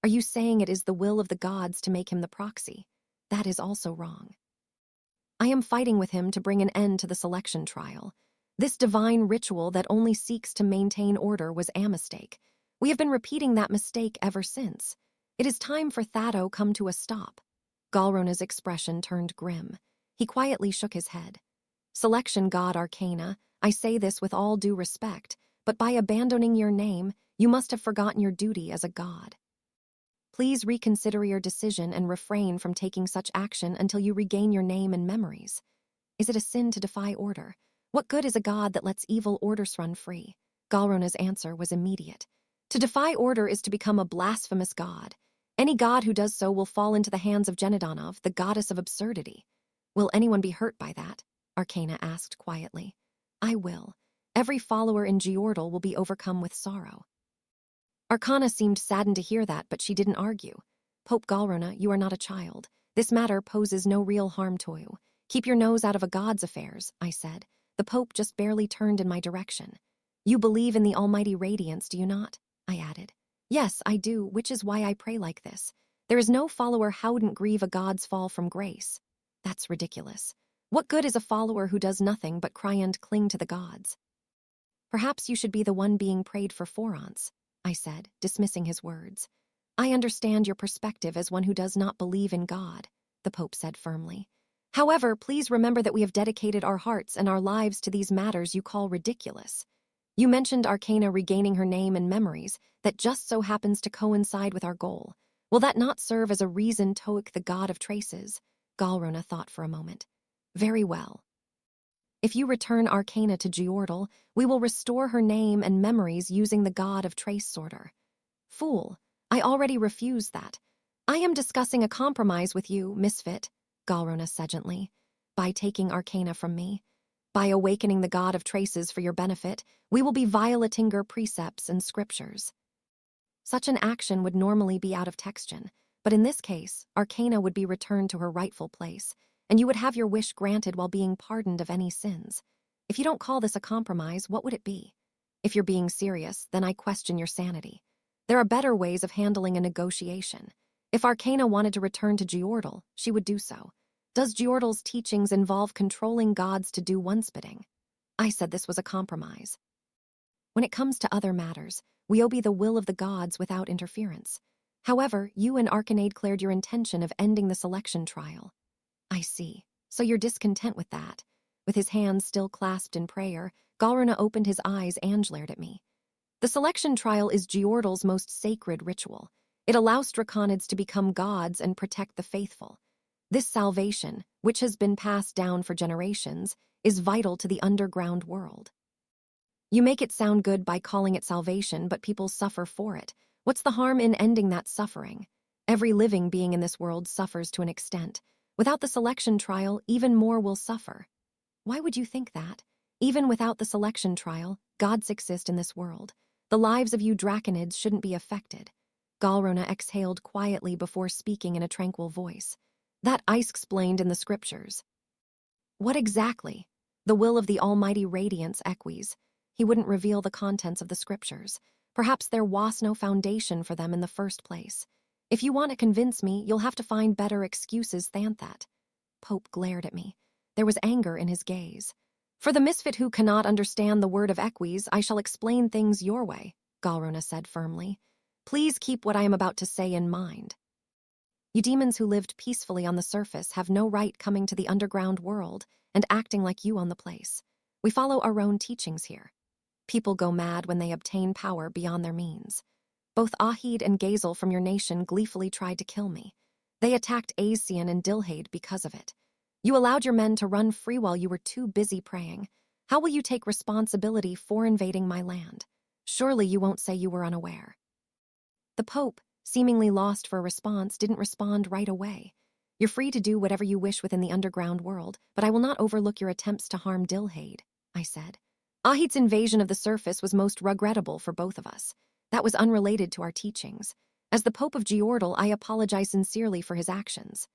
Are you saying it is the will of the gods to make him the proxy? That is also wrong. I am fighting with him to bring an end to the selection trial. This divine ritual that only seeks to maintain order was a mistake. We have been repeating that mistake ever since. It is time for Thado come to a stop. Galrona's expression turned grim. He quietly shook his head. Selection god Arcana, I say this with all due respect, but by abandoning your name, you must have forgotten your duty as a god. Please reconsider your decision and refrain from taking such action until you regain your name and memories. Is it a sin to defy order? What good is a god that lets evil orders run free? Galrona's answer was immediate. To defy order is to become a blasphemous god. Any god who does so will fall into the hands of Genadonov, the goddess of absurdity. Will anyone be hurt by that? Arcana asked quietly. I will. Every follower in Geordle will be overcome with sorrow. Arcana seemed saddened to hear that, but she didn't argue. Pope Galrona, you are not a child. This matter poses no real harm to you. Keep your nose out of a god's affairs, I said. The Pope just barely turned in my direction. You believe in the almighty radiance, do you not? I added. Yes, I do, which is why I pray like this. There is no follower who wouldn't grieve a god's fall from grace. That's ridiculous. What good is a follower who does nothing but cry and cling to the gods? Perhaps you should be the one being prayed for once, I said, dismissing his words. I understand your perspective as one who does not believe in God, the Pope said firmly. However, please remember that we have dedicated our hearts and our lives to these matters you call ridiculous. You mentioned Arcana regaining her name and memories that just so happens to coincide with our goal. Will that not serve as a reason Toic the god of traces? Galrona thought for a moment. Very well. If you return Arcana to Geordle, we will restore her name and memories using the god of trace sorter. Fool, I already refused that. I am discussing a compromise with you, Misfit, Galrona said gently. By taking Arcana from me, by awakening the god of traces for your benefit, we will be violating your precepts and scriptures. Such an action would normally be out of textion, but in this case, Arcana would be returned to her rightful place, and you would have your wish granted while being pardoned of any sins. If you don't call this a compromise, what would it be? If you're being serious, then I question your sanity. There are better ways of handling a negotiation. If Arcana wanted to return to Geordle, she would do so. Does Geordle's teachings involve controlling gods to do one's bidding? I said this was a compromise. When it comes to other matters, We obey the will of the gods without interference. However, you and Arcanade declared your intention of ending the selection trial. I see. So you're discontent with that. With his hands still clasped in prayer, Galruna opened his eyes and glared at me. The selection trial is Geordle's most sacred ritual. It allows draconids to become gods and protect the faithful. This salvation, which has been passed down for generations, is vital to the underground world. You make it sound good by calling it salvation, but people suffer for it. What's the harm in ending that suffering? Every living being in this world suffers to an extent. Without the selection trial, even more will suffer. Why would you think that? Even without the selection trial, gods exist in this world. The lives of you draconids shouldn't be affected. Galruna exhaled quietly before speaking in a tranquil voice. That ice explained in the scriptures. What exactly? The will of the almighty radiance equis. He wouldn't reveal the contents of the scriptures. Perhaps there was no foundation for them in the first place. If you want to convince me, you'll have to find better excuses than that. Pope glared at me. There was anger in his gaze. For the misfit who cannot understand the word of equis, I shall explain things your way, Galruna said firmly. Please keep what I am about to say in mind. You demons who lived peacefully on the surface have no right coming to the underground world and acting like you own the place. We follow our own teachings here. People go mad when they obtain power beyond their means. Both Ahid and Gazel from your nation gleefully tried to kill me. They attacked Aesian and Dilhade because of it. You allowed your men to run free while you were too busy praying. How will you take responsibility for invading my land? Surely you won't say you were unaware. The Pope, seemingly lost for a response, didn't respond right away. You're free to do whatever you wish within the underground world, but I will not overlook your attempts to harm Dilhade, I said. Ahid's invasion of the surface was most regrettable for both of us. That was unrelated to our teachings. As the Pope of Geordle, I apologize sincerely for his actions.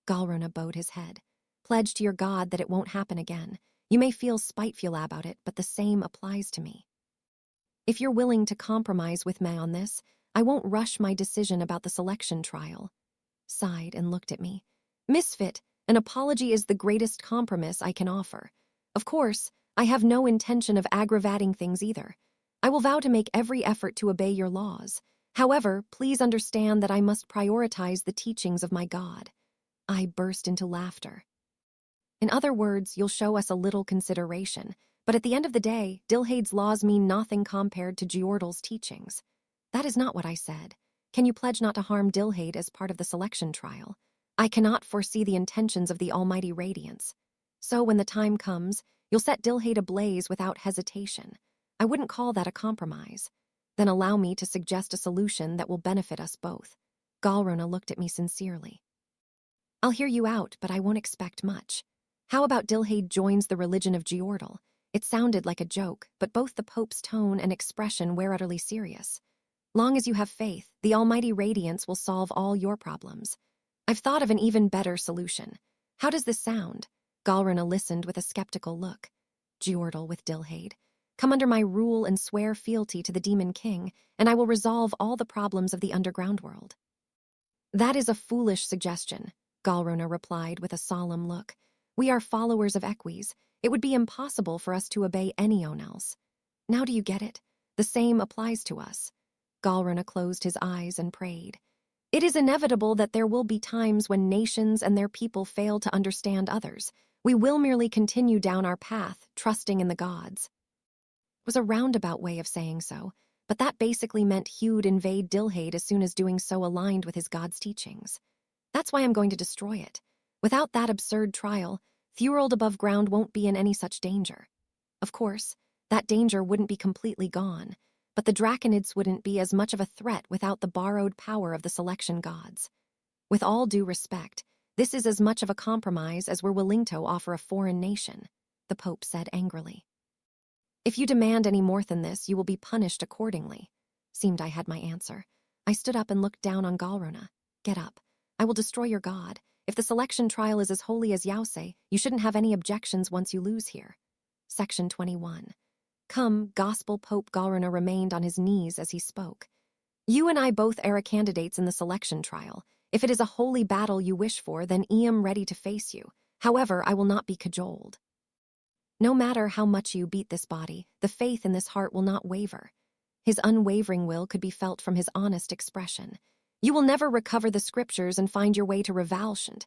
Galruna bowed his head. Pledge to your god that it won't happen again. You may feel spiteful about it, but the same applies to me. If you're willing to compromise with me on this, I won't rush my decision about the selection trial. Sighed and looked at me. Misfit, an apology is the greatest compromise I can offer. Of course, I have no intention of aggravating things either. I will vow to make every effort to obey your laws. However, please understand that I must prioritize the teachings of my God. I burst into laughter. In other words, you'll show us a little consideration, but at the end of the day, Dilhade's laws mean nothing compared to Geordle's teachings. That is not what I said. Can you pledge not to harm Dilhade as part of the selection trial? I cannot foresee the intentions of the almighty radiance. So when the time comes, you'll set Dilhade ablaze without hesitation. I wouldn't call that a compromise. Then allow me to suggest a solution that will benefit us both. Galruna looked at me sincerely. I'll hear you out, but I won't expect much. How about Dilhade joins the religion of Geordle? It sounded like a joke, but both the Pope's tone and expression were utterly serious. Long as you have faith, the almighty radiance will solve all your problems. I've thought of an even better solution. How does this sound? Galruna listened with a skeptical look. Geordle with Dilhade. Come under my rule and swear fealty to the Demon King, and I will resolve all the problems of the underground world. That is a foolish suggestion, Galruna replied with a solemn look. We are followers of equis. It would be impossible for us to obey anyone else. Now do you get it? The same applies to us. Galruna closed his eyes and prayed. It is inevitable that there will be times when nations and their people fail to understand others. We will merely continue down our path, trusting in the gods. It was a roundabout way of saying so, but that basically meant Hugh'd invade Dilhade as soon as doing so aligned with his god's teachings. That's why I'm going to destroy it. Without that absurd trial, Thurald above ground won't be in any such danger. Of course, that danger wouldn't be completely gone, but the draconids wouldn't be as much of a threat without the borrowed power of the selection gods. With all due respect, this is as much of a compromise as we're willing to offer a foreign nation, the Pope said angrily. If you demand any more than this, you will be punished accordingly. Seemed I had my answer. I stood up and looked down on Galruna. Get up. I will destroy your god. If the selection trial is as holy as Yause, you shouldn't have any objections once you lose here. Section 21. Come, Gospel Pope Galruna remained on his knees as he spoke. You and I both are candidates in the selection trial. If it is a holy battle you wish for, then I am ready to face you. However, I will not be cajoled. No matter how much you beat this body, the faith in this heart will not waver. His unwavering will could be felt from his honest expression. You will never recover the scriptures and find your way to Revalshant.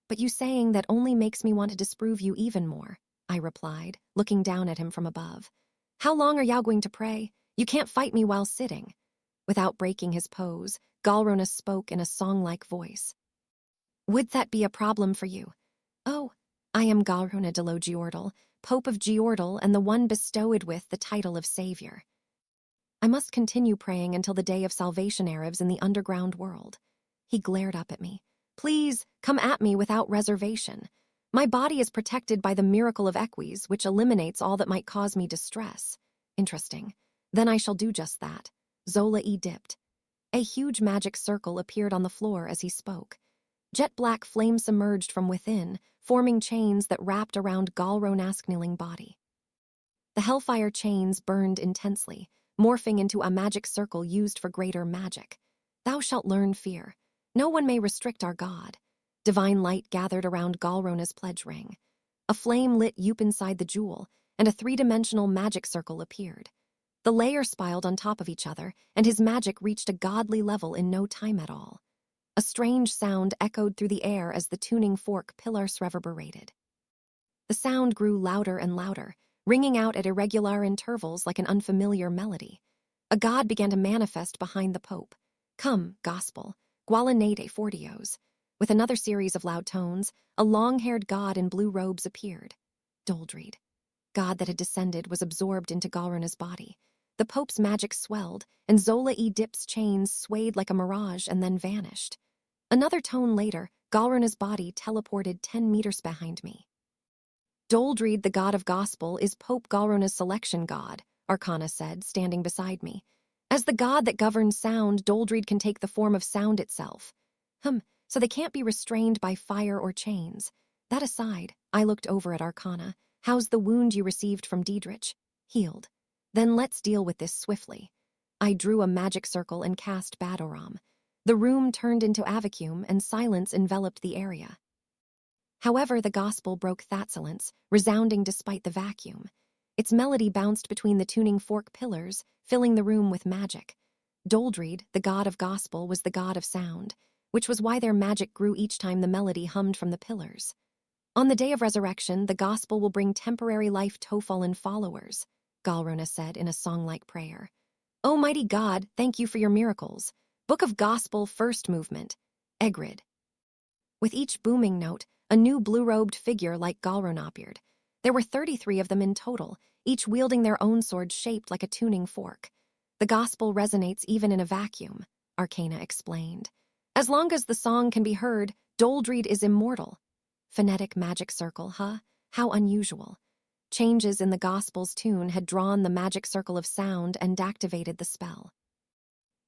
But you saying that only makes me want to disprove you even more, I replied, looking down at him from above. How long are you going to pray? You can't fight me while sitting. Without breaking his pose, Galrona spoke in a song-like voice. Would that be a problem for you? Oh, I am Galrona de lo Giordal, Pope of Giordal and the one bestowed with the title of Savior. I must continue praying until the day of salvation arrives in the underground world. He glared up at me. Please, come at me without reservation. My body is protected by the miracle of Equis, which eliminates all that might cause me distress. Interesting. Then I shall do just that. Zola dipped. A huge magic circle appeared on the floor as he spoke. Jet-black flames emerged from within, forming chains that wrapped around Galrona's kneeling body. The hellfire chains burned intensely, morphing into a magic circle used for greater magic. Thou shalt learn fear. No one may restrict our God. Divine light gathered around Galrona's pledge ring. A flame lit Yup inside the jewel, and a three-dimensional magic circle appeared. The layers spiraled on top of each other, and his magic reached a godly level in no time at all. A strange sound echoed through the air as the tuning fork pillars reverberated. The sound grew louder and louder, ringing out at irregular intervals like an unfamiliar melody. A god began to manifest behind the Pope. Come, gospel, gualanate fortios. With another series of loud tones, a long-haired god in blue robes appeared. Doldreed. God that had descended was absorbed into Galrona's body. The Pope's magic swelled, and Zola Dip's chains swayed like a mirage and then vanished. Another tone later, Galrona's body teleported 10 meters behind me. Doldreed, the god of gospel, is Pope Galrona's selection god, Arcana said, standing beside me. As the god that governs sound, Doldreed can take the form of sound itself. So they can't be restrained by fire or chains. That aside, I looked over at Arcana. How's the wound you received from Diedrich? Healed. Then let's deal with this swiftly. I drew a magic circle and cast Badoram. The room turned into a vacuum and silence enveloped the area. However, the gospel broke that silence, resounding despite the vacuum. Its melody bounced between the tuning fork pillars, filling the room with magic. Doldreed, the god of gospel, was the god of sound, which was why their magic grew each time the melody hummed from the pillars. On the day of resurrection, the gospel will bring temporary life to fallen followers, Galrona said in a song-like prayer. O mighty God, thank you for your miracles. Book of Gospel, first movement. Egrid. With each booming note, a new blue-robed figure like Galrona appeared. There were 33 of them in total, each wielding their own sword shaped like a tuning fork. The gospel resonates even in a vacuum, Arcana explained. As long as the song can be heard, Doldreed is immortal. Phonetic magic circle, huh? How unusual. Changes in the gospel's tune had drawn the magic circle of sound and activated the spell.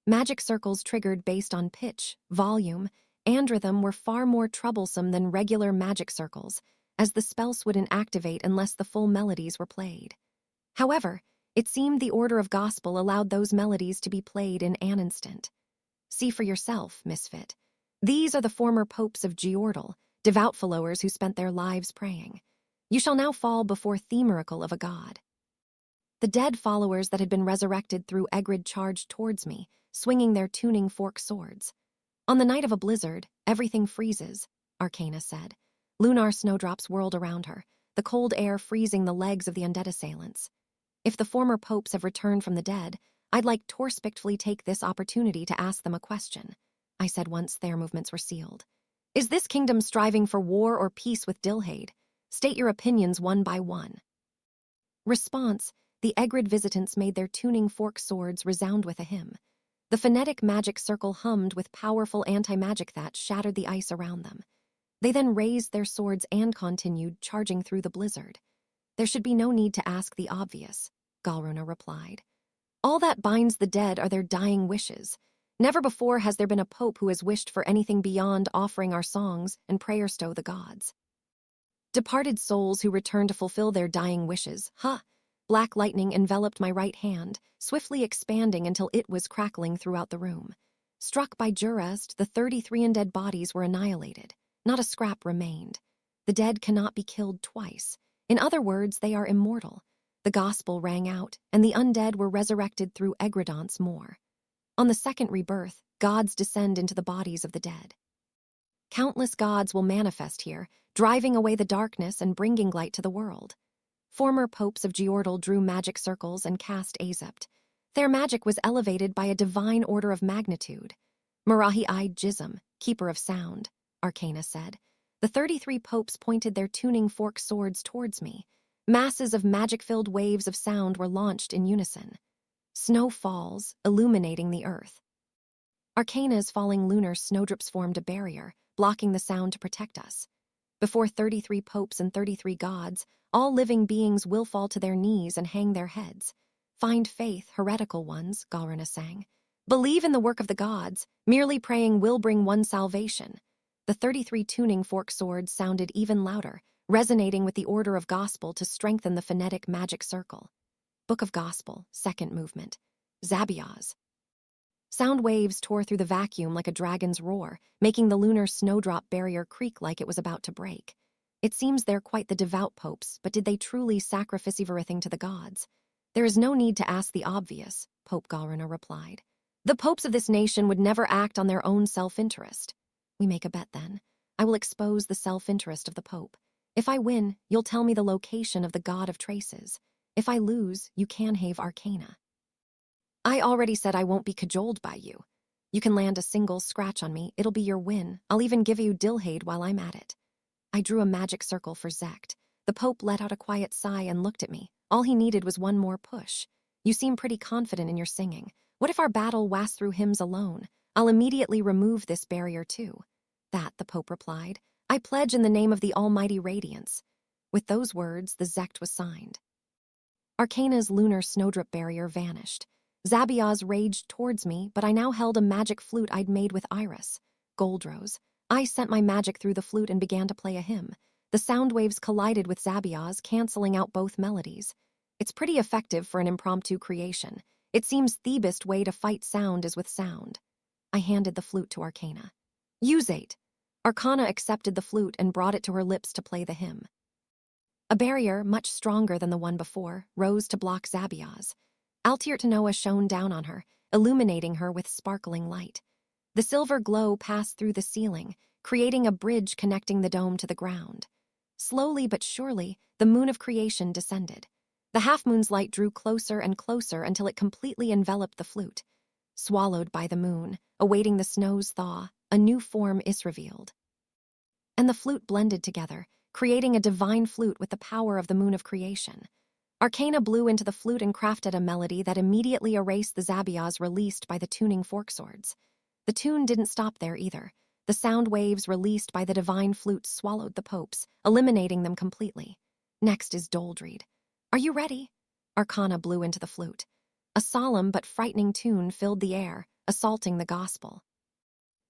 Magic circles triggered based on pitch, volume, and rhythm were far more troublesome than regular magic circles, as the spells wouldn't activate unless the full melodies were played. However, it seemed the order of gospel allowed those melodies to be played in an instant. See for yourself, Misfit. These are the former popes of Giordal, devout followers who spent their lives praying. You shall now fall before the miracle of a god. The dead followers that had been resurrected through Egrid charged towards me, swinging their tuning fork swords. On the night of a blizzard, everything freezes, Arcana said. Lunar snowdrops whirled around her, the cold air freezing the legs of the undead assailants. If the former popes have returned from the dead, I'd like to respectfully take this opportunity to ask them a question, I said once their movements were sealed. Is this kingdom striving for war or peace with Dilhade? State your opinions one by one. Response, the Egrid visitants made their tuning fork swords resound with a hymn. The phonetic magic circle hummed with powerful anti-magic that shattered the ice around them. They then raised their swords and continued charging through the blizzard. There should be no need to ask the obvious, Galrona replied. All that binds the dead are their dying wishes. Never before has there been a pope who has wished for anything beyond offering our songs and prayers to the gods. Departed souls who return to fulfill their dying wishes, huh? Black lightning enveloped my right hand, swiftly expanding until it was crackling throughout the room. Struck by Jurest, the 33 undead bodies were annihilated. Not a scrap remained. The dead cannot be killed twice. In other words, they are immortal. The gospel rang out, and the undead were resurrected through egredance more. On the second rebirth, gods descend into the bodies of the dead. Countless gods will manifest here, driving away the darkness and bringing light to the world. Former popes of Geordal drew magic circles and cast Azept. Their magic was elevated by a divine order of magnitude. Marahi-eyed Jism, keeper of sound, Arcana said. The 33 popes pointed their tuning fork swords towards me. Masses of magic-filled waves of sound were launched in unison. Snow falls, illuminating the earth. Arcana's falling lunar snowdrops formed a barrier, blocking the sound to protect us. Before 33 popes and 33 gods, all living beings will fall to their knees and hang their heads. Find faith, heretical ones, Galruna sang. Believe in the work of the gods, merely praying will bring one salvation. The 33 tuning fork swords sounded even louder, resonating with the order of gospel to strengthen the phonetic magic circle. Book of Gospel, second movement. Zabiaz. Sound waves tore through the vacuum like a dragon's roar, making the lunar snowdrop barrier creak like it was about to break. It seems they're quite the devout popes, but did they truly sacrifice everything to the gods? There is no need to ask the obvious, Pope Galruna replied. The popes of this nation would never act on their own self-interest. We make a bet then. I will expose the self-interest of the pope. If I win, you'll tell me the location of the god of traces. If I lose, you can have Arcana. I already said I won't be cajoled by you. You can land a single scratch on me, it'll be your win. I'll even give you Dilhade while I'm at it. I drew a magic circle for Zect. The Pope let out a quiet sigh and looked at me. All he needed was one more push. You seem pretty confident in your singing. What if our battle was through hymns alone? I'll immediately remove this barrier too. That, the Pope replied. I pledge in the name of the Almighty Radiance. With those words, the Zect was signed. Arcana's lunar snowdrip barrier vanished. Zabiaz raged towards me, but I now held a magic flute I'd made with Iris. Goldrose. I sent my magic through the flute and began to play a hymn. The sound waves collided with Zabiaz, canceling out both melodies. It's pretty effective for an impromptu creation. It seems the best way to fight sound is with sound. I handed the flute to Arcana. Use it. Arcana accepted the flute and brought it to her lips to play the hymn. A barrier, much stronger than the one before, rose to block Zabiaz. Altiert Tanoa shone down on her, illuminating her with sparkling light. The silver glow passed through the ceiling, creating a bridge connecting the dome to the ground. Slowly but surely, the moon of creation descended. The half-moon's light drew closer and closer until it completely enveloped the flute. Swallowed by the moon, awaiting the snow's thaw, a new form is revealed. And the flute blended together, creating a divine flute with the power of the moon of creation. Arcana blew into the flute and crafted a melody that immediately erased the Zabiaz released by the tuning fork swords. The tune didn't stop there either. The sound waves released by the divine flute swallowed the popes, eliminating them completely. Next is Doldreed. Are you ready? Arcana blew into the flute. A solemn but frightening tune filled the air, assaulting the gospel.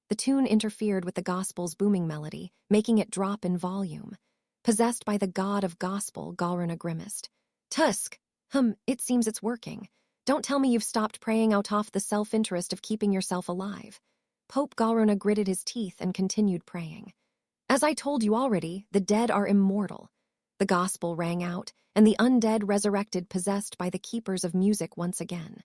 The tune interfered with the gospel's booming melody, making it drop in volume. Possessed by the god of gospel, Galruna grimaced. Tusk! It seems it's working. Don't tell me you've stopped praying out of the self-interest of keeping yourself alive. Pope Galruna gritted his teeth and continued praying. As I told you already, the dead are immortal. The gospel rang out, and the undead resurrected possessed by the keepers of music once again.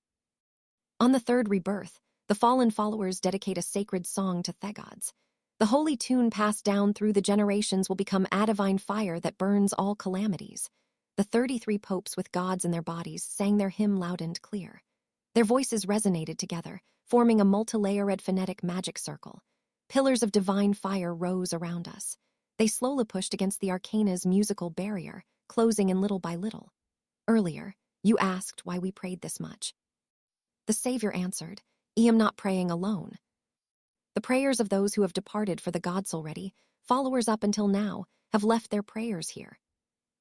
On the third rebirth, the fallen followers dedicate a sacred song to Thegods. The holy tune passed down through the generations will become a divine fire that burns all calamities. The 33 popes with gods in their bodies sang their hymn loud and clear. Their voices resonated together, forming a multi-layered phonetic magic circle. Pillars of divine fire rose around us. They slowly pushed against the Arcana's musical barrier, closing in little by little. Earlier, you asked why we prayed this much. The Savior answered, I am not praying alone. The prayers of those who have departed for the gods already, followers up until now, have left their prayers here.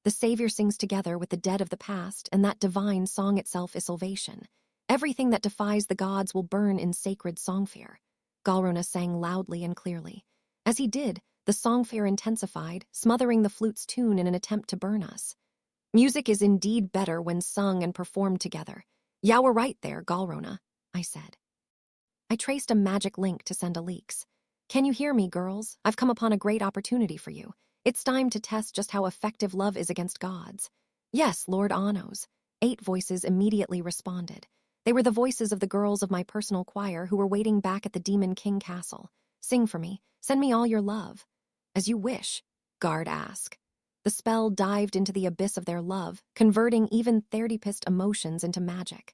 The Savior sings together with the dead of the past, and that divine song itself is salvation. Everything that defies the gods will burn in sacred songfare. Galruna sang loudly and clearly. As he did, the songfare intensified, smothering the flute's tune in an attempt to burn us. Music is indeed better when sung and performed together. Ya were right there, Galruna, I said. I traced a magic link to send a leaks. Can you hear me, girls? I've come upon a great opportunity for you. It's time to test just how effective love is against gods. Yes, Lord Anos. 8 voices immediately responded. They were the voices of the girls of my personal choir who were waiting back at the Demon King Castle. Sing for me. Send me all your love. As you wish, Guard asked. The spell dived into the abyss of their love, converting even therapist emotions into magic.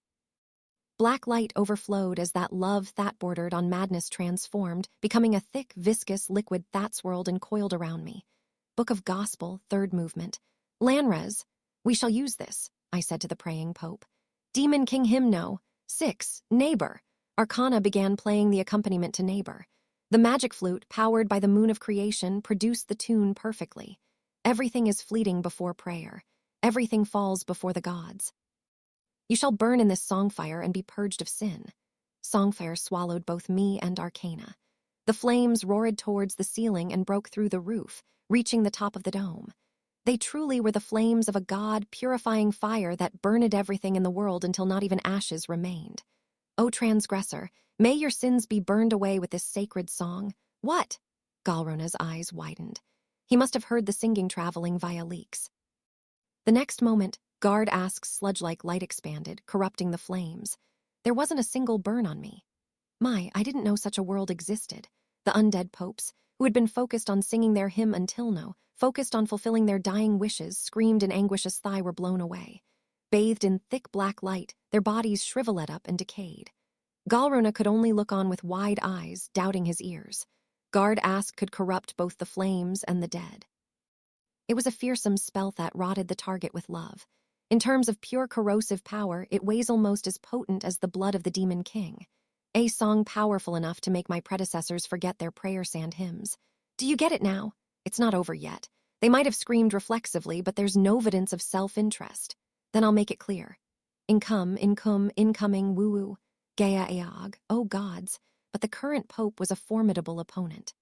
Black light overflowed as that love that bordered on madness transformed, becoming a thick, viscous liquid that swirled and coiled around me. Book of Gospel, third movement. Lanres, we shall use this, I said to the praying pope. Demon King Hymno, 6, Neighbor. Arcana began playing the accompaniment to Neighbor. The magic flute, powered by the moon of creation, produced the tune perfectly. Everything is fleeting before prayer. Everything falls before the gods. You shall burn in this songfire and be purged of sin. Songfire swallowed both me and Arcana. The flames roared towards the ceiling and broke through the roof, reaching the top of the dome. They truly were the flames of a god-purifying fire that burned everything in the world until not even ashes remained. O transgressor, may your sins be burned away with this sacred song. What? Galrona's eyes widened. He must have heard the singing traveling via leaks. The next moment, Guard asks sludge-like light expanded, corrupting the flames. There wasn't a single burn on me. I didn't know such a world existed. The undead popes, who had been focused on singing their hymn until now, focused on fulfilling their dying wishes, screamed in anguish as thigh were blown away. Bathed in thick black light, their bodies shriveled up and decayed. Galrona could only look on with wide eyes, doubting his ears. Guard asked could corrupt both the flames and the dead. It was a fearsome spell that rotted the target with love. In terms of pure corrosive power, it weighs almost as potent as the blood of the Demon King. A song powerful enough to make my predecessors forget their prayer sand hymns. Do you get it now? It's not over yet. They might have screamed reflexively, but there's no evidence of self-interest. Then I'll make it clear. Incoming, woo-woo. Gaia Eog, oh gods. But the current pope was a formidable opponent.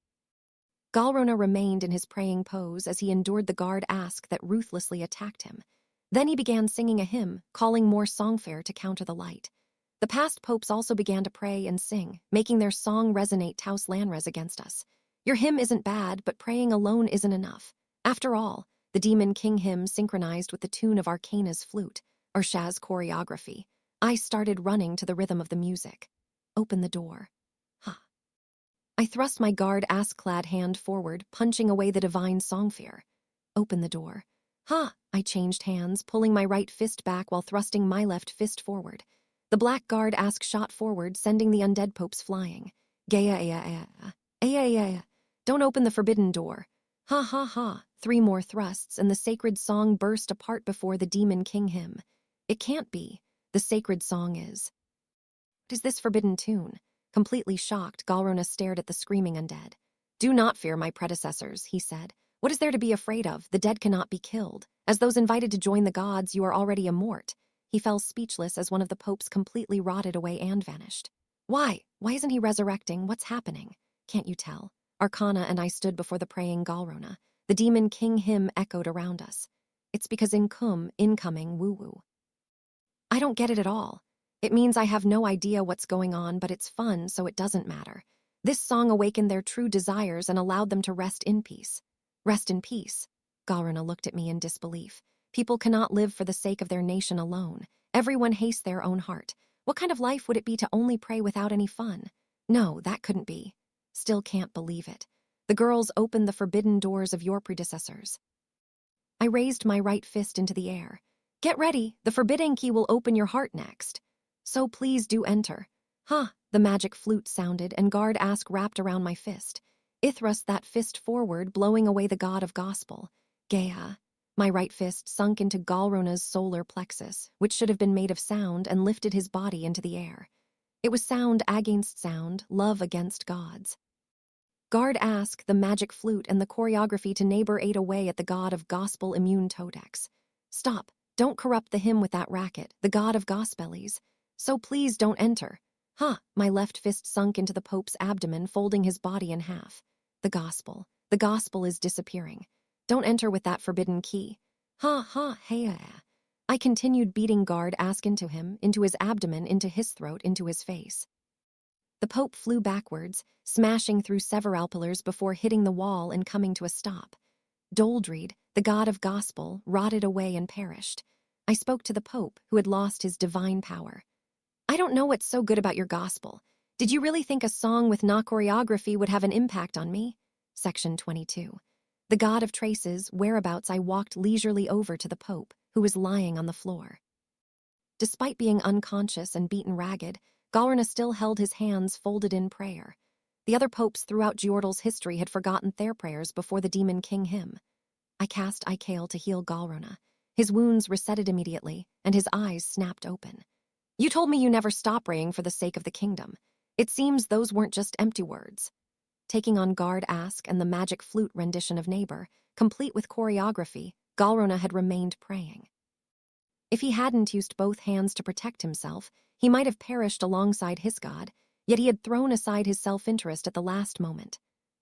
Galrona remained in his praying pose as he endured the guard ask that ruthlessly attacked him. Then he began singing a hymn, calling more songfare to counter the light. The past popes also began to pray and sing, making their song resonate Taus Lanres against us. Your hymn isn't bad, but praying alone isn't enough. After all, the Demon King hymn synchronized with the tune of Arcana's flute, or Shaz choreography. I started running to the rhythm of the music. Open the door. I thrust my guard ass-clad hand forward, punching away the divine songfare. Open the door. I changed hands, pulling my right fist back while thrusting my left fist forward. The black guard ask shot forward, sending the undead popes flying. Gaia. Don't open the forbidden door. Ha. 3 more thrusts, and the sacred song burst apart before the Demon King hymn. It can't be. The sacred song is. What is this forbidden tune? Completely shocked, Galrona stared at the screaming undead. Do not fear my predecessors, he said. What is there to be afraid of? The dead cannot be killed. As those invited to join the gods, you are already immort. He fell speechless as one of the popes completely rotted away and vanished. Why? Why isn't he resurrecting? What's happening? Can't you tell? Arcana and I stood before the praying Galrona. The Demon King hymn echoed around us. It's because incoming, woo-woo. I don't get it at all. It means I have no idea what's going on, but it's fun, so it doesn't matter. This song awakened their true desires and allowed them to rest in peace. Rest in peace. Galrona looked at me in disbelief. People cannot live for the sake of their nation alone. Everyone hastes their own heart. What kind of life would it be to only pray without any fun? No, that couldn't be. Still can't believe it. The girls opened the forbidden doors of your predecessors. I raised my right fist into the air. Get ready, the forbidden key will open your heart next. So please do enter. The magic flute sounded, and guard ask wrapped around my fist. I thrust that fist forward, blowing away the god of gospel. Gaia. My right fist sunk into Galrona's solar plexus, which should have been made of sound, and lifted his body into the air. It was sound against sound, love against gods. Guard ask, the magic flute, and the choreography to neighbor ate away at the god of gospel immune todex. Stop, don't corrupt the hymn with that racket, the god of gospellies. So please don't enter. My left fist sunk into the pope's abdomen, folding his body in half. The gospel is disappearing. Don't enter with that forbidden key. Hey. I continued beating guard ask into him, into his abdomen, into his throat, into his face. The pope flew backwards, smashing through several pillars before hitting the wall and coming to a stop. Doldreed, the god of gospel, rotted away and perished. I spoke to the Pope, who had lost his divine power. I don't know what's so good about your gospel. Did you really think a song with no choreography would have an impact on me? Section 22. The god of traces, whereabouts I walked leisurely over to the Pope, who was lying on the floor. Despite being unconscious and beaten ragged, Galruna still held his hands folded in prayer. The other popes throughout Giordal's history had forgotten their prayers before the demon king him. I cast Ikael to heal Galruna. His wounds resetted immediately, and his eyes snapped open. You told me you never stop praying for the sake of the kingdom. It seems those weren't just empty words. Taking on guard ask and the magic flute rendition of Neighbor, complete with choreography, Galruna had remained praying. If he hadn't used both hands to protect himself, he might have perished alongside his god, yet he had thrown aside his self-interest at the last moment.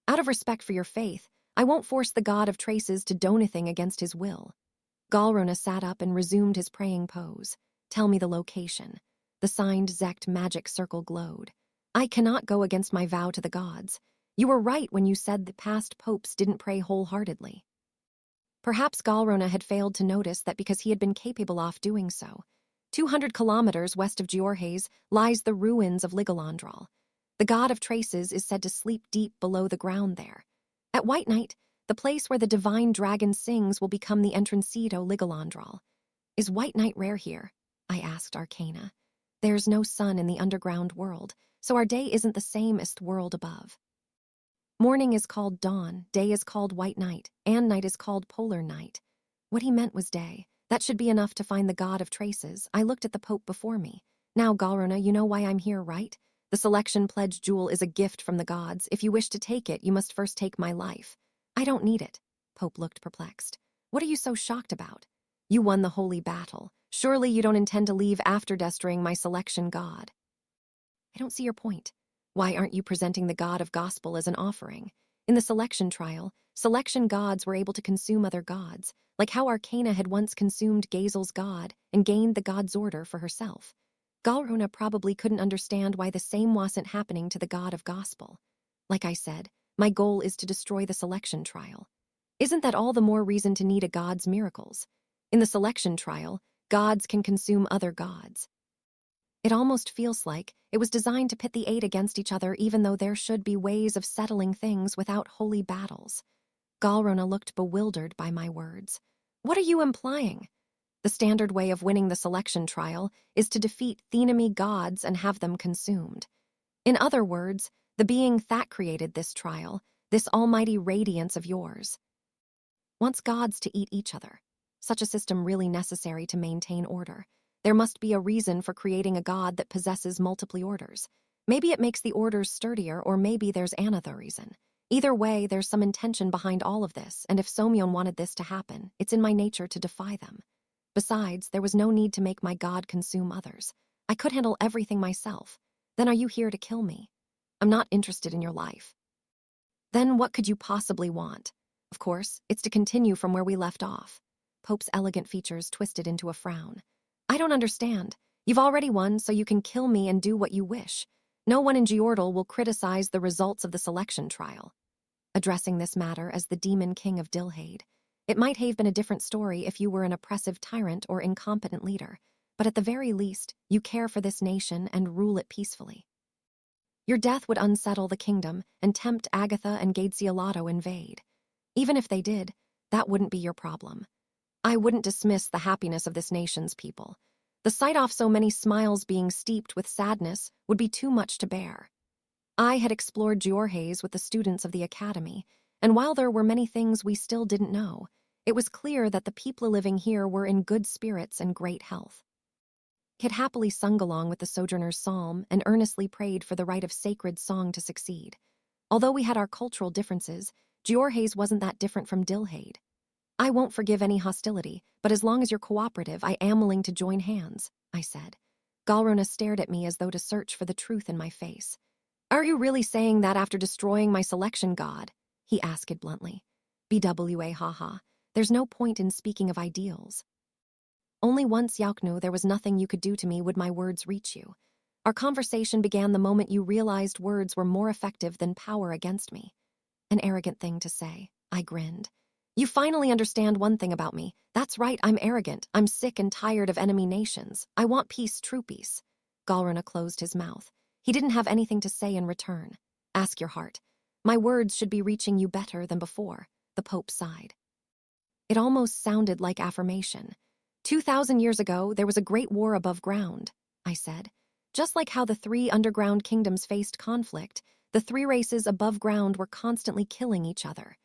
Out of respect for your faith, I won't force the god of traces to do anything against his will. Galruna sat up and resumed his praying pose. Tell me the location. The signed Zect magic circle glowed. I cannot go against my vow to the gods. You were right when you said the past popes didn't pray wholeheartedly. Perhaps Galruna had failed to notice that because he had been capable of doing so. 200 kilometers west of Giorges lies the ruins of Ligalandral. The god of traces is said to sleep deep below the ground there. At White Night, the place where the divine dragon sings will become the entrancito Ligalandral. Is White Night rare here? I asked Arcana. There's no sun in the underground world, so our day isn't the same as the world above. Morning is called dawn, day is called white night, and night is called polar night. What he meant was day. That should be enough to find the god of traces. I looked at the Pope before me. Now, Galruna, you know why I'm here, right? The selection pledge jewel is a gift from the gods. If you wish to take it, you must first take my life. I don't need it. Pope looked perplexed. What are you so shocked about? You won the holy battle. Surely you don't intend to leave after destroying my selection god. I don't see your point. Why aren't you presenting the god of gospel as an offering? In the selection trial, selection gods were able to consume other gods, like how Arcana had once consumed Gazel's god and gained the god's order for herself. Galruna probably couldn't understand why the same wasn't happening to the god of gospel. Like I said, my goal is to destroy the selection trial. Isn't that all the more reason to need a god's miracles? In the selection trial, gods can consume other gods. It almost feels like it was designed to pit the eight against each other, even though there should be ways of settling things without holy battles. Galruna looked bewildered by my words. What are you implying? The standard way of winning the selection trial is to defeat the enemy gods and have them consumed. In other words, the being that created this trial, this almighty radiance of yours, wants gods to eat each other. Such a system really necessary to maintain order. There must be a reason for creating a god that possesses multiple orders. Maybe it makes the orders sturdier, or maybe there's another reason. Either way, there's some intention behind all of this, and if Somyeon wanted this to happen, it's in my nature to defy them. Besides, there was no need to make my god consume others. I could handle everything myself. Then are you here to kill me? I'm not interested in your life. Then what could you possibly want? Of course, it's to continue from where we left off. Pope's elegant features twisted into a frown. I don't understand. You've already won, so you can kill me and do what you wish. No one in Giordal will criticize the results of the selection trial. Addressing this matter as the demon king of Dilhade, it might have been a different story if you were an oppressive tyrant or incompetent leader, but at the very least, you care for this nation and rule it peacefully. Your death would unsettle the kingdom and tempt Agatha and Gaedsiolato invade. Even if they did, that wouldn't be your problem. I wouldn't dismiss the happiness of this nation's people. The sight of so many smiles being steeped with sadness would be too much to bear. I had explored Giorges with the students of the academy, and while there were many things we still didn't know, it was clear that the people living here were in good spirits and great health. He had happily sung along with the sojourner's psalm and earnestly prayed for the right of sacred song to succeed. Although we had our cultural differences, Giorges wasn't that different from Dilhade. I won't forgive any hostility, but as long as you're cooperative, I am willing to join hands, I said. Galruna stared at me as though to search for the truth in my face. Are you really saying that after destroying my selection god? He asked bluntly. BWA haha, there's no point in speaking of ideals. Only once, Yauknu, there was nothing you could do to me would my words reach you. Our conversation began the moment you realized words were more effective than power against me. An arrogant thing to say, I grinned. You finally understand one thing about me. That's right, I'm arrogant. I'm sick and tired of enemy nations. I want peace, true peace. Galruna closed his mouth. He didn't have anything to say in return. Ask your heart. My words should be reaching you better than before, the Pope sighed. It almost sounded like affirmation. 2,000 years ago, there was a great war above ground, I said. Just like how the three underground kingdoms faced conflict, the three races above ground were constantly killing each other.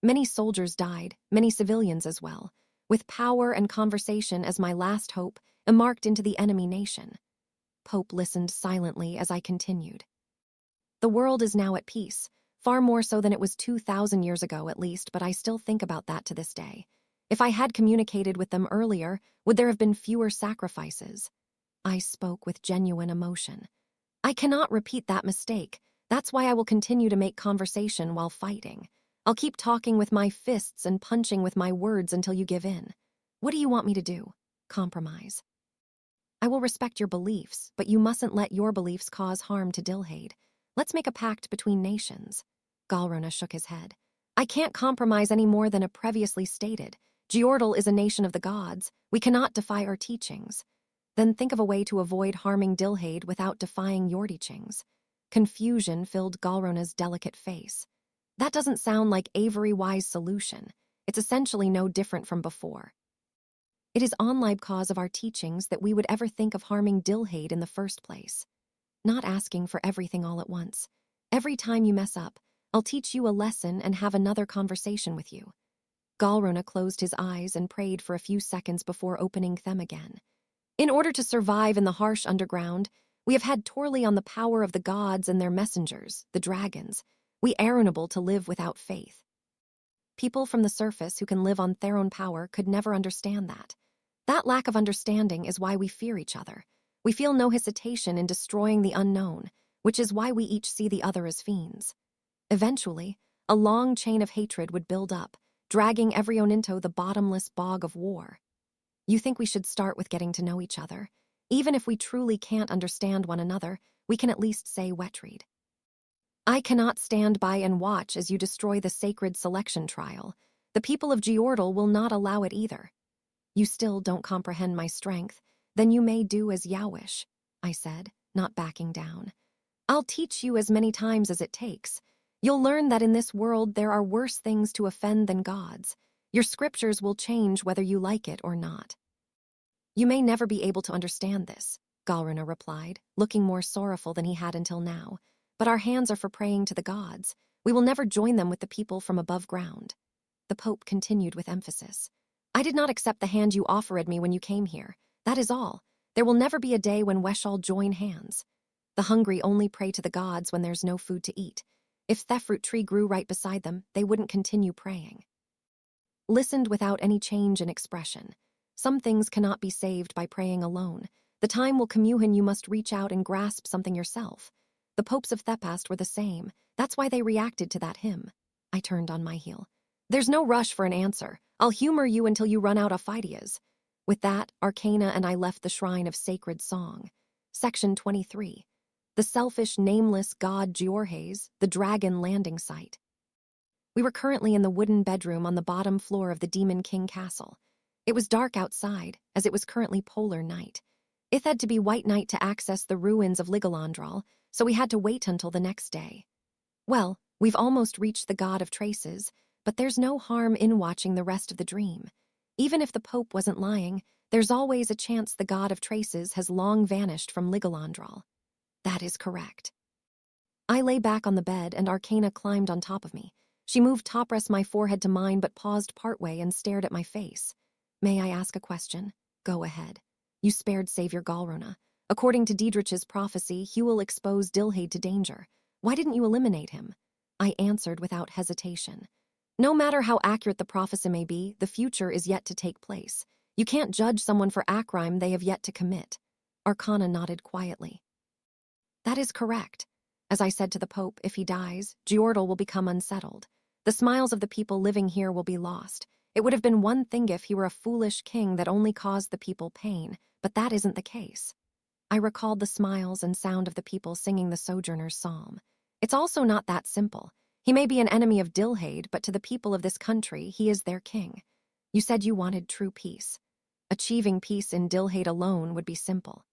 Many soldiers died, many civilians as well, with power and conversation as my last hope, embarked into the enemy nation. Pope listened silently as I continued. The world is now at peace, far more so than it was 2,000 years ago at least, but I still think about that to this day. If I had communicated with them earlier, would there have been fewer sacrifices? I spoke with genuine emotion. I cannot repeat that mistake. That's why I will continue to make conversation while fighting. I'll keep talking with my fists and punching with my words until you give in. What do you want me to do? Compromise. I will respect your beliefs, but you mustn't let your beliefs cause harm to Dilhade. Let's make a pact between nations. Galruna shook his head. I can't compromise any more than I previously stated. Geordle is a nation of the gods. We cannot defy our teachings. Then think of a way to avoid harming Dilhade without defying your teachings. Confusion filled Galruna's delicate face. That doesn't sound like Avery Wise' solution. It's essentially no different from before. It is on libe cause of our teachings that we would ever think of harming Dilhade in the first place. Not asking for everything all at once. Every time you mess up, I'll teach you a lesson and have another conversation with you. Galruna closed his eyes and prayed for a few seconds before opening them again. In order to survive in the harsh underground, we have had Torley on the power of the gods and their messengers, the dragons. We arrogable to live without faith. People from the surface who can live on their own power could never understand that. That lack of understanding is why we fear each other. We feel no hesitation in destroying the unknown, which is why we each see the other as fiends. Eventually, a long chain of hatred would build up, dragging everyone into the bottomless bog of war. You think we should start with getting to know each other? Even if we truly can't understand one another, we can at least say Wetreed. I cannot stand by and watch as you destroy the sacred selection trial. The people of Geordle will not allow it either. You still don't comprehend my strength, then you may do as you wish, I said, not backing down. I'll teach you as many times as it takes. You'll learn that in this world there are worse things to offend than gods. Your scriptures will change whether you like it or not. You may never be able to understand this, Galruna replied, looking more sorrowful than he had until now. But our hands are for praying to the gods. We will never join them with the people from above ground. The Pope continued with emphasis. I did not accept the hand you offered me when you came here. That is all. There will never be a day when we shall join hands. The hungry only pray to the gods when there's no food to eat. If the fruit tree grew right beside them, they wouldn't continue praying. Listened without any change in expression. Some things cannot be saved by praying alone. The time will come when you must reach out and grasp something yourself. The popes of Thepast were the same. That's why they reacted to that hymn. I turned on my heel. There's no rush for an answer. I'll humor you until you run out of ideas. With that, Arcana and I left the Shrine of Sacred Song. Section 23. The selfish, nameless god Giorges, the dragon landing site. We were currently in the wooden bedroom on the bottom floor of the Demon King Castle. It was dark outside, as it was currently polar night. It had to be white night to access the ruins of Ligalandral, so we had to wait until the next day. Well, we've almost reached the God of Traces, but there's no harm in watching the rest of the dream. Even if the Pope wasn't lying, there's always a chance the God of Traces has long vanished from Ligalandral. That is correct. I lay back on the bed and Arcana climbed on top of me. She moved top-rest my forehead to mine but paused partway and stared at my face. May I ask a question? Go ahead. You spared Savior Galruna. According to Diedrich's prophecy, he will expose Dilhade to danger. Why didn't you eliminate him? I answered without hesitation. No matter how accurate the prophecy may be, the future is yet to take place. You can't judge someone for a crime they have yet to commit. Arcana nodded quietly. That is correct. As I said to the Pope, if he dies, Geordle will become unsettled. The smiles of the people living here will be lost. It would have been one thing if he were a foolish king that only caused the people pain, but that isn't the case. I recalled the smiles and sound of the people singing the Sojourner's Psalm. It's also not that simple. He may be an enemy of Dilhade, but to the people of this country, he is their king. You said you wanted true peace. Achieving peace in Dilhade alone would be simple.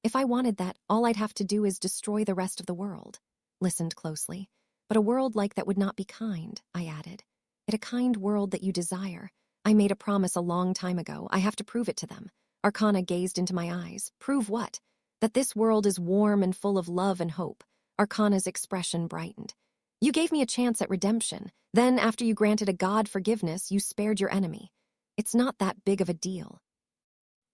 If I wanted that, all I'd have to do is destroy the rest of the world. Listened closely. But a world like that would not be kind, I added. It a kind world that you desire. I made a promise a long time ago. I have to prove it to them. Arcana gazed into my eyes. Prove what? That this world is warm and full of love and hope. Arcana's expression brightened. You gave me a chance at redemption. Then, after you granted a god forgiveness, you spared your enemy. It's not that big of a deal.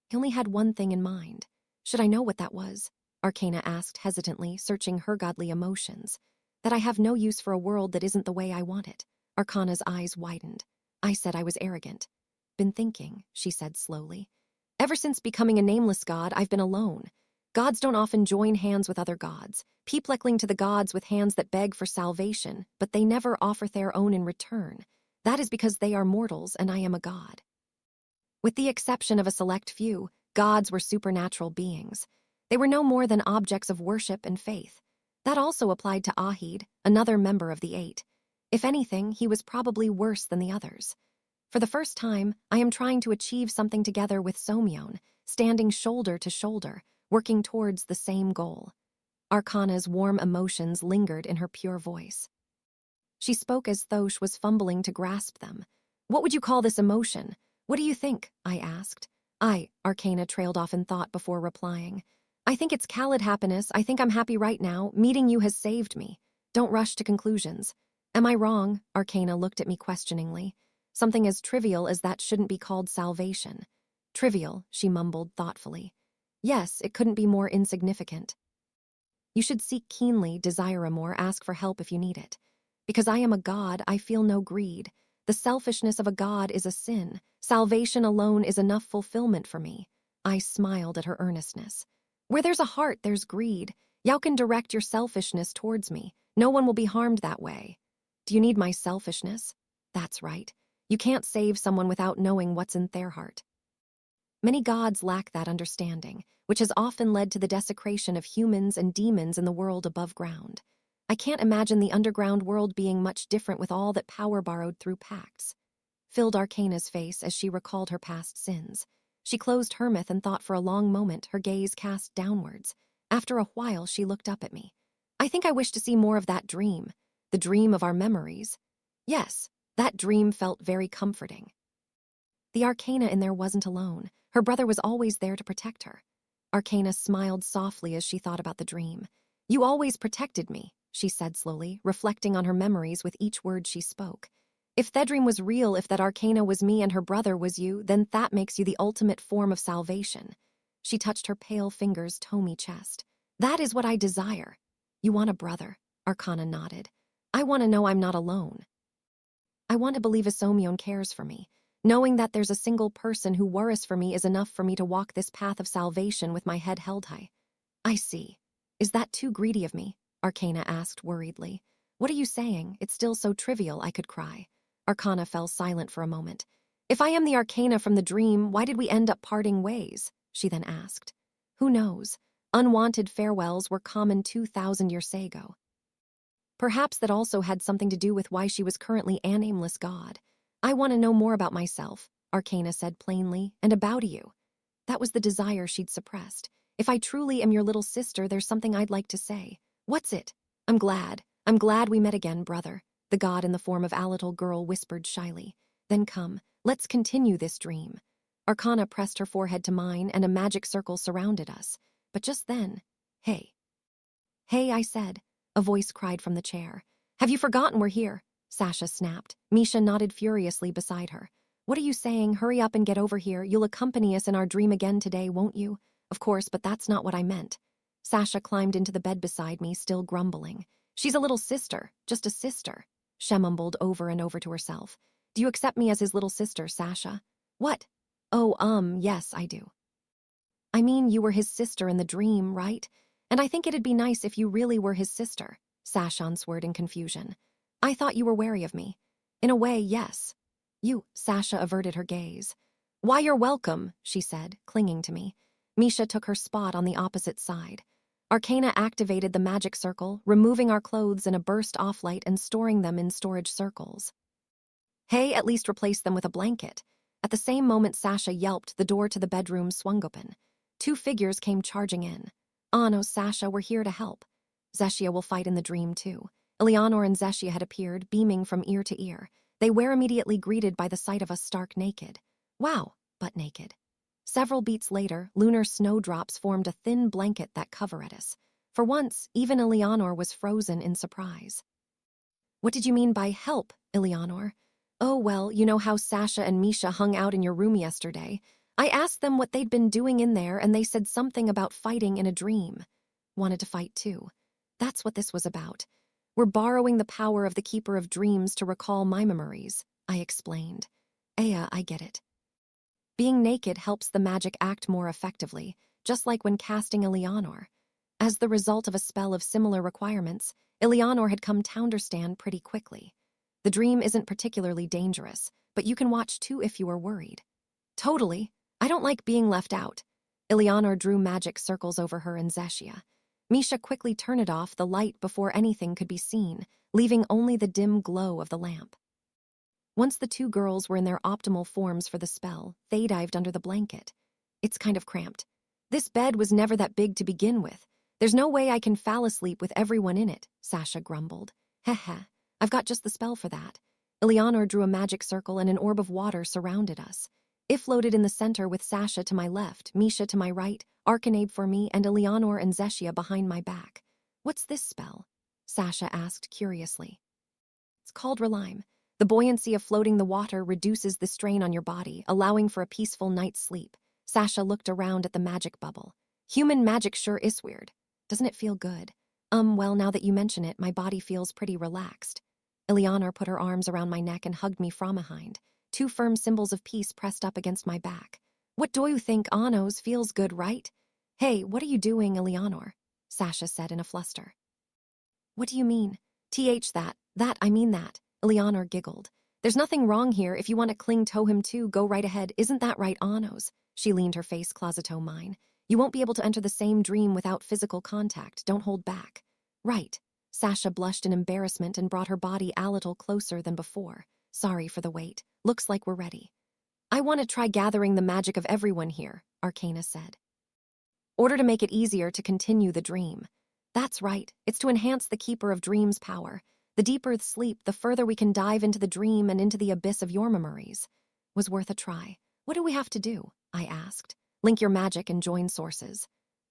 He only had one thing in mind. Should I know what that was? Arcana asked hesitantly, searching her godly emotions. That I have no use for a world that isn't the way I want it. Arcana's eyes widened. I said I was arrogant. Been thinking, she said slowly. Ever since becoming a nameless god, I've been alone. Gods don't often join hands with other gods. People cling to the gods with hands that beg for salvation, but they never offer their own in return. That is because they are mortals and I am a god. With the exception of a select few, gods were supernatural beings. They were no more than objects of worship and faith. That also applied to Ahid, another member of the Eight. If anything, he was probably worse than the others. For the first time, I am trying to achieve something together with Somyeon, standing shoulder to shoulder, working towards the same goal. Arcana's warm emotions lingered in her pure voice. She spoke as though she was fumbling to grasp them. What would you call this emotion? What do you think? I asked. Arcana trailed off in thought before replying. I think it's Khalid happiness. I think I'm happy right now. Meeting you has saved me. Don't rush to conclusions. Am I wrong? Arcana looked at me questioningly. Something as trivial as that shouldn't be called salvation. Trivial, she mumbled thoughtfully. Yes, it couldn't be more insignificant. You should seek keenly, desire more, ask for help if you need it. Because I am a god, I feel no greed. The selfishness of a god is a sin. Salvation alone is enough fulfillment for me. I smiled at her earnestness. Where there's a heart, there's greed. You can direct your selfishness towards me. No one will be harmed that way. Do you need my selfishness? That's right. You can't save someone without knowing what's in their heart. Many gods lack that understanding, which has often led to the desecration of humans and demons in the world above ground. I can't imagine the underground world being much different with all that power borrowed through pacts. Filled Arcana's face as she recalled her past sins. She closed her mouth and thought for a long moment, her gaze cast downwards. After a while, she looked up at me. I think I wish to see more of that dream. The dream of our memories. Yes, that dream felt very comforting. The Arcana in there wasn't alone. Her brother was always there to protect her. Arcana smiled softly as she thought about the dream. You always protected me, she said slowly, reflecting on her memories with each word she spoke. If that dream was real, if that Arcana was me and her brother was you, then that makes you the ultimate form of salvation. She touched her pale fingers' tomy chest. That is what I desire. You want a brother? Arcana nodded. I want to know I'm not alone. I want to believe Somyeon cares for me. Knowing that there's a single person who worries for me is enough for me to walk this path of salvation with my head held high. I see. Is that too greedy of me? Arcana asked worriedly. What are you saying? It's still so trivial I could cry. Arcana fell silent for a moment. If I am the Arcana from the dream, why did we end up parting ways? She then asked. Who knows? Unwanted farewells were common 2,000 years ago. Perhaps that also had something to do with why she was currently a nameless god. I want to know more about myself, Arcana said plainly, and about you. That was the desire she'd suppressed. If I truly am your little sister, there's something I'd like to say. What's it? I'm glad we met again, brother, the god in the form of a little girl whispered shyly. Then come, let's continue this dream. Arcana pressed her forehead to mine, and a magic circle surrounded us. But just then, hey. Hey, I said. A voice cried from the chair. Have you forgotten we're here? Sasha snapped. Misha nodded furiously beside her. What are you saying? Hurry up and get over here. You'll accompany us in our dream again today, won't you? Of course, but that's not what I meant. Sasha climbed into the bed beside me, still grumbling. She's a little sister, just a sister. She mumbled over and over to herself. Do you accept me as his little sister, Sasha? What? Oh, yes, I do. I mean, you were his sister in the dream, right? And I think it'd be nice if you really were his sister, Sasha answered in confusion. I thought you were wary of me. In a way, yes. You, Sasha averted her gaze. Why, you're welcome, she said, clinging to me. Misha took her spot on the opposite side. Arcana activated the magic circle, removing our clothes in a burst-off light and storing them in storage circles. Hay at least replaced them with a blanket. At the same moment Sasha yelped, the door to the bedroom swung open. Two figures came charging in. "Oh no, Sasha, we're here to help. Zeshia will fight in the dream too." Eleanor and Zeshia had appeared, beaming from ear to ear. They were immediately greeted by the sight of us stark naked. Wow, butt naked. Several beats later, lunar snowdrops formed a thin blanket that covered us. For once, even Eleanor was frozen in surprise. "What did you mean by help, Eleanor?" "Oh, well, you know how Sasha and Misha hung out in your room yesterday. I asked them what they'd been doing in there and they said something about fighting in a dream. Wanted to fight too. That's what this was about. We're borrowing the power of the Keeper of Dreams to recall my memories," I explained. "Aya, I get it. Being naked helps the magic act more effectively, just like when casting Eleanor. As the result of a spell of similar requirements, Eleanor had come to understand pretty quickly. The dream isn't particularly dangerous, but you can watch too if you are worried." "Totally. I don't like being left out." Eleanor drew magic circles over her and Zeshia. Misha quickly turned off the light before anything could be seen, leaving only the dim glow of the lamp. Once the two girls were in their optimal forms for the spell, they dived under the blanket. "It's kind of cramped. This bed was never that big to begin with. There's no way I can fall asleep with everyone in it," Sasha grumbled. "Heh, I've got just the spell for that." Eleanor drew a magic circle and an orb of water surrounded us. It floated in the center with Sasha to my left, Misha to my right, Arcanabe for me, and Eleanor and Zeshia behind my back. "What's this spell?" Sasha asked curiously. "It's called Relime. The buoyancy of floating the water reduces the strain on your body, allowing for a peaceful night's sleep." Sasha looked around at the magic bubble. "Human magic sure is weird. Doesn't it feel good?" Well, now that you mention it, my body feels pretty relaxed." Eleanor put her arms around my neck and hugged me from behind. Two firm symbols of peace pressed up against my back. "What do you think, Anos? Feels good, right?" "Hey, what are you doing, Eleanor?" Sasha said in a fluster. "What do you mean?" I mean that." Eleanor giggled. "There's nothing wrong here. If you want to cling to him too, go right ahead. Isn't that right, Anos?" She leaned her face closer to mine. "You won't be able to enter the same dream without physical contact. Don't hold back." "Right." Sasha blushed in embarrassment and brought her body a little closer than before. "Sorry for the wait. Looks like we're ready." "I want to try gathering the magic of everyone here," Arcana said. "Order to make it easier to continue the dream." "That's right. It's to enhance the Keeper of Dreams' power. The deeper the sleep, the further we can dive into the dream and into the abyss of your memories." Was worth a try. "What do we have to do?" I asked. "Link your magic and join sources."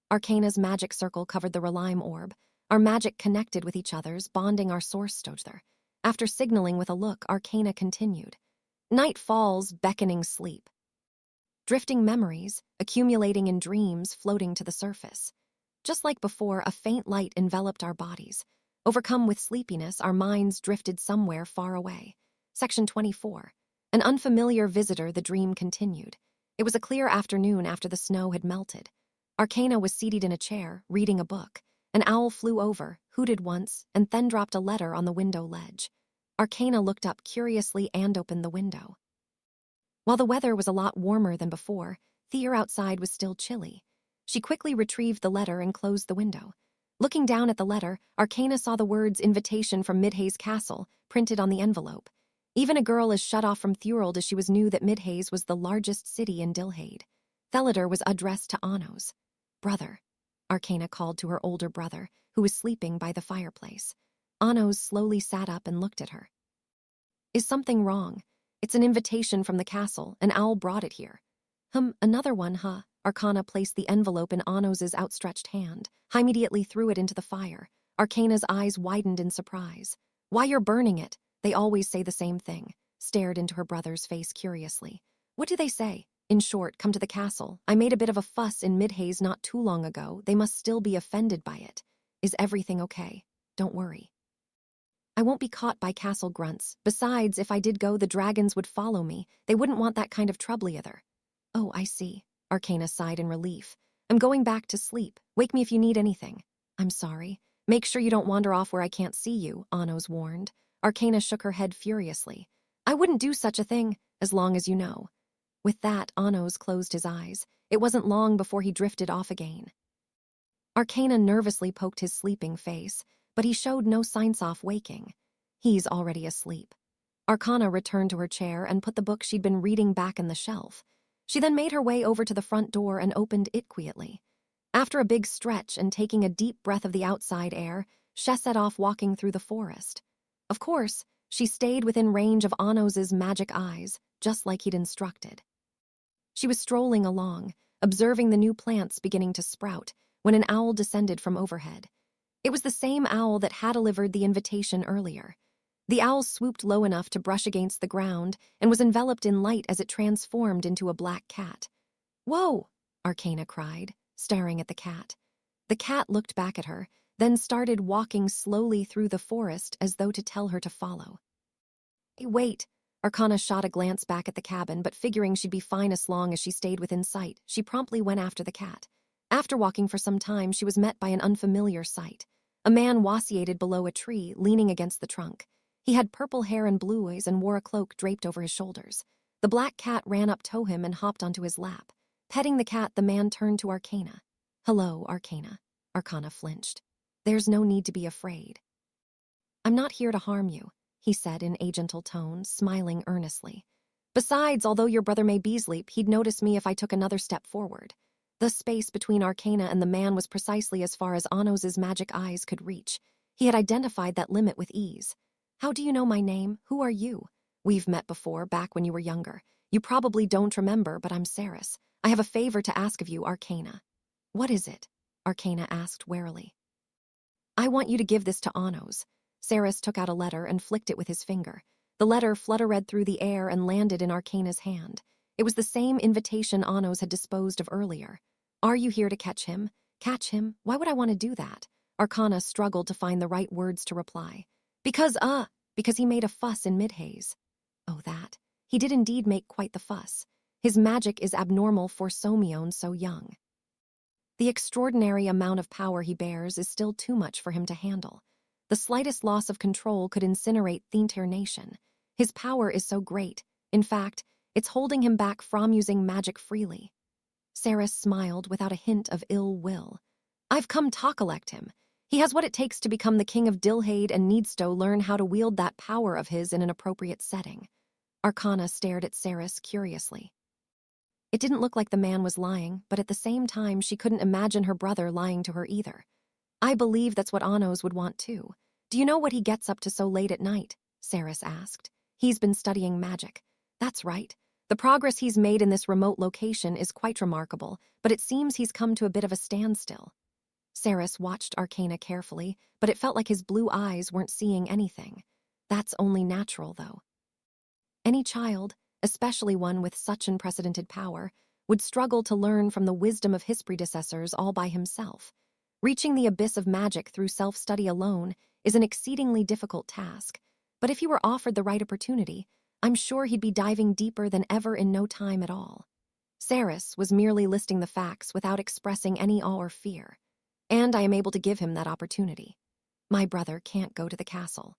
Arcana's magic circle covered the Relime orb. Our magic connected with each other's, bonding our source together. After signaling with a look, Arcana continued. "Night falls, beckoning sleep. Drifting memories, accumulating in dreams, floating to the surface. Just like before, a faint light enveloped our bodies. Overcome with sleepiness, our minds drifted somewhere far away." Section 24. An unfamiliar visitor, the dream continued. It was a clear afternoon after the snow had melted. Arcana was seated in a chair, reading a book. An owl flew over, hooted once, and then dropped a letter on the window ledge. Arcana looked up curiously and opened the window. While the weather was a lot warmer than before, the air outside was still chilly. She quickly retrieved the letter and closed the window. Looking down at the letter, Arcana saw the words "Invitation from Midhaze Castle" printed on the envelope. Even a girl as shut off from Thurald as she was knew that Midhaze was the largest city in Dilhade. The letter was addressed to Anos. "Brother," Arcana called to her older brother, who was sleeping by the fireplace. Anos slowly sat up and looked at her. "Is something wrong? It's an invitation from the castle. An owl brought it here." Another one, huh?" Arcana placed the envelope in Anos's outstretched hand. He immediately threw it into the fire. Arcana's eyes widened in surprise. "Why, you're burning it. They always say the same thing." Stared into her brother's face curiously. "What do they say?" "In short, come to the castle. I made a bit of a fuss in Midhaze not too long ago. They must still be offended by it. Is everything okay? Don't worry. I won't be caught by castle grunts. Besides, if I did go, the dragons would follow me. They wouldn't want that kind of trouble either." "Oh, I see." Arcana sighed in relief. "I'm going back to sleep. Wake me if you need anything." "I'm sorry. Make sure you don't wander off where I can't see you," Anos warned. Arcana shook her head furiously. "I wouldn't do such a thing, as long as you know." With that, Anos closed his eyes. It wasn't long before he drifted off again. Arcana nervously poked his sleeping face, but he showed no signs of waking. He's already asleep. Arcana returned to her chair and put the book she'd been reading back in the shelf. She then made her way over to the front door and opened it quietly. After a big stretch and taking a deep breath of the outside air, she set off walking through the forest. Of course, she stayed within range of Anos's magic eyes, just like he'd instructed. She was strolling along, observing the new plants beginning to sprout, when an owl descended from overhead. It was the same owl that had delivered the invitation earlier. The owl swooped low enough to brush against the ground and was enveloped in light as it transformed into a black cat. "Whoa!" Arcana cried, staring at the cat. The cat looked back at her, then started walking slowly through the forest as though to tell her to follow. "Hey, wait!" Arcana shot a glance back at the cabin, but figuring she'd be fine as long as she stayed within sight, she promptly went after the cat. After walking for some time, she was met by an unfamiliar sight. A man wassailed below a tree, leaning against the trunk. He had purple hair and blue eyes and wore a cloak draped over his shoulders. The black cat ran up to him and hopped onto his lap. Petting the cat, the man turned to Arcana. "Hello, Arcana." Arcana flinched. "There's no need to be afraid." "I'm not here to harm you," he said in a gentle tone, smiling earnestly. "Besides, although your brother may be asleep, he'd notice me if I took another step forward." The space between Arcana and the man was precisely as far as Anos's magic eyes could reach. He had identified that limit with ease. "How do you know my name? Who are you?" "We've met before, back when you were younger. You probably don't remember, but I'm Ceres. I have a favor to ask of you, Arcana." "What is it?" Arcana asked warily. "I want you to give this to Anos." Ceres took out a letter and flicked it with his finger. The letter fluttered through the air and landed in Arcana's hand. It was the same invitation Anos had disposed of earlier. "Are you here to catch him?" "Catch him? Why would I want to do that?" Arcana struggled to find the right words to reply. Because he made a fuss in mid-haze." "Oh, that. He did indeed make quite the fuss. His magic is abnormal for Somion so young. The extraordinary amount of power he bears is still too much for him to handle. The slightest loss of control could incinerate the entire nation. His power is so great. In fact, it's holding him back from using magic freely." Ceres smiled without a hint of ill will. "I've come to collect him. He has what it takes to become the king of Dilhade and needs to learn how to wield that power of his in an appropriate setting." Arcana stared at Ceres curiously. It didn't look like the man was lying, but at the same time she couldn't imagine her brother lying to her either. "I believe that's what Anos would want too. Do you know what he gets up to so late at night?" Ceres asked. "He's been studying magic." "That's right. The progress he's made in this remote location is quite remarkable, but it seems he's come to a bit of a standstill." Ceres watched Arcana carefully, but it felt like his blue eyes weren't seeing anything. That's only natural, though. Any child, especially one with such unprecedented power, would struggle to learn from the wisdom of his predecessors all by himself. Reaching the abyss of magic through self-study alone is an exceedingly difficult task, but if he were offered the right opportunity, I'm sure he'd be diving deeper than ever in no time at all. Ceres was merely listing the facts without expressing any awe or fear. "And I am able to give him that opportunity. My brother can't go to the castle.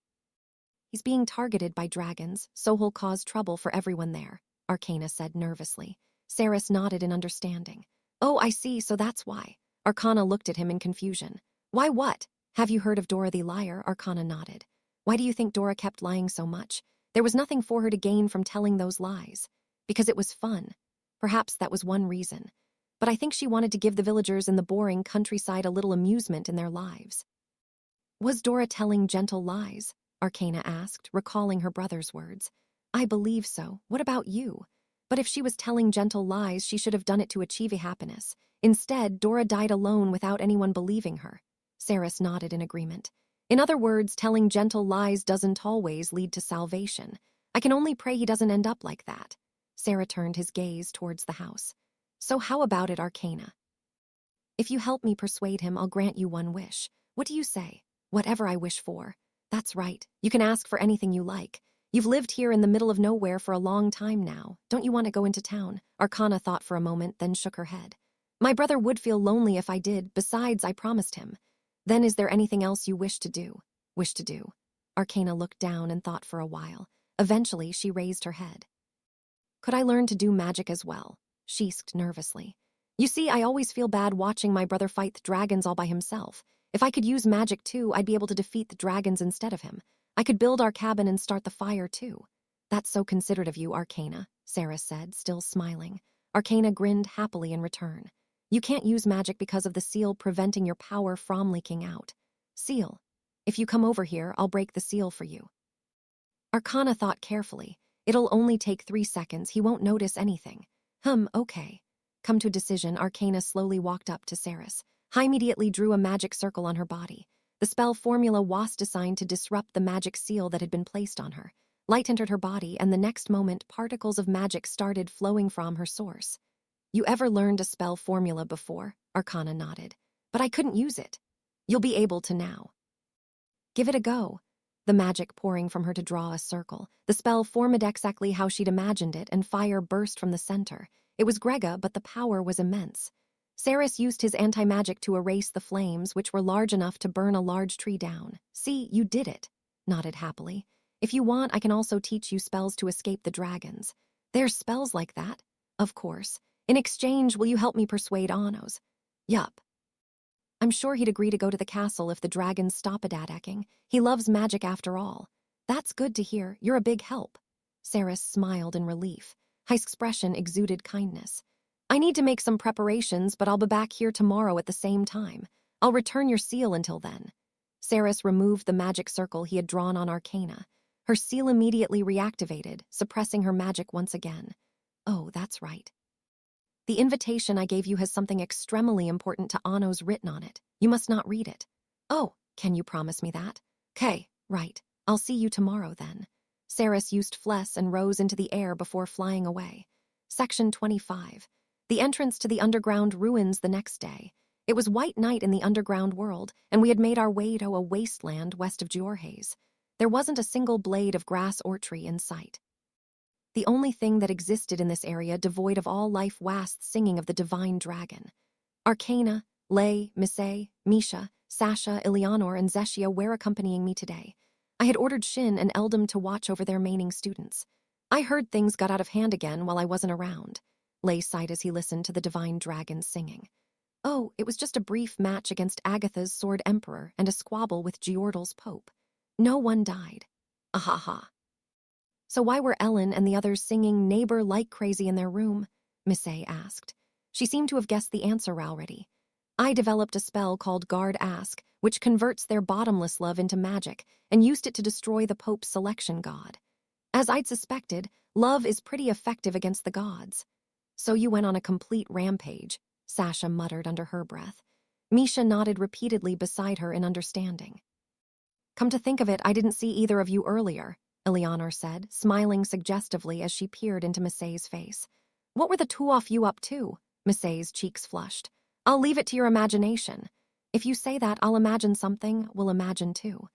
He's being targeted by dragons, so he'll cause trouble for everyone there," Arcana said nervously. Ceres nodded in understanding. "Oh, I see, so that's why." Arcana looked at him in confusion. "Why what? Have you heard of Dora the Liar?" Arcana nodded. "Why do you think Dora kept lying so much? There was nothing for her to gain from telling those lies. Because it was fun. Perhaps that was one reason. But I think she wanted to give the villagers in the boring countryside a little amusement in their lives." "Was Dora telling gentle lies?" Arcana asked, recalling her brother's words. "I believe so. What about you?" "But if she was telling gentle lies, she should have done it to achieve a happiness. Instead, Dora died alone without anyone believing her." Ceres nodded in agreement. "In other words, telling gentle lies doesn't always lead to salvation. I can only pray he doesn't end up like that." Sarah turned his gaze towards the house. "So how about it, Arcana? If you help me persuade him, I'll grant you one wish. What do you say?" "Whatever I wish for." "That's right. You can ask for anything you like. You've lived here in the middle of nowhere for a long time now. Don't you want to go into town?" Arcana thought for a moment, then shook her head. "My brother would feel lonely if I did. Besides, I promised him." "Then is there anything else you wish to do?" "Wish to do?" Arcana looked down and thought for a while. Eventually, she raised her head. "Could I learn to do magic as well?" she asked nervously. You see, I always feel bad watching my brother fight the dragons all by himself. If I could use magic too, I'd be able to defeat the dragons instead of him. I could build our cabin and start the fire too. That's so considerate of you, Arcana, Sarah said, still smiling. Arcana grinned happily in return. You can't use magic because of the seal preventing your power from leaking out. Seal. If you come over here, I'll break the seal for you. Arcana thought carefully. It'll only take 3 seconds. He won't notice anything. Okay. Come to a decision, Arcana slowly walked up to Saris. He immediately drew a magic circle on her body. The spell formula was designed to disrupt the magic seal that had been placed on her. Light entered her body, and the next moment, particles of magic started flowing from her source. You ever learned a spell formula before? Arcana nodded. But I couldn't use it. You'll be able to now. Give it a go. The magic pouring from her to draw a circle. The spell formed exactly how she'd imagined it, and fire burst from the center. It was Grega, but the power was immense. Saris used his anti-magic to erase the flames, which were large enough to burn a large tree down. See, you did it, nodded happily. If you want, I can also teach you spells to escape the dragons. There's spells like that? Of course. In exchange, will you help me persuade Anos? Yup. I'm sure he'd agree to go to the castle if the dragons stop attacking. He loves magic after all. That's good to hear. You're a big help. Saris smiled in relief. His expression exuded kindness. I need to make some preparations, but I'll be back here tomorrow at the same time. I'll return your seal until then. Saris removed the magic circle he had drawn on Arcana. Her seal immediately reactivated, suppressing her magic once again. Oh, that's right. The invitation I gave you has something extremely important to Anos written on it. You must not read it. Oh, can you promise me that? 'Kay, right. I'll see you tomorrow then. Saris used Fless and rose into the air before flying away. Section 25. The entrance to the underground ruins the next day. It was white night in the underground world, and we had made our way to a wasteland west of Giorhaze. There wasn't a single blade of grass or tree in sight. The only thing that existed in this area devoid of all life was singing of the divine dragon. Arcana, Lay, Misay, Misha, Sasha, Eleanor, and Zeshia were accompanying me today. I had ordered Shin and Eldam to watch over their remaining students. I heard things got out of hand again while I wasn't around. Lay sighed as he listened to the divine dragon singing. Oh, it was just a brief match against Agatha's Sword Emperor and a squabble with Giordal's Pope. No one died. Ahaha. So why were Ellen and the others singing Neighbor like crazy in their room? Misay asked. She seemed to have guessed the answer already. I developed a spell called Guard Ask, which converts their bottomless love into magic, and used it to destroy the Pope's selection god. As I'd suspected, love is pretty effective against the gods. So you went on a complete rampage, Sasha muttered under her breath. Misha nodded repeatedly beside her in understanding. Come to think of it, I didn't see either of you earlier, Eleanor said, smiling suggestively as she peered into Misay's face. What were the two of you up to? Misay's cheeks flushed. I'll leave it to your imagination. If you say that, I'll imagine something, we'll imagine too.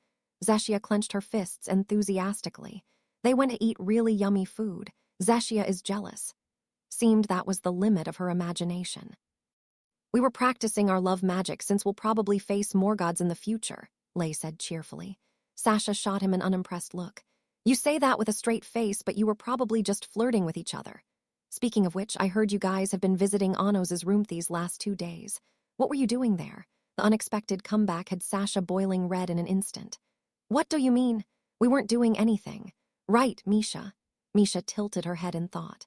Zeshia clenched her fists enthusiastically. They went to eat really yummy food. Zeshia is jealous. Seemed that was the limit of her imagination. We were practicing our love magic since we'll probably face more gods in the future, Lay said cheerfully. Sasha shot him an unimpressed look. You say that with a straight face, but you were probably just flirting with each other. Speaking of which, I heard you guys have been visiting Anos' room these last 2 days. What were you doing there? The unexpected comeback had Sasha boiling red in an instant. What do you mean? We weren't doing anything. Right, Misha. Misha tilted her head in thought.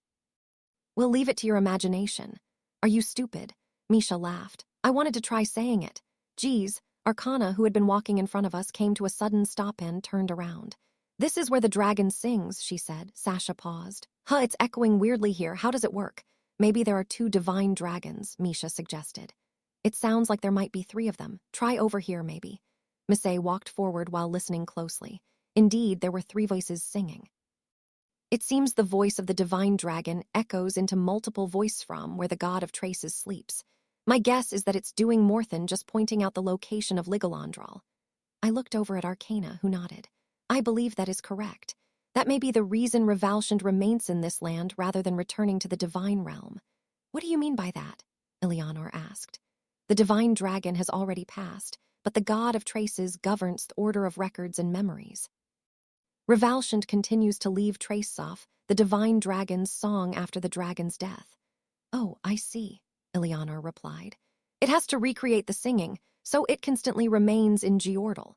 We'll leave it to your imagination. Are you stupid? Misha laughed. I wanted to try saying it. Geez, Arcana, who had been walking in front of us, came to a sudden stop and turned around. This is where the dragon sings, she said. Sasha paused. It's echoing weirdly here. How does it work? Maybe there are 2 divine dragons, Misha suggested. It sounds like there might be 3 of them. Try over here, maybe. Misay walked forward while listening closely. Indeed, there were 3 voices singing. It seems the voice of the divine dragon echoes into multiple voices from where the god of traces sleeps. My guess is that it's doing more than just pointing out the location of Ligalandral. I looked over at Arcana, who nodded. I believe that is correct. That may be the reason Revalshant remains in this land rather than returning to the divine realm. What do you mean by that? Eleanor asked. The divine dragon has already passed, but the god of traces governs the order of records and memories. Revalshant continues to leave Tracesoff, the divine dragon's song after the dragon's death. Oh, I see. Eleanor replied. It has to recreate the singing, so it constantly remains in Geordal.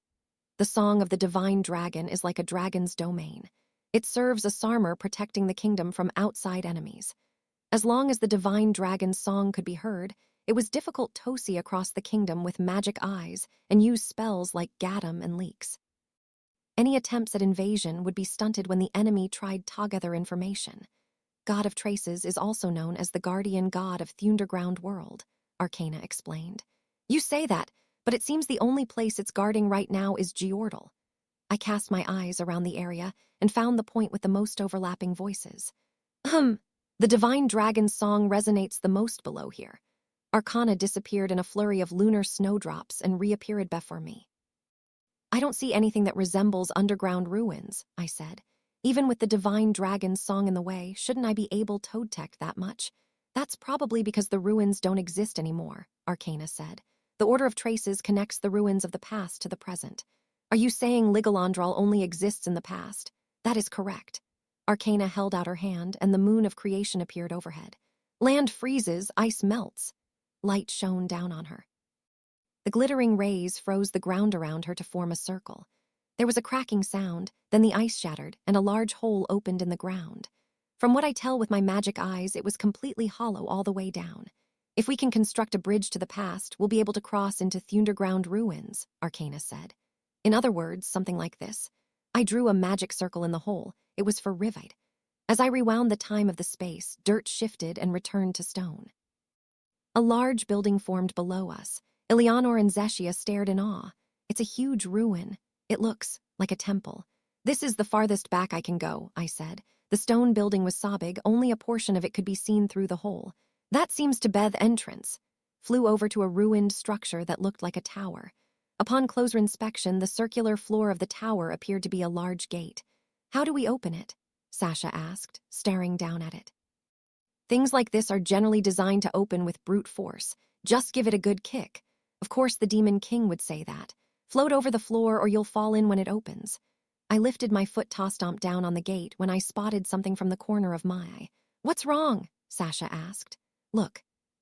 The song of the divine dragon is like a dragon's domain. It serves as armor protecting the kingdom from outside enemies. As long as the divine dragon's song could be heard, it was difficult to see across the kingdom with magic eyes and use spells like Gadam and Leaks. Any attempts at invasion would be stunted when the enemy tried to gather information. God of Traces is also known as the guardian god of the underground world, Arcana explained. You say that, but it seems the only place it's guarding right now is Geordal. I cast my eyes around the area and found the point with the most overlapping voices. The divine dragon's song resonates the most below here. Arcana disappeared in a flurry of lunar snowdrops and reappeared before me. I don't see anything that resembles underground ruins, I said. Even with the divine dragon's song in the way, shouldn't I be able to detect that much? That's probably because the ruins don't exist anymore, Arcana said. The Order of Traces connects the ruins of the past to the present. Are you saying Ligalandral only exists in the past? That is correct. Arcana held out her hand, and the moon of creation appeared overhead. Land freezes, ice melts. Light shone down on her. The glittering rays froze the ground around her to form a circle. There was a cracking sound, then the ice shattered, and a large hole opened in the ground. From what I tell with my magic eyes, it was completely hollow all the way down. If we can construct a bridge to the past, we'll be able to cross into the underground ruins, Arcana said. In other words, something like this. I drew a magic circle in the hole. It was for Rivite. As I rewound the time of the space, dirt shifted and returned to stone. A large building formed below us. Eleanor and Zeshia stared in awe. It's a huge ruin. It looks like a temple. This is the farthest back I can go, I said. The stone building was so big, only a portion of it could be seen through the hole. That seems to be the entrance. Flew over to a ruined structure that looked like a tower. Upon closer inspection, the circular floor of the tower appeared to be a large gate. How do we open it? Sasha asked, staring down at it. Things like this are generally designed to open with brute force. Just give it a good kick. Of course, the Demon King would say that. Float over the floor or you'll fall in when it opens. I lifted my foot to stomp down on the gate when I spotted something from the corner of my eye. What's wrong? Sasha asked. Look,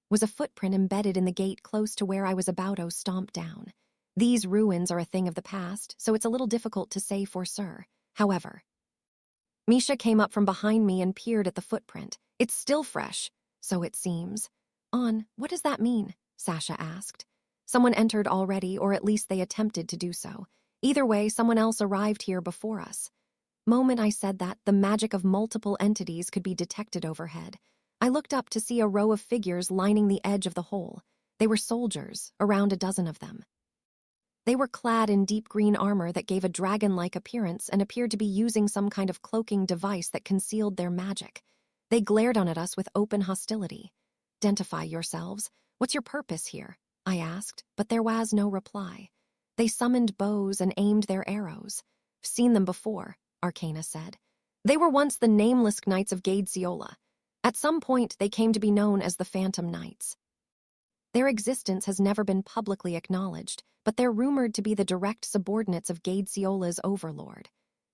was a footprint embedded in the gate close to where I was about to stomp down. These ruins are a thing of the past, so it's a little difficult to say for sure. However, Misha came up from behind me and peered at the footprint. It's still fresh, so it seems. What does that mean? Sasha asked. Someone entered already, or at least they attempted to do so. Either way, someone else arrived here before us. Moment I said that, the magic of multiple entities could be detected overhead. I looked up to see a row of figures lining the edge of the hole. They were soldiers, around a dozen of them. They were clad in deep green armor that gave a dragon-like appearance and appeared to be using some kind of cloaking device that concealed their magic. They glared on at us with open hostility. Identify yourselves. What's your purpose here? I asked, but there was no reply. They summoned bows and aimed their arrows. I've seen them before, Arcana said. They were once the nameless knights of Gadesiola. At some point, they came to be known as the Phantom Knights. Their existence has never been publicly acknowledged, but they're rumored to be the direct subordinates of Gadesiola's overlord.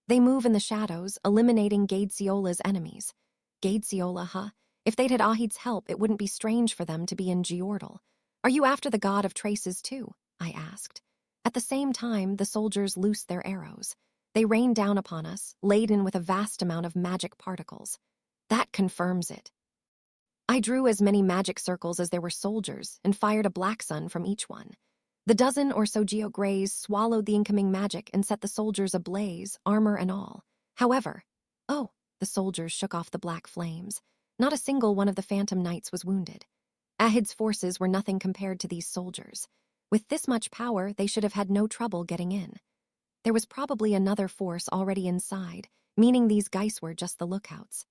They move in the shadows, eliminating Gadesiola's enemies. Gadesiola, huh? If they'd had Ahid's help, it wouldn't be strange for them to be in Geordal. Are you after the God of Traces too? I asked. At the same time, the soldiers loosed their arrows. They rained down upon us, laden with a vast amount of magic particles. That confirms it. I drew as many magic circles as there were soldiers and fired a black sun from each one. The dozen or so geograys swallowed the incoming magic and set the soldiers ablaze, armor and all. However, the soldiers shook off the black flames. Not a single one of the Phantom Knights was wounded. Ahid's forces were nothing compared to these soldiers. With this much power, they should have had no trouble getting in. There was probably another force already inside, meaning these guys were just the lookouts.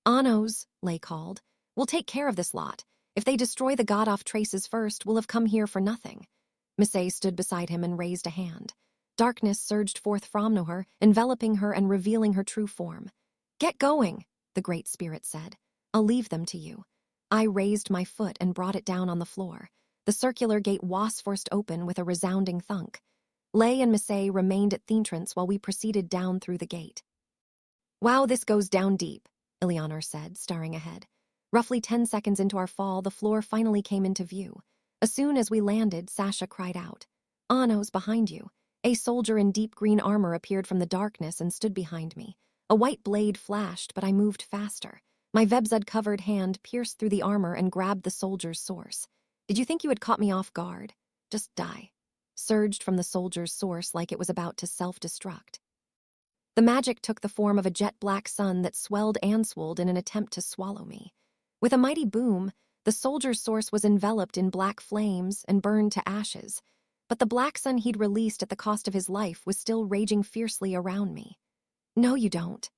Anos, Lay called. We'll take care of this lot. If they destroy the God of Traces first, we'll have come here for nothing. Misay stood beside him and raised a hand. Darkness surged forth from her, enveloping her and revealing her true form. Get going, the Great Spirit said. I'll leave them to you. I raised my foot and brought it down on the floor. The circular gate was forced open with a resounding thunk. Lay and Misay remained at the entrance while we proceeded down through the gate. Wow, this goes down deep, Eleanor said, staring ahead. Roughly 10 seconds into our fall, the floor finally came into view. As soon as we landed, Sasha cried out, "Anos, behind you." A soldier in deep green armor appeared from the darkness and stood behind me. A white blade flashed, but I moved faster. My Vebzud-covered hand pierced through the armor and grabbed the soldier's source. "Did you think you had caught me off guard? Just die," surged from the soldier's source like it was about to self-destruct. The magic took the form of a jet-black sun that swelled and swolled in an attempt to swallow me. With a mighty boom, the soldier's source was enveloped in black flames and burned to ashes, but the black sun he'd released at the cost of his life was still raging fiercely around me. "No, you don't,"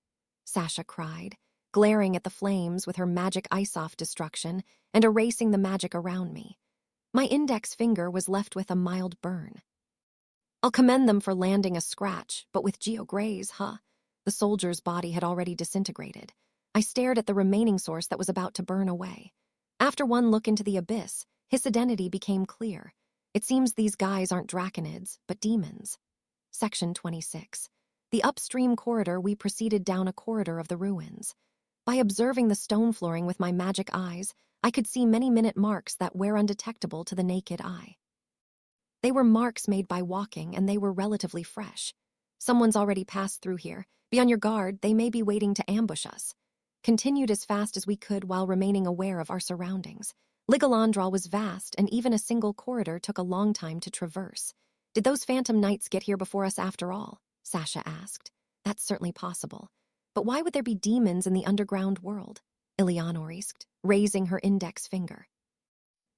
Sasha cried, glaring at the flames with her magic ice-off destruction and erasing the magic around me. My index finger was left with a mild burn. "I'll commend them for landing a scratch, but with GeoGrays, huh?" The soldier's body had already disintegrated. I stared at the remaining source that was about to burn away. After one look into the abyss, his identity became clear. It seems these guys aren't draconids, but demons. Section 26. The upstream corridor, we proceeded down a corridor of the ruins. By observing the stone flooring with my magic eyes, I could see many minute marks that were undetectable to the naked eye. They were marks made by walking, and they were relatively fresh. "Someone's already passed through here. Be on your guard, they may be waiting to ambush us." Continued as fast as we could while remaining aware of our surroundings. Ligalandral was vast, and even a single corridor took a long time to traverse. "Did those phantom knights get here before us after all?" Sasha asked. "That's certainly possible. But why would there be demons in the underground world?" Eleanor asked, raising her index finger.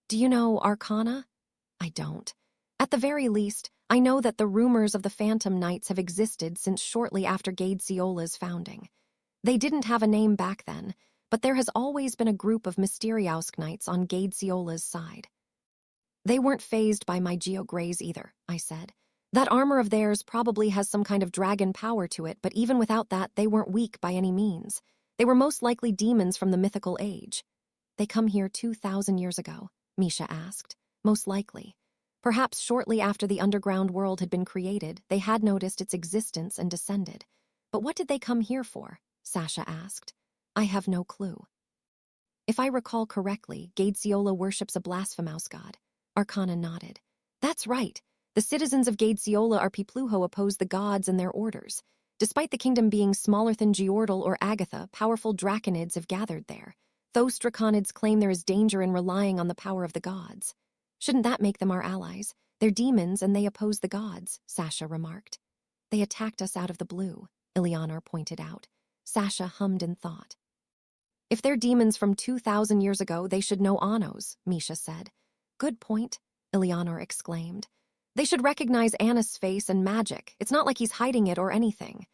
"Do you know Arcana?" "I don't. At the very least, I know that the rumors of the Phantom Knights have existed since shortly after Gadesiola's founding. They didn't have a name back then, but there has always been a group of Mysteriausk Knights on Gadesiola's side." "They weren't fazed by my GeoGrays either," I said. "That armor of theirs probably has some kind of dragon power to it, but even without that, they weren't weak by any means. They were most likely demons from the mythical age." "They come here 2,000 years ago?" Misha asked. "Most likely. Perhaps shortly after the underground world had been created, they had noticed its existence and descended. But what did they come here for?" Sasha asked. "I have no clue." "If I recall correctly, Gadesiola worships a blasphemous god." Arcana nodded. "That's right. The citizens of Gadesiola are people who oppose the gods and their orders. Despite the kingdom being smaller than Geordal or Agatha, powerful draconids have gathered there. Those draconids claim there is danger in relying on the power of the gods. Shouldn't that make them our allies? They're demons and they oppose the gods," Sasha remarked. "They attacked us out of the blue," Eleanor pointed out. Sasha hummed in thought. "If they're demons from 2,000 years ago, they should know Anos," Misha said. "Good point," Eleanor exclaimed. "They should recognize Anna's face and magic. It's not like he's hiding it or anything."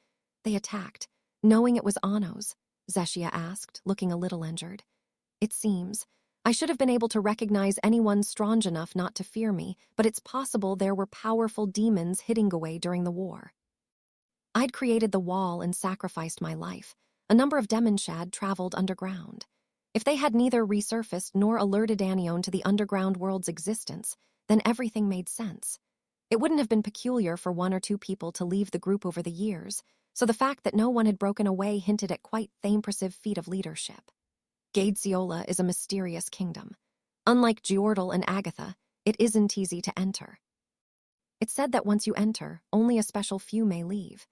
"They attacked, knowing it was Anos?" Zeshia asked, looking a little injured. "It seems. I should have been able to recognize anyone strong enough not to fear me, but it's possible there were powerful demons hidden away during the war. I'd created the wall and sacrificed my life. A number of Demonshad traveled underground. If they had neither resurfaced nor alerted Anione to the underground world's existence, then everything made sense. It wouldn't have been peculiar for one or two people to leave the group over the years, so the fact that no one had broken away hinted at quite the impressive feat of leadership. Gadesiola is a mysterious kingdom. Unlike Geordal and Agatha, it isn't easy to enter. It's said that once you enter, only a special few may leave.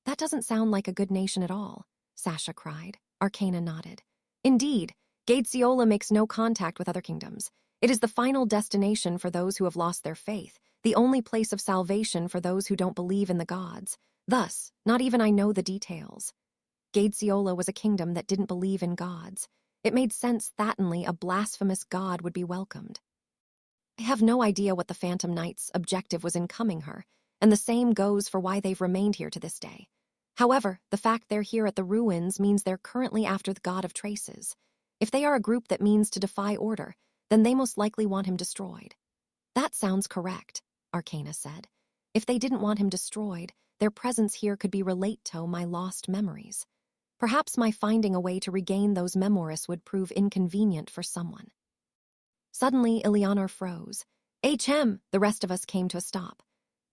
That doesn't sound like a good nation at all, Sasha cried. Arcana nodded. Indeed, Gadesiola makes no contact with other kingdoms. It is the final destination for those who have lost their faith, the only place of salvation for those who don't believe in the gods. Thus, not even I know the details. Gadesiola was a kingdom that didn't believe in gods. It made sense that only a blasphemous god would be welcomed. I have no idea what the Phantom Knight's objective was in coming here, and the same goes for why they've remained here to this day. However, the fact they're here at the ruins means they're currently after the God of Traces. If they are a group that means to defy order, then they most likely want him destroyed. That sounds correct, Arcana said. If they didn't want him destroyed, their presence here could be relate to my lost memories. Perhaps my finding a way to regain those memories would prove inconvenient for someone. Suddenly, Eleanor froze. "HM!" The rest of us came to a stop.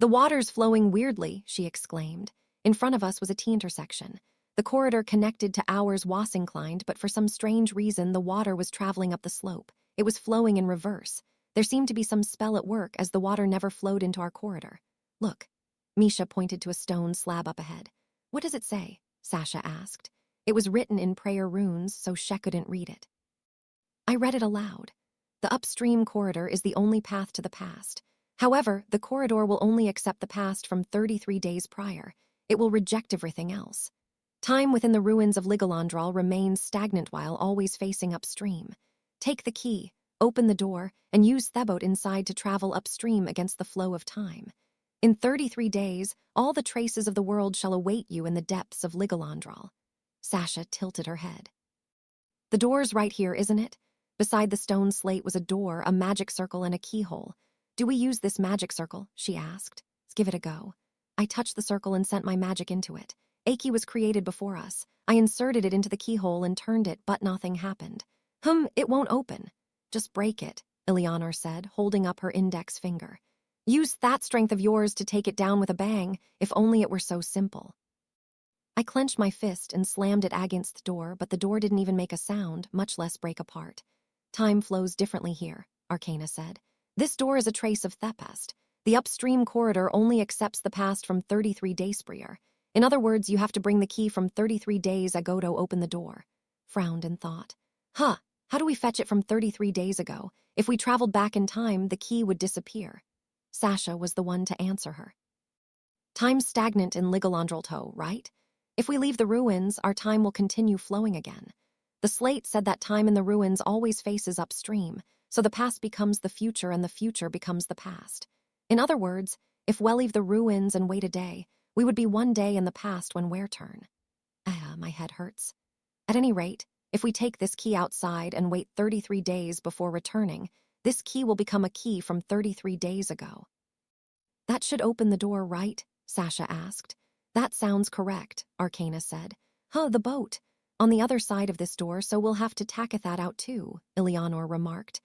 "The water's flowing weirdly," she exclaimed. In front of us was a T-intersection. The corridor connected to ours was inclined, but for some strange reason the water was traveling up the slope. It was flowing in reverse. There seemed to be some spell at work as the water never flowed into our corridor. Look. Misha pointed to a stone slab up ahead. What does it say? Sasha asked. It was written in prayer runes, so She couldn't read it. I read it aloud. The upstream corridor is the only path to the past. However, the corridor will only accept the past from 33 days prior. It will reject everything else. Time within the ruins of Ligolandral remains stagnant while always facing upstream. Take the key, open the door, and use Thebot inside to travel upstream against the flow of time. In 33 days, all the traces of the world shall await you in the depths of Ligolandral. Sasha tilted her head. The door's right here, isn't it? Beside the stone slate was a door, a magic circle, and a keyhole. Do we use this magic circle? She asked. Let's give it a go. I touched the circle and sent my magic into it. A key was created before us. I inserted it into the keyhole and turned it, but nothing happened. It won't open. Just break it, Eleanor said, holding up her index finger. Use that strength of yours to take it down with a bang, if only it were so simple. I clenched my fist and slammed it against the door, but the door didn't even make a sound, much less break apart. Time flows differently here, Arcana said. This door is a trace of Thepast. The upstream corridor only accepts the past from 33 days prior. In other words, you have to bring the key from 33 days ago to open the door. Frowned and thought. How do we fetch it from 33 days ago? If we traveled back in time, the key would disappear. Sasha was the one to answer her. Time's stagnant in Ligolandral, right? If we leave the ruins, our time will continue flowing again. The slate said that time in the ruins always faces upstream, so the past becomes the future and the future becomes the past. In other words, if we leave the ruins and wait a day, we would be one day in the past when we're turn. My head hurts. At any rate, if we take this key outside and wait 33 days before returning, this key will become a key from 33 days ago. That should open the door, right? Sasha asked. That sounds correct, Arcana said. The boat. On the other side of this door, so we'll have to tack that out too, Eleanor remarked.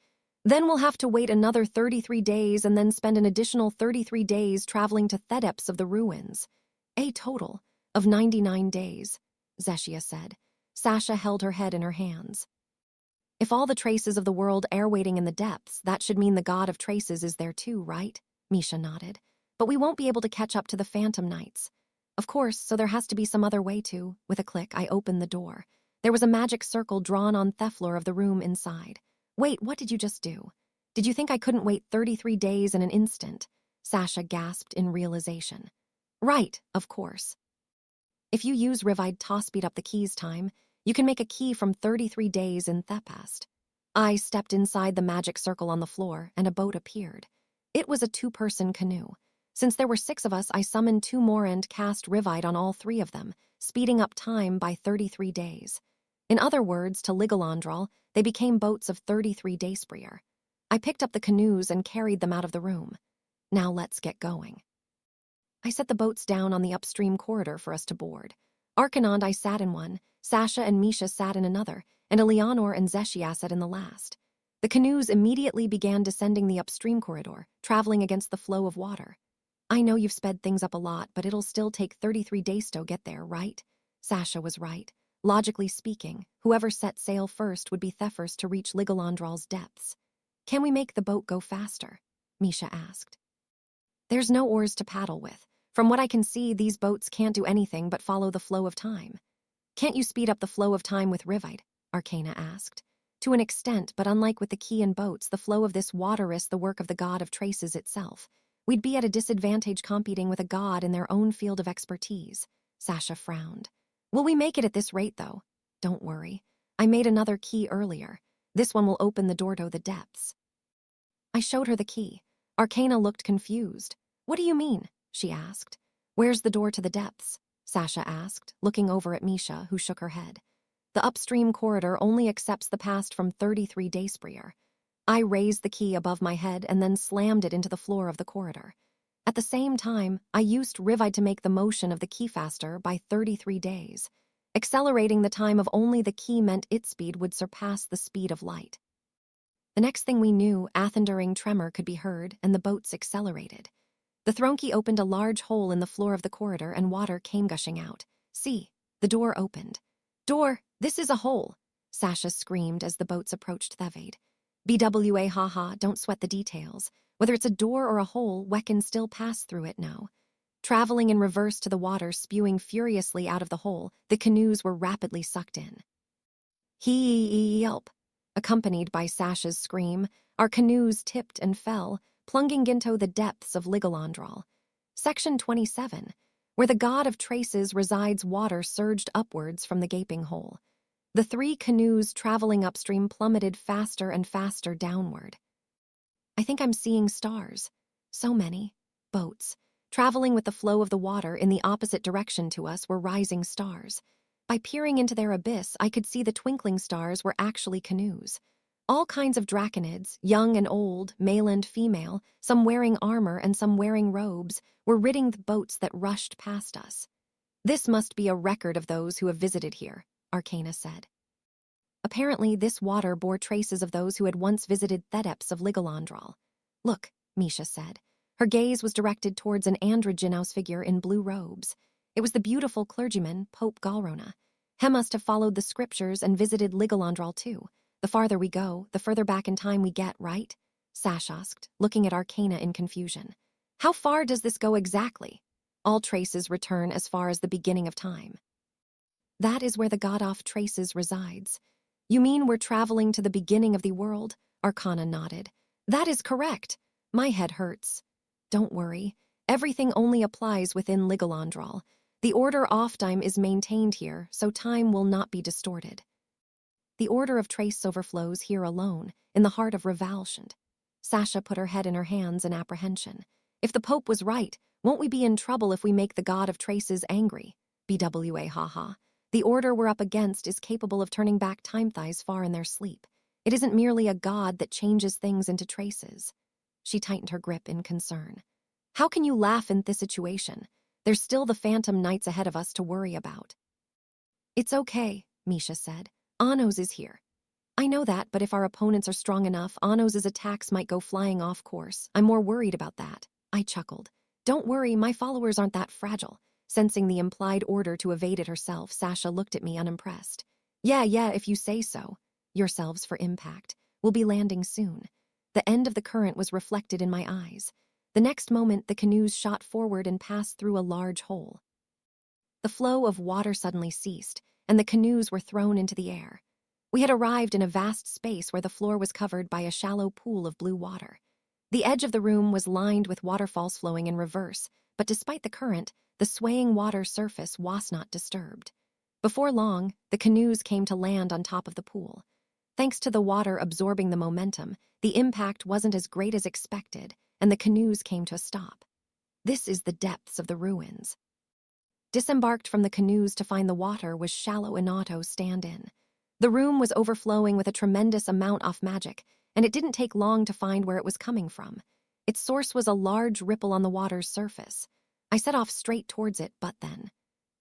Then we'll have to wait another 33 days and then spend an additional 33 days traveling to Thedeps of the ruins. A total of 99 days, Zeshia said. Sasha held her head in her hands. If all the traces of the world are waiting in the depths, that should mean the god of traces is there too, right? Misha nodded. But we won't be able to catch up to the Phantom Knights. Of course, so there has to be some other way to. With a click, I opened the door. There was a magic circle drawn on the floor of the room inside. Wait, what did you just do? Did you think I couldn't wait 33 days in an instant? Sasha gasped in realization. Right, of course. If you use Rivide to speed up the key's time, you can make a key from 33 days in Thepast. I stepped inside the magic circle on the floor, and a boat appeared. It was a 2-person canoe. Since there were 6 of us, I summoned 2 more and cast Rivide on all 3 of them, speeding up time by 33 days. In other words, to Ligolandral, they became boats of 33 days prior. I picked up the canoes and carried them out of the room. Now let's get going. I set the boats down on the upstream corridor for us to board. Arcana and I sat in one, Sasha and Misha sat in another, and Eleanor and Zeshia sat in the last. The canoes immediately began descending the upstream corridor, traveling against the flow of water. I know you've sped things up a lot, but it'll still take 33 days to get there, right? Sasha was right. Logically speaking, whoever set sail first would be the first to reach Ligolandral's depths. Can we make the boat go faster? Misha asked. There's no oars to paddle with. From what I can see, these boats can't do anything but follow the flow of time. Can't you speed up the flow of time with Rivide? Arcana asked. To an extent, but unlike with the key and boats, the flow of this water is the work of the god of traces itself. We'd be at a disadvantage competing with a god in their own field of expertise. Sasha frowned. Will we make it at this rate, though? Don't worry. I made another key earlier. This one will open the door to the depths. I showed her the key. Arcana looked confused. What do you mean? She asked. Where's the door to the depths? Sasha asked, looking over at Misha, who shook her head. The upstream corridor only accepts the past from 33 days prior. I raised the key above my head and then slammed it into the floor of the corridor. At the same time, I used Rivide to make the motion of the key faster by 33 days. Accelerating the time of only the key meant its speed would surpass the speed of light. The next thing we knew, a thundering tremor could be heard, and the boats accelerated. The throne key opened a large hole in the floor of the corridor, and water came gushing out. See, The door opened. "Door, this is a hole," Sasha screamed as the boats approached Thevade. "BWA haha, don't sweat the details. Whether it's a door or a hole, we can still pass through it now." Traveling in reverse to the water spewing furiously out of the hole, the canoes were rapidly sucked in. Yelp. Accompanied by Sasha's scream, our canoes tipped and fell, plunging into the depths of Ligolandral. Section 27. Where the god of traces resides, water surged upwards from the gaping hole. The 3 canoes traveling upstream plummeted faster and faster downward. "I think I'm seeing stars. So many. Boats. Traveling with the flow of the water in the opposite direction to us were rising stars. By peering into their abyss, I could see the twinkling stars were actually canoes. All kinds of draconids, young and old, male and female, some wearing armor and some wearing robes, were ridding the boats that rushed past us. This must be a record of those who have visited here," Arcana said. Apparently, this water bore traces of those who had once visited the depths of Ligolandral. "Look," Misha said. Her gaze was directed towards an androgynous figure in blue robes. It was the beautiful clergyman, Pope Galrona. He must have followed the scriptures and visited Ligolandral too. "The farther we go, the further back in time we get, right?" Sash asked, looking at Arcana in confusion. "How far does this go exactly?" "All traces return as far as the beginning of time." "That is where the god of traces resides." "You mean we're traveling to the beginning of the world?" Arcana nodded. "That is correct. My head hurts." "Don't worry. Everything only applies within Ligolandral. The order of time is maintained here, so time will not be distorted." "The order of trace overflows here alone, in the heart of Revalshant." Sasha put her head in her hands in apprehension. "If the Pope was right, won't we be in trouble if we make the god of traces angry?" "BWA haha. The order we're up against is capable of turning back time thighs far in their sleep. It isn't merely a god that changes things into traces." She tightened her grip in concern. "How can you laugh in this situation? There's still the phantom nights ahead of us to worry about." "It's okay," Misha said. "Anos is here." "I know that, but if our opponents are strong enough, Anos' attacks might go flying off course. I'm more worried about that." I chuckled. "Don't worry, my followers aren't that fragile." Sensing the implied order to evade it herself, Sasha looked at me unimpressed. Yeah, if you say so." "Yourselves for impact. We'll be landing soon." The end of the current was reflected in my eyes. The next moment, the canoes shot forward and passed through a large hole. The flow of water suddenly ceased, and the canoes were thrown into the air. We had arrived in a vast space where the floor was covered by a shallow pool of blue water. The edge of the room was lined with waterfalls flowing in reverse, but despite the current, the swaying water surface was not disturbed. Before long, the canoes came to land on top of the pool. Thanks to the water absorbing the momentum, the impact wasn't as great as expected, and the canoes came to a stop. This is the depths of the ruins. Disembarked from the canoes to find the water was shallow Inato stand-in. The room was overflowing with a tremendous amount of magic, and it didn't take long to find where it was coming from. Its source was a large ripple on the water's surface. I set off straight towards it, but then,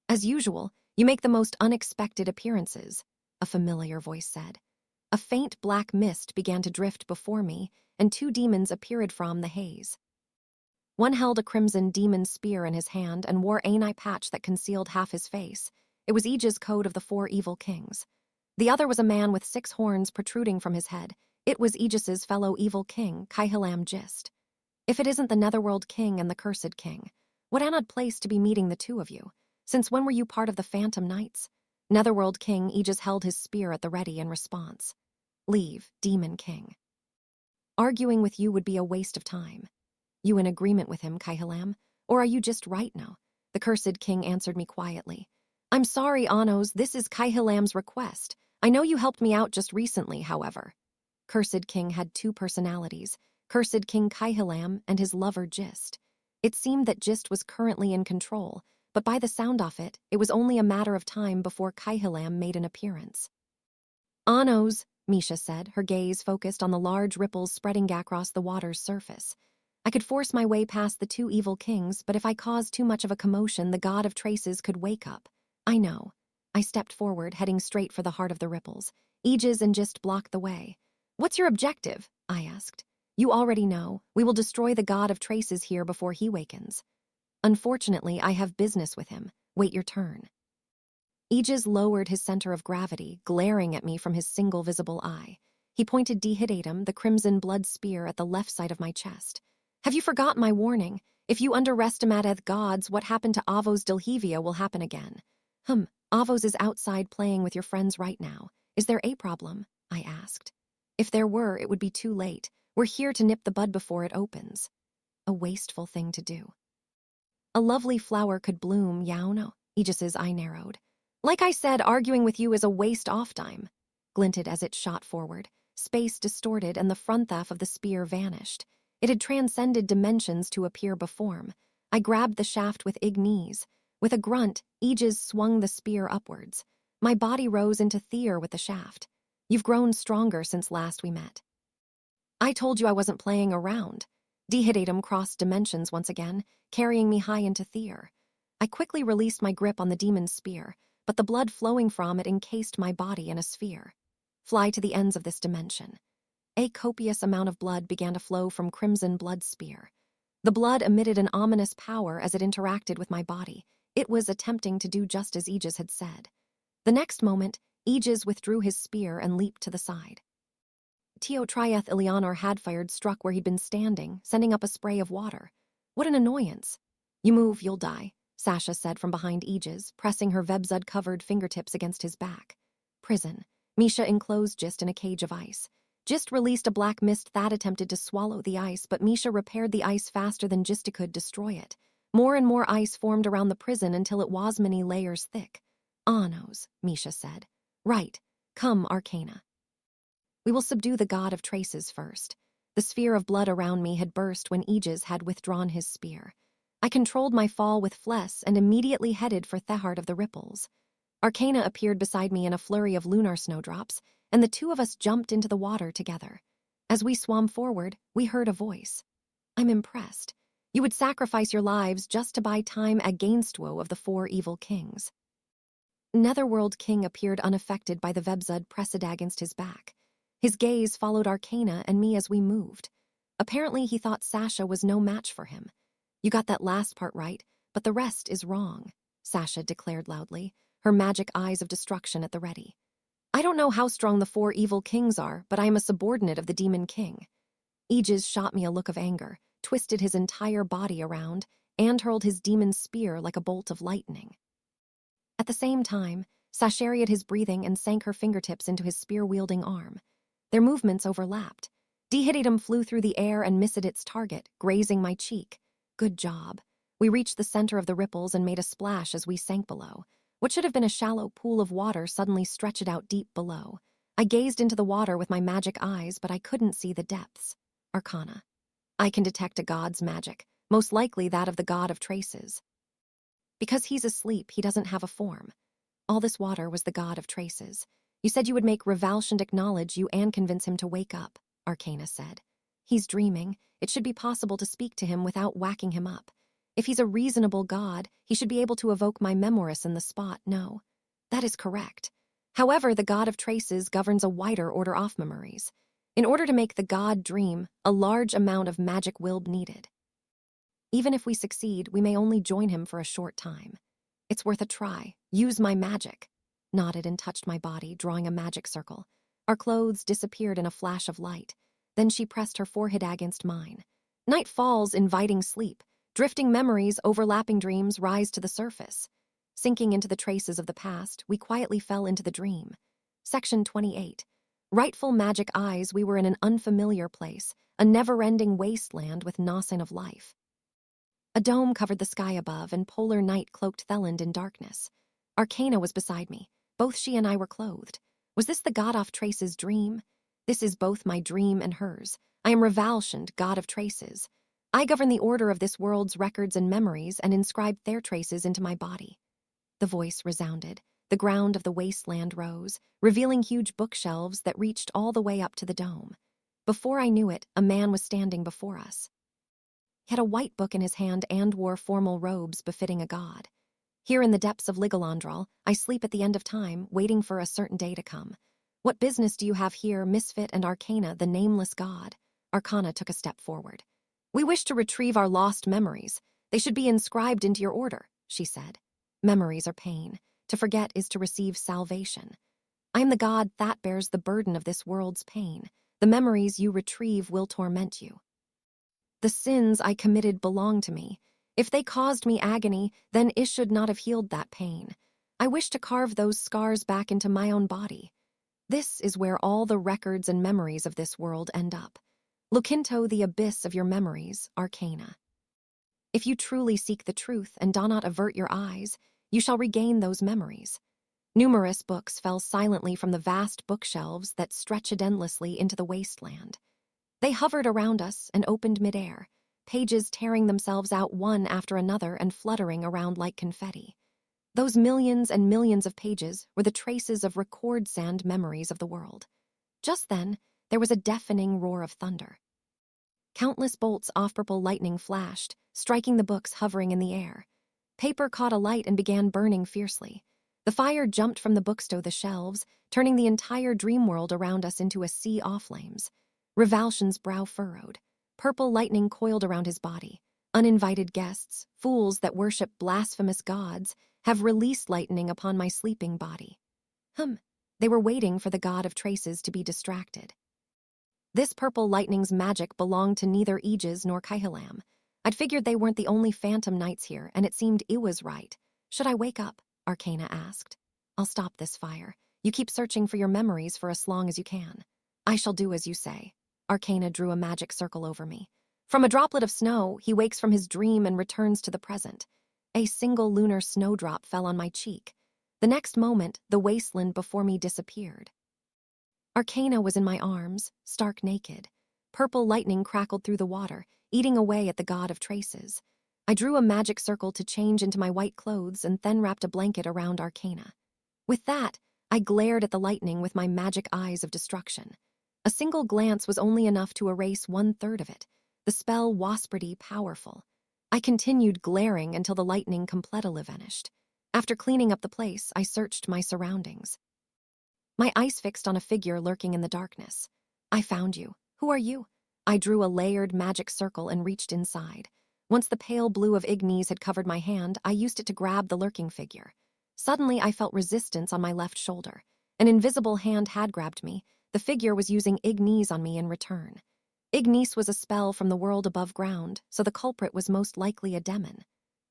"As usual, you make the most unexpected appearances," a familiar voice said. A faint black mist began to drift before me, and 2 demons appeared from the haze. One held a crimson demon spear in his hand and wore an eye patch that concealed half his face. It was Aegis' code of the 4 evil kings. The other was a man with 6 horns protruding from his head. It was Aegis' fellow evil king, Kaihilam Gist. If it isn't the Netherworld King and the Cursed King, what an odd place to be meeting the 2 of you. Since when were you part of the Phantom Knights? Netherworld King Aegis held his spear at the ready in response. "Leave, Demon King. Arguing with you would be a waste of time." "You in agreement with him, Kaihilam? Or are you just right now?" The Cursed King answered me quietly. "I'm sorry, Anos, this is Kaihilam's request. I know you helped me out just recently, however." Cursed King had 2 personalities, Cursed King Kaihilam and his lover Gist. It seemed that Gist was currently in control, but by the sound of it, it was only a matter of time before Kaihilam made an appearance. "Anos," Misha said, her gaze focused on the large ripples spreading across the water's surface. "I could force my way past the 2 evil kings, but if I caused too much of a commotion, the god of traces could wake up." "I know." I stepped forward, heading straight for the heart of the ripples. Aegis and Gist blocked the way. "What's your objective?" I asked. "You already know. We will destroy the god of traces here before he wakens." "Unfortunately, I have business with him. Wait your turn." Aegis lowered his center of gravity, glaring at me from his single visible eye. He pointed Dihiddatum, the crimson blood spear, at the left side of my chest. Have you forgot my warning? If you underestimate gods, what happened to Avos Dilhevia will happen again. Avos is outside playing with your friends right now. Is there a problem? I asked. If there were, it would be too late. We're here to nip the bud before it opens. A wasteful thing to do. A lovely flower could bloom, Yauno. Aegis's eye narrowed. Like I said, arguing with you is a waste off time. Glinted as it shot forward. Space distorted and the fronthalf of the spear vanished. It had transcended dimensions to appear before me. I grabbed the shaft with knees. With a grunt, Aegis swung the spear upwards. My body rose into theer with the shaft. You've grown stronger since last we met. I told you I wasn't playing around. Dihiddatum crossed dimensions once again, carrying me high into theer. I quickly released my grip on the demon's spear, but the blood flowing from it encased my body in a sphere. Fly to the ends of this dimension. A copious amount of blood began to flow from crimson blood spear. The blood emitted an ominous power as it interacted with my body. It was attempting to do just as Aegis had said. The next moment, Aegis withdrew his spear and leaped to the side. Triath Ilianor Hadfire struck where he'd been standing, sending up a spray of water. What an annoyance. You move, you'll die, Sasha said from behind Aegis, pressing her Vebzud-covered fingertips against his back. Prison. Misha enclosed Gist in a cage of ice. Gist released a black mist that attempted to swallow the ice, but Misha repaired the ice faster than Gist could destroy it. More and more ice formed around the prison until it was many layers thick. Anos, Misha said. Right. Come, Arcana. We will subdue the god of traces first. The sphere of blood around me had burst when Aegis had withdrawn his spear. I controlled my fall with Fles and immediately headed for Thehart of the Ripples. Arcana appeared beside me in a flurry of lunar snowdrops, and the two of us jumped into the water together. As we swam forward, we heard a voice. I'm impressed. You would sacrifice your lives just to buy time againstwo of the four evil kings. Netherworld King appeared unaffected by the Vebzud pressed against his back. His gaze followed Arcana and me as we moved. Apparently he thought Sasha was no match for him. You got that last part right, but the rest is wrong, Sasha declared loudly, her magic eyes of destruction at the ready. I don't know how strong the four evil kings are, but I am a subordinate of the Demon King. Aegis shot me a look of anger, twisted his entire body around, and hurled his demon spear like a bolt of lightning. At the same time, Sasharied his breathing and sank her fingertips into his spear-wielding arm. Their movements overlapped. Dihiddatum flew through the air and missed its target, grazing my cheek. Good job. We reached the center of the ripples and made a splash as we sank below. What should have been a shallow pool of water suddenly stretched out deep below. I gazed into the water with my magic eyes, but I couldn't see the depths. Arcana. I can detect a god's magic, most likely that of the god of traces. Because he's asleep, he doesn't have a form. All this water was the god of traces. You said you would make Revalshant acknowledge you and convince him to wake up, Arcana said. He's dreaming. It should be possible to speak to him without whacking him up. If he's a reasonable god, he should be able to evoke my Memoris in the spot, no. That is correct. However, the god of traces governs a wider order of memories. In order to make the god dream, a large amount of magic will be needed. Even if we succeed, we may only join him for a short time. It's worth a try. Use my magic. Nodded and touched my body, drawing a magic circle. Our clothes disappeared in a flash of light. Then she pressed her forehead against mine. Night falls, inviting sleep. Drifting memories, overlapping dreams rise to the surface. Sinking into the traces of the past, we quietly fell into the dream. Section 28. Rightful magic eyes, we were in an unfamiliar place, a never-ending wasteland with no sign of life. A dome covered the sky above, and polar night cloaked Theland in darkness. Arcana was beside me. Both she and I were clothed. Was this the god of traces' dream? This is both my dream and hers. I am Revalshant, god of traces. I govern the order of this world's records and memories and inscribe their traces into my body. The voice resounded. The ground of the wasteland rose, revealing huge bookshelves that reached all the way up to the dome. Before I knew it, a man was standing before us. He had a white book in his hand and wore formal robes befitting a god. Here in the depths of Ligalandral, I sleep at the end of time, waiting for a certain day to come. What business do you have here, Misfit and Arcana, the nameless god? Arcana took a step forward. We wish to retrieve our lost memories. They should be inscribed into your order, she said. Memories are pain. To forget is to receive salvation. I am the god that bears the burden of this world's pain. The memories you retrieve will torment you. The sins I committed belong to me. If they caused me agony, then it should not have healed that pain. I wish to carve those scars back into my own body. This is where all the records and memories of this world end up. Look into the abyss of your memories, Arcana. If you truly seek the truth and do not avert your eyes, you shall regain those memories. Numerous books fell silently from the vast bookshelves that stretched endlessly into the wasteland. They hovered around us and opened midair, pages tearing themselves out one after another and fluttering around like confetti. Those millions and millions of pages were the traces of record sand memories of the world. Just then, there was a deafening roar of thunder. Countless bolts of purple lightning flashed, striking the books hovering in the air. Paper caught alight and began burning fiercely. The fire jumped from the books to the shelves, turning the entire dream world around us into a sea of flames. Revalsion's brow furrowed. Purple lightning coiled around his body. Uninvited guests, fools that worship blasphemous gods, have released lightning upon my sleeping body. They were waiting for the god of traces to be distracted. This purple lightning's magic belonged to neither Aegis nor Kaihalam. I'd figured they weren't the only phantom knights here, and it seemed it was right. Should I wake up? Arcana asked. I'll stop this fire. You keep searching for your memories for as long as you can. I shall do as you say. Arcana drew a magic circle over me. From a droplet of snow, he wakes from his dream and returns to the present. A single lunar snowdrop fell on my cheek. The next moment, the wasteland before me disappeared. Arcana was in my arms, stark naked. Purple lightning crackled through the water, eating away at the god of traces. I drew a magic circle to change into my white clothes and then wrapped a blanket around Arcana. With that, I glared at the lightning with my magic eyes of destruction. A single glance was only enough to erase 1/3 of it, the spell was pretty powerful. I continued glaring until the lightning completely vanished. After cleaning up the place, I searched my surroundings. My eyes fixed on a figure lurking in the darkness. I found you. Who are you? I drew a layered magic circle and reached inside. Once the pale blue of Ignis had covered my hand, I used it to grab the lurking figure. Suddenly, I felt resistance on my left shoulder. An invisible hand had grabbed me. The figure was using Ignis on me in return. Ignis was a spell from the world above ground, so the culprit was most likely a demon.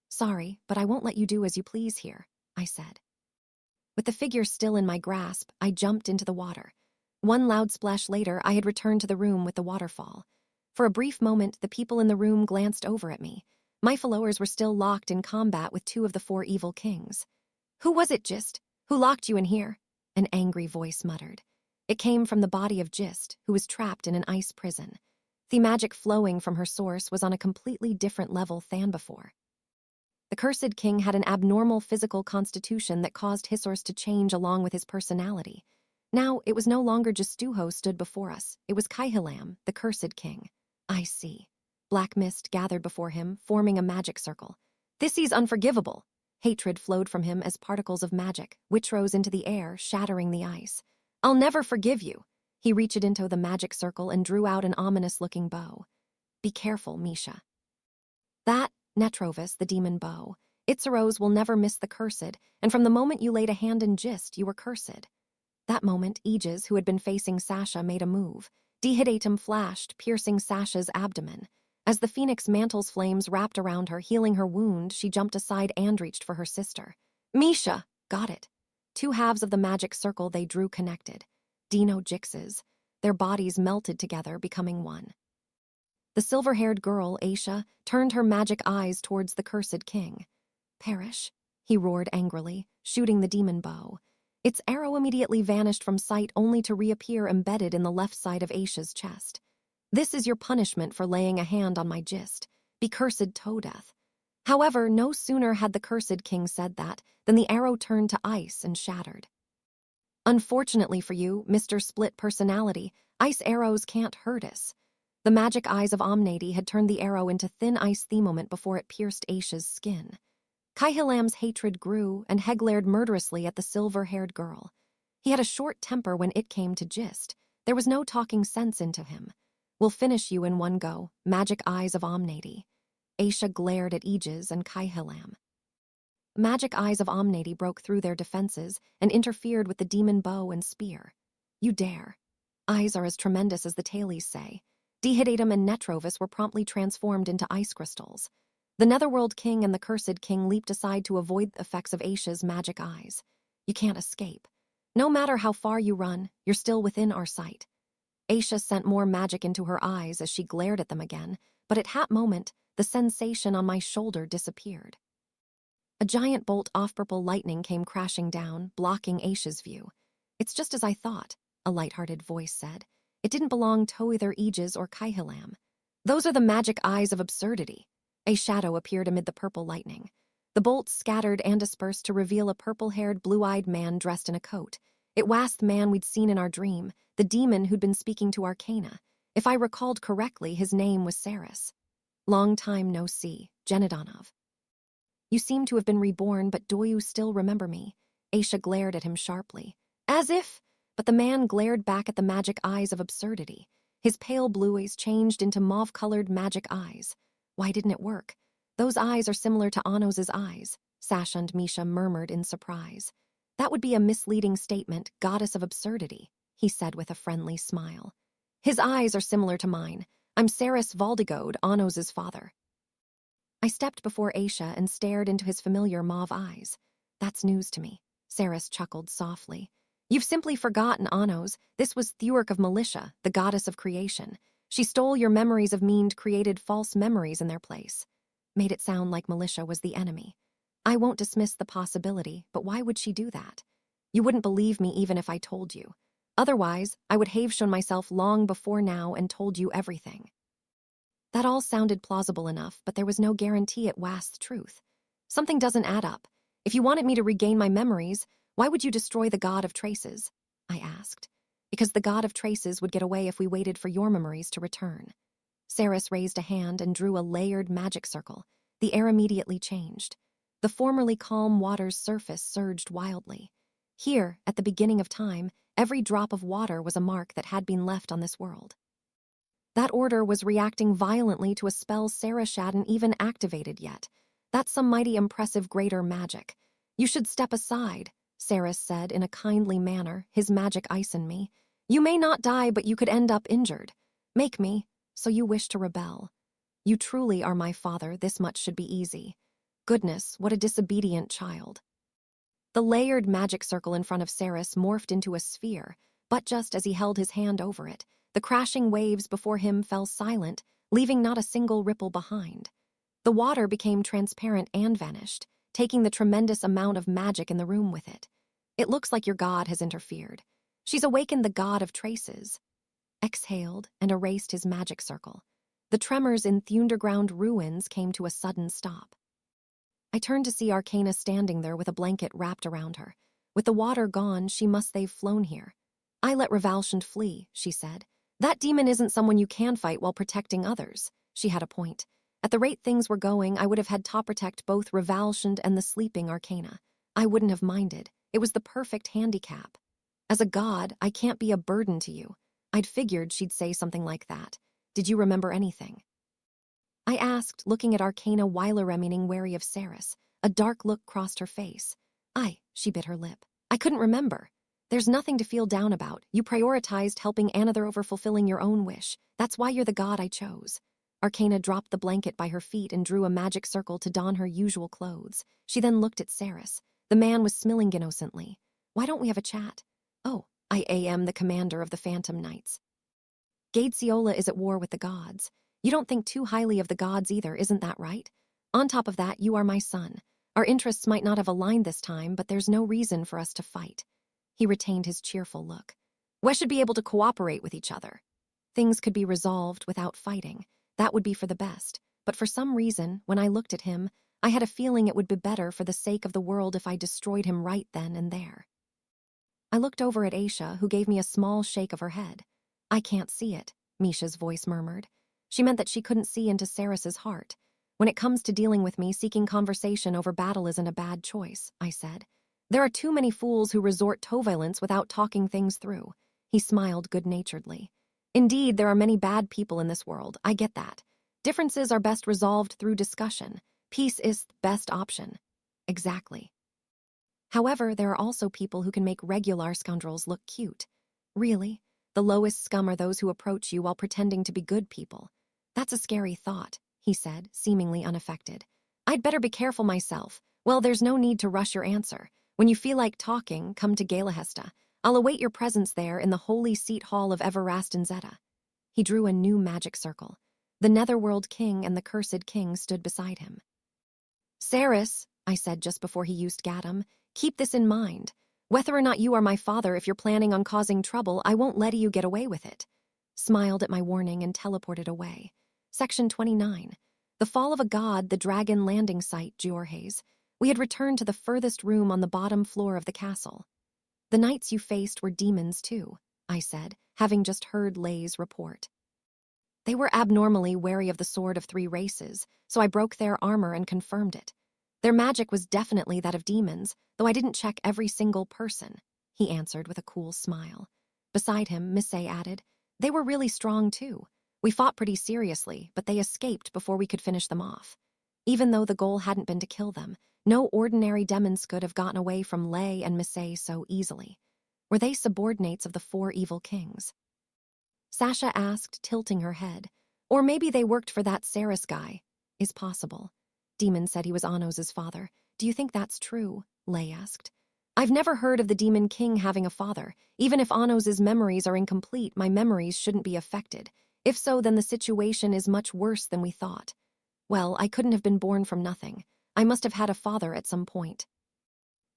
Sorry, but I won't let you do as you please here, I said. With the figure still in my grasp, I jumped into the water. One loud splash later, I had returned to the room with the waterfall. For a brief moment, the people in the room glanced over at me. My followers were still locked in combat with 2 of the 4 evil kings. Who was it, Gist? Who locked you in here? An angry voice muttered. It came from the body of Gist, who was trapped in an ice prison. The magic flowing from her source was on a completely different level than before. The cursed king had an abnormal physical constitution that caused Hisors to change along with his personality. Now, it was no longer just Stuho stood before us. It was Kaihalam, the cursed king. I see. Black mist gathered before him, forming a magic circle. This is unforgivable. Hatred flowed from him as particles of magic, which rose into the air, shattering the ice. I'll never forgive you. He reached into the magic circle and drew out an ominous-looking bow. Be careful, Misha. That, Netrovis, the demon bow. Itzeros will never miss the cursed, and from the moment you laid a hand in Gist, you were cursed. That moment, Aegis, who had been facing Sasha, made a move. Dehidatum flashed, piercing Sasha's abdomen. As the phoenix mantle's flames wrapped around her, healing her wound, she jumped aside and reached for her sister. Misha! Got it. 2 halves of the magic circle they drew connected. Dino Jixes. Their bodies melted together, becoming one. The silver-haired girl, Aisha, turned her magic eyes towards the cursed king. Perish, he roared angrily, shooting the demon bow. Its arrow immediately vanished from sight only to reappear embedded in the left side of Aisha's chest. This is your punishment for laying a hand on my Gist. Be cursed to death. However, no sooner had the cursed king said that than the arrow turned to ice and shattered. Unfortunately for you, Mr. Split Personality, ice arrows can't hurt us. The magic eyes of Omnady had turned the arrow into thin ice the moment before it pierced Aisha's skin. Kaihalam's hatred grew, and he glared murderously at the silver-haired girl. He had a short temper when it came to Gist. There was no talking sense into him. We'll finish you in one go, magic eyes of Omnady. Aisha glared at Aegis and Kaihalam. Magic eyes of Omnady broke through their defenses and interfered with the demon bow and spear. You dare. Eyes are as tremendous as the Tales say. Dehydatum and Netrovis were promptly transformed into ice crystals. The Netherworld King and the Cursed King leaped aside to avoid the effects of Aisha's magic eyes. You can't escape. No matter how far you run, you're still within our sight. Aisha sent more magic into her eyes as she glared at them again, but at that moment, the sensation on my shoulder disappeared. A giant bolt of purple lightning came crashing down, blocking Aisha's view. It's just as I thought, a light-hearted voice said. It didn't belong to either Aegis or Kaihilam. Those are the magic eyes of absurdity. A shadow appeared amid the purple lightning. The bolts scattered and dispersed to reveal a purple-haired, blue-eyed man dressed in a coat. It was the man we'd seen in our dream, the demon who'd been speaking to Arcana. If I recalled correctly, his name was Saris. Long time no see, Genadonov. You seem to have been reborn, but do you still remember me? Aisha glared at him sharply. As if, but the man glared back at the magic eyes of absurdity. His pale blue eyes changed into mauve-colored magic eyes. Why didn't it work? Those eyes are similar to Anos's eyes, Sasha and Misha murmured in surprise. That would be a misleading statement, goddess of absurdity, he said with a friendly smile. His eyes are similar to mine. I'm Saris Valdigode, Anos's father. I stepped before Aisha and stared into his familiar mauve eyes. That's news to me, Saris chuckled softly. You've simply forgotten Anos. This was Thurk of Militia, the goddess of creation. She stole your memories of me and created false memories in their place. Made it sound like Militia was the enemy. I won't dismiss the possibility, but why would she do that? You wouldn't believe me even if I told you. Otherwise, I would have shown myself long before now and told you everything. That all sounded plausible enough, but there was no guarantee it was the truth. Something doesn't add up. If you wanted me to regain my memories, why would you destroy the God of Traces? I asked. Because the God of Traces would get away if we waited for your memories to return. Saris raised a hand and drew a layered magic circle. The air immediately changed. The formerly calm water's surface surged wildly. Here, at the beginning of time, every drop of water was a mark that had been left on this world. That order was reacting violently to a spell Saris hadn't even activated yet. That's some mighty impressive greater magic. You should step aside, Saris said in a kindly manner, his magic ice in me. You may not die, but you could end up injured. Make me, so you wish to rebel. You truly are my father, this much should be easy. Goodness, what a disobedient child. The layered magic circle in front of Saris morphed into a sphere, but just as he held his hand over it, the crashing waves before him fell silent, leaving not a single ripple behind. The water became transparent and vanished, taking the tremendous amount of magic in the room with it. It looks like your god has interfered. She's awakened the God of Traces. Exhaled and erased his magic circle. The tremors in the underground ruins came to a sudden stop. I turned to see Arcana standing there with a blanket wrapped around her. With the water gone, she must they've flown here. I let Revalshant flee, she said. That demon isn't someone you can fight while protecting others. She had a point. At the rate things were going, I would have had to protect both Revalshant and the sleeping Arcana. I wouldn't have minded. It was the perfect handicap. As a god, I can't be a burden to you. I'd figured she'd say something like that. Did you remember anything? I asked, looking at Arcana while remaining wary of Saris. A dark look crossed her face. She bit her lip. I couldn't remember. There's nothing to feel down about. You prioritized helping Another over fulfilling your own wish. That's why you're the god I chose. Arcana dropped the blanket by her feet and drew a magic circle to don her usual clothes. She then looked at Saris. The man was smiling innocently. Why don't we have a chat? Oh, I am the commander of the Phantom Knights. Gadesiola is at war with the gods. You don't think too highly of the gods either, isn't that right? On top of that, you are my son. Our interests might not have aligned this time, but there's no reason for us to fight. He retained his cheerful look. We should be able to cooperate with each other. Things could be resolved without fighting. That would be for the best. But for some reason, when I looked at him, I had a feeling it would be better for the sake of the world if I destroyed him right then and there. I looked over at Aisha, who gave me a small shake of her head. I can't see it, Misha's voice murmured. She meant that she couldn't see into Saris's heart. When it comes to dealing with me, seeking conversation over battle isn't a bad choice, I said. There are too many fools who resort to violence without talking things through. He smiled good-naturedly. Indeed, there are many bad people in this world, I get that. Differences are best resolved through discussion. Peace is the best option. Exactly. However, there are also people who can make regular scoundrels look cute. Really? The lowest scum are those who approach you while pretending to be good people. That's a scary thought, he said, seemingly unaffected. I'd better be careful myself. Well, there's no need to rush your answer. When you feel like talking, come to Galahesta. I'll await your presence there in the holy seat hall of Everlasting Zeta. He drew a new magic circle. The Netherworld King and the Cursed King stood beside him. Saris, I said just before he used Gaddam, keep this in mind. Whether or not you are my father, if you're planning on causing trouble, I won't let you get away with it. Smiled at my warning and teleported away. Section 29. The Fall of a God, the Dragon Landing Site, Giorges. We had returned to the furthest room on the bottom floor of the castle. The knights you faced were demons too, I said, having just heard Lay's report. They were abnormally wary of the Sword of Three Races, so I broke their armor and confirmed it. Their magic was definitely that of demons, though I didn't check every single person, he answered with a cool smile. Beside him, Misfit added, they were really strong too. We fought pretty seriously, but they escaped before we could finish them off. Even though the goal hadn't been to kill them, no ordinary demons could have gotten away from Lay and Misfit so easily. Were they subordinates of the four evil kings? Sasha asked, tilting her head. Or maybe they worked for that Saris guy. Is possible. Demon said he was Anos's father. Do you think that's true? Lay asked. I've never heard of the Demon King having a father. Even if Anos's memories are incomplete, my memories shouldn't be affected. If so, then the situation is much worse than we thought. Well, I couldn't have been born from nothing. I must have had a father at some point.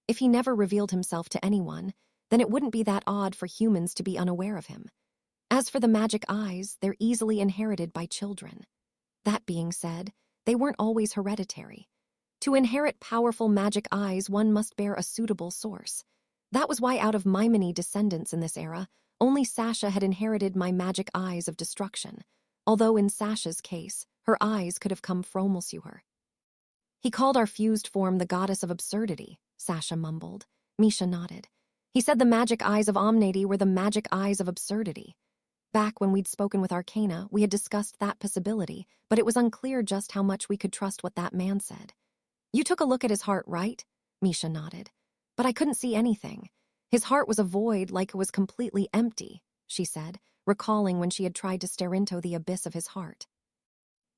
If he never revealed himself to anyone, then it wouldn't be that odd for humans to be unaware of him. As for the magic eyes, they're easily inherited by children. That being said, they weren't always hereditary. To inherit powerful magic eyes, one must bear a suitable source. That was why out of my many descendants in this era, only Sasha had inherited my magic eyes of destruction, although in Sasha's case, her eyes could have come from Mulsuher. He called our fused form the goddess of absurdity, Sasha mumbled. Misha nodded. He said the magic eyes of Omnady were the magic eyes of absurdity. Back when we'd spoken with Arcana, we had discussed that possibility, but it was unclear just how much we could trust what that man said. You took a look at his heart, right? Misha nodded. But I couldn't see anything. His heart was a void, like it was completely empty, she said, recalling when she had tried to stare into the abyss of his heart.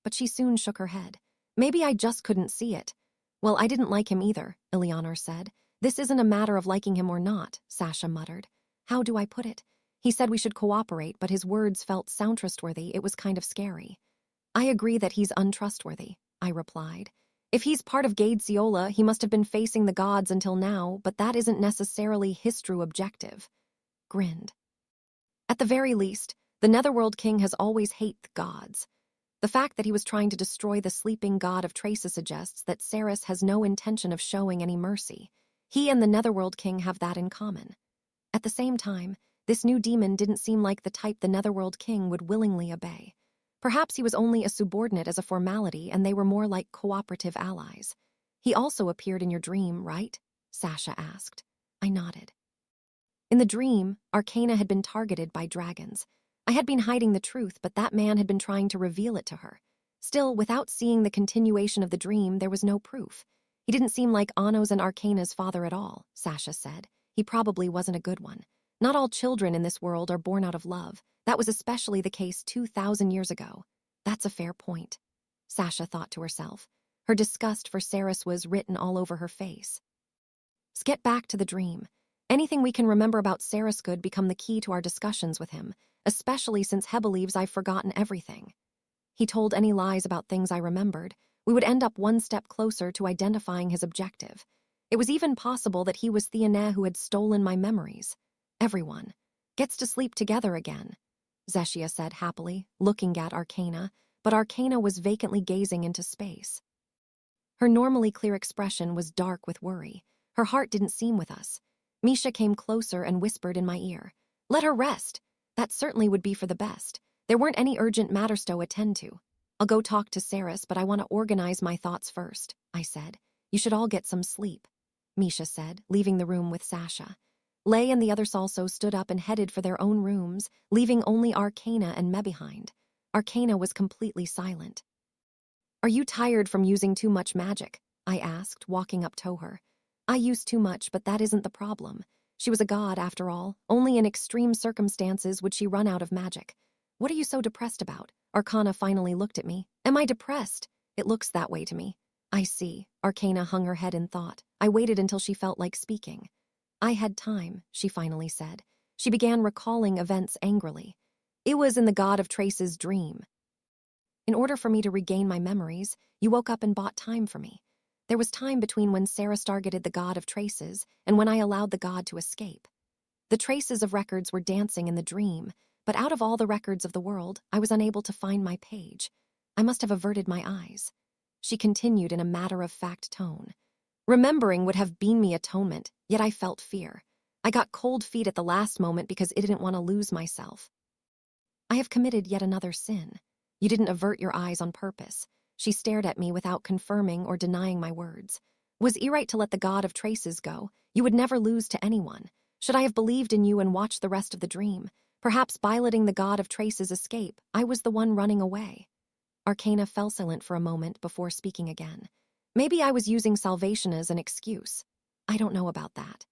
But she soon shook her head. Maybe I just couldn't see it. Well, I didn't like him either, Eleanor said. This isn't a matter of liking him or not, Sasha muttered. How do I put it? He said we should cooperate, but his words felt untrustworthy. It was kind of scary. I agree that he's untrustworthy, I replied. If he's part of Gade Ciola, he must have been facing the gods until now, but that isn't necessarily his true objective. Grinned. At the very least, the Netherworld King has always hated the gods. The fact that he was trying to destroy the sleeping god of Tracia suggests that Saris has no intention of showing any mercy. He and the Netherworld King have that in common. At the same time, this new demon didn't seem like the type the Netherworld King would willingly obey. Perhaps he was only a subordinate as a formality and they were more like cooperative allies. He also appeared in your dream, right? Sasha asked. I nodded. In the dream, Arcana had been targeted by dragons. I had been hiding the truth, but that man had been trying to reveal it to her. Still, without seeing the continuation of the dream, there was no proof. He didn't seem like Anos and Arcana's father at all, Sasha said. He probably wasn't a good one. Not all children in this world are born out of love. That was especially the case 2,000 years ago. That's a fair point, Sasha thought to herself. Her disgust for Saris was written all over her face. Let's get back to the dream. Anything we can remember about Saris could become the key to our discussions with him, especially since He believes I've forgotten everything. He told any lies about things I remembered. We would end up one step closer to identifying his objective. It was even possible that he was Theane who had stolen my memories. Everyone gets to sleep together again, Zeshia said happily, looking at Arcana, but Arcana was vacantly gazing into space. Her normally clear expression was dark with worry. Her heart didn't seem with us. Misha came closer and whispered in my ear. Let her rest. That certainly would be for the best. There weren't any urgent matters to attend to. I'll go talk to Saris, but I want to organize my thoughts first, I said. You should all get some sleep, Misha said, leaving the room with Sasha. Lay and the others also stood up and headed for their own rooms, leaving only Arcana and Me behind. Arcana was completely silent. Are you tired from using too much magic? I asked, walking up to her. I used too much, but that isn't the problem. She was a god, after all. Only in extreme circumstances would she run out of magic. What are you so depressed about? Arcana finally looked at me. Am I depressed? It looks that way to me. I see. Arcana hung her head in thought. I waited until she felt like speaking. I had time, she finally said. She began recalling events angrily. It was in the God of Trace's dream. In order for me to regain my memories, you woke up and bought time for me. There was time between when Sarah targeted the God of Traces and when I allowed the God to escape. The traces of records were dancing in the dream, but out of all the records of the world, I was unable to find my page. I must have averted my eyes. She continued in a matter-of-fact tone. Remembering would have been me atonement, yet I felt fear. I got cold feet at the last moment because I didn't want to lose myself. I have committed yet another sin. You didn't avert your eyes on purpose. She stared at me without confirming or denying my words. Was I right to let the God of Traces go? You would never lose to anyone. Should I have believed in you and watched the rest of the dream? Perhaps by letting the God of Traces escape, I was the one running away. Arcana fell silent for a moment before speaking again. Maybe I was using salvation as an excuse. I don't know about that.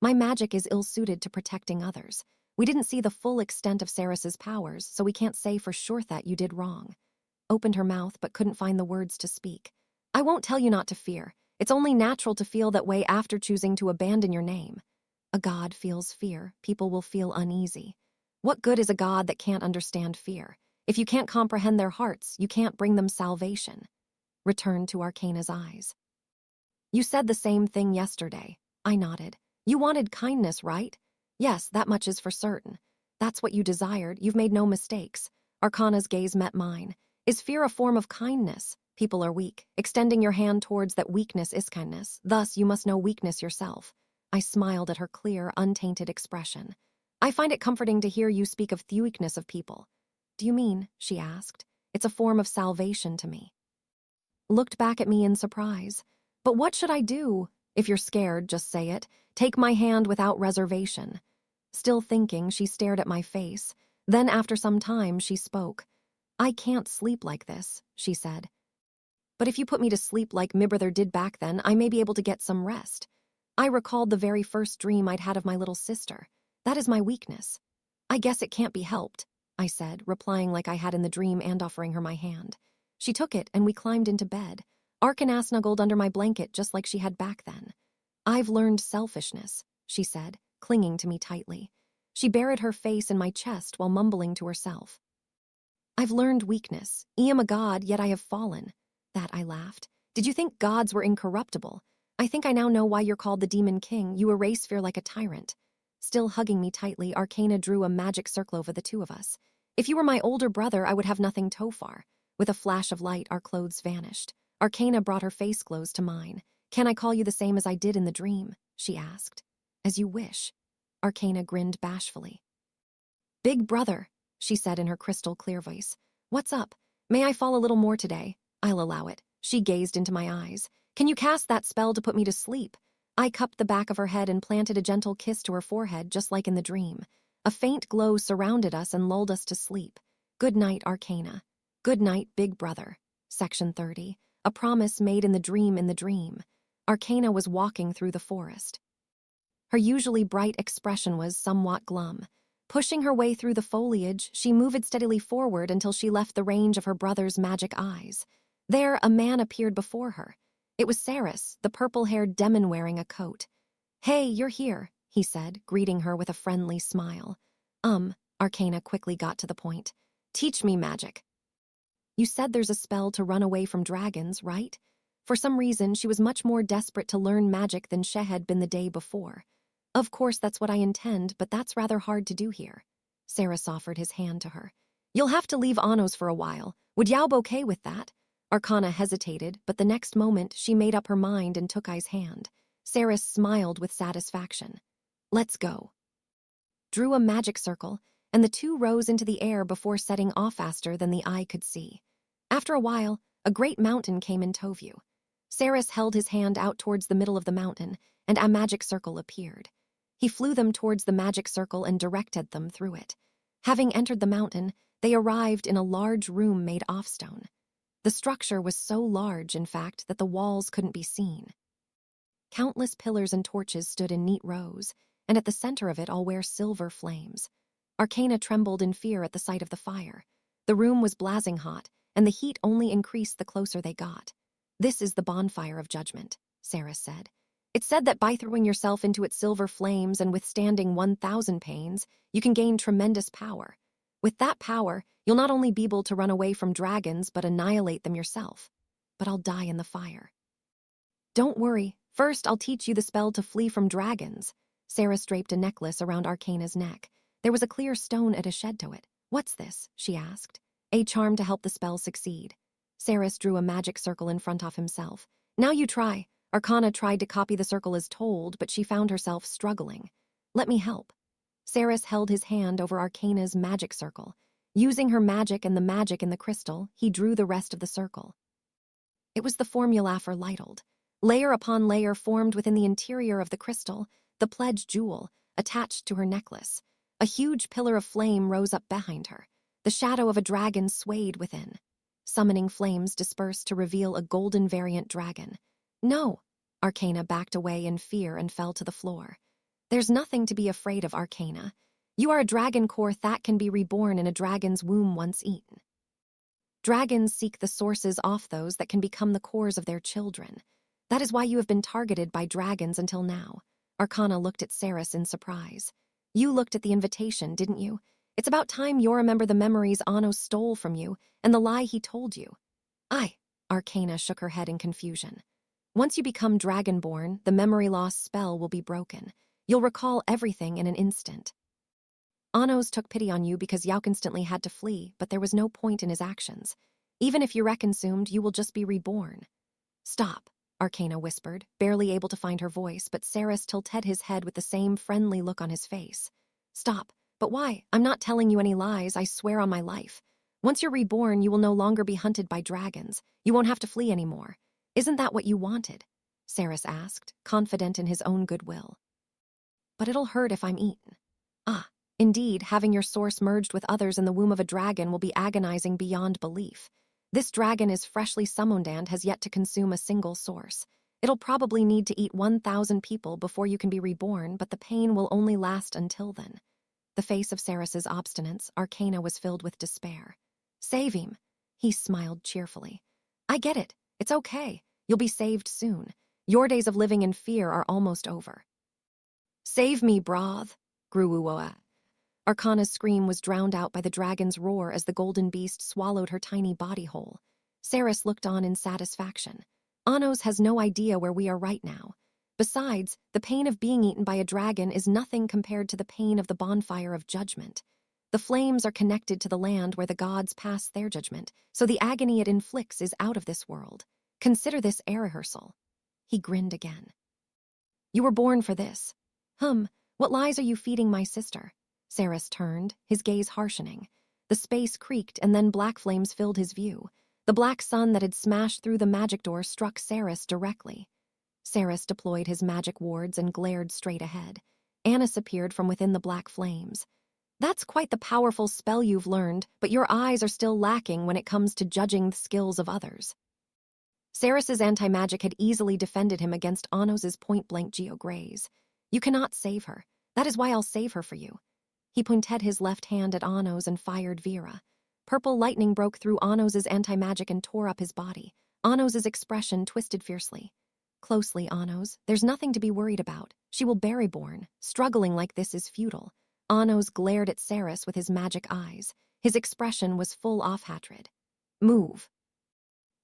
My magic is ill-suited to protecting others. We didn't see the full extent of Saras's powers, so we can't say for sure that you did wrong. Opened her mouth but couldn't find the words to speak. I won't tell you not to fear. It's only natural to feel that way after choosing to abandon your name. A god feels fear. People will feel uneasy. What good is a god that can't understand fear? If you can't comprehend their hearts, you can't bring them salvation. Returned to Arcana's eyes. You said the same thing yesterday. I nodded. You wanted kindness, right? Yes, that much is for certain. That's what you desired. You've made no mistakes. Arcana's gaze met mine. Is fear a form of kindness? People are weak. Extending your hand towards that weakness is kindness. Thus, you must know weakness yourself. I smiled at her clear, untainted expression. I find it comforting to hear you speak of the weakness of people. Do you mean, she asked, it's a form of salvation to me? Looked back at me in surprise. But what should I do? If you're scared, just say it. Take my hand without reservation. Still thinking, she stared at my face. Then after some time, she spoke. I can't sleep like this, she said. But if you put me to sleep like my brother did back then, I may be able to get some rest. I recalled the very first dream I'd had of my little sister. That is my weakness. I guess it can't be helped, I said, replying like I had in the dream and offering her my hand. She took it and we climbed into bed. Arcana snuggled under my blanket just like she had back then. I've learned selfishness, she said, clinging to me tightly. She buried her face in my chest while mumbling to herself. I've learned weakness. I am a god, yet I have fallen. That I laughed. Did you think gods were incorruptible? I think I now know why you're called the Demon King. You erase fear like a tyrant. Still hugging me tightly, Arcana drew a magic circle over the two of us. If you were my older brother, I would have nothing to far. With a flash of light, our clothes vanished. Arcana brought her face close to mine. Can I call you the same as I did in the dream? She asked. As you wish. Arcana grinned bashfully. Big brother, she said in her crystal clear voice. What's up? May I fall a little more today? I'll allow it. She gazed into my eyes. Can you cast that spell to put me to sleep? I cupped the back of her head and planted a gentle kiss to her forehead, just like in the dream. A faint glow surrounded us and lulled us to sleep. Good night, Arcana. Good night, Big Brother. Section 30. A promise made in the dream in the dream. Arcana was walking through the forest. Her usually bright expression was somewhat glum. Pushing her way through the foliage, she moved steadily forward until she left the range of her brother's magic eyes. There, a man appeared before her. It was Saras, the purple-haired demon wearing a coat. Hey, you're here, he said, greeting her with a friendly smile. Arcana quickly got to the point. Teach me magic. You said there's a spell to run away from dragons, right? For some reason, she was much more desperate to learn magic than she had been the day before. Of course, that's what I intend, but that's rather hard to do here. Saras offered his hand to her. You'll have to leave Anos for a while. Would Yaub okay with that? Arcana hesitated, but the next moment she made up her mind and took I's hand. Saras smiled with satisfaction. Let's go. Drew a magic circle, and the two rose into the air before setting off faster than the eye could see. After a while, a great mountain came in tow view. Saras held his hand out towards the middle of the mountain, and a magic circle appeared. He flew them towards the magic circle and directed them through it. Having entered the mountain, they arrived in a large room made of stone. The structure was so large, in fact, that the walls couldn't be seen. Countless pillars and torches stood in neat rows, and at the center of it all were silver flames. Arcana trembled in fear at the sight of the fire. The room was blazing hot, and the heat only increased the closer they got. "This is the bonfire of judgment," Sarah said. "It said that by throwing yourself into its silver flames and withstanding 1,000 pains, you can gain tremendous power. With that power, you'll not only be able to run away from dragons but annihilate them yourself. But I'll die in the fire." "Don't worry. First, I'll teach you the spell to flee from dragons." Sarah draped a necklace around Arcana's neck. There was a clear stone etched to it. "What's this?" she asked. "A charm to help the spell succeed." Saris drew a magic circle in front of himself. "Now you try." Arcana tried to copy the circle as told, but she found herself struggling. "Let me help." Saris held his hand over Arcana's magic circle. Using her magic and the magic in the crystal, he drew the rest of the circle. It was the formula for Lytold. Layer upon layer formed within the interior of the crystal, the pledge jewel, attached to her necklace. A huge pillar of flame rose up behind her. The shadow of a dragon swayed within. Summoning flames dispersed to reveal a golden variant dragon. "No!" Arcana backed away in fear and fell to the floor. "There's nothing to be afraid of, Arcana. You are a dragon core that can be reborn in a dragon's womb once eaten. Dragons seek the sources off those that can become the cores of their children. That is why you have been targeted by dragons until now." Arcana looked at Saris in surprise. "You looked at the invitation, didn't you? It's about time you remember the memories Anno stole from you and the lie he told you." "Aye." Arcana shook her head in confusion. "Once you become dragonborn, the memory loss spell will be broken. You'll recall everything in an instant. Annos took pity on you because Yauk instantly had to flee, but there was no point in his actions. Even if you're reconsumed, you will just be reborn." "Stop," Arcana whispered, barely able to find her voice, but Saris tilted his head with the same friendly look on his face. "Stop. But why? I'm not telling you any lies, I swear on my life. Once you're reborn, you will no longer be hunted by dragons. You won't have to flee anymore. Isn't that what you wanted?" Saris asked, confident in his own goodwill. "But it'll hurt if I'm eaten." "Ah. Indeed, having your source merged with others in the womb of a dragon will be agonizing beyond belief. This dragon is freshly summoned and has yet to consume a single source. It'll probably need to eat 1,000 people before you can be reborn, but the pain will only last until then." The face of Saris's obstinance, Arcana was filled with despair. "Save him." He smiled cheerfully. "I get it. It's okay. You'll be saved soon. Your days of living in fear are almost over." "Save me, Broth," Gruuoa. Arcana's scream was drowned out by the dragon's roar as the golden beast swallowed her tiny body whole. Saris looked on in satisfaction. "Annos has no idea where we are right now. Besides, the pain of being eaten by a dragon is nothing compared to the pain of the bonfire of judgment. The flames are connected to the land where the gods pass their judgment, so the agony it inflicts is out of this world. Consider this a rehearsal." He grinned again. "You were born for this." What lies are you feeding my sister?" Saris turned, his gaze harshening. The space creaked, and then black flames filled his view. The black sun that had smashed through the magic door struck Saris directly. Saris deployed his magic wards and glared straight ahead. Annis appeared from within the black flames. "That's quite the powerful spell you've learned, but your eyes are still lacking when it comes to judging the skills of others." Saris's anti-magic had easily defended him against Annos's point-blank geograze. "You cannot save her. That is why I'll save her for you." He pointed his left hand at Annos and fired Vera. Purple lightning broke through Annos's anti-magic and tore up his body. Annos's expression twisted fiercely. "Closely, Annos. There's nothing to be worried about. She will be reborn. Struggling like this is futile." Annos glared at Saris with his magic eyes. His expression was full of hatred. "Move."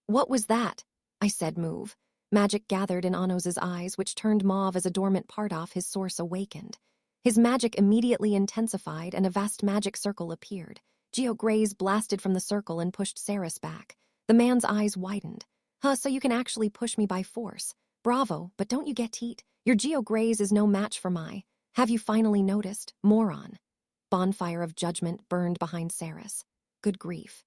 "What was that?" I said move. Magic gathered in Annos's eyes, which turned mauve as a dormant part of his source awakened. His magic immediately intensified and a vast magic circle appeared. Geograze blasted from the circle and pushed Saris back. The man's eyes widened. So you can actually push me by force. Bravo, but don't you get heat? Your Geograze is no match for my. Have you finally noticed? Moron." Bonfire of judgment burned behind Saris. Good grief.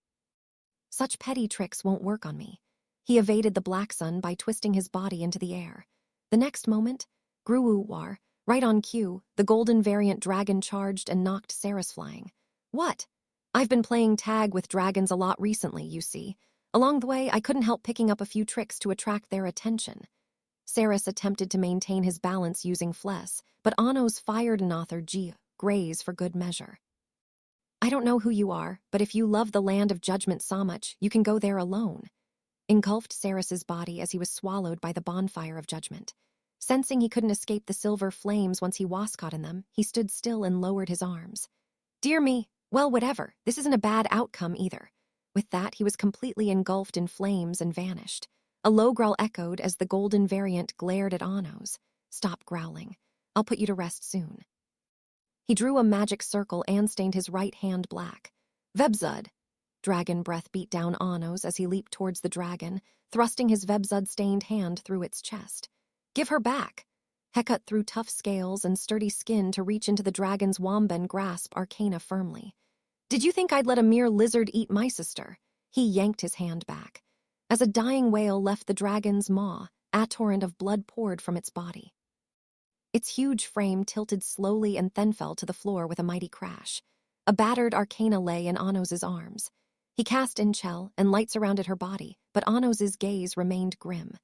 Such petty tricks won't work on me. He evaded the black sun by twisting his body into the air. The next moment, Gruuwar, right on cue, the golden variant dragon charged and knocked Saris flying. "What?" "I've been playing tag with dragons a lot recently, you see. Along the way, I couldn't help picking up a few tricks to attract their attention. Saris attempted to maintain his balance using Fless, but Anos fired an author G. Graze for good measure. I don't know who you are, but if you love the land of judgment so much, you can go there alone. Engulfed Saris's body as he was swallowed by the bonfire of judgment. Sensing he couldn't escape the silver flames once he was caught in them, he stood still and lowered his arms. Dear me, well, whatever, this isn't a bad outcome either. With that, he was completely engulfed in flames and vanished. A low growl echoed as the golden variant glared at Anos. Stop growling. I'll put you to rest soon. He drew a magic circle and stained his right hand black. Vebzud. Dragon breath beat down Anos as he leaped towards the dragon, thrusting his Vebzud-stained hand through its chest. Give her back. Hecate threw tough scales and sturdy skin to reach into the dragon's womben grasp Arcana firmly. Did you think I'd let a mere lizard eat my sister? He yanked his hand back. As a dying whale left the dragon's maw, a torrent of blood poured from its body. Its huge frame tilted slowly and then fell to the floor with a mighty crash. A battered Arcana lay in Anos's arms. He cast Inchel and light surrounded her body, but Anos's gaze remained grim.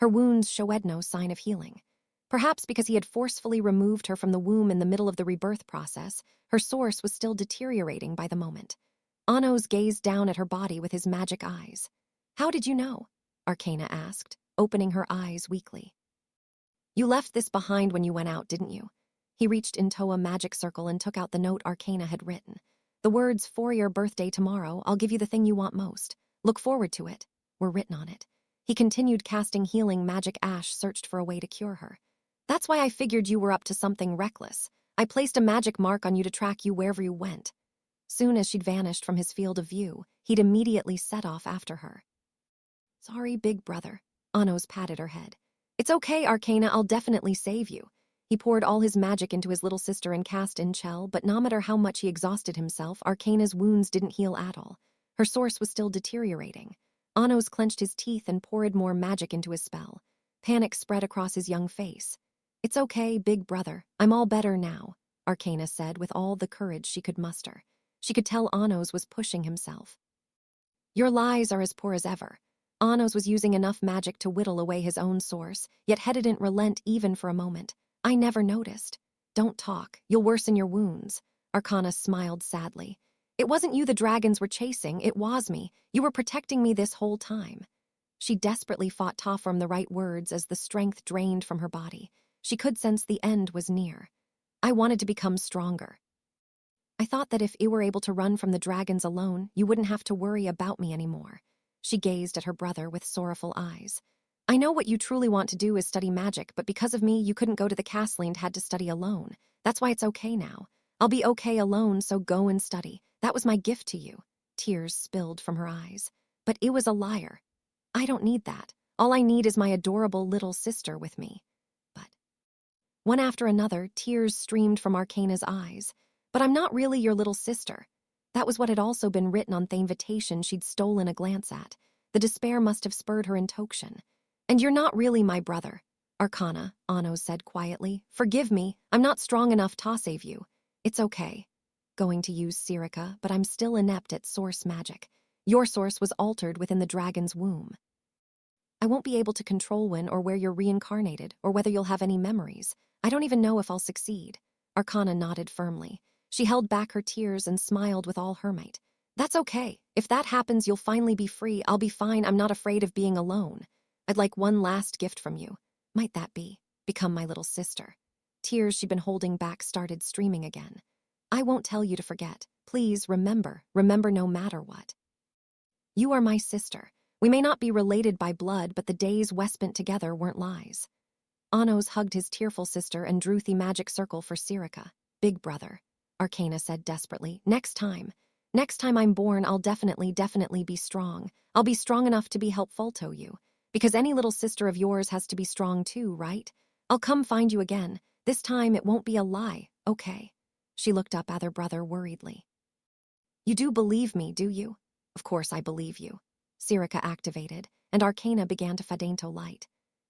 Her wounds showed no sign of healing. Perhaps because he had forcefully removed her from the womb in the middle of the rebirth process, her source was still deteriorating by the moment. Anos gazed down at her body with his magic eyes. How did you know? Arcana asked, opening her eyes weakly. You left this behind when you went out, didn't you? He reached into a magic circle and took out the note Arcana had written. The words, for your birthday tomorrow, I'll give you the thing you want most. Look forward to it, were written on it. He continued casting healing magic. Ash searched for a way to cure her. That's why I figured you were up to something reckless. I placed a magic mark on you to track you wherever you went. Soon as she'd vanished from his field of view, he'd immediately set off after her. Sorry, big brother. Anos patted her head. It's okay, Arcana, I'll definitely save you. He poured all his magic into his little sister and cast Inchel, but no matter how much he exhausted himself, Arcana's wounds didn't heal at all. Her source was still deteriorating. Anos clenched his teeth and poured more magic into his spell. Panic spread across his young face. It's okay, big brother. I'm all better now, Arcana said with all the courage she could muster. She could tell Anos was pushing himself. Your lies are as poor as ever. Anos was using enough magic to whittle away his own source, yet Heda didn't relent even for a moment. I never noticed. Don't talk. You'll worsen your wounds. Arcana smiled sadly. It wasn't you the dragons were chasing, it was me. You were protecting me this whole time. She desperately fought to form the right words as the strength drained from her body. She could sense the end was near. I wanted to become stronger. I thought that if you were able to run from the dragons alone, you wouldn't have to worry about me anymore. She gazed at her brother with sorrowful eyes. I know what you truly want to do is study magic, but because of me, you couldn't go to the castle and had to study alone. That's why it's okay now. I'll be okay alone, so go and study. That was my gift to you. Tears spilled from her eyes. But it was a liar. I don't need that. All I need is my adorable little sister with me. But one after another, tears streamed from Arcana's eyes. But I'm not really your little sister. That was what had also been written on the invitation she'd stolen a glance at. The despair must have spurred her intoxication. And you're not really my brother. Arcana, Anos said quietly. Forgive me, I'm not strong enough to save you. It's okay. Going to use Sirica, but I'm still inept at source magic. Your source was altered within the dragon's womb. I won't be able to control when or where you're reincarnated, or whether you'll have any memories. I don't even know if I'll succeed. Arcana nodded firmly. She held back her tears and smiled with all her might. That's okay. If that happens, you'll finally be free. I'll be fine. I'm not afraid of being alone. I'd like one last gift from you. Might that be? Become my little sister. Tears she'd been holding back started streaming again. I won't tell you to forget. Please remember no matter what. You are my sister. We may not be related by blood, but the days we spent together weren't lies. Anos hugged his tearful sister and drew the magic circle for Sirica. Big brother, Arcana said desperately. Next time I'm born, I'll definitely be strong. I'll be strong enough to be helpful to you. Because any little sister of yours has to be strong too, right? I'll come find you again. This time it won't be a lie, okay? She looked up at her brother worriedly. You do believe me, do you? Of course I believe you. Sirica activated, and Arcana began to fadainto light.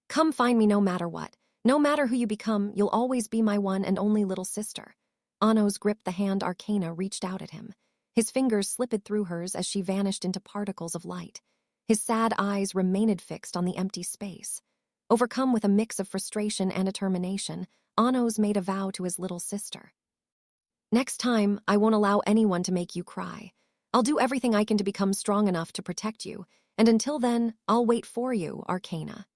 Come find me no matter what. No matter who you become, you'll always be my one and only little sister. Anos gripped the hand Arcana reached out at him. His fingers slipped through hers as she vanished into particles of light. His sad eyes remained fixed on the empty space. Overcome with a mix of frustration and determination, Anos made a vow to his little sister. "Next time, I won't allow anyone to make you cry. I'll do everything I can to become strong enough to protect you, and until then, I'll wait for you, Arcana."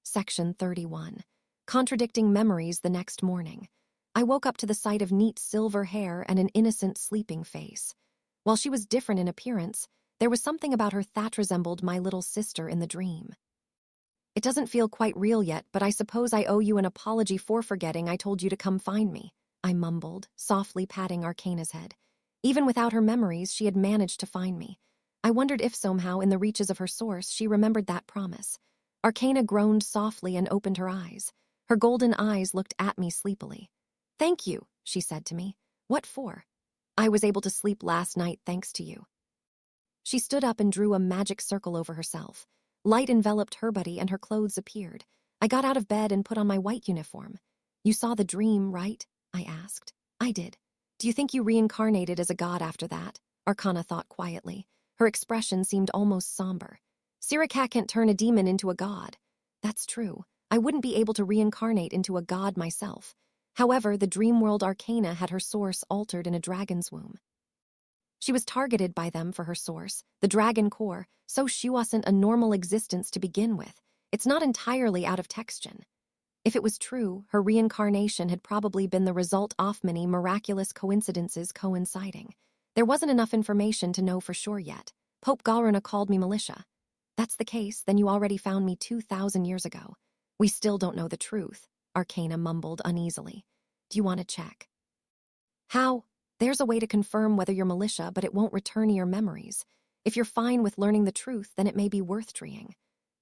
Section 31. Contradicting memories the next morning. I woke up to the sight of neat silver hair and an innocent sleeping face. While she was different in appearance, there was something about her that resembled my little sister in the dream. "It doesn't feel quite real yet, but I suppose I owe you an apology for forgetting I told you to come find me," I mumbled, softly patting Arcana's head. Even without her memories, she had managed to find me. I wondered if somehow, in the reaches of her source, she remembered that promise. Arcana groaned softly and opened her eyes. Her golden eyes looked at me sleepily. "Thank you," she said to me. "What for?" "I was able to sleep last night thanks to you." She stood up and drew a magic circle over herself. Light enveloped her body and her clothes appeared. I got out of bed and put on my white uniform. "You saw the dream, right?" I asked. "I did. Do you think you reincarnated as a god after that?" Arcana thought quietly. Her expression seemed almost somber. "Sirika can't turn a demon into a god." "That's true. I wouldn't be able to reincarnate into a god myself. However, the dream world Arcana had her source altered in a dragon's womb. She was targeted by them for her source, the dragon core, so she wasn't a normal existence to begin with. It's not entirely out of texture. If it was true, her reincarnation had probably been the result of many miraculous coincidences coinciding. There wasn't enough information to know for sure yet. Pope Galruna called me militia. "That's the case, then you already found me 2,000 years ago." "We still don't know the truth," Arcana mumbled uneasily. "Do you want to check?" "How?" "There's a way to confirm whether you're militia, but it won't return your memories. If you're fine with learning the truth, then it may be worth trying."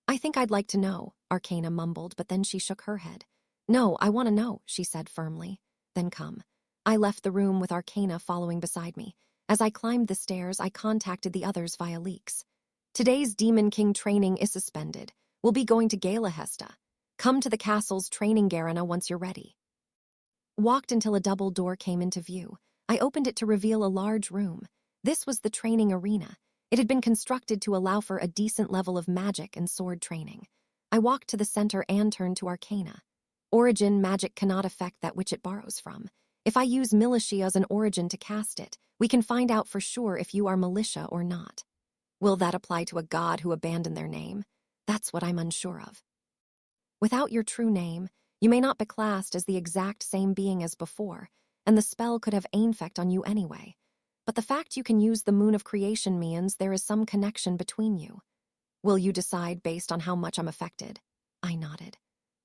"I think I'd like to know," Arcana mumbled, but then she shook her head. "No, I want to know," she said firmly. "Then come." I left the room with Arcana following beside me. As I climbed the stairs, I contacted the others via leaks. "Today's Demon King training is suspended. We'll be going to Galahesta. Come to the castle's training arena once you're ready." Walked until a double door came into view. I opened it to reveal a large room. This was the training arena. It had been constructed to allow for a decent level of magic and sword training. I walked to the center and turned to Arcana. "Origin magic cannot affect that which it borrows from. If I use militia as an origin to cast it, we can find out for sure if you are militia or not." "Will that apply to a god who abandoned their name?" "That's what I'm unsure of." "Without your true name, you may not be classed as the exact same being as before, and the spell could have an effect on you anyway. But the fact you can use the moon of creation means there is some connection between you. Will you decide based on how much I'm affected?" I nodded.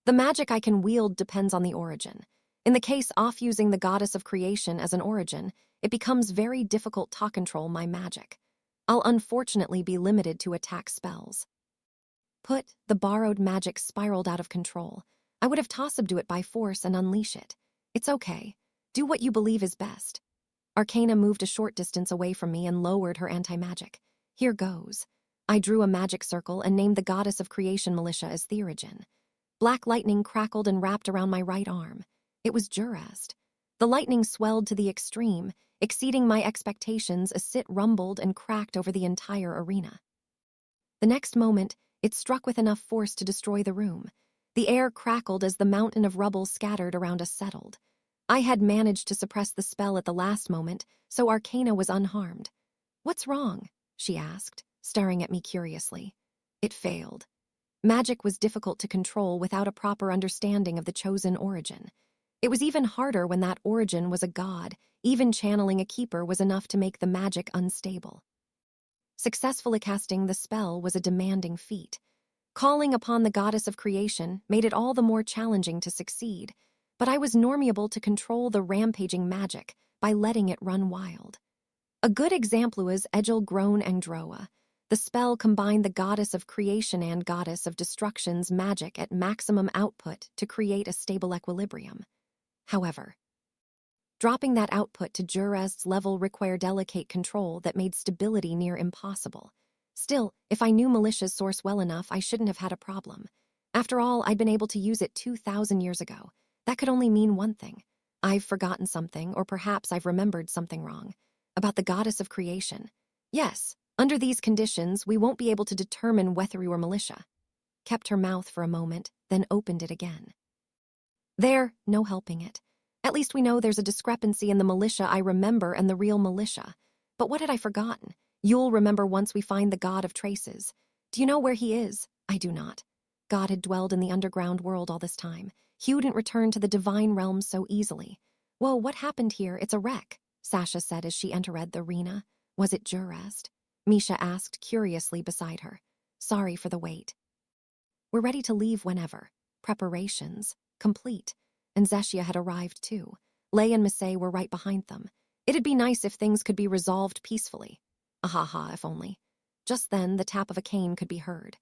"The magic I can wield depends on the origin. In the case of using the goddess of creation as an origin, it becomes very difficult to control my magic. I'll unfortunately be limited to attack spells." The borrowed magic spiraled out of control. I would have to subdue it by force and unleash it. "It's okay. Do what you believe is best." Arcana moved a short distance away from me and lowered her anti-magic. "Here goes." I drew a magic circle and named the goddess of creation militia as Theurgin. Black lightning crackled and wrapped around my right arm. It was Jurast. The lightning swelled to the extreme, exceeding my expectations as it rumbled and cracked over the entire arena. The next moment, it struck with enough force to destroy the room. The air crackled as the mountain of rubble scattered around us settled. I had managed to suppress the spell at the last moment, so Arcana was unharmed. "What's wrong?" she asked, staring at me curiously. "It failed." Magic was difficult to control without a proper understanding of the chosen origin. It was even harder when that origin was a god. Even channeling a keeper was enough to make the magic unstable. Successfully casting the spell was a demanding feat. Calling upon the goddess of creation made it all the more challenging to succeed, but I was normable to control the rampaging magic by letting it run wild. A good example was Egil Grown Angdroa. The spell combined the goddess of creation and goddess of destruction's magic at maximum output to create a stable equilibrium. However, dropping that output to Jurast's level required delicate control that made stability near impossible. Still, if I knew Militia's source well enough, I shouldn't have had a problem. After all, I'd been able to use it 2,000 years ago. That could only mean one thing. I've forgotten something, or perhaps I've remembered something wrong. About the goddess of creation. Yes, Under these conditions, we won't be able to determine whether you are militia. Kept her mouth for a moment, then opened it again. There, no helping it. At least we know there's a discrepancy in the militia I remember and the real militia. But what had I forgotten? You'll remember once we find the god of traces. Do you know where he is? I do not. God had dwelled in the underground world all this time. He wouldn't return to the divine realm so easily. Whoa, what happened here? It's a wreck, Sasha said as she entered the arena. Was it Jurest? Misha asked curiously beside her. Sorry for the wait. We're ready to leave whenever. Preparations complete, and Zeshia had arrived too. Lay and Misay were right behind them. It'd be nice if things could be resolved peacefully. Ahaha, if only. Just then, the tap of a cane could be heard.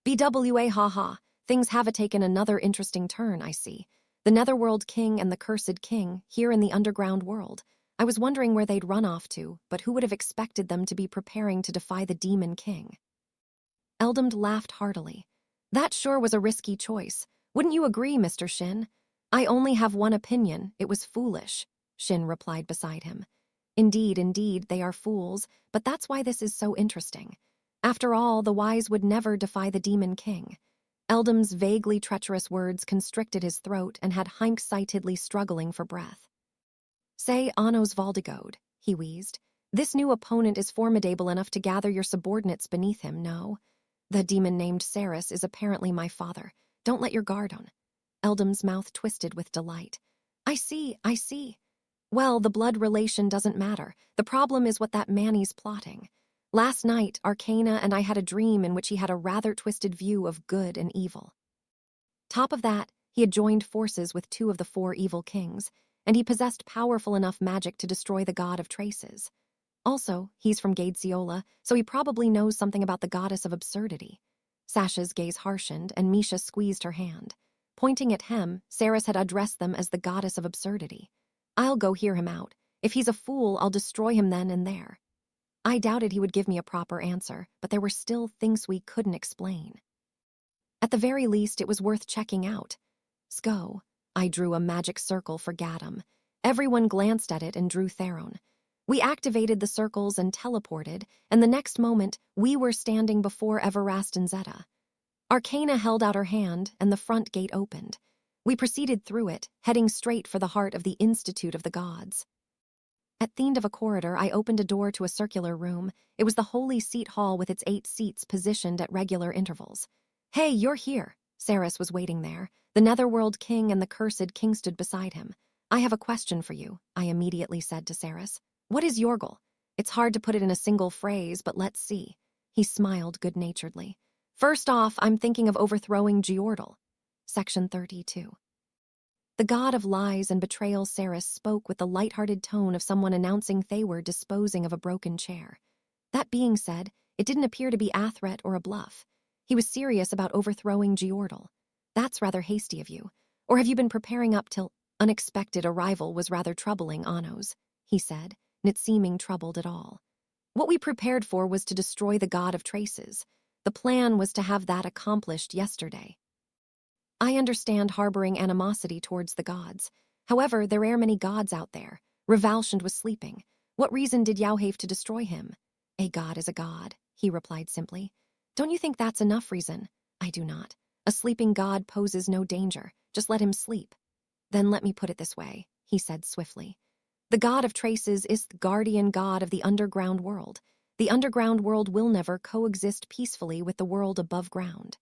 BWA haha, things have taken another interesting turn, I see. The Netherworld King and the Cursed King, here in the underground world. I was wondering where they'd run off to, but who would have expected them to be preparing to defy the Demon King? Eldamd laughed heartily. That sure was a risky choice. Wouldn't you agree, Mr. Shin? I only have one opinion. It was foolish, Shin replied beside him. Indeed, they are fools, but that's why this is so interesting. After all, the wise would never defy the Demon King. Eldam's vaguely treacherous words constricted his throat and had Heinck excitedly struggling for breath. Say Anos Valdigode, he wheezed. This new opponent is formidable enough to gather your subordinates beneath him, no? The demon named Saris is apparently my father. Don't let your guard on. Eldam's mouth twisted with delight. I see. Well, the blood relation doesn't matter. The problem is what that Manny's plotting. Last night, Arcana and I had a dream in which he had a rather twisted view of good and evil. Top of that, he had joined forces with 2 of the 4 evil kings, and he possessed powerful enough magic to destroy the god of traces. Also, he's from Gadesiola, so he probably knows something about the goddess of absurdity. Sasha's gaze harshened, and Misha squeezed her hand. Pointing at him, Saris had addressed them as the goddess of absurdity. I'll go hear him out. If he's a fool, I'll destroy him then and there. I doubted he would give me a proper answer, but there were still things we couldn't explain. At the very least, it was worth checking out. Sko. I drew a magic circle for Gadam. Everyone glanced at it and drew Theron. We activated the circles and teleported, and the next moment, we were standing before Everast and Zeta. Arcana held out her hand, and the front gate opened. We proceeded through it, heading straight for the heart of the Institute of the Gods. At the end of a corridor, I opened a door to a circular room. It was the Holy Seat Hall with its 8 seats positioned at regular intervals. Hey, you're here. Saris was waiting there. The Netherworld King and the Cursed King stood beside him. I have a question for you, I immediately said to Saris. What is your goal? It's hard to put it in a single phrase, but let's see. He smiled good-naturedly. First off, I'm thinking of overthrowing Giordal. Section 32. The god of lies and betrayal Saris spoke with the light-hearted tone of someone announcing they were disposing of a broken chair. That being said, it didn't appear to be a threat or a bluff. He was serious about overthrowing Giordal. That's rather hasty of you. Or have you been preparing up till unexpected arrival was rather troubling, Anos, he said, not seeming troubled at all. What we prepared for was to destroy the god of traces. The plan was to have that accomplished yesterday. I understand harboring animosity towards the gods. However, there are many gods out there. Revalshand was sleeping. What reason did Yao have to destroy him? A god is a god, he replied simply. Don't you think that's enough reason? I do not. A sleeping god poses no danger. Just let him sleep. Then let me put it this way, he said swiftly. The god of traces is the guardian god of the underground world. The underground world will never coexist peacefully with the world above ground.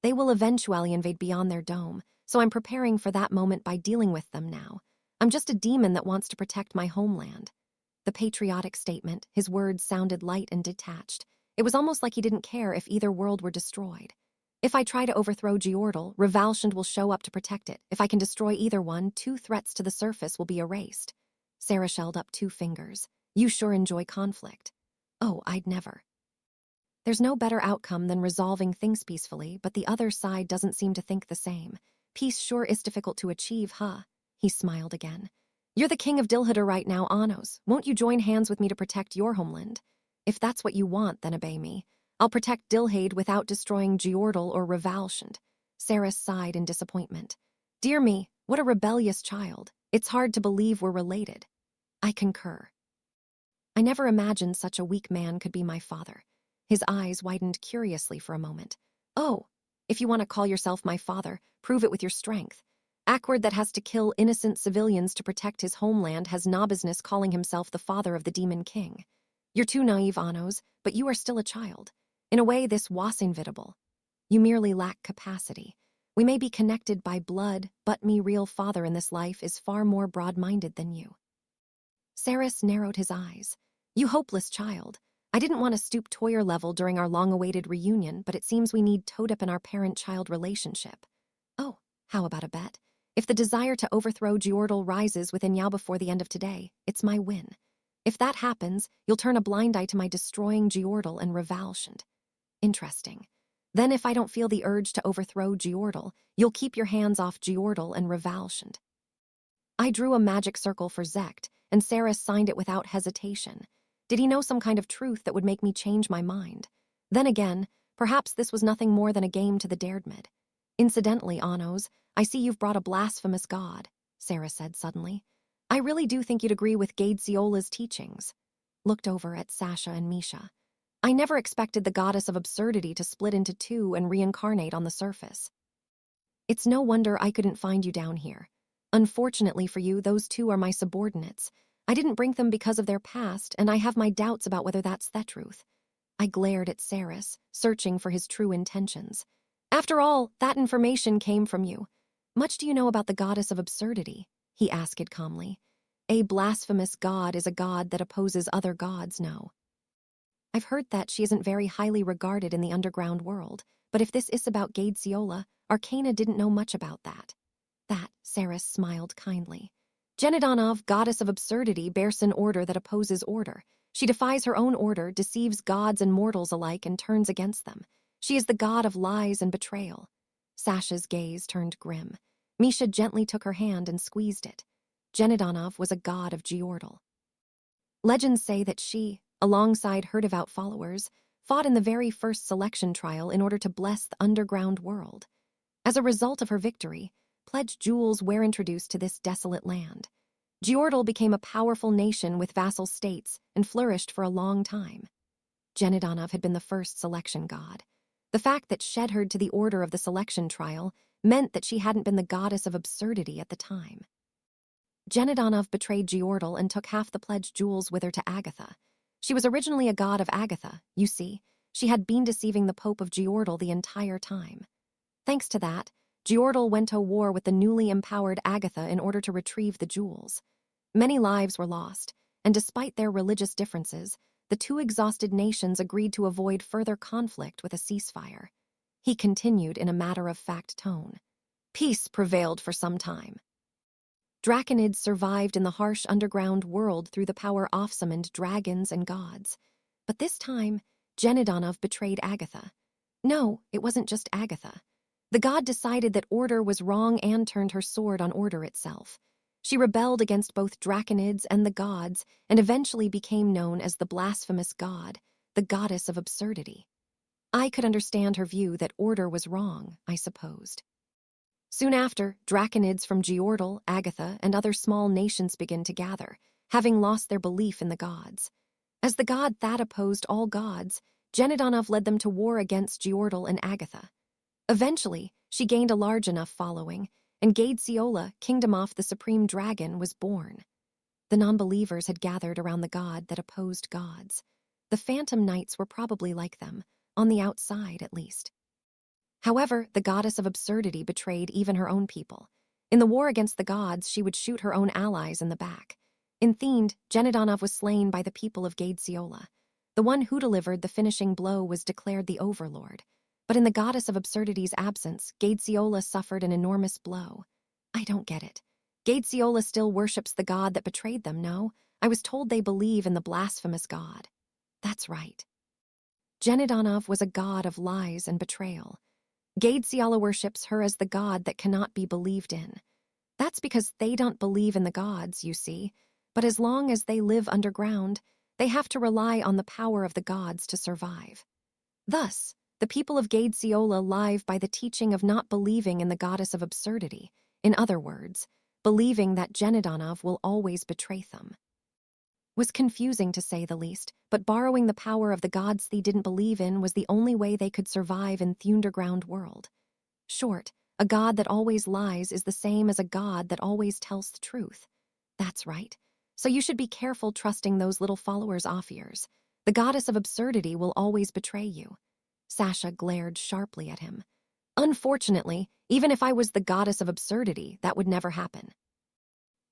They will eventually invade beyond their dome, so I'm preparing for that moment by dealing with them now. I'm just a demon that wants to protect my homeland. The patriotic statement, his words sounded light and detached. It was almost like he didn't care if either world were destroyed. If I try to overthrow Giordal, Revalshand will show up to protect it. If I can destroy either one, 2 threats to the surface will be erased. Sarah shelled up 2 fingers. You sure enjoy conflict. Oh, I'd never. There's no better outcome than resolving things peacefully, but the other side doesn't seem to think the same. Peace sure is difficult to achieve, huh? He smiled again. You're the king of Dilhadar right now, Anos. Won't you join hands with me to protect your homeland? If that's what you want, then obey me. I'll protect Dilhade without destroying Giordal or Revalshand. Saris sighed in disappointment. Dear me, what a rebellious child. It's hard to believe we're related. I concur. I never imagined such a weak man could be my father. His eyes widened curiously for a moment. Oh, if you want to call yourself my father, prove it with your strength. Ackward that has to kill innocent civilians to protect his homeland has no business calling himself the father of the Demon King. You're too naive, Anos, but you are still a child. In a way, this was inevitable. You merely lack capacity. We may be connected by blood, but me real father in this life is far more broad-minded than you. Saris narrowed his eyes. You hopeless child. I didn't want to stoop to your level during our long-awaited reunion, but it seems we need toed-up in our parent-child relationship. Oh, how about a bet? If the desire to overthrow Giordal rises within Yao before the end of today, it's my win. If that happens, you'll turn a blind eye to my destroying Giordal and Revalshant. Interesting. Then if I don't feel the urge to overthrow Giordal, you'll keep your hands off Giordal and Revalshant. I drew a magic circle for Zect, and Saris signed it without hesitation. Did he know some kind of truth that would make me change my mind? Then again, perhaps this was nothing more than a game to the Dairdmid. Incidentally, Anos, I see you've brought a blasphemous god, Saris said suddenly. I really do think you'd agree with Gadesiola's teachings. Looked over at Sasha and Misha. I never expected the goddess of absurdity to split into two and reincarnate on the surface. It's no wonder I couldn't find you down here. Unfortunately for you, those two are my subordinates. I didn't bring them because of their past, and I have my doubts about whether that's the truth. I glared at Saris, searching for his true intentions. After all, that information came from you. Much do you know about the goddess of absurdity? He asked calmly. A blasphemous god is a god that opposes other gods, no. I've heard that she isn't very highly regarded in the underground world, but if this is about Gadesiola, Arcana didn't know much about that. That, Saris smiled kindly. Genadonov, goddess of absurdity, bears an order that opposes order. She defies her own order, deceives gods and mortals alike, and turns against them. She is the god of lies and betrayal. Sasha's gaze turned grim. Misha gently took her hand and squeezed it. Genadonov was a god of Giordal. Legends say that she, alongside her devout followers, fought in the very first selection trial in order to bless the underground world. As a result of her victory, pledged jewels were introduced to this desolate land. Giordal became a powerful nation with vassal states and flourished for a long time. Genadonov had been the first selection god. The fact that she adhered to the order of the selection trial meant that she hadn't been the goddess of absurdity at the time. Genadonov betrayed Giordal and took half the pledged jewels with her to Agatha. She was originally a god of Agatha, you see. She had been deceiving the Pope of Giordal the entire time. Thanks to that, Giordal went to war with the newly empowered Agatha in order to retrieve the jewels. Many lives were lost, and despite their religious differences, the two exhausted nations agreed to avoid further conflict with a ceasefire. He continued in a matter-of-fact tone. Peace prevailed for some time. Draconids survived in the harsh underground world through the power off-summoned dragons and gods. But this time, Genadonov betrayed Agatha. No, it wasn't just Agatha. The god decided that order was wrong and turned her sword on order itself. She rebelled against both Draconids and the gods and eventually became known as the blasphemous god, the goddess of absurdity. I could understand her view that order was wrong, I supposed. Soon after, Draconids from Giordal, Agatha, and other small nations began to gather, having lost their belief in the gods. As the god that opposed all gods, Genadonov led them to war against Giordal and Agatha. Eventually, she gained a large enough following, and Gadesiola, Kingdom of the Supreme Dragon, was born. The non-believers had gathered around the god that opposed gods. The Phantom Knights were probably like them, on the outside at least. However, the goddess of absurdity betrayed even her own people. In the war against the gods, she would shoot her own allies in the back. In Themed, Genadonov was slain by the people of Gadesiola. The one who delivered the finishing blow was declared the overlord. But in the goddess of absurdity's absence, Gadesiola suffered an enormous blow. I don't get it. Gadesiola still worships the god that betrayed them, no? I was told they believe in the blasphemous god. That's right. Genadonov was a god of lies and betrayal. Gadesiola worships her as the god that cannot be believed in. That's because they don't believe in the gods, you see, but as long as they live underground, they have to rely on the power of the gods to survive. Thus, the people of Gadesiola live by the teaching of not believing in the goddess of absurdity, in other words, believing that Genadonov will always betray them. Was confusing to say the least, but borrowing the power of the gods they didn't believe in was the only way they could survive in the underground world. Short, a god that always lies is the same as a god that always tells the truth. That's right. So you should be careful trusting those little followers off yours. The goddess of absurdity will always betray you. Sasha glared sharply at him. Unfortunately, even if I was the goddess of absurdity, that would never happen.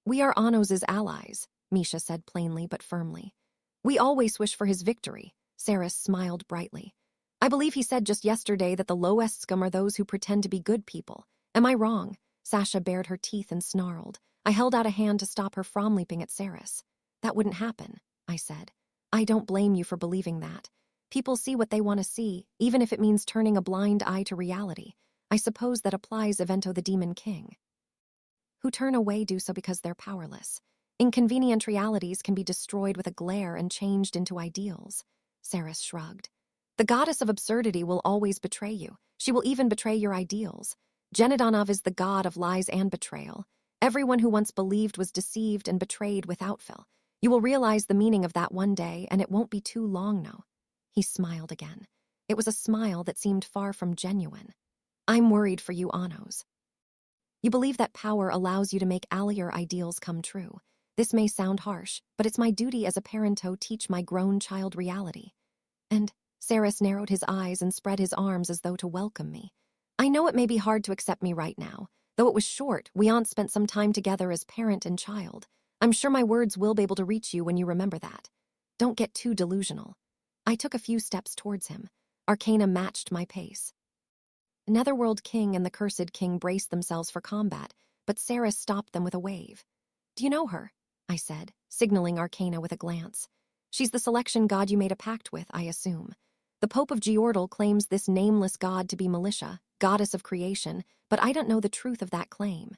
We are Anos' allies, Misha said plainly but firmly. We always wish for his victory. Saris smiled brightly. I believe he said just yesterday that the lowest scum are those who pretend to be good people. Am I wrong? Sasha bared her teeth and snarled. I held out a hand to stop her from leaping at Saris. That wouldn't happen, I said. I don't blame you for believing that. People see what they want to see, even if it means turning a blind eye to reality. I suppose that applies Evento the Demon King. Who turn away do so because they're powerless. Inconvenient realities can be destroyed with a glare and changed into ideals. Saris shrugged. The goddess of absurdity will always betray you. She will even betray your ideals. Genadonov is the god of lies and betrayal. Everyone who once believed was deceived and betrayed without fail. You will realize the meaning of that one day, and it won't be too long now. He smiled again. It was a smile that seemed far from genuine. I'm worried for you, Anos. You believe that power allows you to make all your ideals come true. This may sound harsh, but it's my duty as a parent to teach my grown child reality. And Saris narrowed his eyes and spread his arms as though to welcome me. I know it may be hard to accept me right now. Though it was short, we aunt spent some time together as parent and child. I'm sure my words will be able to reach you when you remember that. Don't get too delusional. I took a few steps towards him. Arcana matched my pace. Netherworld King and the Cursed King braced themselves for combat, but Saris stopped them with a wave. Do you know her? I said, signaling Arcana with a glance. She's the selection god you made a pact with, I assume. The Pope of Geordal claims this nameless god to be Militia, goddess of creation, but I don't know the truth of that claim.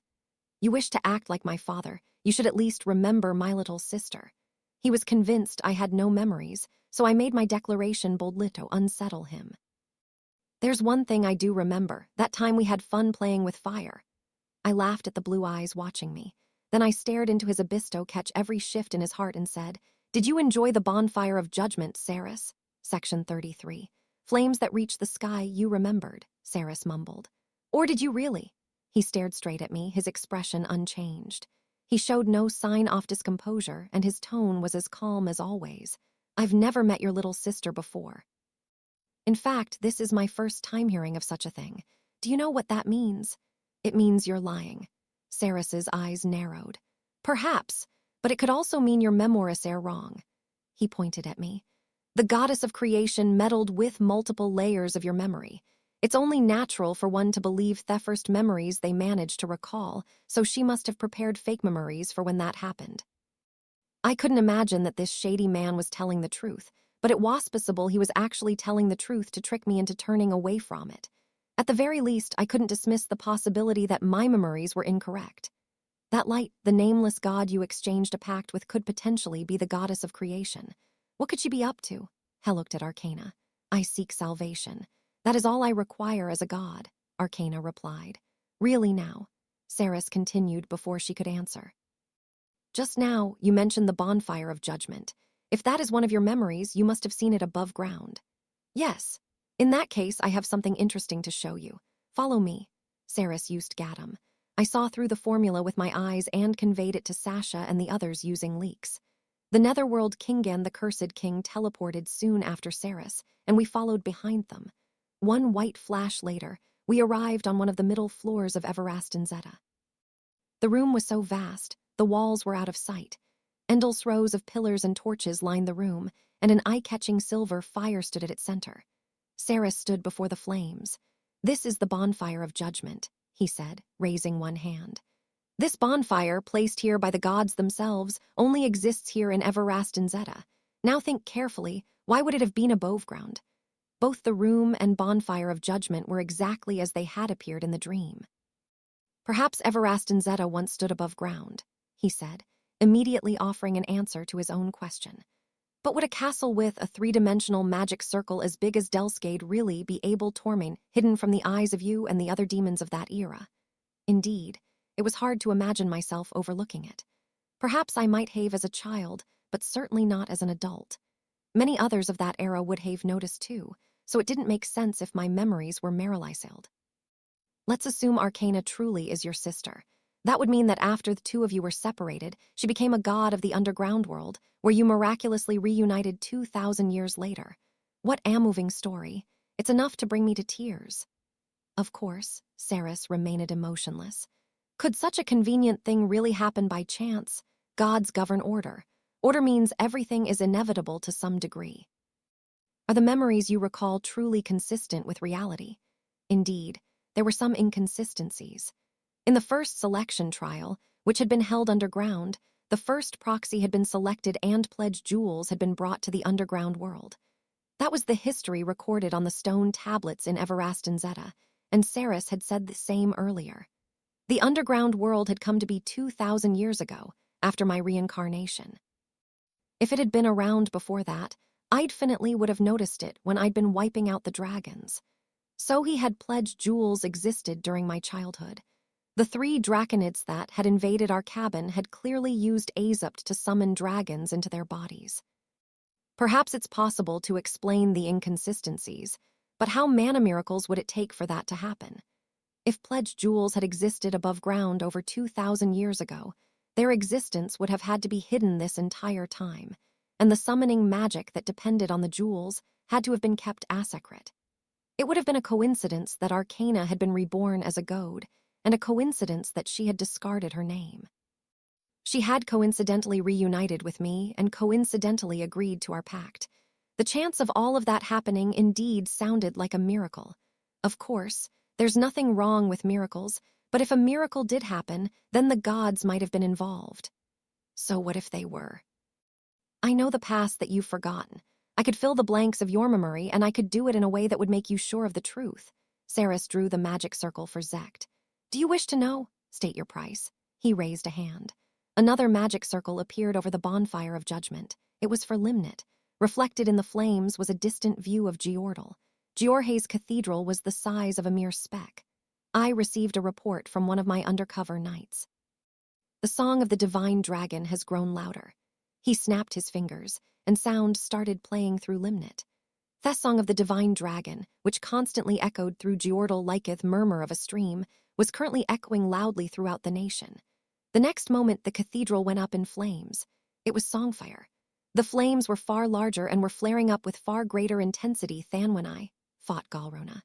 You wish to act like my father. You should at least remember my little sister. He was convinced I had no memories, so I made my declaration boldly to unsettle him. There's one thing I do remember, that time we had fun playing with fire. I laughed at the blue eyes watching me. Then I stared into his abyss to catch every shift in his heart and said, Did you enjoy the bonfire of judgment, Saris? Section 33. Flames that reached the sky you remembered, Saris mumbled. Or did you really? He stared straight at me, his expression unchanged. He showed no sign of discomposure, and his tone was as calm as always. I've never met your little sister before. In fact, this is my first time hearing of such a thing. Do you know what that means? It means you're lying. Saris's eyes narrowed. Perhaps, but it could also mean your memoirs are wrong. He pointed at me. The goddess of creation meddled with multiple layers of your memory. It's only natural for one to believe the first memories they managed to recall, so she must have prepared fake memories for when that happened. I couldn't imagine that this shady man was telling the truth, but it was possible he was actually telling the truth to trick me into turning away from it. At the very least, I couldn't dismiss the possibility that my memories were incorrect. That light, the nameless god you exchanged a pact with, could potentially be the goddess of creation. What could she be up to? Hel looked at Arcana. I seek salvation. That is all I require as a god, Arcana replied. Really now? Saris continued before she could answer. Just now, you mentioned the bonfire of judgment. If that is one of your memories, you must have seen it above ground. Yes. In that case, I have something interesting to show you. Follow me. Saris used Gadam. I saw through the formula with my eyes and conveyed it to Sasha and the others using leaks. The Netherworld King and the Cursed King teleported soon after Saris, and we followed behind them. One white flash later, we arrived on one of the middle floors of Everastin Zeta. The room was so vast, the walls were out of sight. Endless rows of pillars and torches lined the room, and an eye-catching silver fire stood at its center. Saris stood before the flames. This is the bonfire of judgment, he said, raising one hand. This bonfire, placed here by the gods themselves, only exists here in Everastin Zeta. Now think carefully, why would it have been above ground? Both the room and bonfire of judgment were exactly as they had appeared in the dream. Perhaps Everastin Zeta once stood above ground, he said, immediately offering an answer to his own question. But would a castle with a three-dimensional magic circle as big as Delskade really be able to remain hidden from the eyes of you and the other demons of that era? Indeed, it was hard to imagine myself overlooking it. Perhaps I might have as a child, but certainly not as an adult. Many others of that era would have noticed too, so it didn't make sense if my memories were Marilyciled. Let's assume Arcana truly is your sister. That would mean that after the two of you were separated, she became a god of the underground world, where you miraculously reunited 2,000 years later. What a moving story. It's enough to bring me to tears. Of course, Saris remained emotionless. Could such a convenient thing really happen by chance? Gods govern order. Order means everything is inevitable to some degree. Are the memories you recall truly consistent with reality? Indeed, there were some inconsistencies. In the first selection trial, which had been held underground, the first proxy had been selected and pledged jewels had been brought to the underground world. That was the history recorded on the stone tablets in Everastin Zeta, and Saris had said the same earlier. The underground world had come to be 2,000 years ago, after my reincarnation. If it had been around before that, I definitely would have noticed it when I'd been wiping out the dragons. So he had pledged jewels existed during my childhood. The 3 draconids that had invaded our cabin had clearly used Azopt to summon dragons into their bodies. Perhaps it's possible to explain the inconsistencies, but how mana miracles would it take for that to happen? If pledged jewels had existed above ground over 2,000 years ago, their existence would have had to be hidden this entire time, and the summoning magic that depended on the jewels had to have been kept a secret. It would have been a coincidence that Arcana had been reborn as a goad, and a coincidence that she had discarded her name. She had coincidentally reunited with me and coincidentally agreed to our pact. The chance of all of that happening indeed sounded like a miracle. Of course, there's nothing wrong with miracles, but if a miracle did happen, then the gods might have been involved. So what if they were? I know the past that you've forgotten. I could fill the blanks of your memory, and I could do it in a way that would make you sure of the truth. Saris drew the magic circle for Zect. Do you wish to know? State your price. He raised a hand. Another magic circle appeared over the bonfire of judgment. It was for Limnit. Reflected in the flames was a distant view of Geordal. Giorha's cathedral was the size of a mere speck. I received a report from one of my undercover knights. The song of the divine dragon has grown louder. He snapped his fingers, and sound started playing through Limnit. The song of the divine dragon, which constantly echoed through Geordal liketh murmur of a stream, was currently echoing loudly throughout the nation. The next moment the cathedral went up in flames. It was songfire. The flames were far larger and were flaring up with far greater intensity than when I fought Galrona.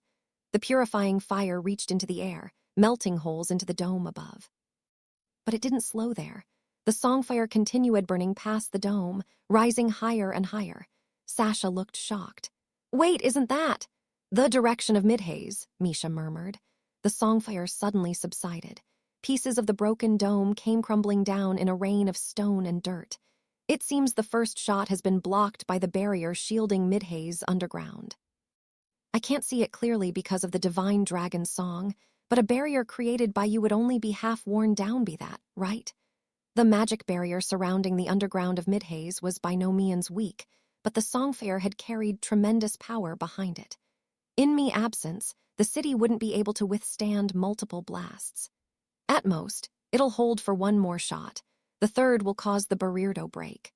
The purifying fire reached into the air, melting holes into the dome above. But it didn't slow there. The songfire continued burning past the dome, rising higher and higher. Sasha looked shocked. Wait, isn't that? The direction of Midhaze, Misha murmured. The songfire suddenly subsided. Pieces of the broken dome came crumbling down in a rain of stone and dirt. It seems the first shot has been blocked by the barrier shielding Midhaze underground. I can't see it clearly because of the divine dragon song, but a barrier created by you would only be half worn down by that, right? The magic barrier surrounding the underground of Midhaze was by no means weak, but the songfire had carried tremendous power behind it. In me absence, the city wouldn't be able to withstand multiple blasts. At most, it'll hold for one more shot. The third will cause the barrier to break.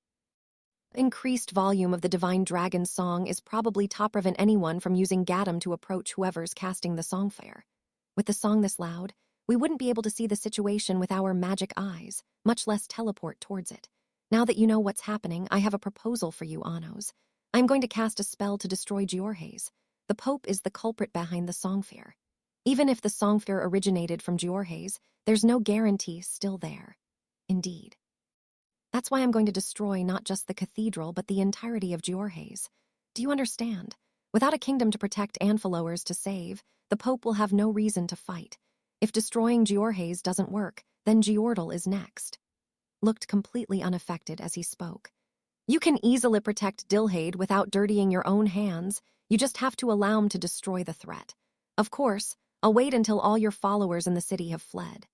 Increased volume of the divine dragon's song is probably to prevent anyone from using Gaddam to approach whoever's casting the songfire. With the song this loud, we wouldn't be able to see the situation with our magic eyes, much less teleport towards it. Now that you know what's happening, I have a proposal for you, Anos. I'm going to cast a spell to destroy Giorhaze. The Pope is the culprit behind the songfire. Even if the songfire originated from Giorhaze, there's no guarantee still there. Indeed. That's why I'm going to destroy not just the cathedral, but the entirety of Giorhaze. Do you understand? Without a kingdom to protect and followers to save, the Pope will have no reason to fight. If destroying Giorhaze doesn't work, then Geordal is next. Looked completely unaffected as he spoke. You can easily protect Dilhade without dirtying your own hands. You just have to allow him to destroy the threat. Of course, I'll wait until all your followers in the city have fled.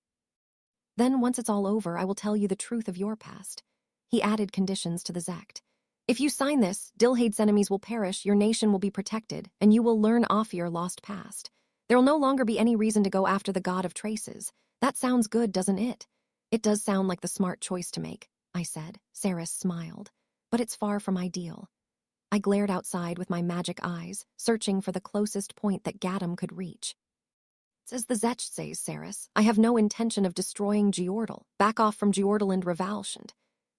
Then, once it's all over, I will tell you the truth of your past. He added conditions to the Zect. If you sign this, Dilhade's enemies will perish, your nation will be protected, and you will learn off your lost past. There will no longer be any reason to go after the god of traces. That sounds good, doesn't it? It does sound like the smart choice to make, I said. Saris smiled. but it's far from ideal. I glared outside with my magic eyes, searching for the closest point that Gadam could reach. As the Zech says, Saris, I have no intention of destroying Geordle. Back off from Geordle and Revalshant.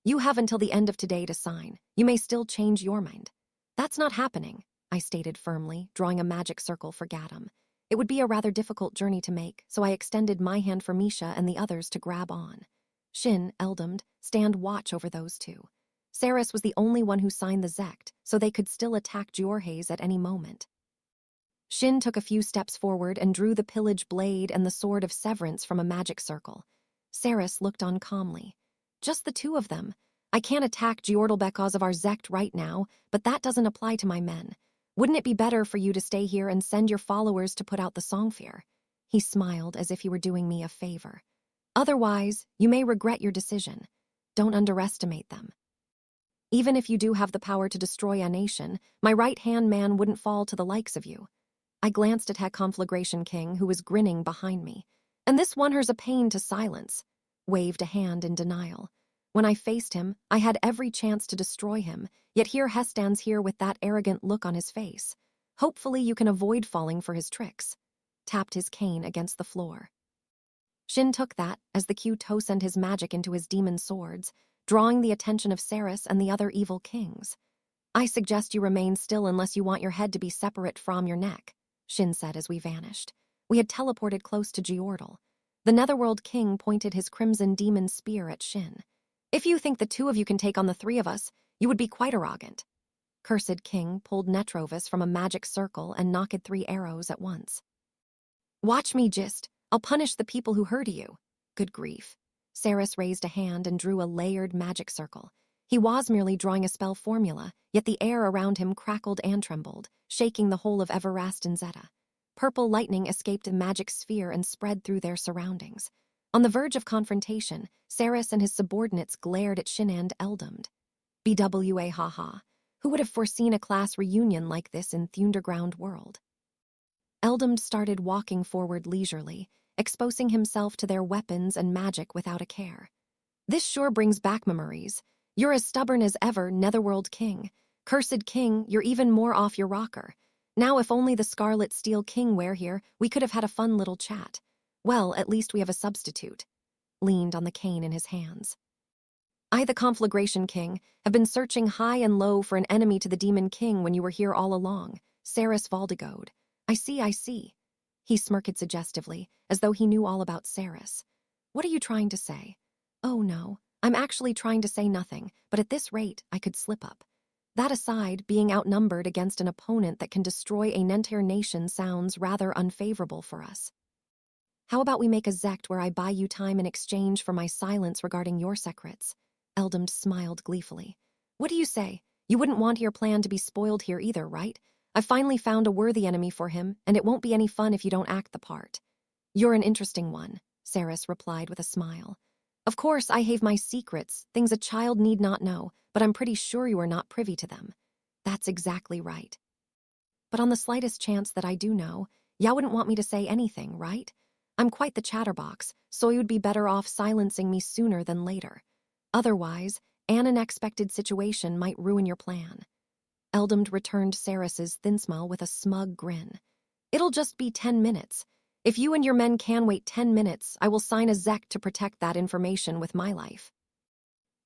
You have until the end of today to sign. You may still change your mind. That's not happening, I stated firmly, drawing a magic circle for Gadam. It would be a rather difficult journey to make, so I extended my hand for Misha and the others to grab on. Shin, Eldamd, stand watch over those two. Saris was the only one who signed the Zect, so they could still attack Jorhaze at any moment. Shin took a few steps forward and drew the pillage blade and the sword of severance from a magic circle. Saris looked on calmly. Just the two of them. I can't attack Geordle because of our Zect right now, but that doesn't apply to my men. Wouldn't it be better for you to stay here and send your followers to put out the Songfear? He smiled as if he were doing me a favor. Otherwise, you may regret your decision. Don't underestimate them. Even if you do have the power to destroy a nation, my right-hand man wouldn't fall to the likes of you. I glanced at Heck Conflagration King, who was grinning behind me. And this one her's a pain to silence. Waved a hand in denial. When I faced him, I had every chance to destroy him, yet here Hess stands here with that arrogant look on his face. Hopefully you can avoid falling for his tricks. Tapped his cane against the floor. Shin took that as the cue to send his magic into his demon swords, drawing the attention of Saris and the other evil kings. I suggest you remain still unless you want your head to be separate from your neck, Shin said as we vanished. We had teleported close to Geordle. The Netherworld King pointed his crimson demon spear at Shin. If you think the two of you can take on the three of us, you would be quite arrogant. Cursed King pulled Netrovis from a magic circle and knocked 3 arrows at once. Watch me, Gist. I'll punish the people who hurt you. Good grief. Saris raised a hand and drew a layered magic circle. He was merely drawing a spell formula, yet the air around him crackled and trembled, shaking the whole of Everast and Zeta. Purple lightning escaped a magic sphere and spread through their surroundings. On the verge of confrontation, Saris and his subordinates glared at Shin and Eldamd. BWA haha. Who would have foreseen a class reunion like this in Thunderground world? Eldamd started walking forward leisurely, exposing himself to their weapons and magic without a care. This sure brings back memories. You're as stubborn as ever, Netherworld King. Cursed King, you're even more off your rocker. Now if only the Scarlet Steel King were here, we could have had a fun little chat. Well, at least we have a substitute. Leaned on the cane in his hands. I, the Conflagration King, have been searching high and low for an enemy to the Demon King when you were here all along. Saris Valdigode. I see. He smirked suggestively, as though he knew all about Saris. What are you trying to say? Oh no, I'm actually trying to say nothing, but at this rate, I could slip up. That aside, being outnumbered against an opponent that can destroy an entire nation sounds rather unfavorable for us. How about we make a Zect where I buy you time in exchange for my silence regarding your secrets? Eldamd smiled gleefully. What do you say? You wouldn't want your plan to be spoiled here either, right? I've finally found a worthy enemy for him, and it won't be any fun if you don't act the part. You're an interesting one, Saris replied with a smile. Of course, I have my secrets, things a child need not know, but I'm pretty sure you are not privy to them. That's exactly right. But on the slightest chance that I do know, ya wouldn't want me to say anything, right? I'm quite the chatterbox, so you'd be better off silencing me sooner than later. Otherwise, an unexpected situation might ruin your plan. Eldamd returned Saris's thin smile with a smug grin. It'll just be 10 minutes. If you and your men can wait 10 minutes, I will sign a Zect to protect that information with my life.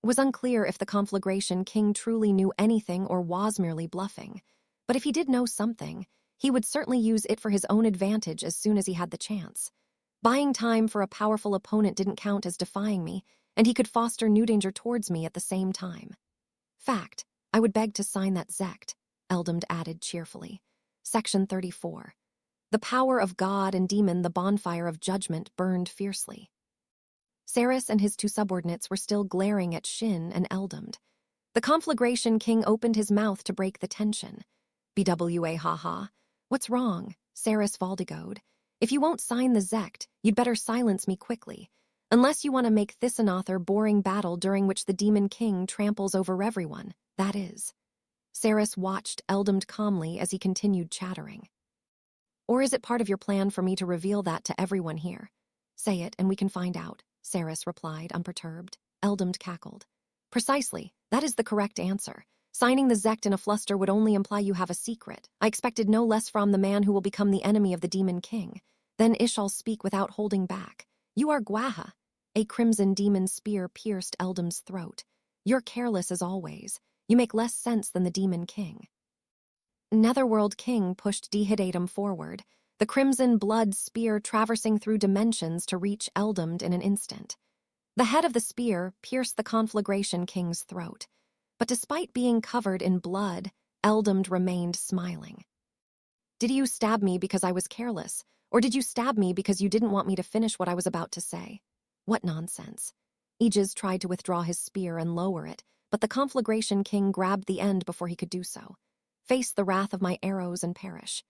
It was unclear if the Conflagration King truly knew anything or was merely bluffing. But if he did know something, he would certainly use it for his own advantage as soon as he had the chance. Buying time for a powerful opponent didn't count as defying me, and he could foster new danger towards me at the same time. Fact, I would beg to sign that Zect, Eldamd added cheerfully. Section 34. The power of God and demon, the bonfire of judgment, burned fiercely. Saris and his two subordinates were still glaring at Shin and Eldamd. The Conflagration King opened his mouth to break the tension. BWA haha. What's wrong? Saris Valdigode. If you won't sign the Zect, you'd better silence me quickly. Unless you want to make this another boring battle during which the Demon King tramples over everyone, that is. Saris watched Eldamd calmly as he continued chattering. Or is it part of your plan for me to reveal that to everyone here? Say it and we can find out, Saris replied, unperturbed. Eldamd cackled. Precisely, That is the correct answer. Signing the Zect in a fluster would only imply you have a secret. I expected no less from the man who will become the enemy of the Demon King. Then Ishal speak without holding back. You are Gwaha. A crimson demon spear pierced Eldam's throat. You're careless as always. You make less sense than the Demon King. Netherworld King pushed Dihidadum forward, the crimson blood spear traversing through dimensions to reach Eldam in an instant. The head of the spear pierced the Conflagration King's throat, but despite being covered in blood, Eldam remained smiling. Did you stab me because I was careless, or did you stab me because you didn't want me to finish what I was about to say? What nonsense. Aegis tried to withdraw his spear and lower it, but the Conflagration King grabbed the end before he could do so. Face the wrath of my arrows and perish.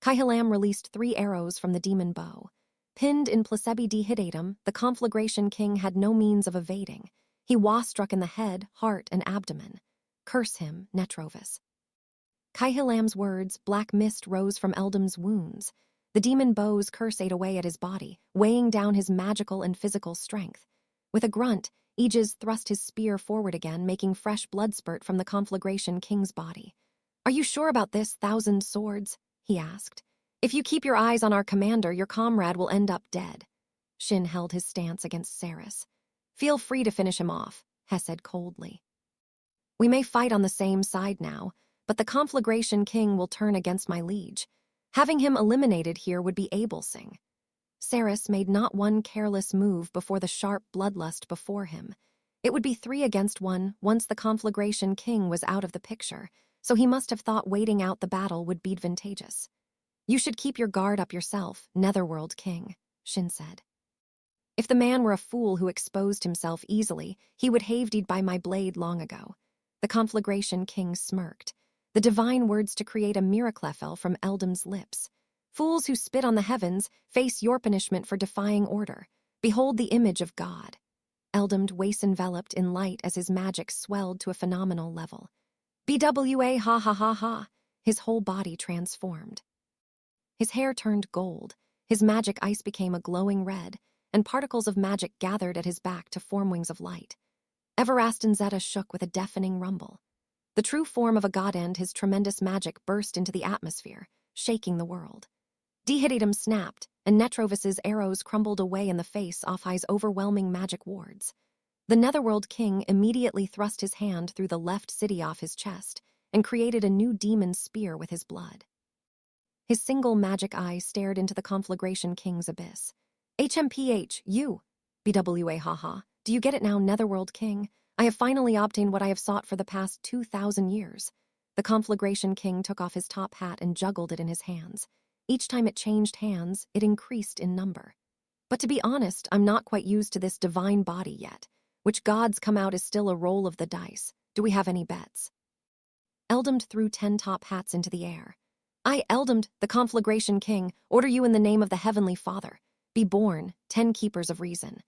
Kaihalam released 3 arrows from the demon bow. Pinned in Placebi Dihidadum, the Conflagration King had no means of evading. He struck in the head, heart, and abdomen. Curse him, Netrovis. Kaihalam's words, black mist rose from Eldam's wounds. The demon bow's curse ate away at his body, weighing down his magical and physical strength. With a grunt, Aegis thrust his spear forward again, making fresh blood spurt from the Conflagration King's body. Are you sure about this, Thousand Swords? He asked. If you keep your eyes on our commander, your comrade will end up dead. Shin held his stance against Saris. Feel free to finish him off, Hess said coldly. We may fight on the same side now, but the Conflagration King will turn against my liege. Having him eliminated here would be Abelsing. Saris made not one careless move before the sharp bloodlust before him. It would be 3 against 1 once the Conflagration King was out of the picture, so he must have thought waiting out the battle would be advantageous. You should keep your guard up yourself, Netherworld King, Shin said. If the man were a fool who exposed himself easily, he would have died by my blade long ago. The Conflagration King smirked. The divine words to create a miracle fell from Eldam's lips. Fools who spit on the heavens, face your punishment for defying order. Behold the image of God. Eldam waist enveloped in light as his magic swelled to a phenomenal level. BWA ha ha ha ha. His whole body transformed. His hair turned gold, his magic ice became a glowing red, and particles of magic gathered at his back to form wings of light. Everastin Zeta shook with a deafening rumble. The true form of a god-end, his tremendous magic burst into the atmosphere, shaking the world. Dihidadum snapped, and Netrovis's arrows crumbled away in the face off High's overwhelming magic wards. The Netherworld King immediately thrust his hand through the left city off his chest and created a new demon spear with his blood. His single magic eye stared into the Conflagration King's abyss. HMPH, you! BWA haha. Do you get it now, Netherworld King? I have finally obtained what I have sought for the past 2,000 years. The Conflagration King took off his top hat and juggled it in his hands. Each time it changed hands, it increased in number. But to be honest, I'm not quite used to this divine body yet. Which gods come out is still a roll of the dice. Do we have any bets? Eldam threw 10 top hats into the air. I, Eldam, the Conflagration King, order you in the name of the Heavenly Father. Be born, 10 keepers of reason.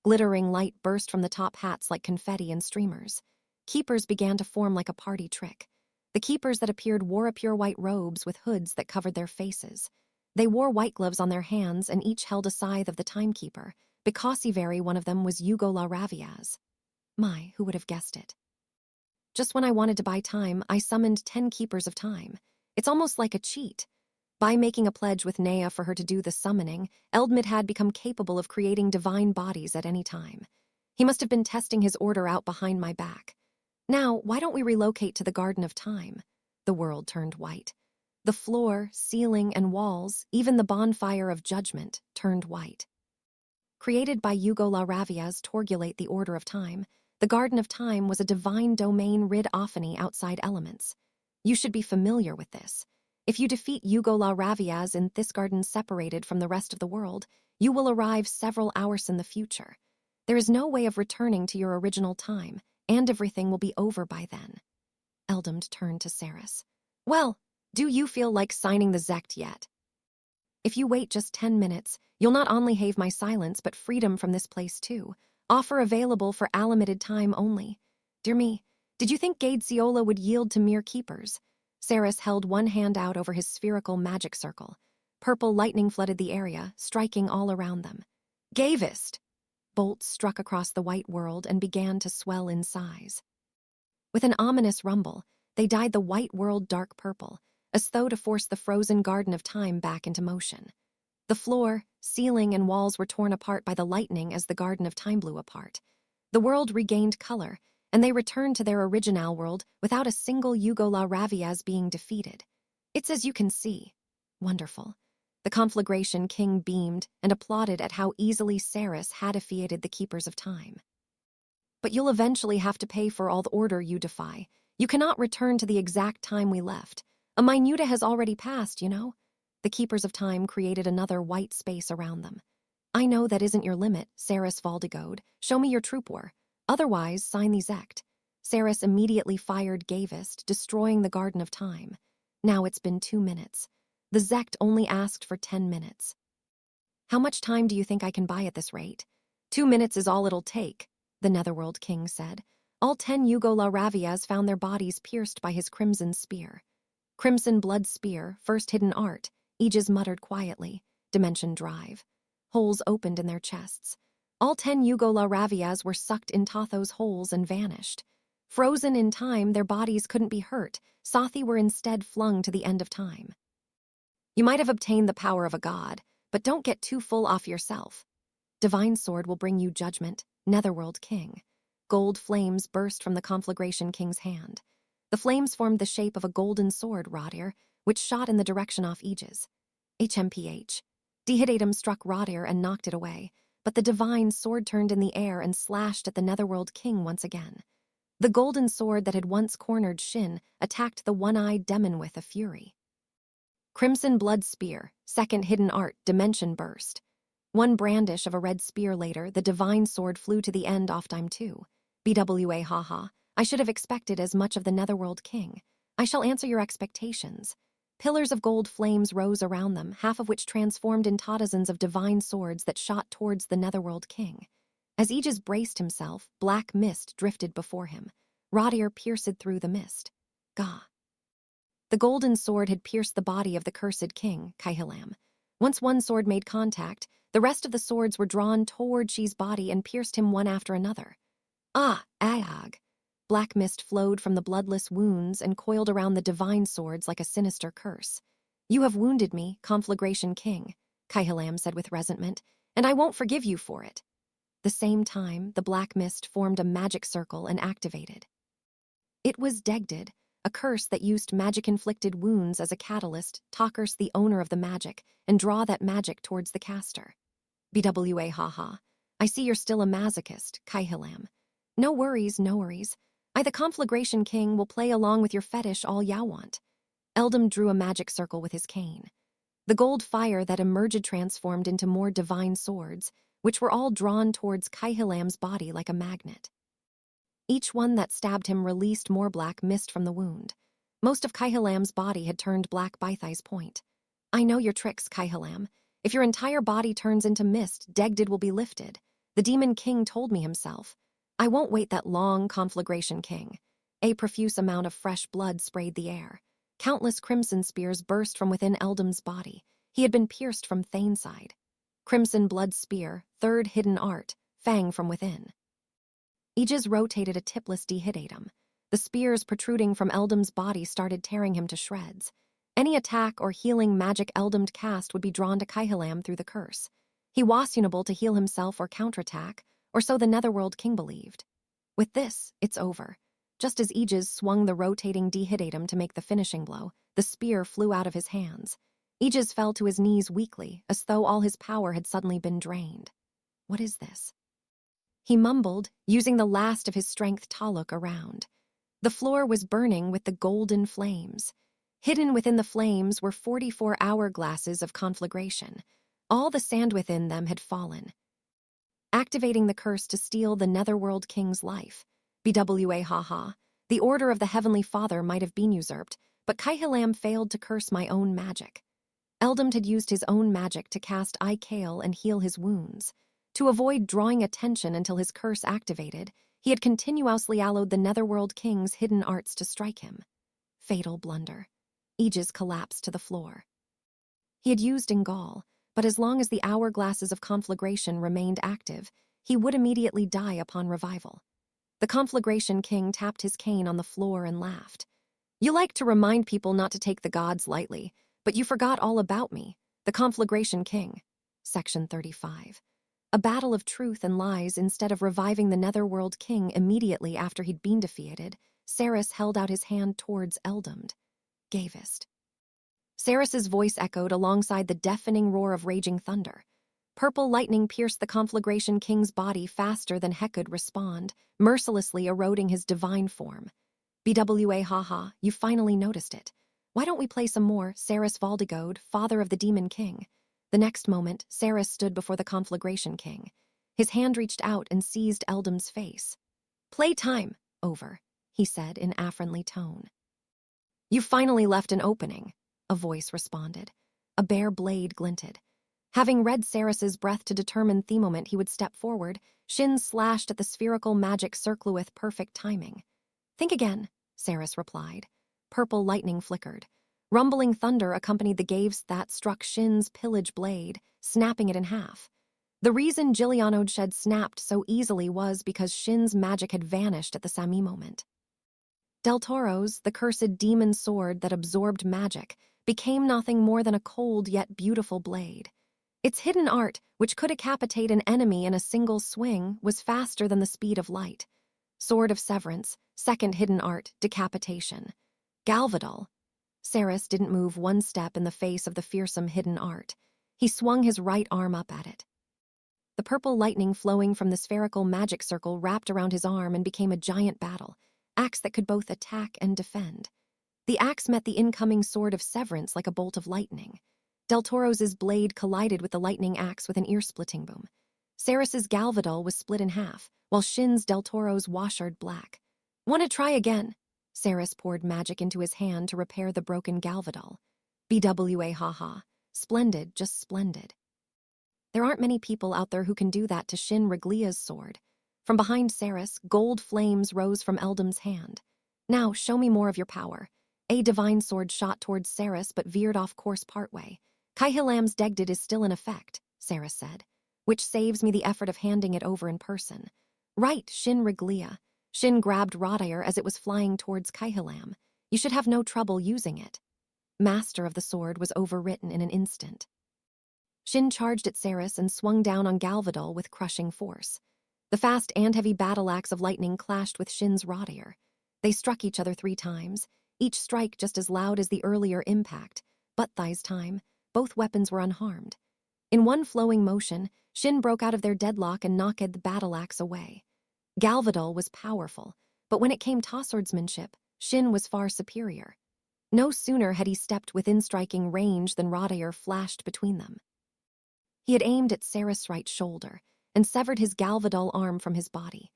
Glittering light burst from the top hats like confetti and streamers. Keepers began to form like a party trick. The keepers that appeared wore pure white robes with hoods that covered their faces. They wore white gloves on their hands and each held a scythe of the timekeeper. Because one of them was Hugo La Raviaz. My, who would have guessed it? Just when I wanted to buy time, I summoned 10 keepers of time. It's almost like a cheat. By making a pledge with Nea for her to do the summoning, Eldmid had become capable of creating divine bodies at any time. He must have been testing his order out behind my back. Now, why don't we relocate to the Garden of Time? The world turned white. The floor, ceiling, and walls, even the bonfire of judgment, turned white. Created by Hugo La Raviaz Torgulate the Order of Time, the Garden of Time was a divine domain rid ophany outside elements. You should be familiar with this. If you defeat Hugo La Raviaz in this garden separated from the rest of the world, you will arrive several hours in the future. There is no way of returning to your original time, and everything will be over by then. Eldam turned to Saris. Well, do you feel like signing the Zect yet? If you wait just 10 minutes, you'll not only have my silence but freedom from this place too. Offer available for unlimited time only. Dear me, did you think Gadesiola would yield to mere keepers? Saris held one hand out over his spherical magic circle. Purple lightning flooded the area, striking all around them. Gavist! Bolts struck across the white world and began to swell in size. With an ominous rumble, they dyed the white world dark purple, as though to force the frozen garden of time back into motion. The floor, ceiling, and walls were torn apart by the lightning as the garden of time blew apart. The world regained color, and they returned to their original world without a single Yugo La Raviaz being defeated. It's as you can see. Wonderful. The conflagration king beamed and applauded at how easily Ceres had defeated the keepers of time. But you'll eventually have to pay for all the order you defy. You cannot return to the exact time we left. A minuta has already passed, you know? The keepers of time created another white space around them. I know that isn't your limit, Ceres Valdigode. Show me your troop war. Otherwise, sign the Zect. Ceres immediately fired Gavist, destroying the Garden of Time. Now it's been 2 minutes. The Zect only asked for 10 minutes. How much time do you think I can buy at this rate? 2 minutes is all it'll take, the Netherworld King said. All 10 Yugo La Ravias found their bodies pierced by his crimson spear. Crimson blood spear, first hidden art, Aegis muttered quietly. Dimension drive. Holes opened in their chests. All 10 Yugo La Ravias were sucked in Tatho's holes and vanished. Frozen in time, their bodies couldn't be hurt. Sathi were instead flung to the end of time. You might have obtained the power of a god, but don't get too full off yourself. Divine Sword will bring you judgment, Netherworld King. Gold flames burst from the Conflagration King's hand. The flames formed the shape of a golden sword, Rodir, which shot in the direction off Aegis. HMPH. Dehidatum struck Rodir and knocked it away, but the divine sword turned in the air and slashed at the Netherworld King once again. The golden sword that had once cornered Shin attacked the one-eyed demon with a fury. Crimson blood spear, second hidden art, dimension burst. One brandish of a red spear later, the divine sword flew to the end off time too. BWA haha, I should have expected as much of the Netherworld King. I shall answer your expectations. Pillars of gold flames rose around them, half of which transformed in tatazans of divine swords that shot towards the Netherworld King. As Aegis braced himself, black mist drifted before him. Rodir pierced through the mist. Gah. The golden sword had pierced the body of the cursed king, Kaihilam. Once one sword made contact, the rest of the swords were drawn toward Shi's body and pierced him one after another. Ah, Ahag. Black mist flowed from the bloodless wounds and coiled around the divine swords like a sinister curse. You have wounded me, Conflagration King, Kaihilam said with resentment, and I won't forgive you for it. The same time, the black mist formed a magic circle and activated. It was Degded, a curse that used magic-inflicted wounds as a catalyst to curse the owner of the magic and draw that magic towards the caster. BWA haha. I see you're still a masochist, Kaihilam. No worries, no worries. I, the Conflagration King, will play along with your fetish all ya want. Eldam drew a magic circle with his cane. The gold fire that emerged transformed into more divine swords, which were all drawn towards Kaihilam's body like a magnet. Each one that stabbed him released more black mist from the wound. Most of Kaihilam's body had turned black by Thai's point. I know your tricks, Kaihilam. If your entire body turns into mist, Degded will be lifted. The Demon King told me himself. I won't wait that long, Conflagration King. A profuse amount of fresh blood sprayed the air. Countless crimson spears burst from within Eldam's body. He had been pierced from Thane's side. Crimson blood spear, third hidden art, fang from within. Aegis rotated a tipless dehidatum. The spears protruding from Eldam's body started tearing him to shreds. Any attack or healing magic Eldam cast would be drawn to Kaihilam through the curse. He was unable to heal himself or counterattack, or so the Netherworld King believed. With this, it's over. Just as Aegis swung the rotating dehidatum to make the finishing blow, the spear flew out of his hands. Aegis fell to his knees weakly, as though all his power had suddenly been drained. What is this? He mumbled, using the last of his strength to look around. The floor was burning with the golden flames. Hidden within the flames were 44 hourglasses of conflagration. All the sand within them had fallen, activating the curse to steal the Netherworld King's life. BWA haha. The order of the Heavenly Father might have been usurped, but Kaihilam failed to curse my own magic. Eldam had used his own magic to cast Ikale and heal his wounds. To avoid drawing attention until his curse activated, he had continuously allowed the Netherworld King's hidden arts to strike him. Fatal blunder. Aegis collapsed to the floor. He had used Ingal, but as long as the hourglasses of conflagration remained active, he would immediately die upon revival. The conflagration king tapped his cane on the floor and laughed. You like to remind people not to take the gods lightly, but you forgot all about me, the conflagration king. Section 35. A battle of truth and lies. Instead of reviving the netherworld king immediately after he'd been defeated, Ceres held out his hand towards Eldamd. Gavest. Ceres's voice echoed alongside the deafening roar of raging thunder. Purple lightning pierced the conflagration king's body faster than he could respond, mercilessly eroding his divine form. BWA haha, you finally noticed it. Why don't we play some more, Ceres Valdigode, father of the demon king? The next moment, Ceres stood before the conflagration king. His hand reached out and seized Eldam's face. Playtime, over, he said in a friendly tone. You finally left an opening, a voice responded. A bare blade glinted. Having read Ceres's breath to determine the moment he would step forward, Shin slashed at the spherical magic circle with perfect timing. Think again, Ceres replied. Purple lightning flickered. Rumbling thunder accompanied the gaves that struck Shin's pillage blade, snapping it in half. The reason Giuliano'd shed snapped so easily was because Shin's magic had vanished at the same moment. Del Toro's, the cursed demon sword that absorbed magic, became nothing more than a cold yet beautiful blade. Its hidden art, which could decapitate an enemy in a single swing, was faster than the speed of light. Sword of Severance, second hidden art, decapitation. Galvadol. Ceres didn't move one step in the face of the fearsome hidden art. He swung his right arm up at it. The purple lightning flowing from the spherical magic circle wrapped around his arm and became a giant battle, axe that could both attack and defend. The axe met the incoming sword of Severance like a bolt of lightning. Del Toro's blade collided with the lightning axe with an ear-splitting boom. Ceres's Galvadol was split in half, while Shin's Del Toro's washed black. "Wanna try again?" Ceres poured magic into his hand to repair the broken Galvadol. BWA haha. Splendid, just splendid. There aren't many people out there who can do that to Shin Reglia's sword. From behind Ceres, gold flames rose from Eldam's hand. Now, show me more of your power. A divine sword shot towards Ceres but veered off course partway. Kaihilam's Degdid is still in effect, Ceres said, which saves me the effort of handing it over in person. Right, Shin Reglia. Shin grabbed Rodire as it was flying towards Kaihilam. You should have no trouble using it. Master of the sword was overwritten in an instant. Shin charged at Ceres and swung down on Galvadol with crushing force. The fast and heavy battle axe of lightning clashed with Shin's Rodire. They struck each other 3 times, each strike just as loud as the earlier impact, but this time, both weapons were unharmed. In one flowing motion, Shin broke out of their deadlock and knocked the battle axe away. Galvadol was powerful, but when it came to swordsmanship, Shin was far superior. No sooner had he stepped within striking range than Rodire flashed between them. He had aimed at Ceres' right shoulder and severed his Galvadol arm from his body.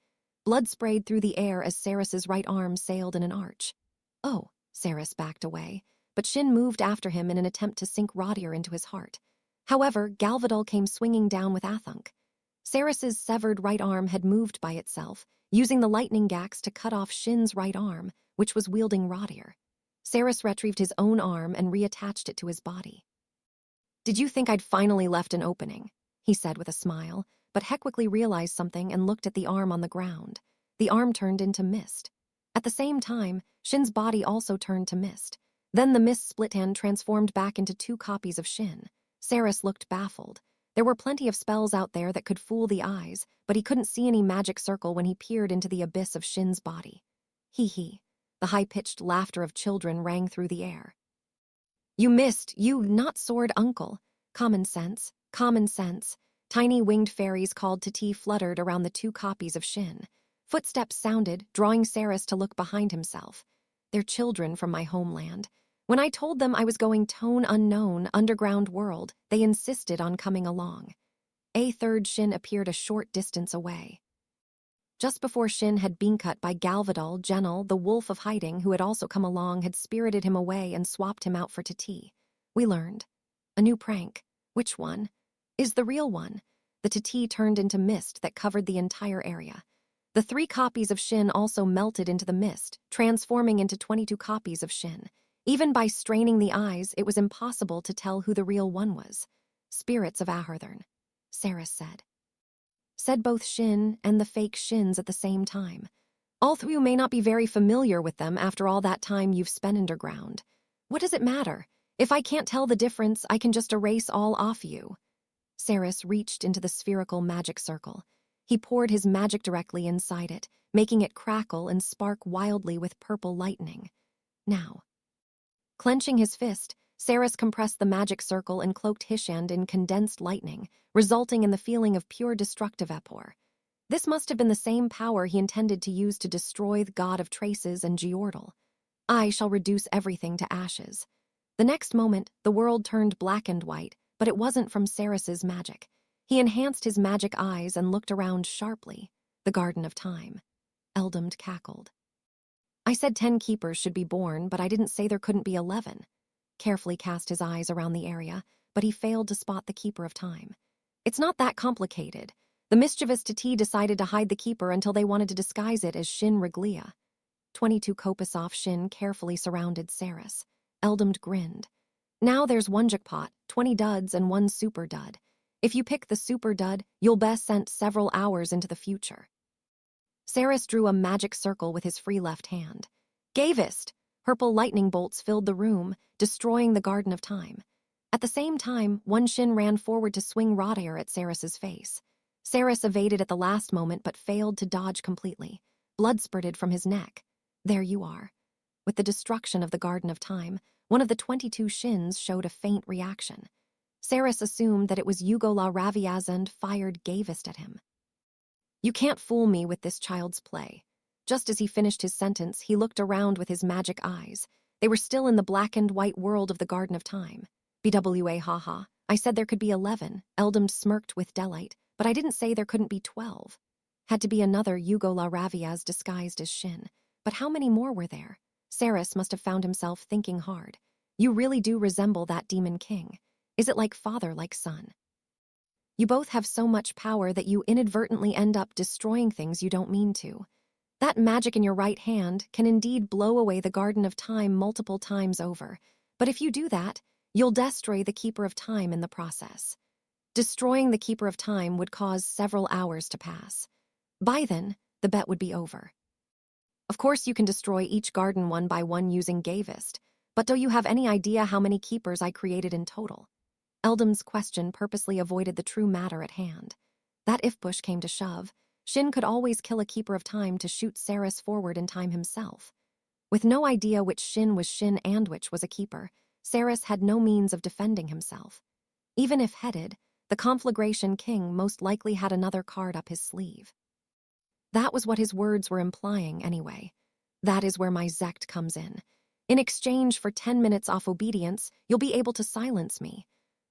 Blood sprayed through the air as Ceres' right arm sailed in an arch. Oh, Ceres backed away, but Shin moved after him in an attempt to sink Rodire into his heart. However, Galvadol came swinging down with Athunk. Ceres' severed right arm had moved by itself, using the lightning axe to cut off Shin's right arm, which was wielding Rodire. Ceres retrieved his own arm and reattached it to his body. Did you think I'd finally left an opening? He said with a smile, but he quickly realized something and looked at the arm on the ground. The arm turned into mist. At the same time, Shin's body also turned to mist. Then the mist split and transformed back into 2 copies of Shin. Ceres looked baffled. There were plenty of spells out there that could fool the eyes, but he couldn't see any magic circle when he peered into the abyss of Shin's body. Hee. The high-pitched laughter of children rang through the air. You missed, you not sword uncle. Common sense, common sense. Tiny winged fairies called to tea fluttered around the 2 copies of Shin. Footsteps sounded, drawing Ceres to look behind himself. They're children from my homeland. When I told them I was going tone unknown, underground world, they insisted on coming along. A third Shin appeared a short distance away. Just before Shin had been cut by Galvadol, Genel, the wolf of hiding, who had also come along, had spirited him away and swapped him out for Tati. We learned. A new prank. Which one? Is the real one. The Tati turned into mist that covered the entire area. The 3 copies of Shin also melted into the mist, transforming into 22 copies of Shin. Even by straining the eyes, it was impossible to tell who the real one was. Spirits of Ahurthern, Ceres said. Said both Shin and the fake Shins at the same time. All of you may not be very familiar with them after all that time you've spent underground. What does it matter? If I can't tell the difference, I can just erase all off you. Saris reached into the spherical magic circle. He poured his magic directly inside it, making it crackle and spark wildly with purple lightning. Now. Clenching his fist, Saris compressed the magic circle and cloaked Hishand in condensed lightning, resulting in the feeling of pure destructive epor. This must have been the same power he intended to use to destroy the god of traces and Geordle. I shall reduce everything to ashes. The next moment, the world turned black and white, but it wasn't from Saris's magic. He enhanced his magic eyes and looked around sharply. The Garden of Time. Eldamd cackled. I said 10 keepers should be born, but I didn't say there couldn't be 11. Carefully cast his eyes around the area, but he failed to spot the Keeper of Time. It's not that complicated. The mischievous Tati decided to hide the keeper until they wanted to disguise it as Shin Reglia. 22 Kopasov Shin carefully surrounded Saris. Eldamd grinned. Now there's one jackpot, 20 duds and one super dud. If you pick the super dud, you'll best sent several hours into the future. Saris drew a magic circle with his free left hand. Gavist! Purple lightning bolts filled the room, destroying the Garden of Time. At the same time, one Shin ran forward to swing Rodair at Saris's face. Saris evaded at the last moment but failed to dodge completely. Blood spurted from his neck. There you are. With the destruction of the Garden of Time, one of the 22 Shins showed a faint reaction. Saris assumed that it was Yugola Raviazand fired Gavist at him. You can't fool me with this child's play. Just as he finished his sentence, he looked around with his magic eyes. They were still in the blackened white world of the Garden of Time. BWA haha. I said there could be 11. Eldamd smirked with delight, but I didn't say there couldn't be 12. Had to be another Yugola Raviaz disguised as Shin. But how many more were there? Saris must have found himself thinking hard. You really do resemble that demon king. Is it like father, like son? You both have so much power that you inadvertently end up destroying things you don't mean to. That magic in your right hand can indeed blow away the Garden of Time multiple times over. But if you do that, you'll destroy the Keeper of Time in the process. Destroying the Keeper of Time would cause several hours to pass. By then, the bet would be over. Of course you can destroy each garden one by one using Gavist, but do you have any idea how many keepers I created in total? Eldam's question purposely avoided the true matter at hand. That if push came to shove, Shin could always kill a Keeper of Time to shoot Saris forward in time himself. With no idea which Shin was Shin and which was a keeper, Saris had no means of defending himself. Even if headed, the Conflagration King most likely had another card up his sleeve. That was what his words were implying anyway. That is where my Zect comes in. In exchange for 10 minutes off obedience, you'll be able to silence me.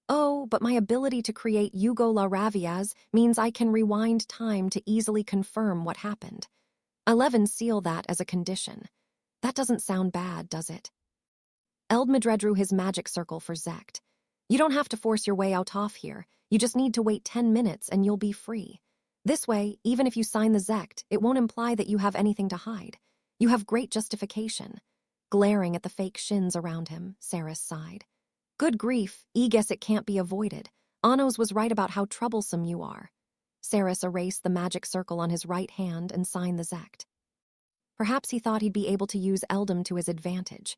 Oh, but my ability to create Yugola Raviaz means I can rewind time to easily confirm what happened. 11 seal that as a condition. That doesn't sound bad, does it? Eldmadre drew his magic circle for Zect. You don't have to force your way out off here. You just need to wait 10 minutes and you'll be free. This way, even if you sign the Zect, it won't imply that you have anything to hide. You have great justification. Glaring at the fake Shins around him, Saris sighed. Good grief, guess it can't be avoided. Anos was right about how troublesome you are. Saris erased the magic circle on his right hand and signed the Zect. Perhaps he thought he'd be able to use Eldam to his advantage.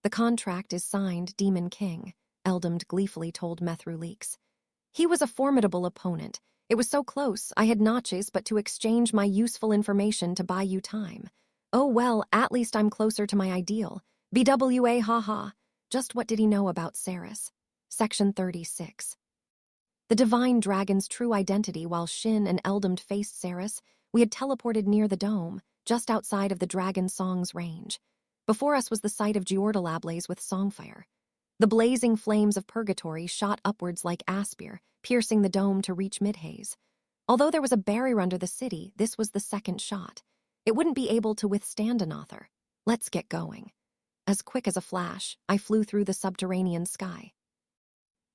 The contract is signed, Demon King, Eldamd gleefully told Methru Leaks. He was a formidable opponent. It was so close, I had notches but to exchange my useful information to buy you time. Oh well, at least I'm closer to my ideal. BWA haha. Just what did he know about Saris? Section 36. The Divine Dragon's true identity. While Shin and Eldamd faced Saris, we had teleported near the dome, just outside of the Dragon Song's range. Before us was the site of Geordle ablaze with songfire. The blazing flames of purgatory shot upwards like aspire, piercing the dome to reach Midhaze. Although there was a barrier under the city, this was the second shot. It wouldn't be able to withstand another. Let's get going. As quick as a flash, I flew through the subterranean sky.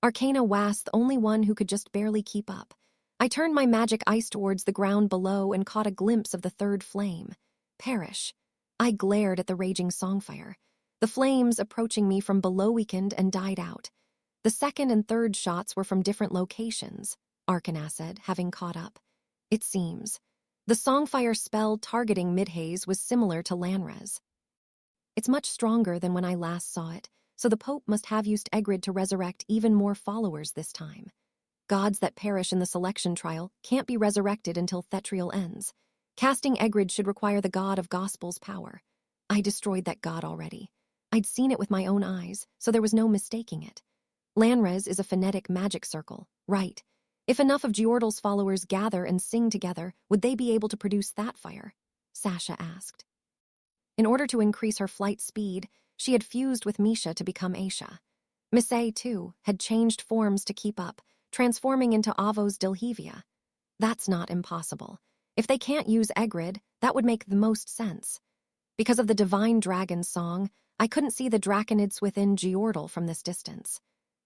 Arcana was the only one who could just barely keep up. I turned my magic ice towards the ground below and caught a glimpse of the third flame. Perish. I glared at the raging songfire. The flames approaching me from below weakened and died out. The second and third shots were from different locations, Arcana said, having caught up. It seems. The Songfire spell targeting Midhaze was similar to Lanra's. It's much stronger than when I last saw it, so the Pope must have used Egrid to resurrect even more followers this time. Gods that perish in the selection trial can't be resurrected until Thetriel ends. Casting Egrid should require the God of Gospel's power. I destroyed that god already. I'd seen it with my own eyes, so there was no mistaking it. Lanra's is a phonetic magic circle, right? If enough of Giordal's followers gather and sing together, would they be able to produce that fire? Sasha asked. In order to increase her flight speed, she had fused with Misha to become Aisha. Misay, too, had changed forms to keep up, transforming into Avos Dilhevia. That's not impossible. If they can't use Egrid, that would make the most sense. Because of the Divine Dragon song, I couldn't see the draconids within Giordal from this distance.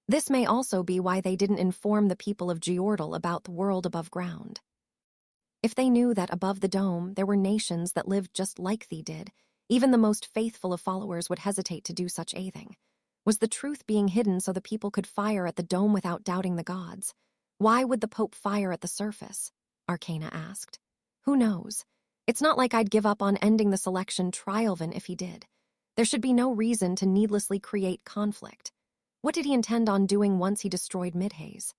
This may also be why they didn't inform the people of Giordal about the world above ground. If they knew that above the dome there were nations that lived just like thee did, even the most faithful of followers would hesitate to do such a thing. Was the truth being hidden so the people could fire at the dome without doubting the gods? Why would the Pope fire at the surface? Arcana asked. Who knows? It's not like I'd give up on ending the selection trialvan if he did. There should be no reason to needlessly create conflict. What did he intend on doing once he destroyed Midhaze?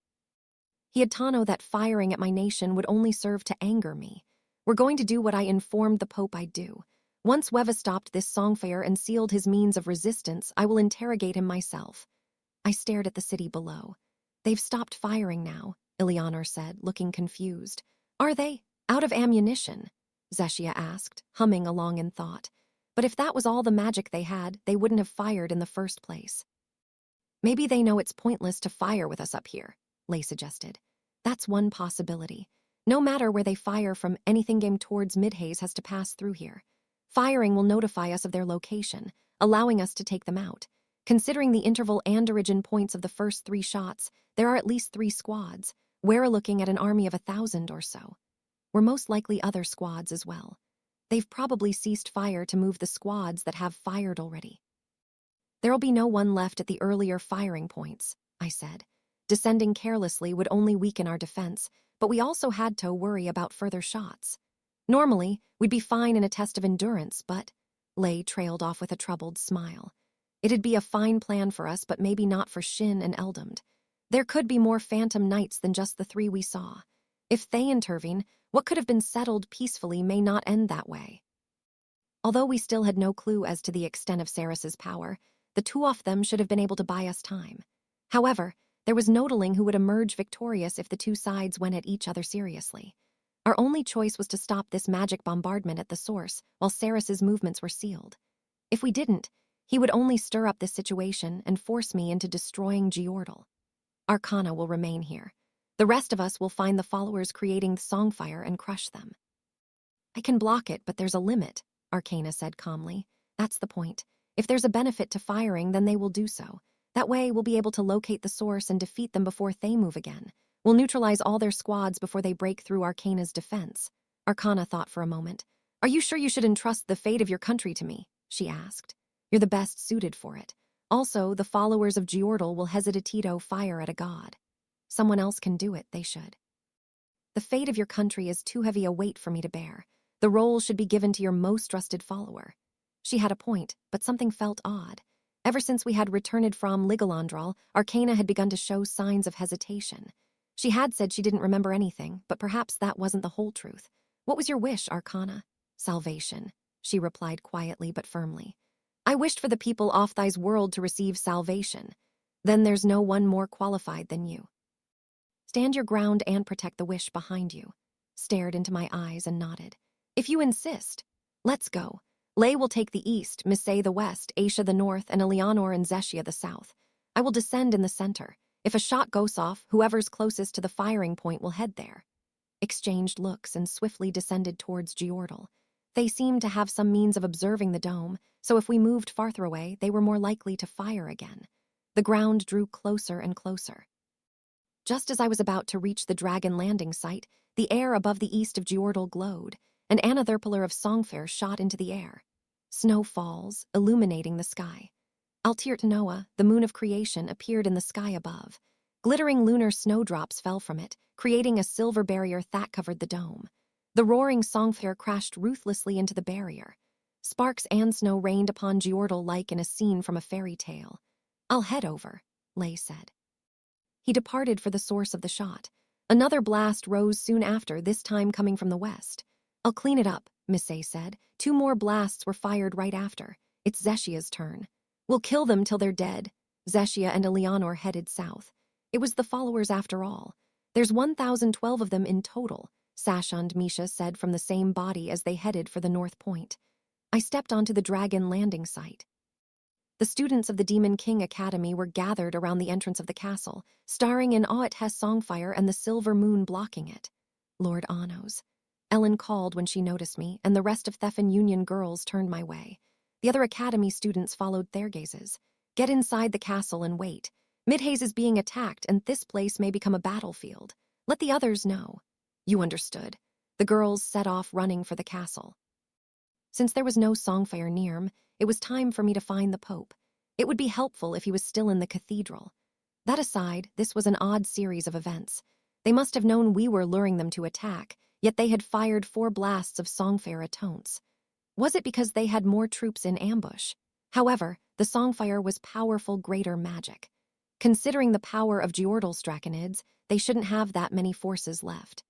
He had Tano that firing at my nation would only serve to anger me. We're going to do what I informed the Pope I'd do. Once Weva stopped this Songfire and sealed his means of resistance, I will interrogate him myself. I stared at the city below. They've stopped firing now, Eleanor said, looking confused. Are they? Out of ammunition? Zeshia asked, humming along in thought. But if that was all the magic they had, they wouldn't have fired in the first place. Maybe they know it's pointless to fire with us up here, Lay suggested. That's one possibility. No matter where they fire from, anything aimed towards Midhaze has to pass through here. Firing will notify us of their location, allowing us to take them out. Considering the interval and origin points of the first 3 shots, there are at least 3 squads. We're looking at an army of 1,000 or so. We're most likely other squads as well. They've probably ceased fire to move the squads that have fired already. There'll be no one left at the earlier firing points, I said. Descending carelessly would only weaken our defense, but we also had to worry about further shots. Normally, we'd be fine in a test of endurance, but Lay trailed off with a troubled smile. It'd be a fine plan for us, but maybe not for Shin and Eldamd. There could be more phantom knights than just the 3 we saw. If they intervene, what could have been settled peacefully may not end that way. Although we still had no clue as to the extent of Saris's power, the 2 of them should have been able to buy us time. However, there was no telling who would emerge victorious if the 2 sides went at each other seriously. Our only choice was to stop this magic bombardment at the source while Saris's movements were sealed. If we didn't, he would only stir up this situation and force me into destroying Giordal. Arcana will remain here. The rest of us will find the followers creating the Songfire and crush them. I can block it, but there's a limit, Arcana said calmly. That's the point. If there's a benefit to firing, then they will do so. That way, we'll be able to locate the source and defeat them before they move again. We'll neutralize all their squads before they break through Arcana's defense. Arcana thought for a moment. Are you sure you should entrust the fate of your country to me? She asked. You're the best suited for it. Also, the followers of Giordal will hesitatito fire at a god. Someone else can do it, they should. The fate of your country is too heavy a weight for me to bear. The role should be given to your most trusted follower. She had a point, but something felt odd. Ever since we had returned from Ligalandral, Arcana had begun to show signs of hesitation. She had said she didn't remember anything, but perhaps that wasn't the whole truth. What was your wish, Arcana? Salvation, she replied quietly but firmly. I wished for the people off thy's world to receive salvation. Then there's no one more qualified than you. Stand your ground and protect the wish behind you. Stared into my eyes and nodded. If you insist. Let's go. Lay will take the east, Misay the west, Aisha the north, and Eleanor and Zeshia the south. I will descend in the center. If a shot goes off, whoever's closest to the firing point will head there. Exchanged looks and swiftly descended towards Giordal. They seemed to have some means of observing the dome, so if we moved farther away, they were more likely to fire again. The ground drew closer and closer. Just as I was about to reach the dragon landing site, the air above the east of Giordal glowed, and another pillar of Songfire shot into the air. Snow falls, illuminating the sky. Altiert Noah, the moon of creation, appeared in the sky above. Glittering lunar snowdrops fell from it, creating a silver barrier that covered the dome. The roaring songfare crashed ruthlessly into the barrier. Sparks and snow rained upon Giordal like in a scene from a fairy tale. "I'll head over," Lay said. He departed for the source of the shot. Another blast rose soon after, this time coming from the west. "I'll clean it up," Misfit said. 2 more blasts were fired right after. "It's Zeshia's turn." "We'll kill them till they're dead." Zeshia and Eleanor headed south. It was the followers after all. "There's 1,012 of them in total," Sasha and Misha said from the same body as they headed for the north point. I stepped onto the dragon landing site. The students of the Demon King Academy were gathered around the entrance of the castle, staring in awe at Hess' songfire and the silver moon blocking it. "Lord Anos," Ellen called when she noticed me, and the rest of Theffin Union girls turned my way. The other academy students followed their gazes. "Get inside the castle and wait. Midhaze is being attacked, and this place may become a battlefield. Let the others know." "You understood." The girls set off running for the castle. Since there was no songfire near him, it was time for me to find the Pope. It would be helpful if he was still in the cathedral. That aside, this was an odd series of events. They must have known we were luring them to attack, yet they had fired 4 blasts of songfire at once. Was it because they had more troops in ambush? However, the songfire was powerful greater magic. Considering the power of Giordal's draconids, they shouldn't have that many forces left.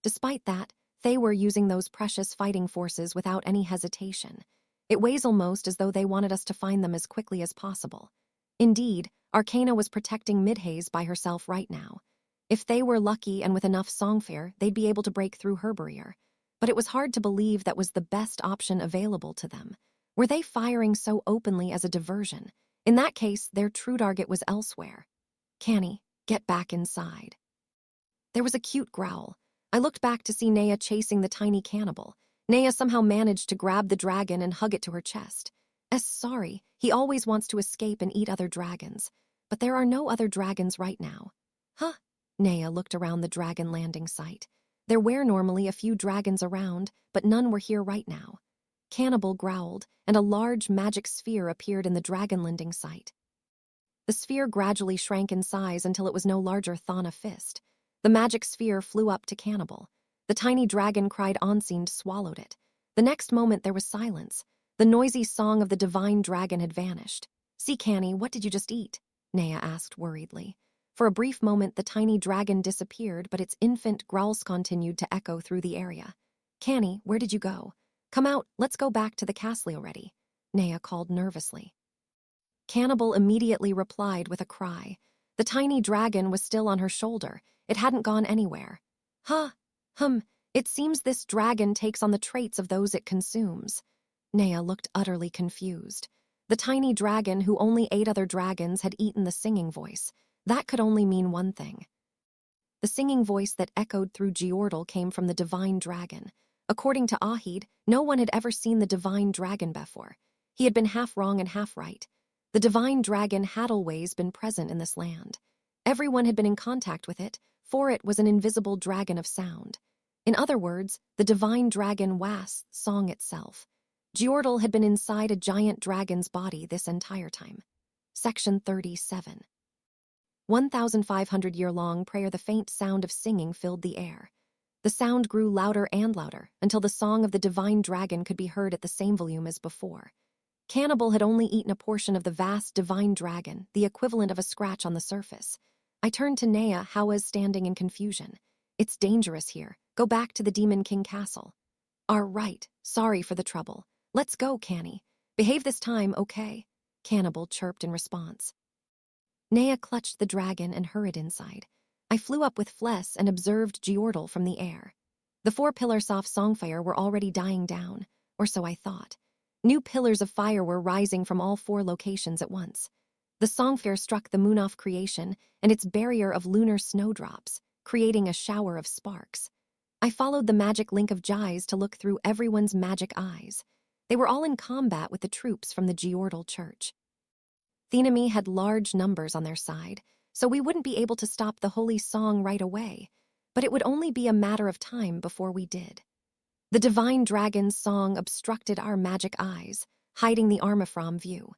Despite that, they were using those precious fighting forces without any hesitation. It weighs almost as though they wanted us to find them as quickly as possible. Indeed, Arcana was protecting Midhaze by herself right now. If they were lucky and with enough songfare, they'd be able to break through her barrier. But it was hard to believe that was the best option available to them. Were they firing so openly as a diversion? In that case, their true target was elsewhere. "Canny, get back inside." There was a cute growl. I looked back to see Naya chasing the tiny cannibal. Naya somehow managed to grab the dragon and hug it to her chest. Sorry, he always wants to escape and eat other dragons. But there are no other dragons right now." "Huh?" Naya looked around the dragon landing site. There were normally a few dragons around, but none were here right now. Cannibal growled, and a large magic sphere appeared in the dragon landing site. The sphere gradually shrank in size until it was no larger than a fist. The magic sphere flew up to Cannibal. The tiny dragon cried unseen, swallowed it. The next moment there was silence. The noisy song of the divine dragon had vanished. "See, Canny, what did you just eat?" Naya asked worriedly. For a brief moment the tiny dragon disappeared, but its infant growls continued to echo through the area. "Canny, where did you go? Come out, let's go back to the castle already," Naya called nervously. Cannibal immediately replied with a cry. The tiny dragon was still on her shoulder. It hadn't gone anywhere. It seems this dragon takes on the traits of those it consumes." Naya looked utterly confused. The tiny dragon who only ate other dragons had eaten the singing voice. That could only mean one thing. The singing voice that echoed through Giordal came from the divine dragon. According to Ahid, no one had ever seen the divine dragon before. He had been half wrong and half right. The divine dragon had always been present in this land. Everyone had been in contact with it, for it was an invisible dragon of sound. In other words, the divine dragon was song itself. Giordal had been inside a giant dragon's body this entire time. Section 37. 1,500-year-long prayer. The faint sound of singing filled the air. The sound grew louder and louder until the song of the divine dragon could be heard at the same volume as before. Cannibal had only eaten a portion of the vast divine dragon, the equivalent of a scratch on the surface. I turned to Naya, how was standing in confusion. "It's dangerous here. Go back to the Demon King Castle." "Are right. Sorry for the trouble. Let's go, Canny. Behave this time, okay?" Cannibal chirped in response. Naya clutched the dragon and hurried inside. I flew up with Fless and observed Giordal from the air. The 4 pillars of songfire were already dying down, or so I thought. New pillars of fire were rising from all 4 locations at once. The songfire struck the moon of creation and its barrier of lunar snowdrops, creating a shower of sparks. I followed the magic link of Jais to look through everyone's magic eyes. They were all in combat with the troops from the Giordal Church. The enemy had large numbers on their side, so we wouldn't be able to stop the holy song right away, but it would only be a matter of time before we did. The divine dragon's song obstructed our magic eyes, hiding the armor from view.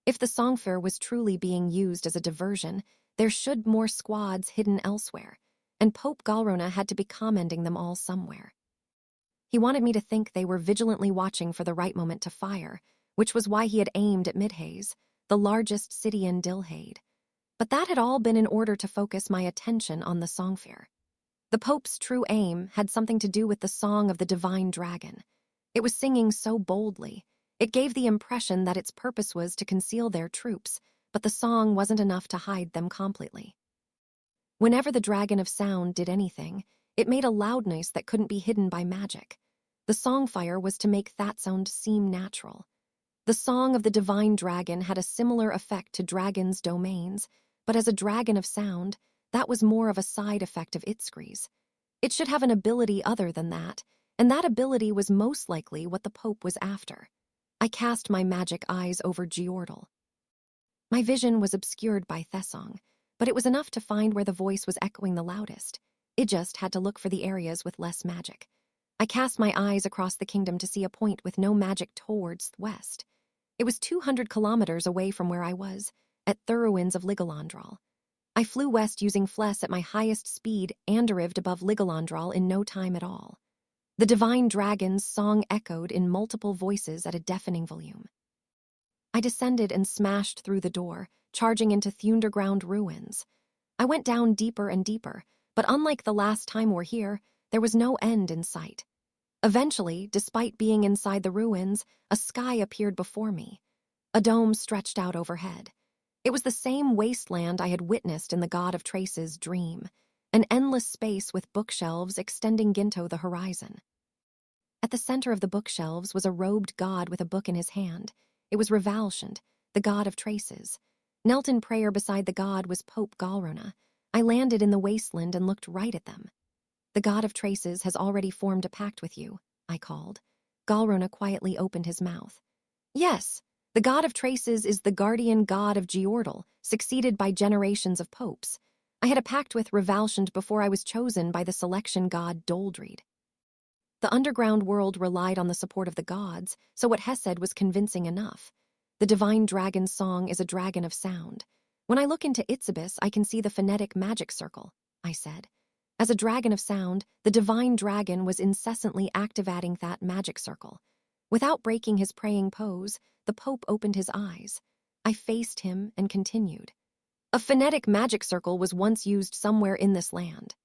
If the songfire was truly being used as a diversion, there should more squads hidden elsewhere, and Pope Galrona had to be commanding them all somewhere. He wanted me to think they were vigilantly watching for the right moment to fire, which was why he had aimed at Midhaze, the largest city in Dilhade. But that had all been in order to focus my attention on the songfare. The Pope's true aim had something to do with the song of the divine dragon. It was singing so boldly. It gave the impression that its purpose was to conceal their troops, but the song wasn't enough to hide them completely. Whenever the dragon of sound did anything, it made a loudness that couldn't be hidden by magic. The songfire was to make that sound seem natural. The song of the divine dragon had a similar effect to dragons' domains, but as a dragon of sound, that was more of a side effect of its screes. It should have an ability other than that, and that ability was most likely what the Pope was after. I cast my magic eyes over Geordle. My vision was obscured by Thesong, but it was enough to find where the voice was echoing the loudest. It just had to look for the areas with less magic. I cast my eyes across the kingdom to see a point with no magic towards west. It was 200 kilometers away from where I was, at Thurowinds of Ligalandral. I flew west using Fless at my highest speed and arrived above Ligalandral in no time at all. The divine dragon's song echoed in multiple voices at a deafening volume. I descended and smashed through the door, charging into Thunderground ruins. I went down deeper and deeper, but unlike the last time we're here, there was no end in sight. Eventually, despite being inside the ruins, a sky appeared before me. A dome stretched out overhead. It was the same wasteland I had witnessed in the God of Trace's dream, an endless space with bookshelves extending Ginto the horizon. At the center of the bookshelves was a robed god with a book in his hand. It was Revalshant, the God of Traces. Knelt in prayer beside the god was Pope Galrona. I landed in the wasteland and looked right at them. The God of Traces has already formed a pact with you, I called. Galrona quietly opened his mouth. Yes, the God of Traces is the guardian god of Geordle, succeeded by generations of popes. I had a pact with Revalshant before I was chosen by the selection god Doldreed. The underground world relied on the support of the gods, so what Hess said was convincing enough. The divine dragon's song is a dragon of sound. When I look into its abyss, I can see the phonetic magic circle, I said. As a dragon of sound, the divine dragon was incessantly activating that magic circle. Without breaking his praying pose, the Pope opened his eyes. I faced him and continued. A phonetic magic circle was once used somewhere in this land.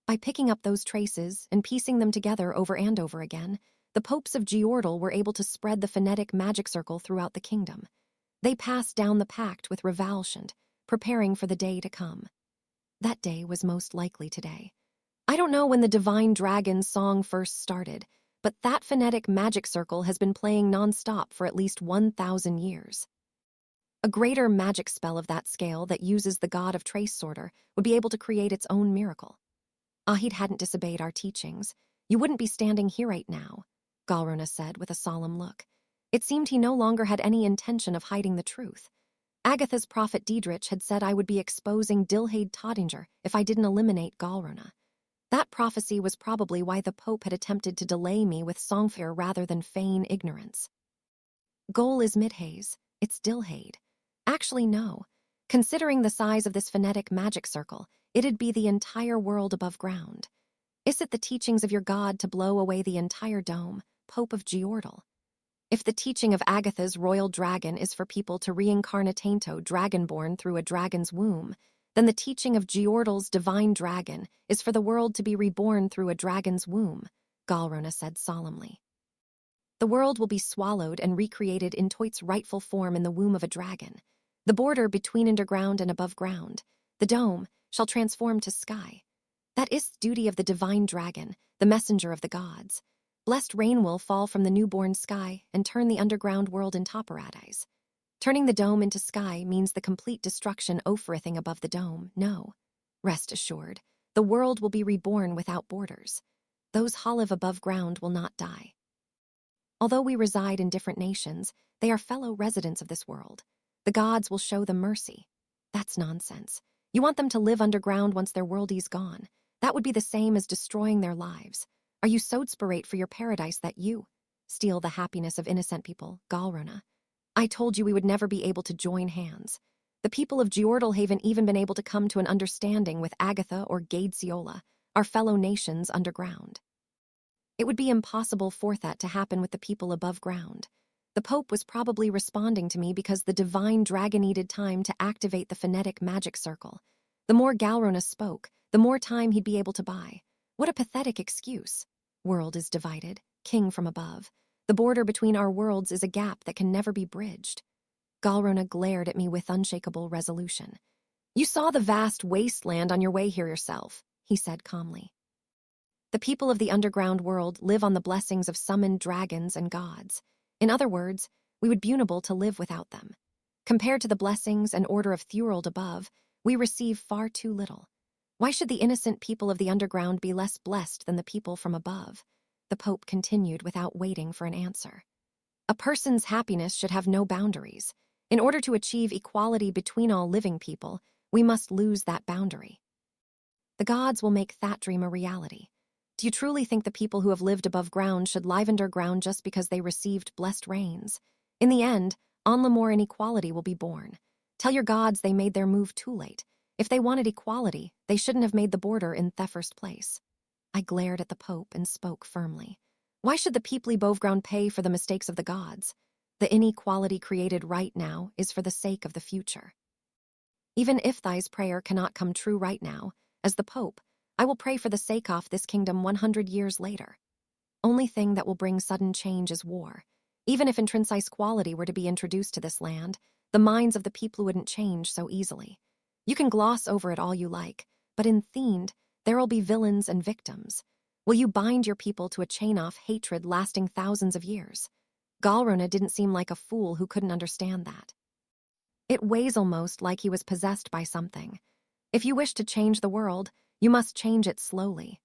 By picking up those traces and piecing them together over and over again, the popes of Geordle were able to spread the phonetic magic circle throughout the kingdom. They passed down the pact with Revalshant, preparing for the day to come. That day was most likely today. I don't know when the divine dragon's song first started, but that phonetic magic circle has been playing non-stop for at least 1,000 years. A greater magic spell of that scale that uses the God of Trace Sorter would be able to create its own miracle. Ahid hadn't disobeyed our teachings. You wouldn't be standing here right now, Galrona said with a solemn look. It seemed he no longer had any intention of hiding the truth. Agatha's prophet Diedrich had said I would be exposing Dilhade Todinger if I didn't eliminate Galrona. That prophecy was probably why the Pope had attempted to delay me with songfare rather than feign ignorance. Goal is Midhaze. It's Dilhade. Actually, no. Considering the size of this phonetic magic circle, it'd be the entire world above ground. Is it the teachings of your god to blow away the entire dome, Pope of Geordle? If the teaching of Agatha's royal dragon is for people to reincarnatanto dragonborn through a dragon's womb, then the teaching of Geordle's divine dragon is for the world to be reborn through a dragon's womb, Galrona said solemnly. The world will be swallowed and recreated into its rightful form in the womb of a dragon. The border between underground and above ground, the dome, shall transform to sky. That is the duty of the divine dragon, the messenger of the gods. Blessed rain will fall from the newborn sky and turn the underground world into paradise. Turning the dome into sky means the complete destruction Ophrithing above the dome, no. Rest assured, the world will be reborn without borders. Those who live above ground will not die. Although we reside in different nations, they are fellow residents of this world. The gods will show them mercy. That's nonsense. You want them to live underground once their worldie's gone. That would be the same as destroying their lives. Are you so desperate for your paradise that you steal the happiness of innocent people, Galrona? I told you we would never be able to join hands. The people of Geordle haven't even been able to come to an understanding with Agatha or Gadesiola, our fellow nations underground. It would be impossible for that to happen with the people above ground. The Pope was probably responding to me because the divine dragon needed time to activate the phonetic magic circle. The more Galrona spoke, the more time he'd be able to buy. What a pathetic excuse. World is divided, king from above. The border between our worlds is a gap that can never be bridged. Galrona glared at me with unshakable resolution. You saw the vast wasteland on your way here yourself, he said calmly. The people of the underground world live on the blessings of summoned dragons and gods. In other words, we would be unable to live without them. Compared to the blessings and order of Thurald above, we receive far too little. Why should the innocent people of the underground be less blessed than the people from above? The Pope continued without waiting for an answer. A person's happiness should have no boundaries. In order to achieve equality between all living people, we must lose that boundary. The gods will make that dream a reality. Do you truly think the people who have lived above ground should live underground just because they received blessed rains? In the end, on Lamore inequality will be born. Tell your gods they made their move too late. If they wanted equality, they shouldn't have made the border in the first place. I glared at the Pope and spoke firmly. Why should the people above ground pay for the mistakes of the gods? The inequality created right now is for the sake of the future. Even if thy prayer cannot come true right now, as the Pope, I will pray for the sake of this kingdom 100 years later. Only thing that will bring sudden change is war. Even if intrinsic quality were to be introduced to this land, the minds of the people wouldn't change so easily. You can gloss over it all you like, but in Theend, there'll be villains and victims. Will you bind your people to a chain of hatred lasting thousands of years? Galrona didn't seem like a fool who couldn't understand that. It weighs almost like he was possessed by something. If you wish to change the world, you must change it slowly.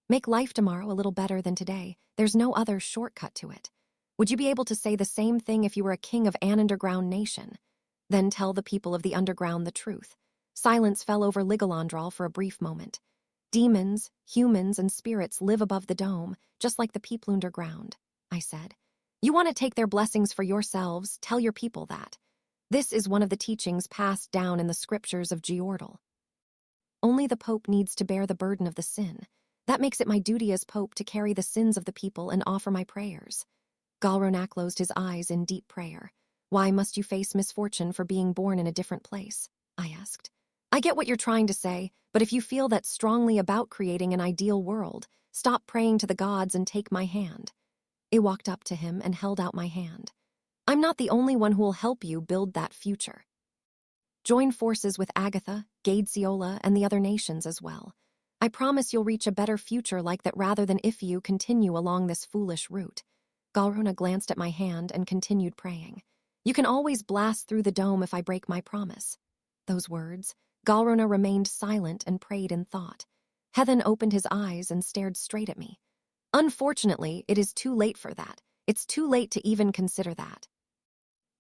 Make life tomorrow a little better than today. There's no other shortcut to it. Would you be able to say the same thing if you were a king of an underground nation? Then tell the people of the underground the truth. Silence fell over Ligalandral for a brief moment. Demons, humans, and spirits live above the dome, just like the people underground, I said. You want to take their blessings for yourselves, tell your people that. This is one of the teachings passed down in the scriptures of Geordal. Only the Pope needs to bear the burden of the sin. That makes it my duty as Pope to carry the sins of the people and offer my prayers. Galrona closed his eyes in deep prayer. Why must you face misfortune for being born in a different place? I asked. I get what you're trying to say, but if you feel that strongly about creating an ideal world, stop praying to the gods and take my hand. I walked up to him and held out my hand. I'm not the only one who will help you build that future. Join forces with Agatha, Gadesiola, and the other nations as well. I promise you'll reach a better future like that rather than if you continue along this foolish route. Galrona glanced at my hand and continued praying. You can always blast through the dome if I break my promise. Those words, Galrona remained silent and prayed in thought. Hethan opened his eyes and stared straight at me. Unfortunately, it is too late for that. It's too late to even consider that.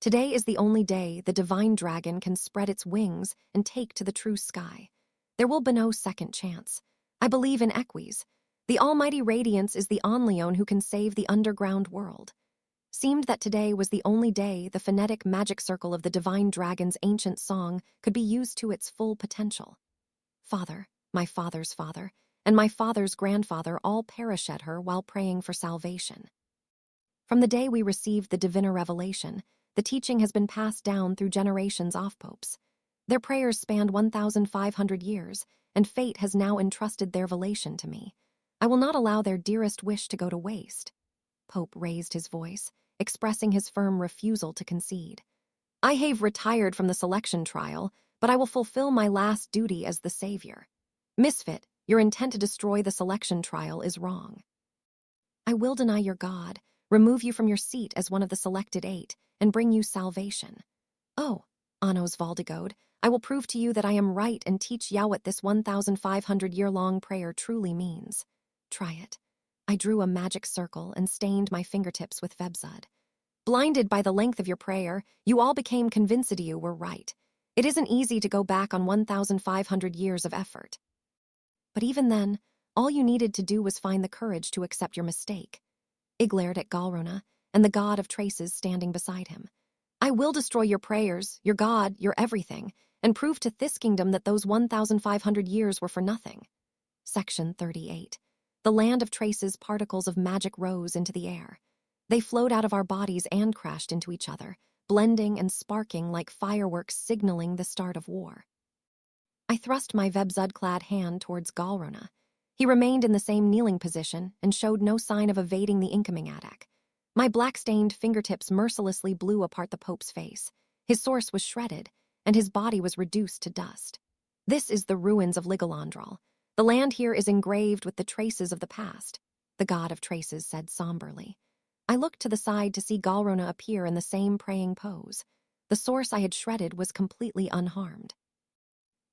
Today is the only day the divine dragon can spread its wings and take to the true sky. There will be no second chance. I believe in Equis. The almighty radiance is the Onleon who can save the underground world. Seemed that today was the only day the phonetic magic circle of the divine dragon's ancient song could be used to its full potential. Father, my father's father, and my father's grandfather all perished at her while praying for salvation. From the day we received the divine revelation, the teaching has been passed down through generations of popes. Their prayers spanned 1,500 years, and fate has now entrusted their revelation to me. I will not allow their dearest wish to go to waste. Pope raised his voice, expressing his firm refusal to concede. I have retired from the selection trial, but I will fulfill my last duty as the savior. Misfit, your intent to destroy the selection trial is wrong. I will deny your God, remove you from your seat as one of the selected 8, and bring you salvation. Oh, Anos Valdigode, I will prove to you that I am right and teach you what this 1,500-year-long prayer truly means. Try it. I drew a magic circle and stained my fingertips with Vebzud. Blinded by the length of your prayer, you all became convinced you were right. It isn't easy to go back on 1,500 years of effort. But even then, all you needed to do was find the courage to accept your mistake. I glared at Galrona, and the god of traces standing beside him. I will destroy your prayers, your god, your everything, and prove to this kingdom that those 1,500 years were for nothing. Section 38. The land of traces, particles of magic rose into the air. They flowed out of our bodies and crashed into each other, blending and sparking like fireworks signaling the start of war. I thrust my Vebzud-clad hand towards Galrona. He remained in the same kneeling position and showed no sign of evading the incoming attack. My black-stained fingertips mercilessly blew apart the Pope's face. His source was shredded, and his body was reduced to dust. This is the ruins of Ligalandral. The land here is engraved with the traces of the past, the god of traces said somberly. I looked to the side to see Galrona appear in the same praying pose. The source I had shredded was completely unharmed.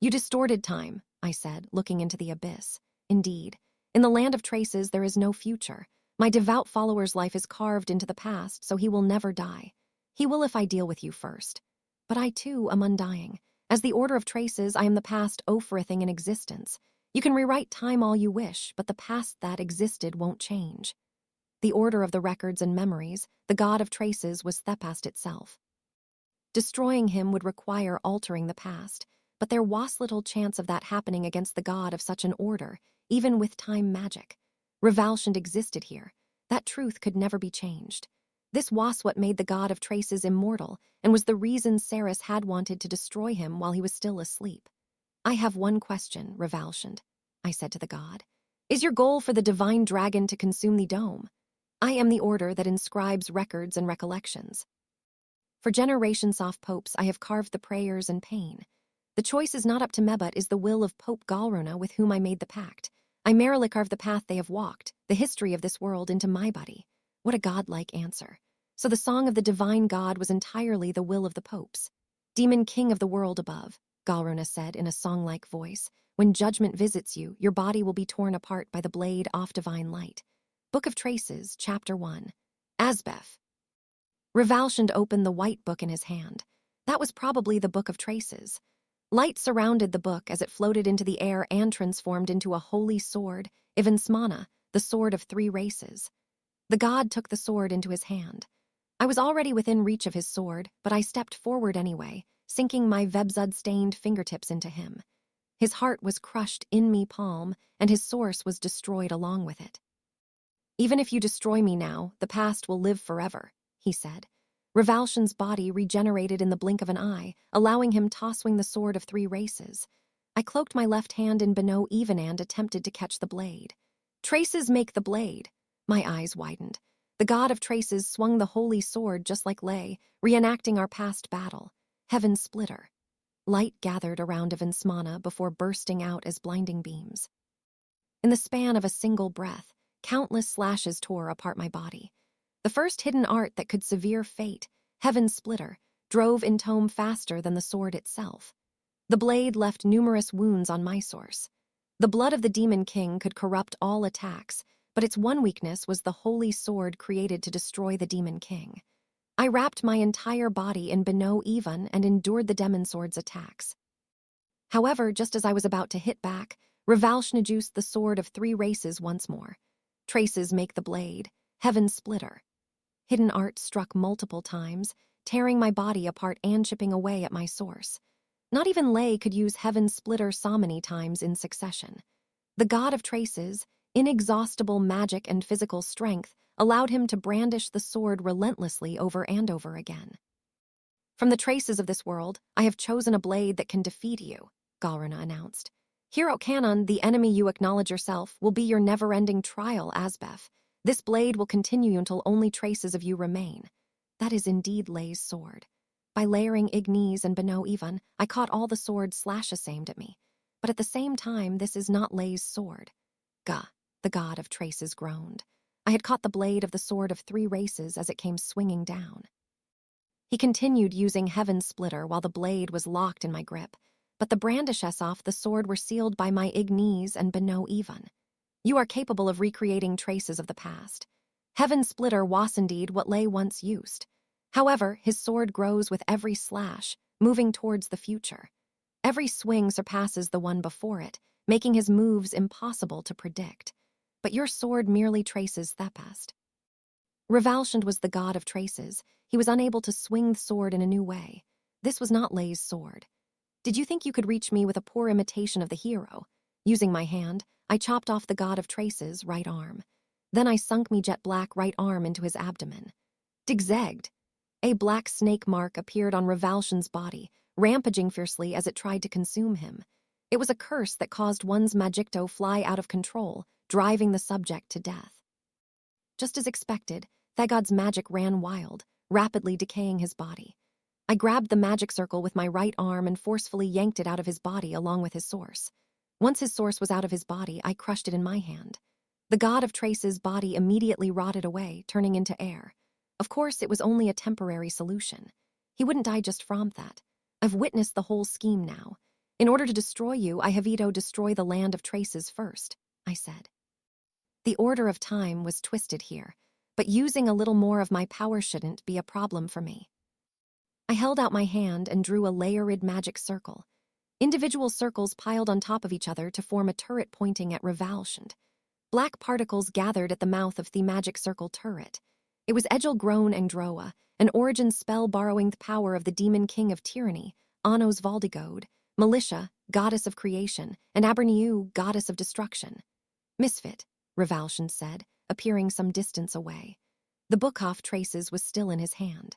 You distorted time, I said, looking into the abyss. Indeed, in the land of traces there is no future. My devout follower's life is carved into the past, so he will never die. He will if I deal with you first. But I too am undying. As the Order of Traces, I am the past Ophrithing in existence. You can rewrite time all you wish, but the past that existed won't change. The Order of the Records and Memories, the god of traces, was Thepast itself. Destroying him would require altering the past, but there was little chance of that happening against the god of such an order, even with time magic. Revalshant existed here. That truth could never be changed. This was what made the god of traces immortal, and was the reason Ceres had wanted to destroy him while he was still asleep. I have one question, Revalshant, I said to the god. Is your goal for the divine dragon to consume the dome? I am the order that inscribes records and recollections. For generations off popes, I have carved the prayers and pain. The choice is not up to me, but is the will of Pope Galrona with whom I made the pact. I merely carved the path they have walked, the history of this world, into my body. What a godlike answer. So the song of the divine god was entirely the will of the popes. Demon king of the world above, Galrona said in a song-like voice, when judgment visits you, your body will be torn apart by the blade of divine light. Book of Traces, Chapter 1. Asbeth. Revalshant opened the white book in his hand. That was probably the Book of Traces. Light surrounded the book as it floated into the air and transformed into a holy sword, Ivansmana, the sword of 3 races. The god took the sword into his hand. I was already within reach of his sword, but I stepped forward anyway, sinking my Vebzud-stained fingertips into him. His heart was crushed in me palm, and his source was destroyed along with it. Even if you destroy me now, the past will live forever, he said. Revalshant's body regenerated in the blink of an eye, allowing him to swing the sword of 3 races. I cloaked my left hand in Beno even and attempted to catch the blade. Traces make the blade. My eyes widened. The god of traces swung the holy sword just like Lay, reenacting our past battle. Heaven Splitter. Light gathered around Ivansmana before bursting out as blinding beams. In the span of a single breath, countless slashes tore apart my body. The first hidden art that could sever fate, Heaven Splitter, drove in tome faster than the sword itself. The blade left numerous wounds on my source. The blood of the Demon King could corrupt all attacks, but its one weakness was the holy sword created to destroy the Demon King. I wrapped my entire body in Beno Even and endured the Demon Sword's attacks. However, just as I was about to hit back, Revalshant used the sword of 3 races once more. Traces make the blade, Heaven Splitter. Hidden art struck multiple times, tearing my body apart and chipping away at my source. Not even Lay could use Heaven Splitter so many times in succession. The god of traces, inexhaustible magic and physical strength, allowed him to brandish the sword relentlessly over and over again. From the traces of this world, I have chosen a blade that can defeat you, Galrona announced. Hero Canon, the enemy you acknowledge yourself, will be your never-ending trial, Asbeth. This blade will continue until only traces of you remain. That is indeed Lay's sword. By layering Ignis and Beno Even, I caught all the sword slashes aimed at me. But at the same time, this is not Lay's sword. Gah, the god of traces groaned. I had caught the blade of the sword of 3 races as it came swinging down. He continued using Heaven Splitter while the blade was locked in my grip, but the brandishes off the sword were sealed by my Ignis and Beno Even. You are capable of recreating traces of the past. Heaven Splitter was indeed what Lay once used. However, his sword grows with every slash, moving towards the future. Every swing surpasses the one before it, making his moves impossible to predict. But your sword merely traces Thepast. Revalshant was the god of traces. He was unable to swing the sword in a new way. This was not Lay's sword. Did you think you could reach me with a poor imitation of the hero? Using my hand, I chopped off the god of traces' right arm. Then I sunk me jet black right arm into his abdomen. Digzegged. A black snake mark appeared on Revalshan's body, rampaging fiercely as it tried to consume him. It was a curse that caused one's magicto fly out of control, driving the subject to death. Just as expected, Thagod's magic ran wild, rapidly decaying his body. I grabbed the magic circle with my right arm and forcefully yanked it out of his body along with his source. Once his source was out of his body, I crushed it in my hand. The god of traces' body immediately rotted away, turning into air. Of course, it was only a temporary solution. He wouldn't die just from that. I've witnessed the whole scheme now. In order to destroy you, I have vetoed destroy the land of traces first, I said. The order of time was twisted here, but using a little more of my power shouldn't be a problem for me. I held out my hand and drew a layered magic circle. Individual circles piled on top of each other to form a turret pointing at Revalshant. Black particles gathered at the mouth of the magic circle turret. It was Egil Groan Angdroa, an origin spell borrowing the power of the demon king of tyranny, Anos Valdigode, Militia, goddess of creation, and Aberniu, goddess of destruction. Misfit, Revalshant said, appearing some distance away. The book of traces was still in his hand.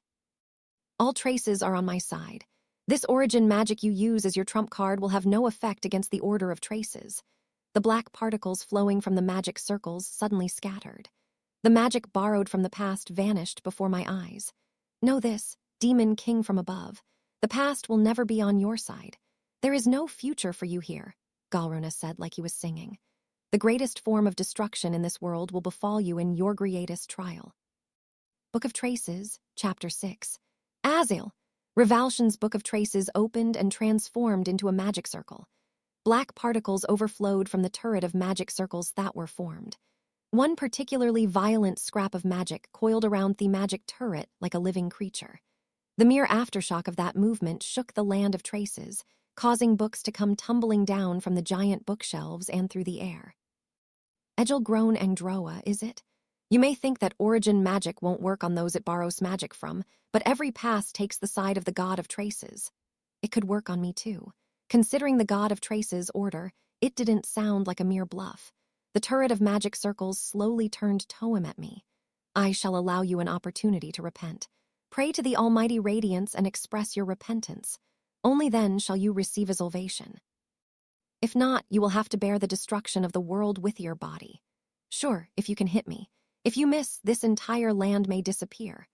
All traces are on my side. This origin magic you use as your trump card will have no effect against the order of traces. The black particles flowing from the magic circles suddenly scattered. The magic borrowed from the past vanished before my eyes. Know this, demon king from above. The past will never be on your side. There is no future for you here, Galrona said like he was singing. The greatest form of destruction in this world will befall you in your greatest trial. Book of Traces, Chapter 6. Azil! Revalshan's Book of Traces opened and transformed into a magic circle. Black particles overflowed from the turret of magic circles that were formed. One particularly violent scrap of magic coiled around the magic turret like a living creature. The mere aftershock of that movement shook the land of traces, causing books to come tumbling down from the giant bookshelves and through the air. Egil Groan Angdroa, is it? You may think that origin magic won't work on those it borrows magic from, but every pass takes the side of the god of traces. It could work on me too. Considering the god of traces' order, it didn't sound like a mere bluff. The turret of magic circles slowly turned toem at me. I shall allow you an opportunity to repent. Pray to the almighty radiance and express your repentance. Only then shall you receive a salvation. If not, you will have to bear the destruction of the world with your body. Sure, if you can hit me. If you miss, this entire land may disappear.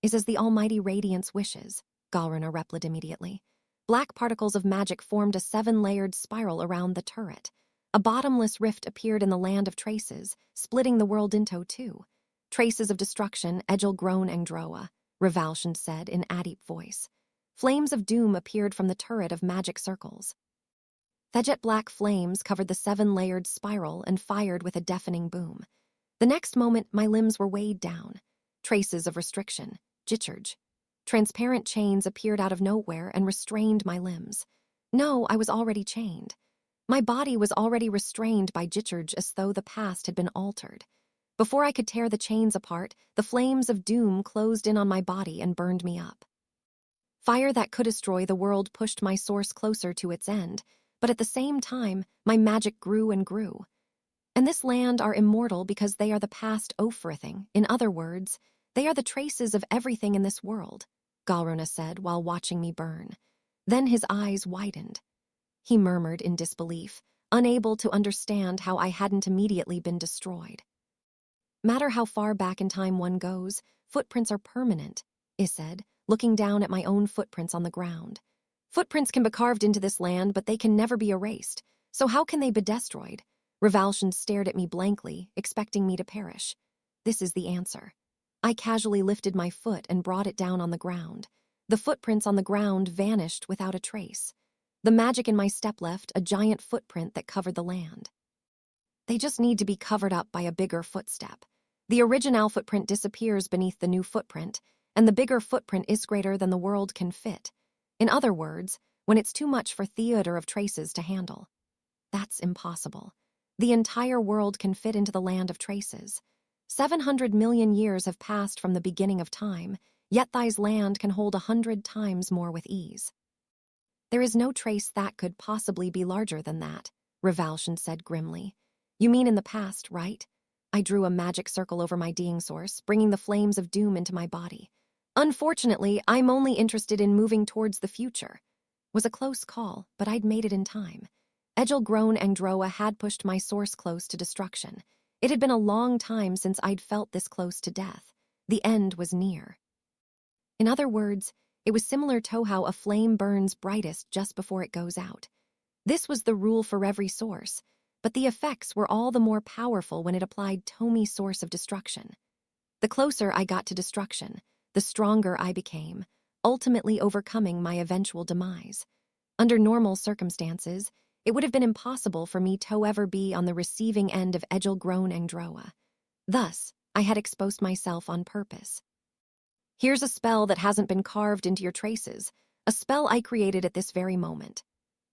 Is as the almighty radiance wishes, Galruna replied immediately. Black particles of magic formed a 7-layered spiral around the turret. A bottomless rift appeared in the land of traces, splitting the world into two. Traces of destruction, Egil Groan Angdroa, Revalshan said in a deep voice. Flames of doom appeared from the turret of magic circles. The jet black flames covered the 7-layered spiral and fired with a deafening boom. The next moment, my limbs were weighed down. Traces of restriction, Jichurj. Transparent chains appeared out of nowhere and restrained my limbs. No, I was already chained. My body was already restrained by Jichurj as though the past had been altered. Before I could tear the chains apart, the flames of doom closed in on my body and burned me up. Fire that could destroy the world pushed my source closer to its end, but at the same time, my magic grew and grew. And this land are immortal because they are the past Ofrithing. In other words, they are the traces of everything in this world, Galruna said while watching me burn. Then his eyes widened. He murmured in disbelief, unable to understand how I hadn't immediately been destroyed. Matter how far back in time one goes, footprints are permanent, I said, looking down at my own footprints on the ground. Footprints can be carved into this land, but they can never be erased. So how can they be destroyed? Revalshan stared at me blankly, expecting me to perish. This is the answer. I casually lifted my foot and brought it down on the ground. The footprints on the ground vanished without a trace. The magic in my step left a giant footprint that covered the land. They just need to be covered up by a bigger footstep. The original footprint disappears beneath the new footprint, and the bigger footprint is greater than the world can fit. In other words, when it's too much for theater of traces to handle. That's impossible. The entire world can fit into the land of traces. 700 million years have passed from the beginning of time, yet thy's land can hold 100 times more with ease. There is no trace that could possibly be larger than that, Revalsion said grimly. You mean in the past, right? I drew a magic circle over my being source, bringing the flames of doom into my body. Unfortunately, I'm only interested in moving towards the future. Was a close call, but I'd made it in time. Egil grown Angdroa had pushed my source close to destruction. It had been a long time since I'd felt this close to death. The end was near. In other words, it was similar to how a flame burns brightest just before it goes out. This was the rule for every source, but the effects were all the more powerful when it applied Tomi's source of destruction. The closer I got to destruction, the stronger I became, ultimately overcoming my eventual demise. Under normal circumstances, it would have been impossible for me to ever be on the receiving end of Egil grown Angdroa. Thus, I had exposed myself on purpose. Here's a spell that hasn't been carved into your traces, a spell I created at this very moment.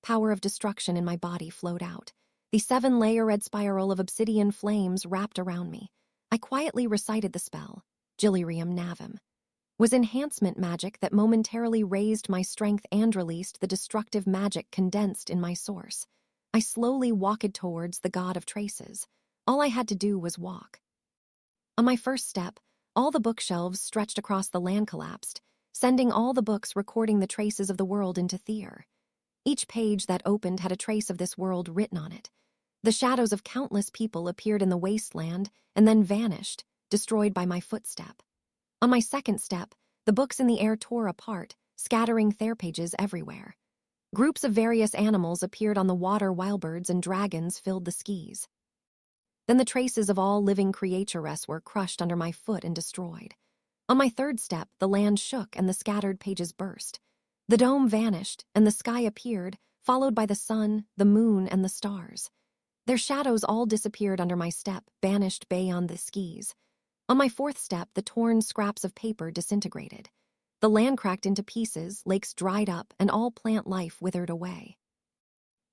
Power of destruction in my body flowed out. The 7-layer red spiral of obsidian flames wrapped around me. I quietly recited the spell, Gilirium Navum. Was enhancement magic that momentarily raised my strength and released the destructive magic condensed in my source. I slowly walked towards the god of traces. All I had to do was walk. On my first step, all the bookshelves stretched across the land collapsed, sending all the books recording the traces of the world into Thyr. Each page that opened had a trace of this world written on it. The shadows of countless people appeared in the wasteland and then vanished, destroyed by my footstep. On my second step, the books in the air tore apart, scattering Thyr pages everywhere. Groups of various animals appeared on the water while birds and dragons filled the skies. Then the traces of all living creatures were crushed under my foot and destroyed. On my third step, the land shook and the scattered pages burst. The dome vanished, and the sky appeared, followed by the sun, the moon, and the stars. Their shadows all disappeared under my step, banished beyond the skies. On my fourth step, the torn scraps of paper disintegrated. The land cracked into pieces, lakes dried up, and all plant life withered away.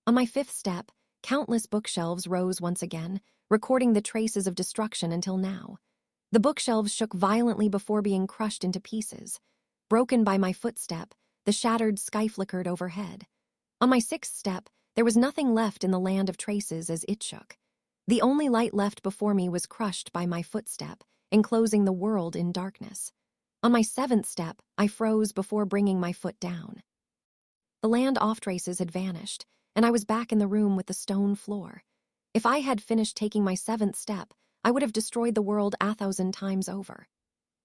On my fifth step, countless bookshelves rose once again, recording the traces of destruction until now. The bookshelves shook violently before being crushed into pieces. Broken by my footstep, the shattered sky flickered overhead. On my sixth step, there was nothing left in the land of traces as it shook. The only light left before me was crushed by my footstep, enclosing the world in darkness. On my seventh step, I froze before bringing my foot down. The land off traces had vanished, and I was back in the room with the stone floor. If I had finished taking my seventh step, I would have destroyed the world 1,000 times over.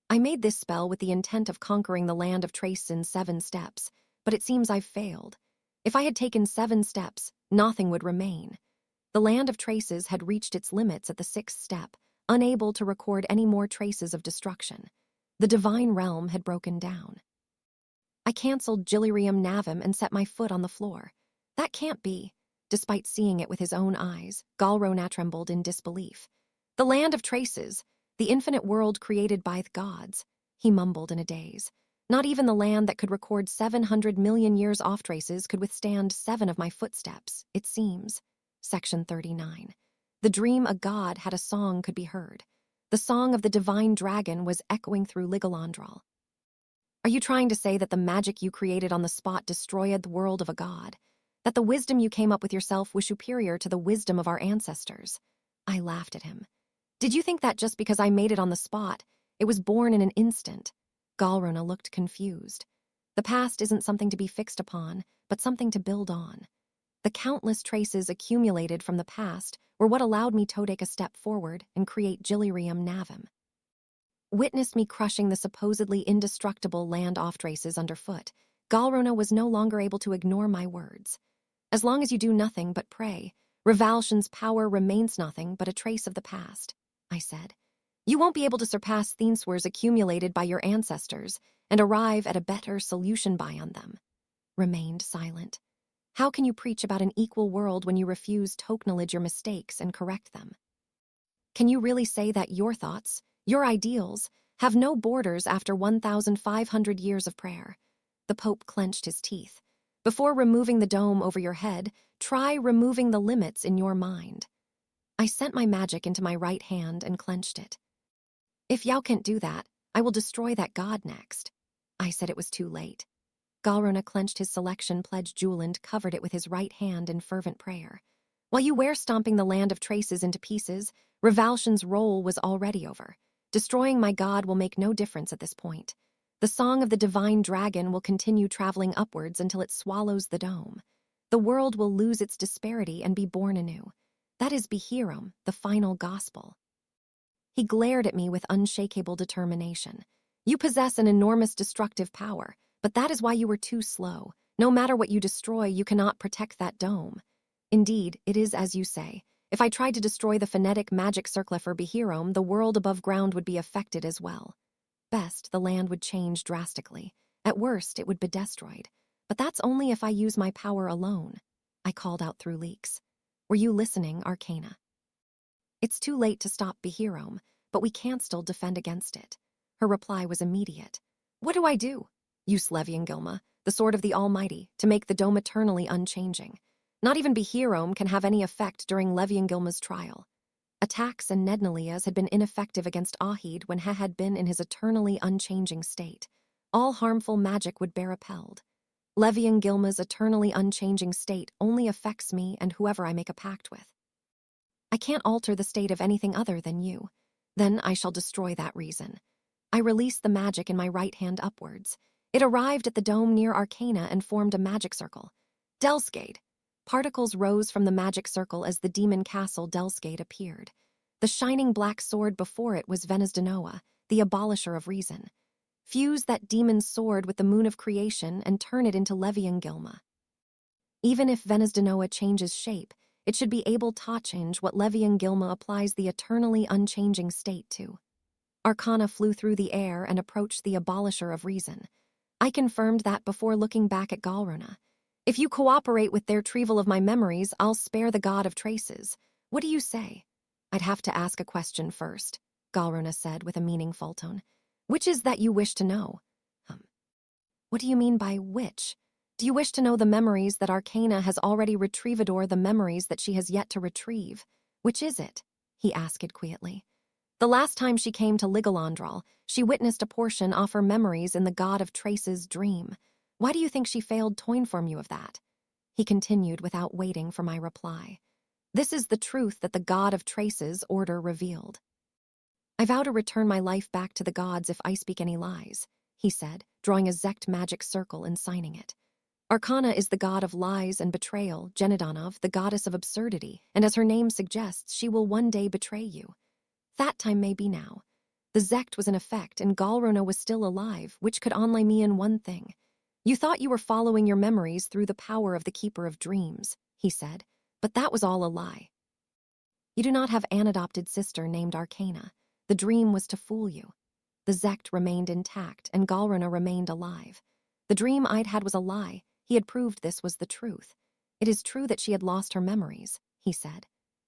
I made this spell with the intent of conquering the land of trace in 7 steps, but it seems I've failed. If I had taken 7 steps, nothing would remain. The land of traces had reached its limits at the 6th step, unable to record any more traces of destruction. The divine realm had broken down. I canceled Gilirium Navum and set my foot on the floor. That can't be. Despite seeing it with his own eyes, Galrona trembled in disbelief. The land of traces, the infinite world created by the gods, he mumbled in a daze. Not even the land that could record 700 million years off traces could withstand 7 of my footsteps, it seems. Section 39. The dream a god had a song could be heard. The song of the divine dragon was echoing through Ligalandral. Are you trying to say that the magic you created on the spot destroyed the world of a god? That the wisdom you came up with yourself was superior to the wisdom of our ancestors? I laughed at him. Did you think that just because I made it on the spot, it was born in an instant? Galrona looked confused. The past isn't something to be fixed upon, but something to build on. The countless traces accumulated from the past were what allowed me to take a step forward and create Gilirium Navum. Witnessed me crushing the supposedly indestructible land off traces underfoot. Galrona was no longer able to ignore my words. As long as you do nothing but pray, Revalsion's power remains nothing but a trace of the past, I said. You won't be able to surpass Thinswers accumulated by your ancestors and arrive at a better solution beyond them. Remained silent. How can you preach about an equal world when you refuse to acknowledge your mistakes and correct them? Can you really say that your thoughts, your ideals, have no borders after 1,500 years of prayer? The Pope clenched his teeth. Before removing the dome over your head, try removing the limits in your mind. I sent my magic into my right hand and clenched it. If Yao can't do that, I will destroy that god next. I said it was too late. Galrona clenched his selection pledge jewel and covered it with his right hand in fervent prayer. While you were stomping the land of traces into pieces, Revalsion's role was already over. Destroying my god will make no difference at this point. The song of the divine dragon will continue traveling upwards until it swallows the dome. The world will lose its disparity and be born anew. That is Behiram, the final gospel. He glared at me with unshakable determination. You possess an enormous destructive power, but that is why you were too slow. No matter what you destroy, you cannot protect that dome. Indeed, it is as you say. If I tried to destroy the phonetic magic circle for Behiram, the world above ground would be affected as well. Best, the land would change drastically. At worst, it would be destroyed. But that's only if I use my power alone. I called out through leaks. Were you listening, Arcana? It's too late to stop Behiram, but we can't still defend against it. Her reply was immediate. What do I do? Use Leviengilma, the sword of the Almighty, to make the dome eternally unchanging. Not even Behiram can have any effect during Leviengilma's trial. Attacks and Nednalias had been ineffective against Ahid when he had been in his eternally unchanging state. All harmful magic would be repelled. Leviengilma's eternally unchanging state only affects me and whoever I make a pact with. I can't alter the state of anything other than you. Then I shall destroy that reason. I released the magic in my right hand upwards. It arrived at the dome near Arcana and formed a magic circle. Delskade. Particles rose from the magic circle as the demon castle Delskade appeared. The shining black sword before it was Venasdenoa, the abolisher of reason. Fuse that demon's sword with the moon of creation and turn it into Leviengilma. Even if Venasdenoa changes shape, it should be able to change what Leviengilma applies the eternally unchanging state to. Arcana flew through the air and approached the abolisher of reason. I confirmed that before looking back at Galruna. If you cooperate with their retrieval of my memories, I'll spare the god of traces. What do you say? I'd have to ask a question first, Galruna said with a meaningful tone. Which is that you wish to know? What do you mean by which? Do you wish to know the memories that Arcana has already retrieved or the memories that she has yet to retrieve? Which is it? He asked quietly. The last time she came to Ligalandral, she witnessed a portion of her memories in the god of traces' dream. Why do you think she failed to inform you of that? He continued without waiting for my reply. This is the truth that the god of traces' order revealed. I vow to return my life back to the gods if I speak any lies, he said, drawing a Zect magic circle and signing it. Arcana is the god of lies and betrayal, Genidanov, the goddess of absurdity, and as her name suggests, she will one day betray you. That time may be now. The Zect was in effect, and Galruna was still alive, which could only mean one thing. You thought you were following your memories through the power of the Keeper of Dreams, he said, but that was all a lie. You do not have an adopted sister named Arcana. The dream was to fool you. The Zect remained intact, and Galruna remained alive. The dream I'd had was a lie. He had proved this was the truth. It is true that she had lost her memories, he said.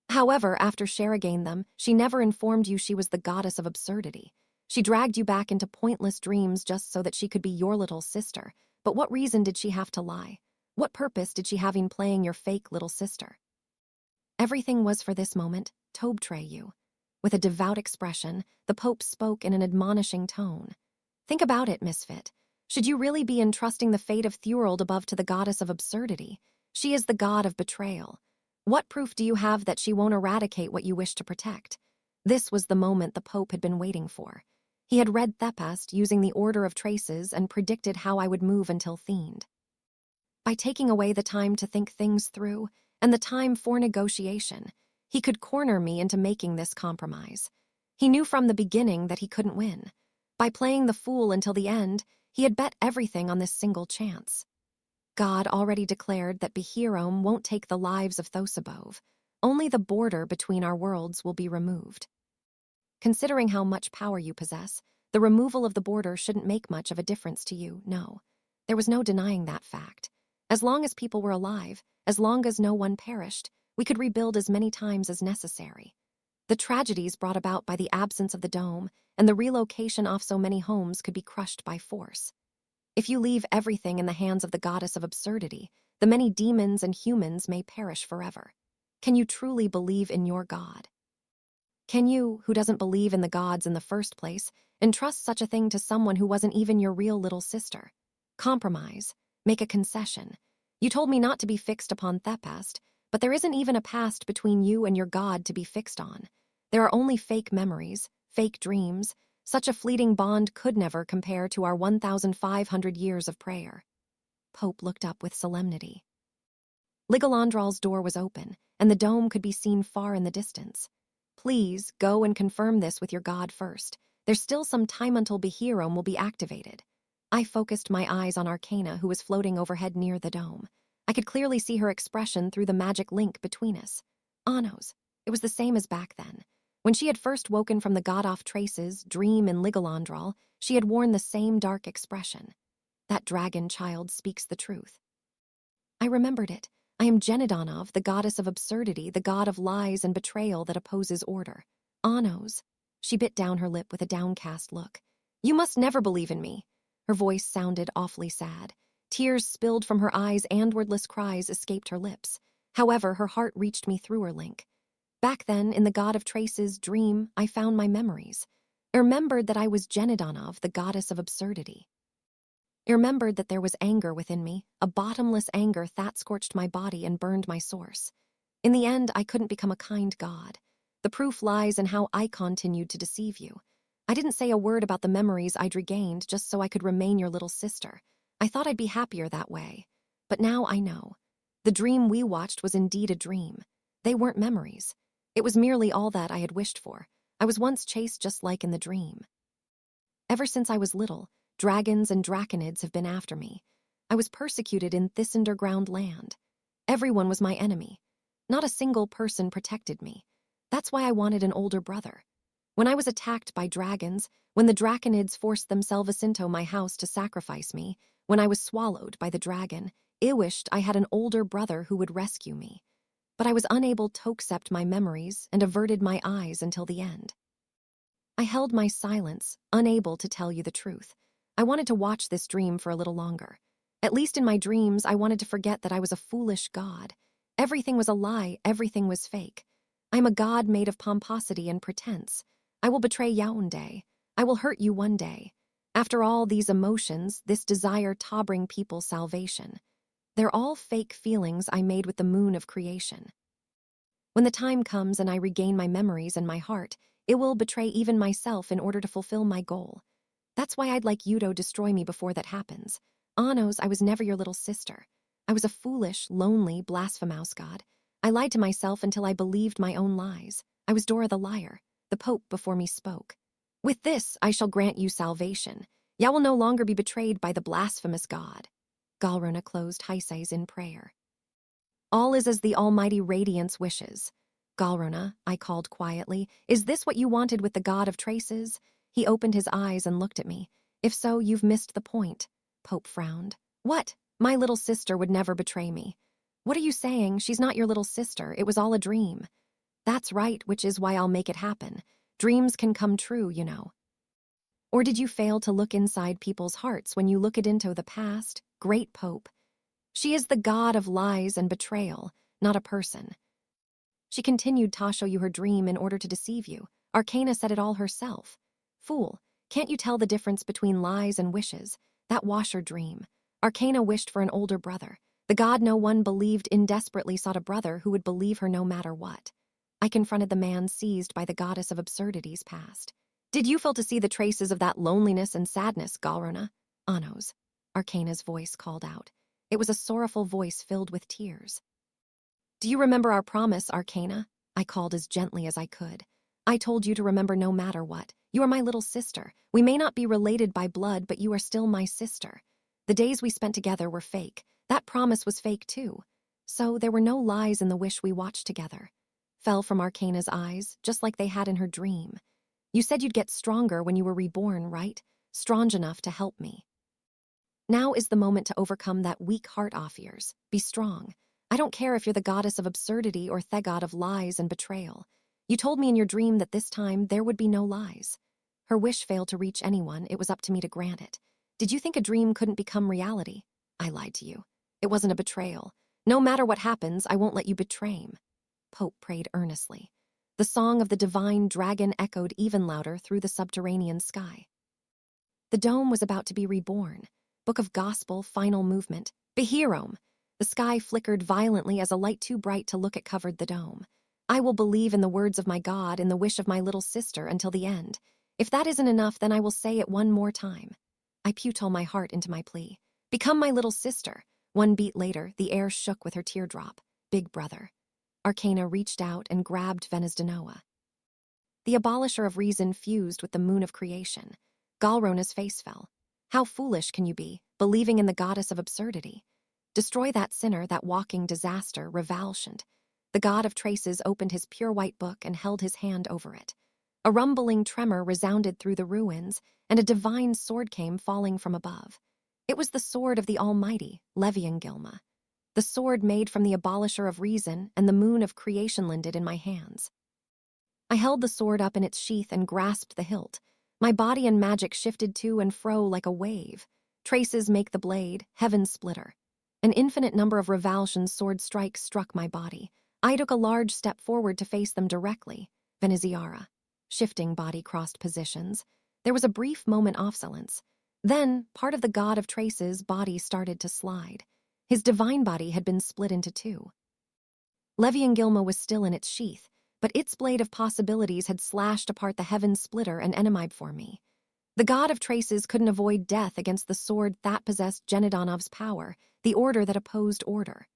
However, after Shara gained them, she never informed you she was the goddess of absurdity. She dragged you back into pointless dreams just so that she could be your little sister. But what reason did she have to lie? What purpose did she have in playing your fake little sister? Everything was for this moment, to betray you. With a devout expression, the Pope spoke in an admonishing tone. Think about it, Misfit. Should you really be entrusting the fate of Thurald above to the goddess of absurdity? She is the god of betrayal. What proof do you have that she won't eradicate what you wish to protect? This was the moment the Pope had been waiting for. He had read Thepast using the Order of Traces and predicted how I would move until Themed. By taking away the time to think things through, and the time for negotiation, he could corner me into making this compromise. He knew from the beginning that he couldn't win. By playing the fool until the end, he had bet everything on this single chance. God already declared that Behiram won't take the lives of Thosabov. Only the border between our worlds will be removed. Considering how much power you possess, the removal of the border shouldn't make much of a difference to you, no. There was no denying that fact. As long as people were alive, as long as no one perished, we could rebuild as many times as necessary. The tragedies brought about by the absence of the dome and the relocation of so many homes could be crushed by force. If you leave everything in the hands of the goddess of absurdity, the many demons and humans may perish forever. Can you truly believe in your God? Can you, who doesn't believe in the gods in the first place, entrust such a thing to someone who wasn't even your real little sister? Compromise. Make a concession. You told me not to be fixed upon Thepast, But there isn't even a past between you and your God to be fixed on. There are only fake memories, fake dreams. Such a fleeting bond could never compare to our 1,500 years of prayer. Pope looked up with solemnity. Ligolandral's door was open, and the dome could be seen far in the distance. Please go and confirm this with your God first. There's still some time until Behirome will be activated. I focused my eyes on Arcana, who was floating overhead near the dome. I could clearly see her expression through the magic link between us. Anos. It was the same as back then. When she had first woken from the god-off traces, dream in Ligolandral, she had worn the same dark expression. That dragon child speaks the truth. I remembered it. I am Genadonov, the goddess of absurdity, the god of lies and betrayal that opposes order. Anos. She bit down her lip with a downcast look. You must never believe in me. Her voice sounded awfully sad. Tears spilled from her eyes and wordless cries escaped her lips. However, her heart reached me through her link. Back then, in the God of Traces' dream, I found my memories. I remembered that I was Genadonov, the goddess of absurdity. I remembered that there was anger within me, a bottomless anger that scorched my body and burned my source. In the end, I couldn't become a kind god. The proof lies in how I continued to deceive you. I didn't say a word about the memories I'd regained just so I could remain your little sister. I thought I'd be happier that way. But now I know. The dream we watched was indeed a dream. They weren't memories. It was merely all that I had wished for. I was once chased just like in the dream. Ever since I was little, dragons and draconids have been after me. I was persecuted in this underground land. Everyone was my enemy. Not a single person protected me. That's why I wanted an older brother. When I was attacked by dragons, when the draconids forced themselves into my house to sacrifice me, when I was swallowed by the dragon, I wished I had an older brother who would rescue me. But I was unable to accept my memories and averted my eyes until the end. I held my silence, unable to tell you the truth. I wanted to watch this dream for a little longer. At least in my dreams, I wanted to forget that I was a foolish god. Everything was a lie, everything was fake. I am a god made of pomposity and pretense. I will betray Yaoundé. I will hurt you one day. After all these emotions, this desire to bring people salvation. They're all fake feelings I made with the moon of creation. When the time comes and I regain my memories and my heart, it will betray even myself in order to fulfill my goal. That's why I'd like you to destroy me before that happens. Anos, I was never your little sister. I was a foolish, lonely, blasphemous god. I lied to myself until I believed my own lies. I was Dora the liar. The Pope before me spoke. With this, I shall grant you salvation. Ya will no longer be betrayed by the blasphemous god. Galrona closed his eyes in prayer. All is as the almighty radiance wishes. Galrona, I called quietly, is this what you wanted with the god of traces? He opened his eyes and looked at me. If so, you've missed the point. Pope frowned. What? My little sister would never betray me. What are you saying? She's not your little sister. It was all a dream. That's right, which is why I'll make it happen. Dreams can come true, you know. Or did you fail to look inside people's hearts when you look it into the past? Great Pope. She is the god of lies and betrayal, not a person. She continued to show you her dream in order to deceive you. Arcana said it all herself. Fool, can't you tell the difference between lies and wishes? That was her dream. Arcana wished for an older brother. The god no one believed in desperately sought a brother who would believe her no matter what. I confronted the man seized by the goddess of absurdities past. Did you fail to see the traces of that loneliness and sadness, Galrona? Anos. Arcana's voice called out. It was a sorrowful voice filled with tears. Do you remember our promise, Arcana? I called as gently as I could. I told you to remember no matter what. You are my little sister. We may not be related by blood, but you are still my sister. The days we spent together were fake. That promise was fake too. So there were no lies in the wish we watched together. Fell from Arcana's eyes, just like they had in her dream. You said you'd get stronger when you were reborn, right? Strong enough to help me. Now is the moment to overcome that weak heart of yours. Be strong. I don't care if you're the goddess of absurdity or the god of lies and betrayal. You told me in your dream that this time there would be no lies. Her wish failed to reach anyone. It was up to me to grant it. Did you think a dream couldn't become reality? I lied to you. It wasn't a betrayal. No matter what happens, I won't let you betray me. Pope prayed earnestly. The song of the divine dragon echoed even louder through the subterranean sky. The dome was about to be reborn. Book of Gospel, final movement. Behirome. The sky flickered violently as a light too bright to look at covered the dome. I will believe in the words of my God, in the wish of my little sister until the end. If that isn't enough, then I will say it one more time. I putol my heart into my plea. Become my little sister. One beat later, the air shook with her teardrop. Big brother. Arcana reached out and grabbed Venusdenoa. The abolisher of reason fused with the moon of creation. Galrona's face fell. How foolish can you be, believing in the goddess of absurdity? Destroy that sinner, that walking disaster, revalscent. The god of traces opened his pure white book and held his hand over it. A rumbling tremor resounded through the ruins, and a divine sword came falling from above. It was the sword of the Almighty, Leviengilma. The sword made from the abolisher of reason and the moon of creation landed in my hands. I held the sword up in its sheath and grasped the hilt. My body and magic shifted to and fro like a wave. Traces make the blade, heaven splitter. An infinite number of Revalsian sword strikes struck my body. I took a large step forward to face them directly. Veneziara. Shifting body crossed positions. There was a brief moment of silence. Then, part of the god of traces' body started to slide. His divine body had been split into two. Leviengilma was still in its sheath, but its blade of possibilities had slashed apart the heaven splitter and enemibe for me. The god of traces couldn't avoid death against the sword that possessed Genidonov's power, the order that opposed order.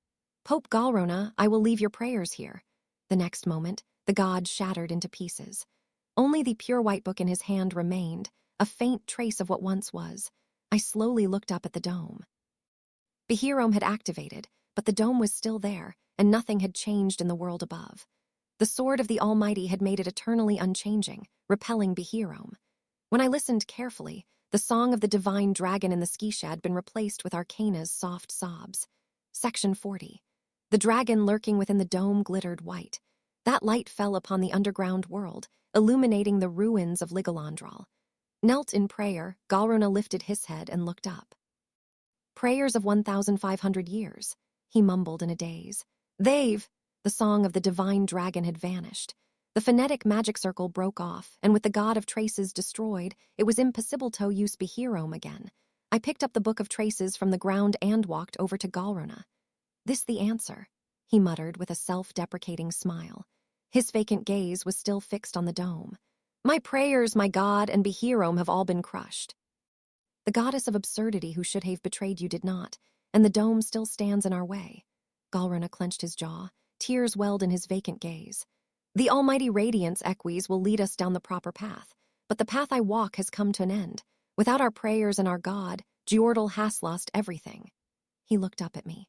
Pope Galrona, I will leave your prayers here. The next moment, the god shattered into pieces. Only the pure white book in his hand remained, a faint trace of what once was. I slowly looked up at the dome. Behirome had activated, but the dome was still there, and nothing had changed in the world above. The sword of the Almighty had made it eternally unchanging, repelling Behirome. When I listened carefully, the song of the divine dragon in the skisha had been replaced with Arcana's soft sobs. Section 40. The dragon lurking within the dome glittered white. That light fell upon the underground world, illuminating the ruins of Ligalandral. Knelt in prayer, Galrona lifted his head and looked up. Prayers of 1,500 years, he mumbled in a daze. They've... The song of the divine dragon had vanished. The phonetic magic circle broke off, and with the god of traces destroyed, it was impossible to use Behirome again. I picked up the book of traces from the ground and walked over to Galrona. This the answer, he muttered with a self-deprecating smile. His vacant gaze was still fixed on the dome. My prayers, my god, and Behirome have all been crushed. The goddess of absurdity who should have betrayed you did not, and the dome still stands in our way. Galrona clenched his jaw. Tears welled in his vacant gaze. The almighty radiance, Equis, will lead us down the proper path, but the path I walk has come to an end. Without our prayers and our God, Giordal has lost everything. He looked up at me.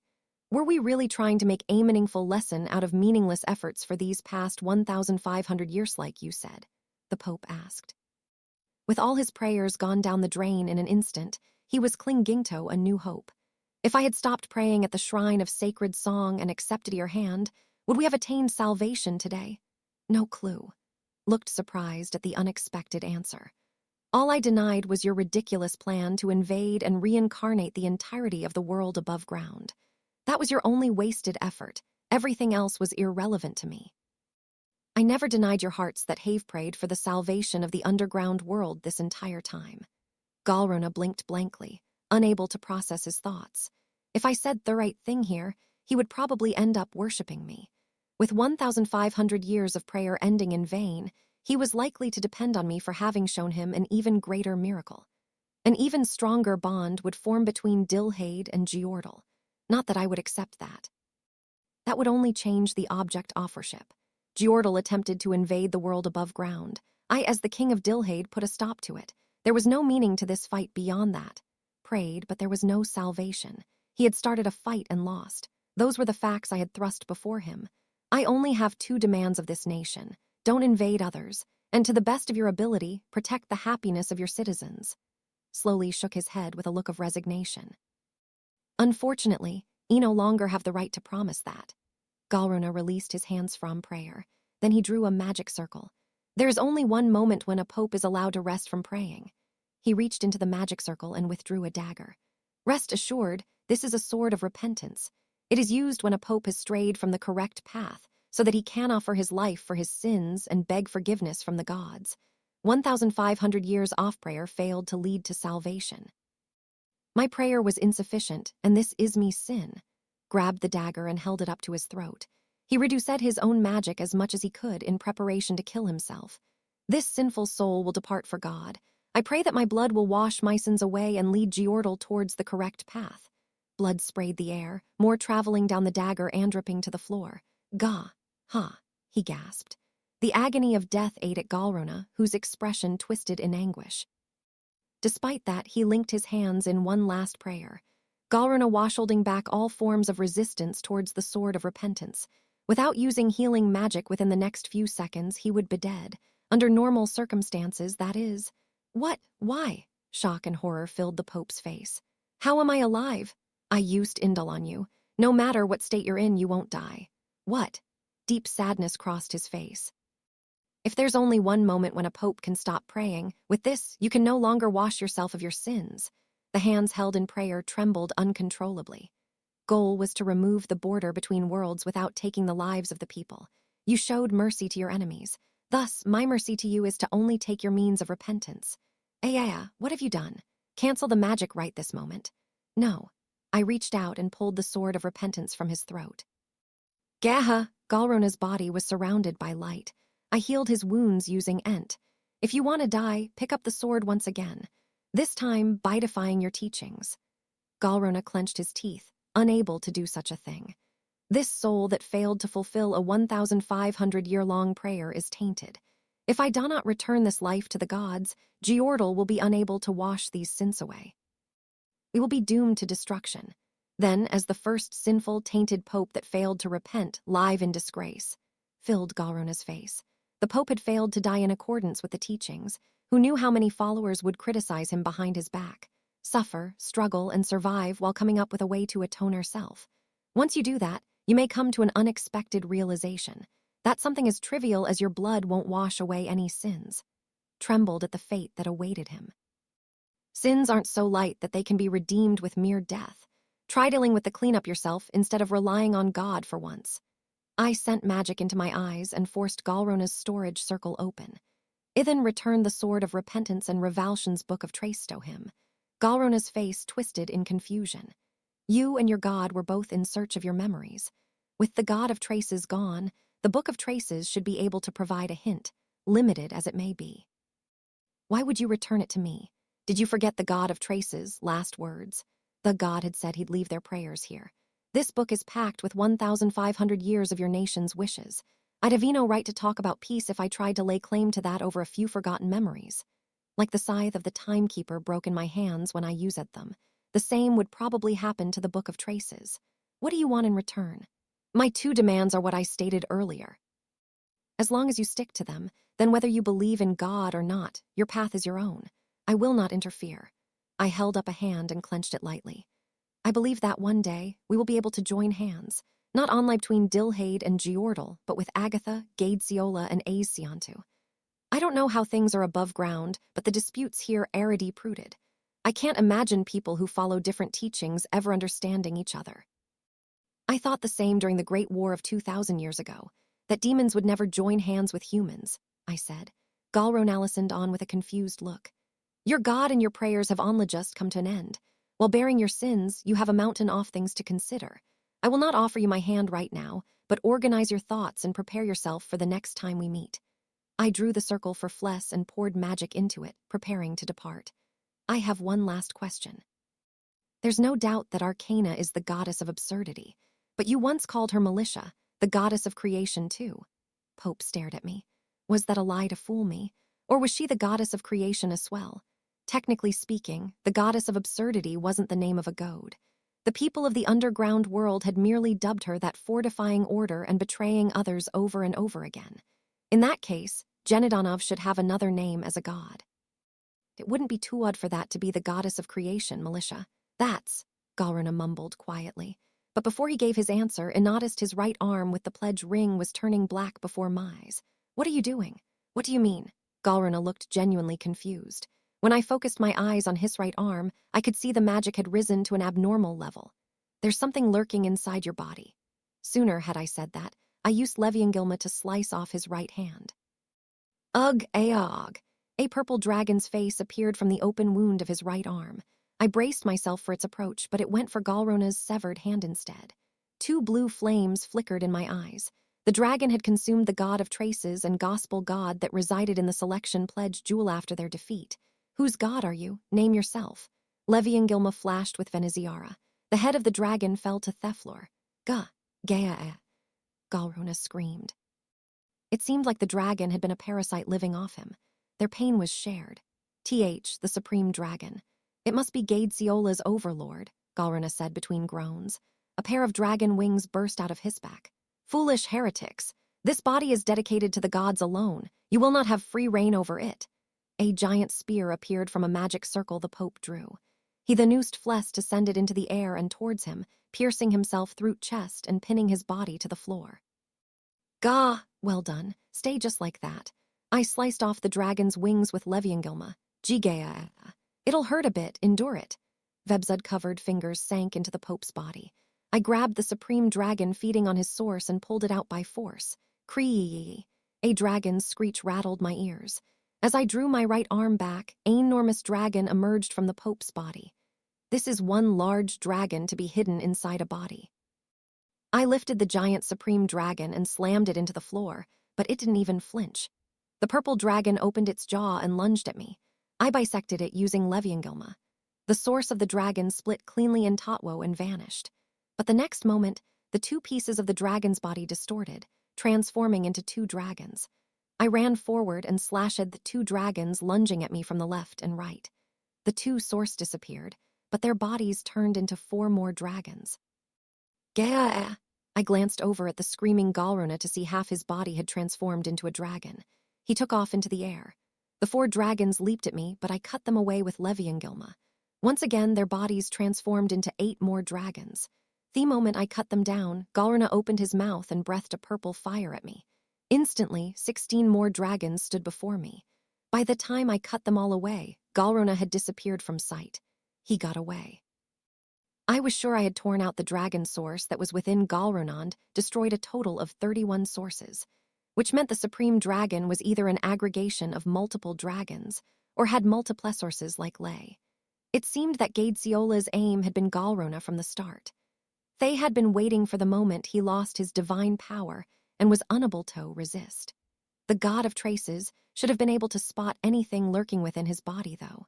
Were we really trying to make a meaningful lesson out of meaningless efforts for these past 1,500 years like you said? The Pope asked. With all his prayers gone down the drain in an instant, he was clinging to a new hope. If I had stopped praying at the shrine of sacred song and accepted your hand, would we have attained salvation today? No clue. Looked surprised at the unexpected answer. All I denied was your ridiculous plan to invade and reincarnate the entirety of the world above ground. That was your only wasted effort. Everything else was irrelevant to me. I never denied your hearts that have prayed for the salvation of the underground world this entire time. Galrona blinked blankly, unable to process his thoughts. If I said the right thing here, he would probably end up worshipping me. With 1,500 years of prayer ending in vain, he was likely to depend on me for having shown him an even greater miracle. An even stronger bond would form between Dilhade and Giordal. Not that I would accept that. That would only change the object offership. Giordal attempted to invade the world above ground. I, as the king of Dilhade, put a stop to it. There was no meaning to this fight beyond that. Prayed, but there was no salvation. He had started a fight and lost. Those were the facts I had thrust before him. I only have two demands of this nation. Don't invade others, and to the best of your ability, protect the happiness of your citizens. Slowly shook his head with a look of resignation. Unfortunately, I no longer have the right to promise that. Galrona released his hands from prayer. Then he drew a magic circle. There is only one moment when a pope is allowed to rest from praying. He reached into the magic circle and withdrew a dagger. Rest assured, this is a sword of repentance. It is used when a pope has strayed from the correct path, so that he can offer his life for his sins and beg forgiveness from the gods. 1,500 years off prayer failed to lead to salvation. My prayer was insufficient, and this is me sin. grabbed the dagger and held it up to his throat. He reduced his own magic as much as he could in preparation to kill himself. This sinful soul will depart for God. I pray that my blood will wash my sins away and lead Giordal towards the correct path. Blood sprayed the air, more traveling down the dagger and dripping to the floor. Gah! Ha! He gasped. The agony of death ate at Galrona, whose expression twisted in anguish. Despite that, he linked his hands in one last prayer. Galrona was holding back all forms of resistance towards the sword of repentance. Without using healing magic within the next few seconds, he would be dead. Under normal circumstances, that is. What? Why? Shock and horror filled the Pope's face. How am I alive? I used Indal on you. No matter what state you're in, you won't die. What? Deep sadness crossed his face. If there's only one moment when a pope can stop praying, with this, you can no longer wash yourself of your sins. The hands held in prayer trembled uncontrollably. Goal was to remove the border between worlds without taking the lives of the people. You showed mercy to your enemies. Thus, my mercy to you is to only take your means of repentance. Aya, what have you done? Cancel the magic right this moment. No. I reached out and pulled the sword of repentance from his throat. Gaha! Galrona's body was surrounded by light. I healed his wounds using Ent. If you want to die, pick up the sword once again. This time, by defying your teachings. Galrona clenched his teeth, unable to do such a thing. This soul that failed to fulfill a 1,500-year-long prayer is tainted. If I do not return this life to the gods, Giordal will be unable to wash these sins away. We will be doomed to destruction. Then, as the first sinful, tainted pope that failed to repent, live in disgrace, filled Galrona's face. The pope had failed to die in accordance with the teachings. Who knew how many followers would criticize him behind his back, suffer, struggle, and survive while coming up with a way to atone herself. Once you do that, you may come to an unexpected realization that something as trivial as your blood won't wash away any sins. Trembled at the fate that awaited him. Sins aren't so light that they can be redeemed with mere death. Try dealing with the cleanup yourself instead of relying on God for once. I sent magic into my eyes and forced Galrona's storage circle open. Ithan returned the sword of repentance and Revalsion's book of trace to him. Galrona's face twisted in confusion. You and your god were both in search of your memories. With the god of traces gone, the book of traces should be able to provide a hint, limited as it may be. Why would you return it to me? Did you forget the god of traces' last words? The god had said he'd leave their prayers here. This book is packed with 1,500 years of your nation's wishes. I'd have no right to talk about peace if I tried to lay claim to that over a few forgotten memories. Like the scythe of the timekeeper broke in my hands when I used them, the same would probably happen to the book of traces. What do you want in return? My two demands are what I stated earlier. As long as you stick to them, then whether you believe in God or not, your path is your own. I will not interfere. I held up a hand and clenched it lightly. I believe that one day we will be able to join hands, not online between Dilhade and Giordal, but with Agatha, Gadesiola, and Aesiantu. I don't know how things are above ground, but the disputes here are deep-rooted. I can't imagine people who follow different teachings ever understanding each other. I thought the same during the Great War of 2,000 years ago, that demons would never join hands with humans, I said. Galrona listened on with a confused look. Your God and your prayers have only just come to an end. While bearing your sins, you have a mountain of things to consider. I will not offer you my hand right now, but organize your thoughts and prepare yourself for the next time we meet. I drew the circle for Fles and poured magic into it, preparing to depart. I have one last question. There's no doubt that Arcana is the goddess of absurdity, but you once called her Militia, the goddess of creation too. Pope stared at me. Was that a lie to fool me? Or was she the goddess of creation as well? Technically speaking, the goddess of absurdity wasn't the name of a god. The people of the underground world had merely dubbed her that fortifying order and betraying others over and over again. In that case, Genadonov should have another name as a god. It wouldn't be too odd for that to be the goddess of creation, Militia. That's, Galrona mumbled quietly. But before he gave his answer, Inadist, his right arm with the pledge ring, was turning black before my eyes. What are you doing? What do you mean? Galrona looked genuinely confused. When I focused my eyes on his right arm, I could see the magic had risen to an abnormal level. There's something lurking inside your body. Sooner had I said that, I used Leviangilma to slice off his right hand. Ugh, aog. A purple dragon's face appeared from the open wound of his right arm. I braced myself for its approach, but it went for Galrona's severed hand instead. 2 blue flames flickered in my eyes. The dragon had consumed the god of traces and gospel god that resided in the selection pledge jewel after their defeat. Whose god are you? Name yourself. Leviengilma flashed with Veneziara. The head of the dragon fell to Theflor. Gaia. Galruna screamed. It seemed like the dragon had been a parasite living off him. Their pain was shared. The supreme dragon. It must be Gadesiola's overlord, Galruna said between groans. A pair of dragon wings burst out of his back. Foolish heretics. This body is dedicated to the gods alone. You will not have free reign over it. A giant spear appeared from a magic circle the Pope drew. He then noosed Fles to send it into the air and towards him, piercing himself through chest and pinning his body to the floor. Gah! Well done. Stay just like that. I sliced off the dragon's wings with Leviengilma. Gigea. It'll hurt a bit, endure it. Vebzud-covered fingers sank into the Pope's body. I grabbed the supreme dragon feeding on his source and pulled it out by force. Cree! A dragon's screech rattled my ears. As I drew my right arm back, an enormous dragon emerged from the Pope's body. This is one large dragon to be hidden inside a body. I lifted the giant supreme dragon and slammed it into the floor, but it didn't even flinch. The purple dragon opened its jaw and lunged at me. I bisected it using Leviengilma. The source of the dragon split cleanly in Totwo and vanished. But the next moment, the 2 pieces of the dragon's body distorted, transforming into 2 dragons. I ran forward and slashed the 2 dragons lunging at me from the left and right. The 2 source disappeared, but their bodies turned into 4 more dragons. Gah! I glanced over at the screaming Galruna to see half his body had transformed into a dragon. He took off into the air. The 4 dragons leaped at me, but I cut them away with Leviengilma. Once again, their bodies transformed into 8 more dragons. The moment I cut them down, Galruna opened his mouth and breathed a purple fire at me. Instantly, 16 more dragons stood before me. By the time I cut them all away, Galruna had disappeared from sight. He got away. I was sure I had torn out the dragon source that was within Galrunand, destroyed a total of 31 sources, which meant the supreme dragon was either an aggregation of multiple dragons or had multiple sources like Lei. It seemed that Gadesiola's aim had been Galruna from the start. They had been waiting for the moment he lost his divine power and was unable to resist. The god of traces should have been able to spot anything lurking within his body, though.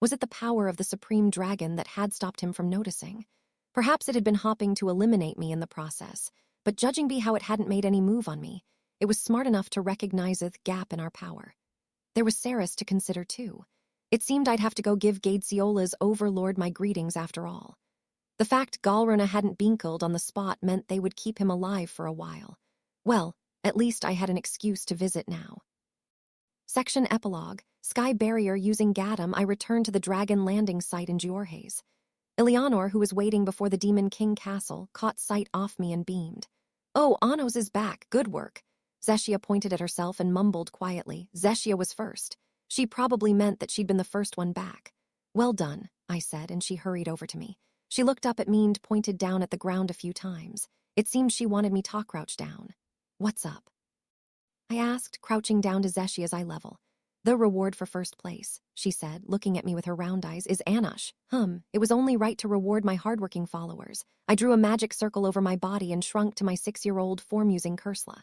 Was it the power of the supreme dragon that had stopped him from noticing? Perhaps it had been hopping to eliminate me in the process, but judging by how it hadn't made any move on me, it was smart enough to recognize a gap in our power. There was Saris to consider, too. It seemed I'd have to go give Gadesiola's overlord my greetings after all. The fact Galruna hadn't binkled on the spot meant they would keep him alive for a while. Well, at least I had an excuse to visit now. Section Epilogue. Sky Barrier using Gadam, I returned to the dragon landing site in Giorges. Eleanor, who was waiting before the Demon King Castle, caught sight off me and beamed. Oh, Anos is back. Good work. Zeshia pointed at herself and mumbled quietly. Zeshia was first. She probably meant that she'd been the first one back. Well done, I said, and she hurried over to me. She looked up at me and pointed down at the ground a few times. It seemed she wanted me to crouch down. What's up? I asked, crouching down to Zeshia's eye level. The reward for first place, she said, looking at me with her round eyes, is Anash. It was only right to reward my hardworking followers. I drew a magic circle over my body and shrunk to my 6-year-old form-using Kursla.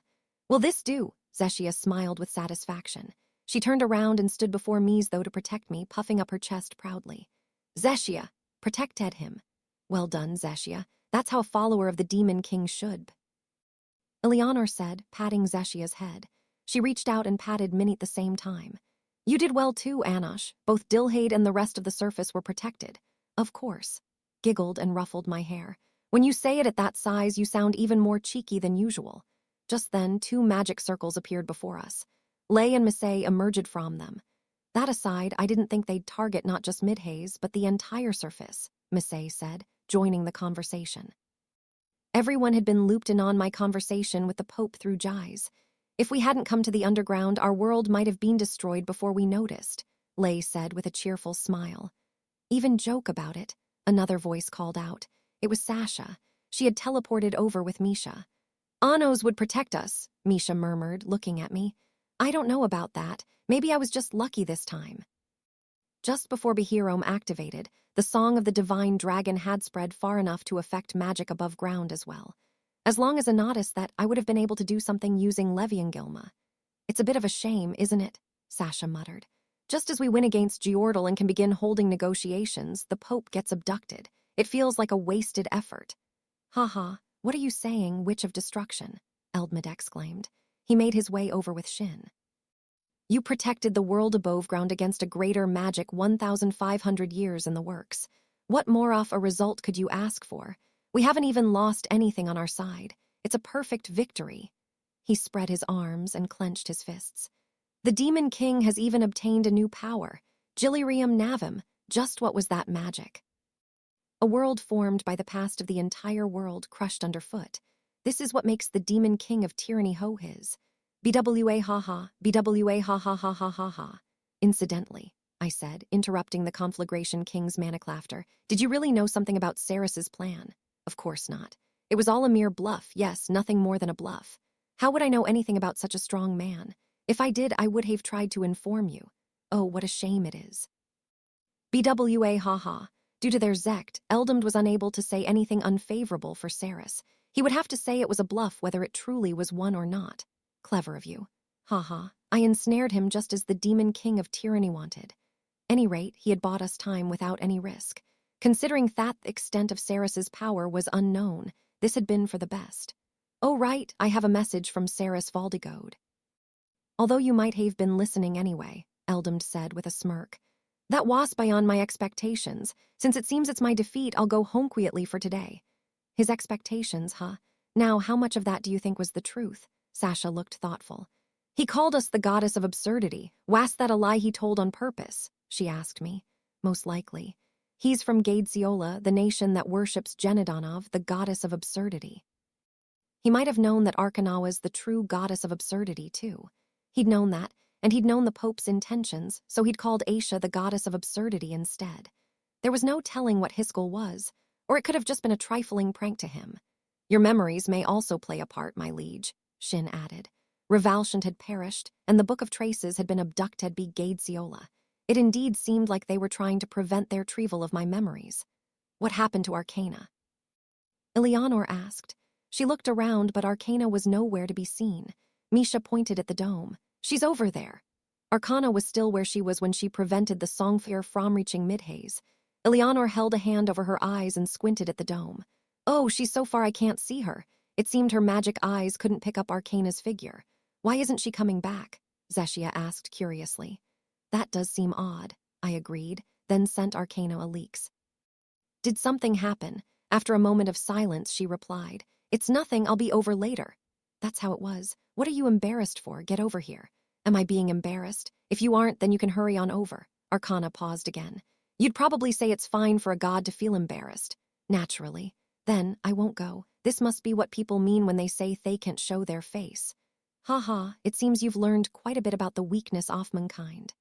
Will this do? Zeshia smiled with satisfaction. She turned around and stood before me as though to protect me, puffing up her chest proudly. Zeshia, protected him. Well done, Zeshia. That's how a follower of the Demon King should. Eleanor said, patting Zeshia's head. She reached out and patted Minnie at the same time. You did well too, Anash. Both Dilhade and the rest of the surface were protected. Of course. Giggled and ruffled my hair. When you say it at that size, you sound even more cheeky than usual. Just then, 2 magic circles appeared before us. Lei and Misay emerged from them. That aside, I didn't think they'd target not just Midhaze, but the entire surface, Misay said, joining the conversation. Everyone had been looped in on my conversation with the Pope through Jais. If we hadn't come to the underground, our world might have been destroyed before we noticed, Lei said with a cheerful smile. Even joke about it, another voice called out. It was Sasha. She had teleported over with Misha. Anos would protect us, Misha murmured, looking at me. I don't know about that. Maybe I was just lucky this time. Just before Behirome activated, the song of the divine dragon had spread far enough to affect magic above ground as well. As long as I noticed that, I would have been able to do something using Leviengilma. It's a bit of a shame, isn't it? Sasha muttered. Just as we win against Giordal and can begin holding negotiations, the Pope gets abducted. It feels like a wasted effort. Haha, what are you saying, Witch of Destruction? Eldmed exclaimed. He made his way over with Shin. You protected the world above ground against a greater magic 1,500 years in the works. What more of a result could you ask for? We haven't even lost anything on our side. It's a perfect victory. He spread his arms and clenched his fists. The Demon King has even obtained a new power, Gillyrium Navim. Just what was that magic? A world formed by the past of the entire world crushed underfoot. This is what makes the Demon King of Tyranny ho his. BWA ha, BWA ha. Incidentally, I said, interrupting the Conflagration King's manic laughter, did you really know something about Ceres's plan? Of course not. It was all a mere bluff, yes, nothing more than a bluff. How would I know anything about such a strong man? If I did, I would have tried to inform you. Oh, what a shame it is. BWA ha. Due to their Zect, Eldmed was unable to say anything unfavorable for Ceres. He would have to say it was a bluff whether it truly was one or not. Clever of you. Ha. I ensnared him just as the Demon King of Tyranny wanted. Any rate, he had bought us time without any risk. Considering that the extent of Ceres's power was unknown, this had been for the best. Oh right, I have a message from Ceres Valdigode. Although you might have been listening anyway, Eldmed said with a smirk. That was beyond my expectations. Since it seems it's my defeat, I'll go home quietly for today. His expectations, huh? Now, how much of that do you think was the truth? Sasha looked thoughtful. He called us the goddess of absurdity. Was that a lie he told on purpose? She asked me. Most likely. He's from Gadesiola, the nation that worships Genadonov, the goddess of absurdity. He might have known that Arkana was the true goddess of absurdity, too. He'd known that, and he'd known the Pope's intentions, so he'd called Aisha the goddess of absurdity instead. There was no telling what Hiskel was, or it could have just been a trifling prank to him. Your memories may also play a part, my liege, Shin added. Revalshant had perished, and the Book of Traces had been abducted by Gadesiola. It indeed seemed like they were trying to prevent their retrieval of my memories. What happened to Arcana? Eleanor asked. She looked around, but Arcana was nowhere to be seen. Misha pointed at the dome. She's over there. Arcana was still where she was when she prevented the Songfire from reaching Midhaze. Eleanor held a hand over her eyes and squinted at the dome. Oh, she's so far I can't see her. It seemed her magic eyes couldn't pick up Arcana's figure. Why isn't she coming back? Zeshia asked curiously. That does seem odd, I agreed, then sent Arcana a leaks. Did something happen? After a moment of silence, she replied, It's nothing, I'll be over later. That's how it was. What are you embarrassed for? Get over here. Am I being embarrassed? If you aren't, then you can hurry on over. Arcana paused again. You'd probably say it's fine for a god to feel embarrassed. Naturally. Then, I won't go. This must be what people mean when they say they can't show their face. It seems you've learned quite a bit about the weakness of mankind.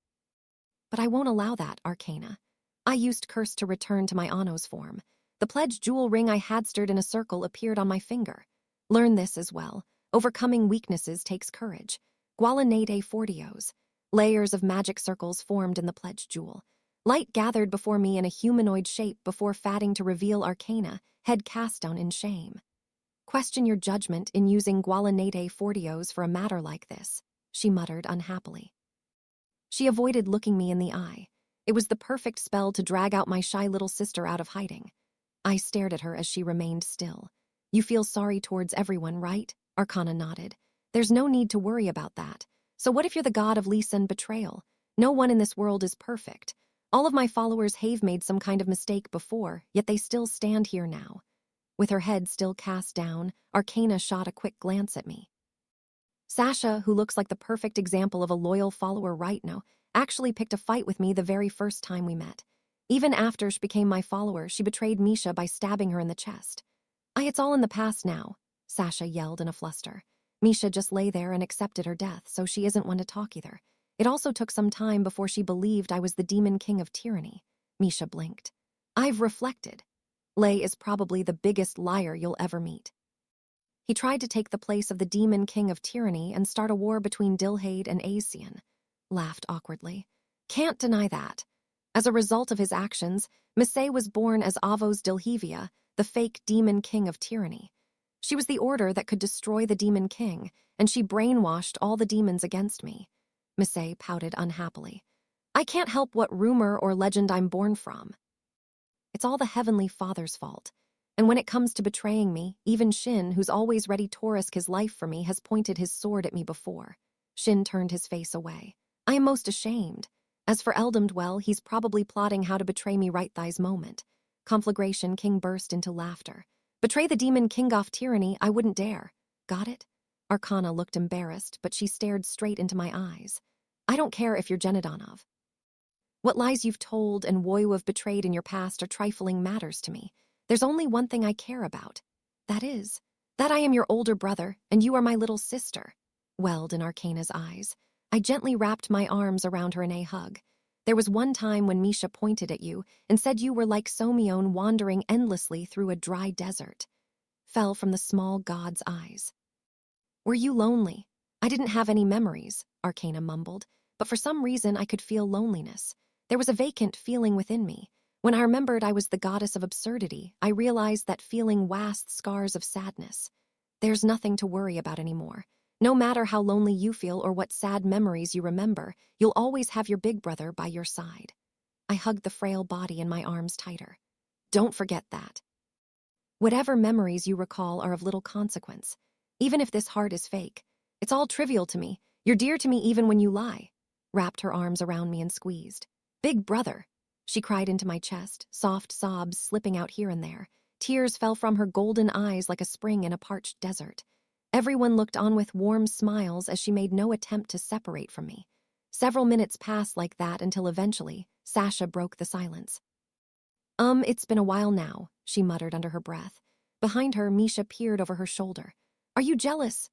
But I won't allow that, Arcana. I used curse to return to my Anno's form. The pledged jewel ring I had stirred in a circle appeared on my finger. Learn this as well. Overcoming weaknesses takes courage. Gualanate Fortios. Layers of magic circles formed in the pledged jewel. Light gathered before me in a humanoid shape before fatting to reveal Arcana, head cast down in shame. Question your judgment in using Gualanate Fortios for a matter like this, she muttered unhappily. She avoided looking me in the eye. It was the perfect spell to drag out my shy little sister out of hiding. I stared at her as she remained still. You feel sorry towards everyone, right? Arcana nodded. There's no need to worry about that. So what if you're the god of lease and betrayal? No one in this world is perfect. All of my followers have made some kind of mistake before, yet they still stand here now. With her head still cast down, Arcana shot a quick glance at me. Sasha, who looks like the perfect example of a loyal follower right now, actually picked a fight with me the very first time we met. Even after she became my follower, she betrayed Misha by stabbing her in the chest. It's all in the past now, Sasha yelled in a fluster. Misha just lay there and accepted her death, so she isn't one to talk either. It also took some time before she believed I was the Demon King of Tyranny. Misha blinked. I've reflected. Lay is probably the biggest liar you'll ever meet. He tried to take the place of the Demon King of Tyranny and start a war between Dilhade and Aesian. Laughed awkwardly. Can't deny that. As a result of his actions, Misfit was born as Avos Dilhevia, the fake demon king of tyranny. She was the order that could destroy the demon king, and she brainwashed all the demons against me. Misfit pouted unhappily. I can't help what rumor or legend I'm born from. It's all the Heavenly Father's fault. And when it comes to betraying me, even Shin, who's always ready to risk his life for me, has pointed his sword at me before. Shin turned his face away. I am most ashamed. As for Eldamdwell, he's probably plotting how to betray me right this moment. Conflagration King burst into laughter. Betray the demon king off tyranny, I wouldn't dare. Got it? Arcana looked embarrassed, but she stared straight into my eyes. I don't care if you're Genadonov. What lies you've told and woe you have betrayed in your past are trifling matters to me. There's only one thing I care about. That is, that I am your older brother, and you are my little sister. Welled in Arcana's eyes. I gently wrapped my arms around her in a hug. There was one time when Misha pointed at you and said you were like Somion wandering endlessly through a dry desert. Fell from the small god's eyes. Were you lonely? I didn't have any memories, Arcana mumbled, but for some reason I could feel loneliness. There was a vacant feeling within me. When I remembered I was the goddess of absurdity, I realized that feeling vast scars of sadness. There's nothing to worry about anymore. No matter how lonely you feel or what sad memories you remember, you'll always have your big brother by your side. I hugged the frail body in my arms tighter. Don't forget that. Whatever memories you recall are of little consequence. Even if this heart is fake, it's all trivial to me. You're dear to me even when you lie. Wrapped her arms around me and squeezed. Big brother. She cried into my chest, soft sobs slipping out here and there. Tears fell from her golden eyes like a spring in a parched desert. Everyone looked on with warm smiles as she made no attempt to separate from me. Several minutes passed like that until eventually, Sasha broke the silence. It's been a while now, she muttered under her breath. Behind her, Misha peered over her shoulder. Are you jealous?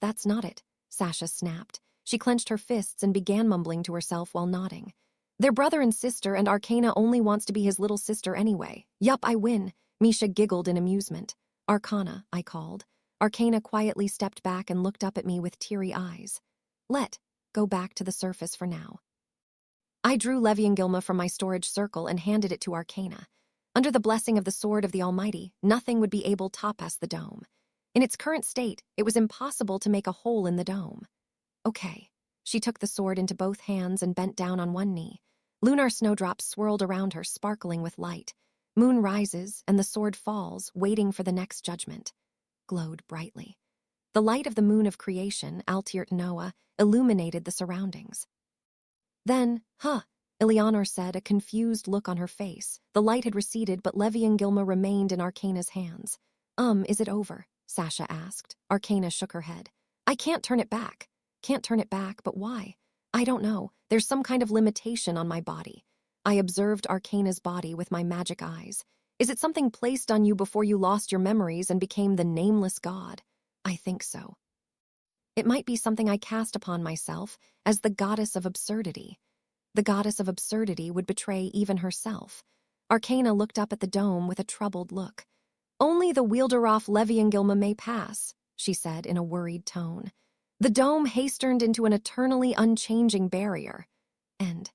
That's not it, Sasha snapped. She clenched her fists and began mumbling to herself while nodding. They're brother and sister, and Arcana only wants to be his little sister anyway. Yup, I win. Misha giggled in amusement. Arcana, I called. Arcana quietly stepped back and looked up at me with teary eyes. Go back to the surface for now. I drew Leviengilma from my storage circle and handed it to Arcana. Under the blessing of the Sword of the Almighty, nothing would be able to topaz the dome. In its current state, it was impossible to make a hole in the dome. Okay. She took the sword into both hands and bent down on one knee. Lunar snowdrops swirled around her, sparkling with light. Moon rises, and the sword falls, waiting for the next judgment. Glowed brightly. The light of the moon of creation, Altiert Noah, illuminated the surroundings. Then, Eleanor said, a confused look on her face. The light had receded, but Leviengilma remained in Arcana's hands. Is it over? Sasha asked. Arcana shook her head. I can't turn it back. Can't turn it back, but why? I don't know. There's some kind of limitation on my body. I observed Arcana's body with my magic eyes. Is it something placed on you before you lost your memories and became the nameless god? I think so. It might be something I cast upon myself as the goddess of absurdity. The goddess of absurdity would betray even herself. Arcana looked up at the dome with a troubled look. Only the Wielderoff Leviengilma may pass, she said in a worried tone. The dome hastened into an eternally unchanging barrier. End.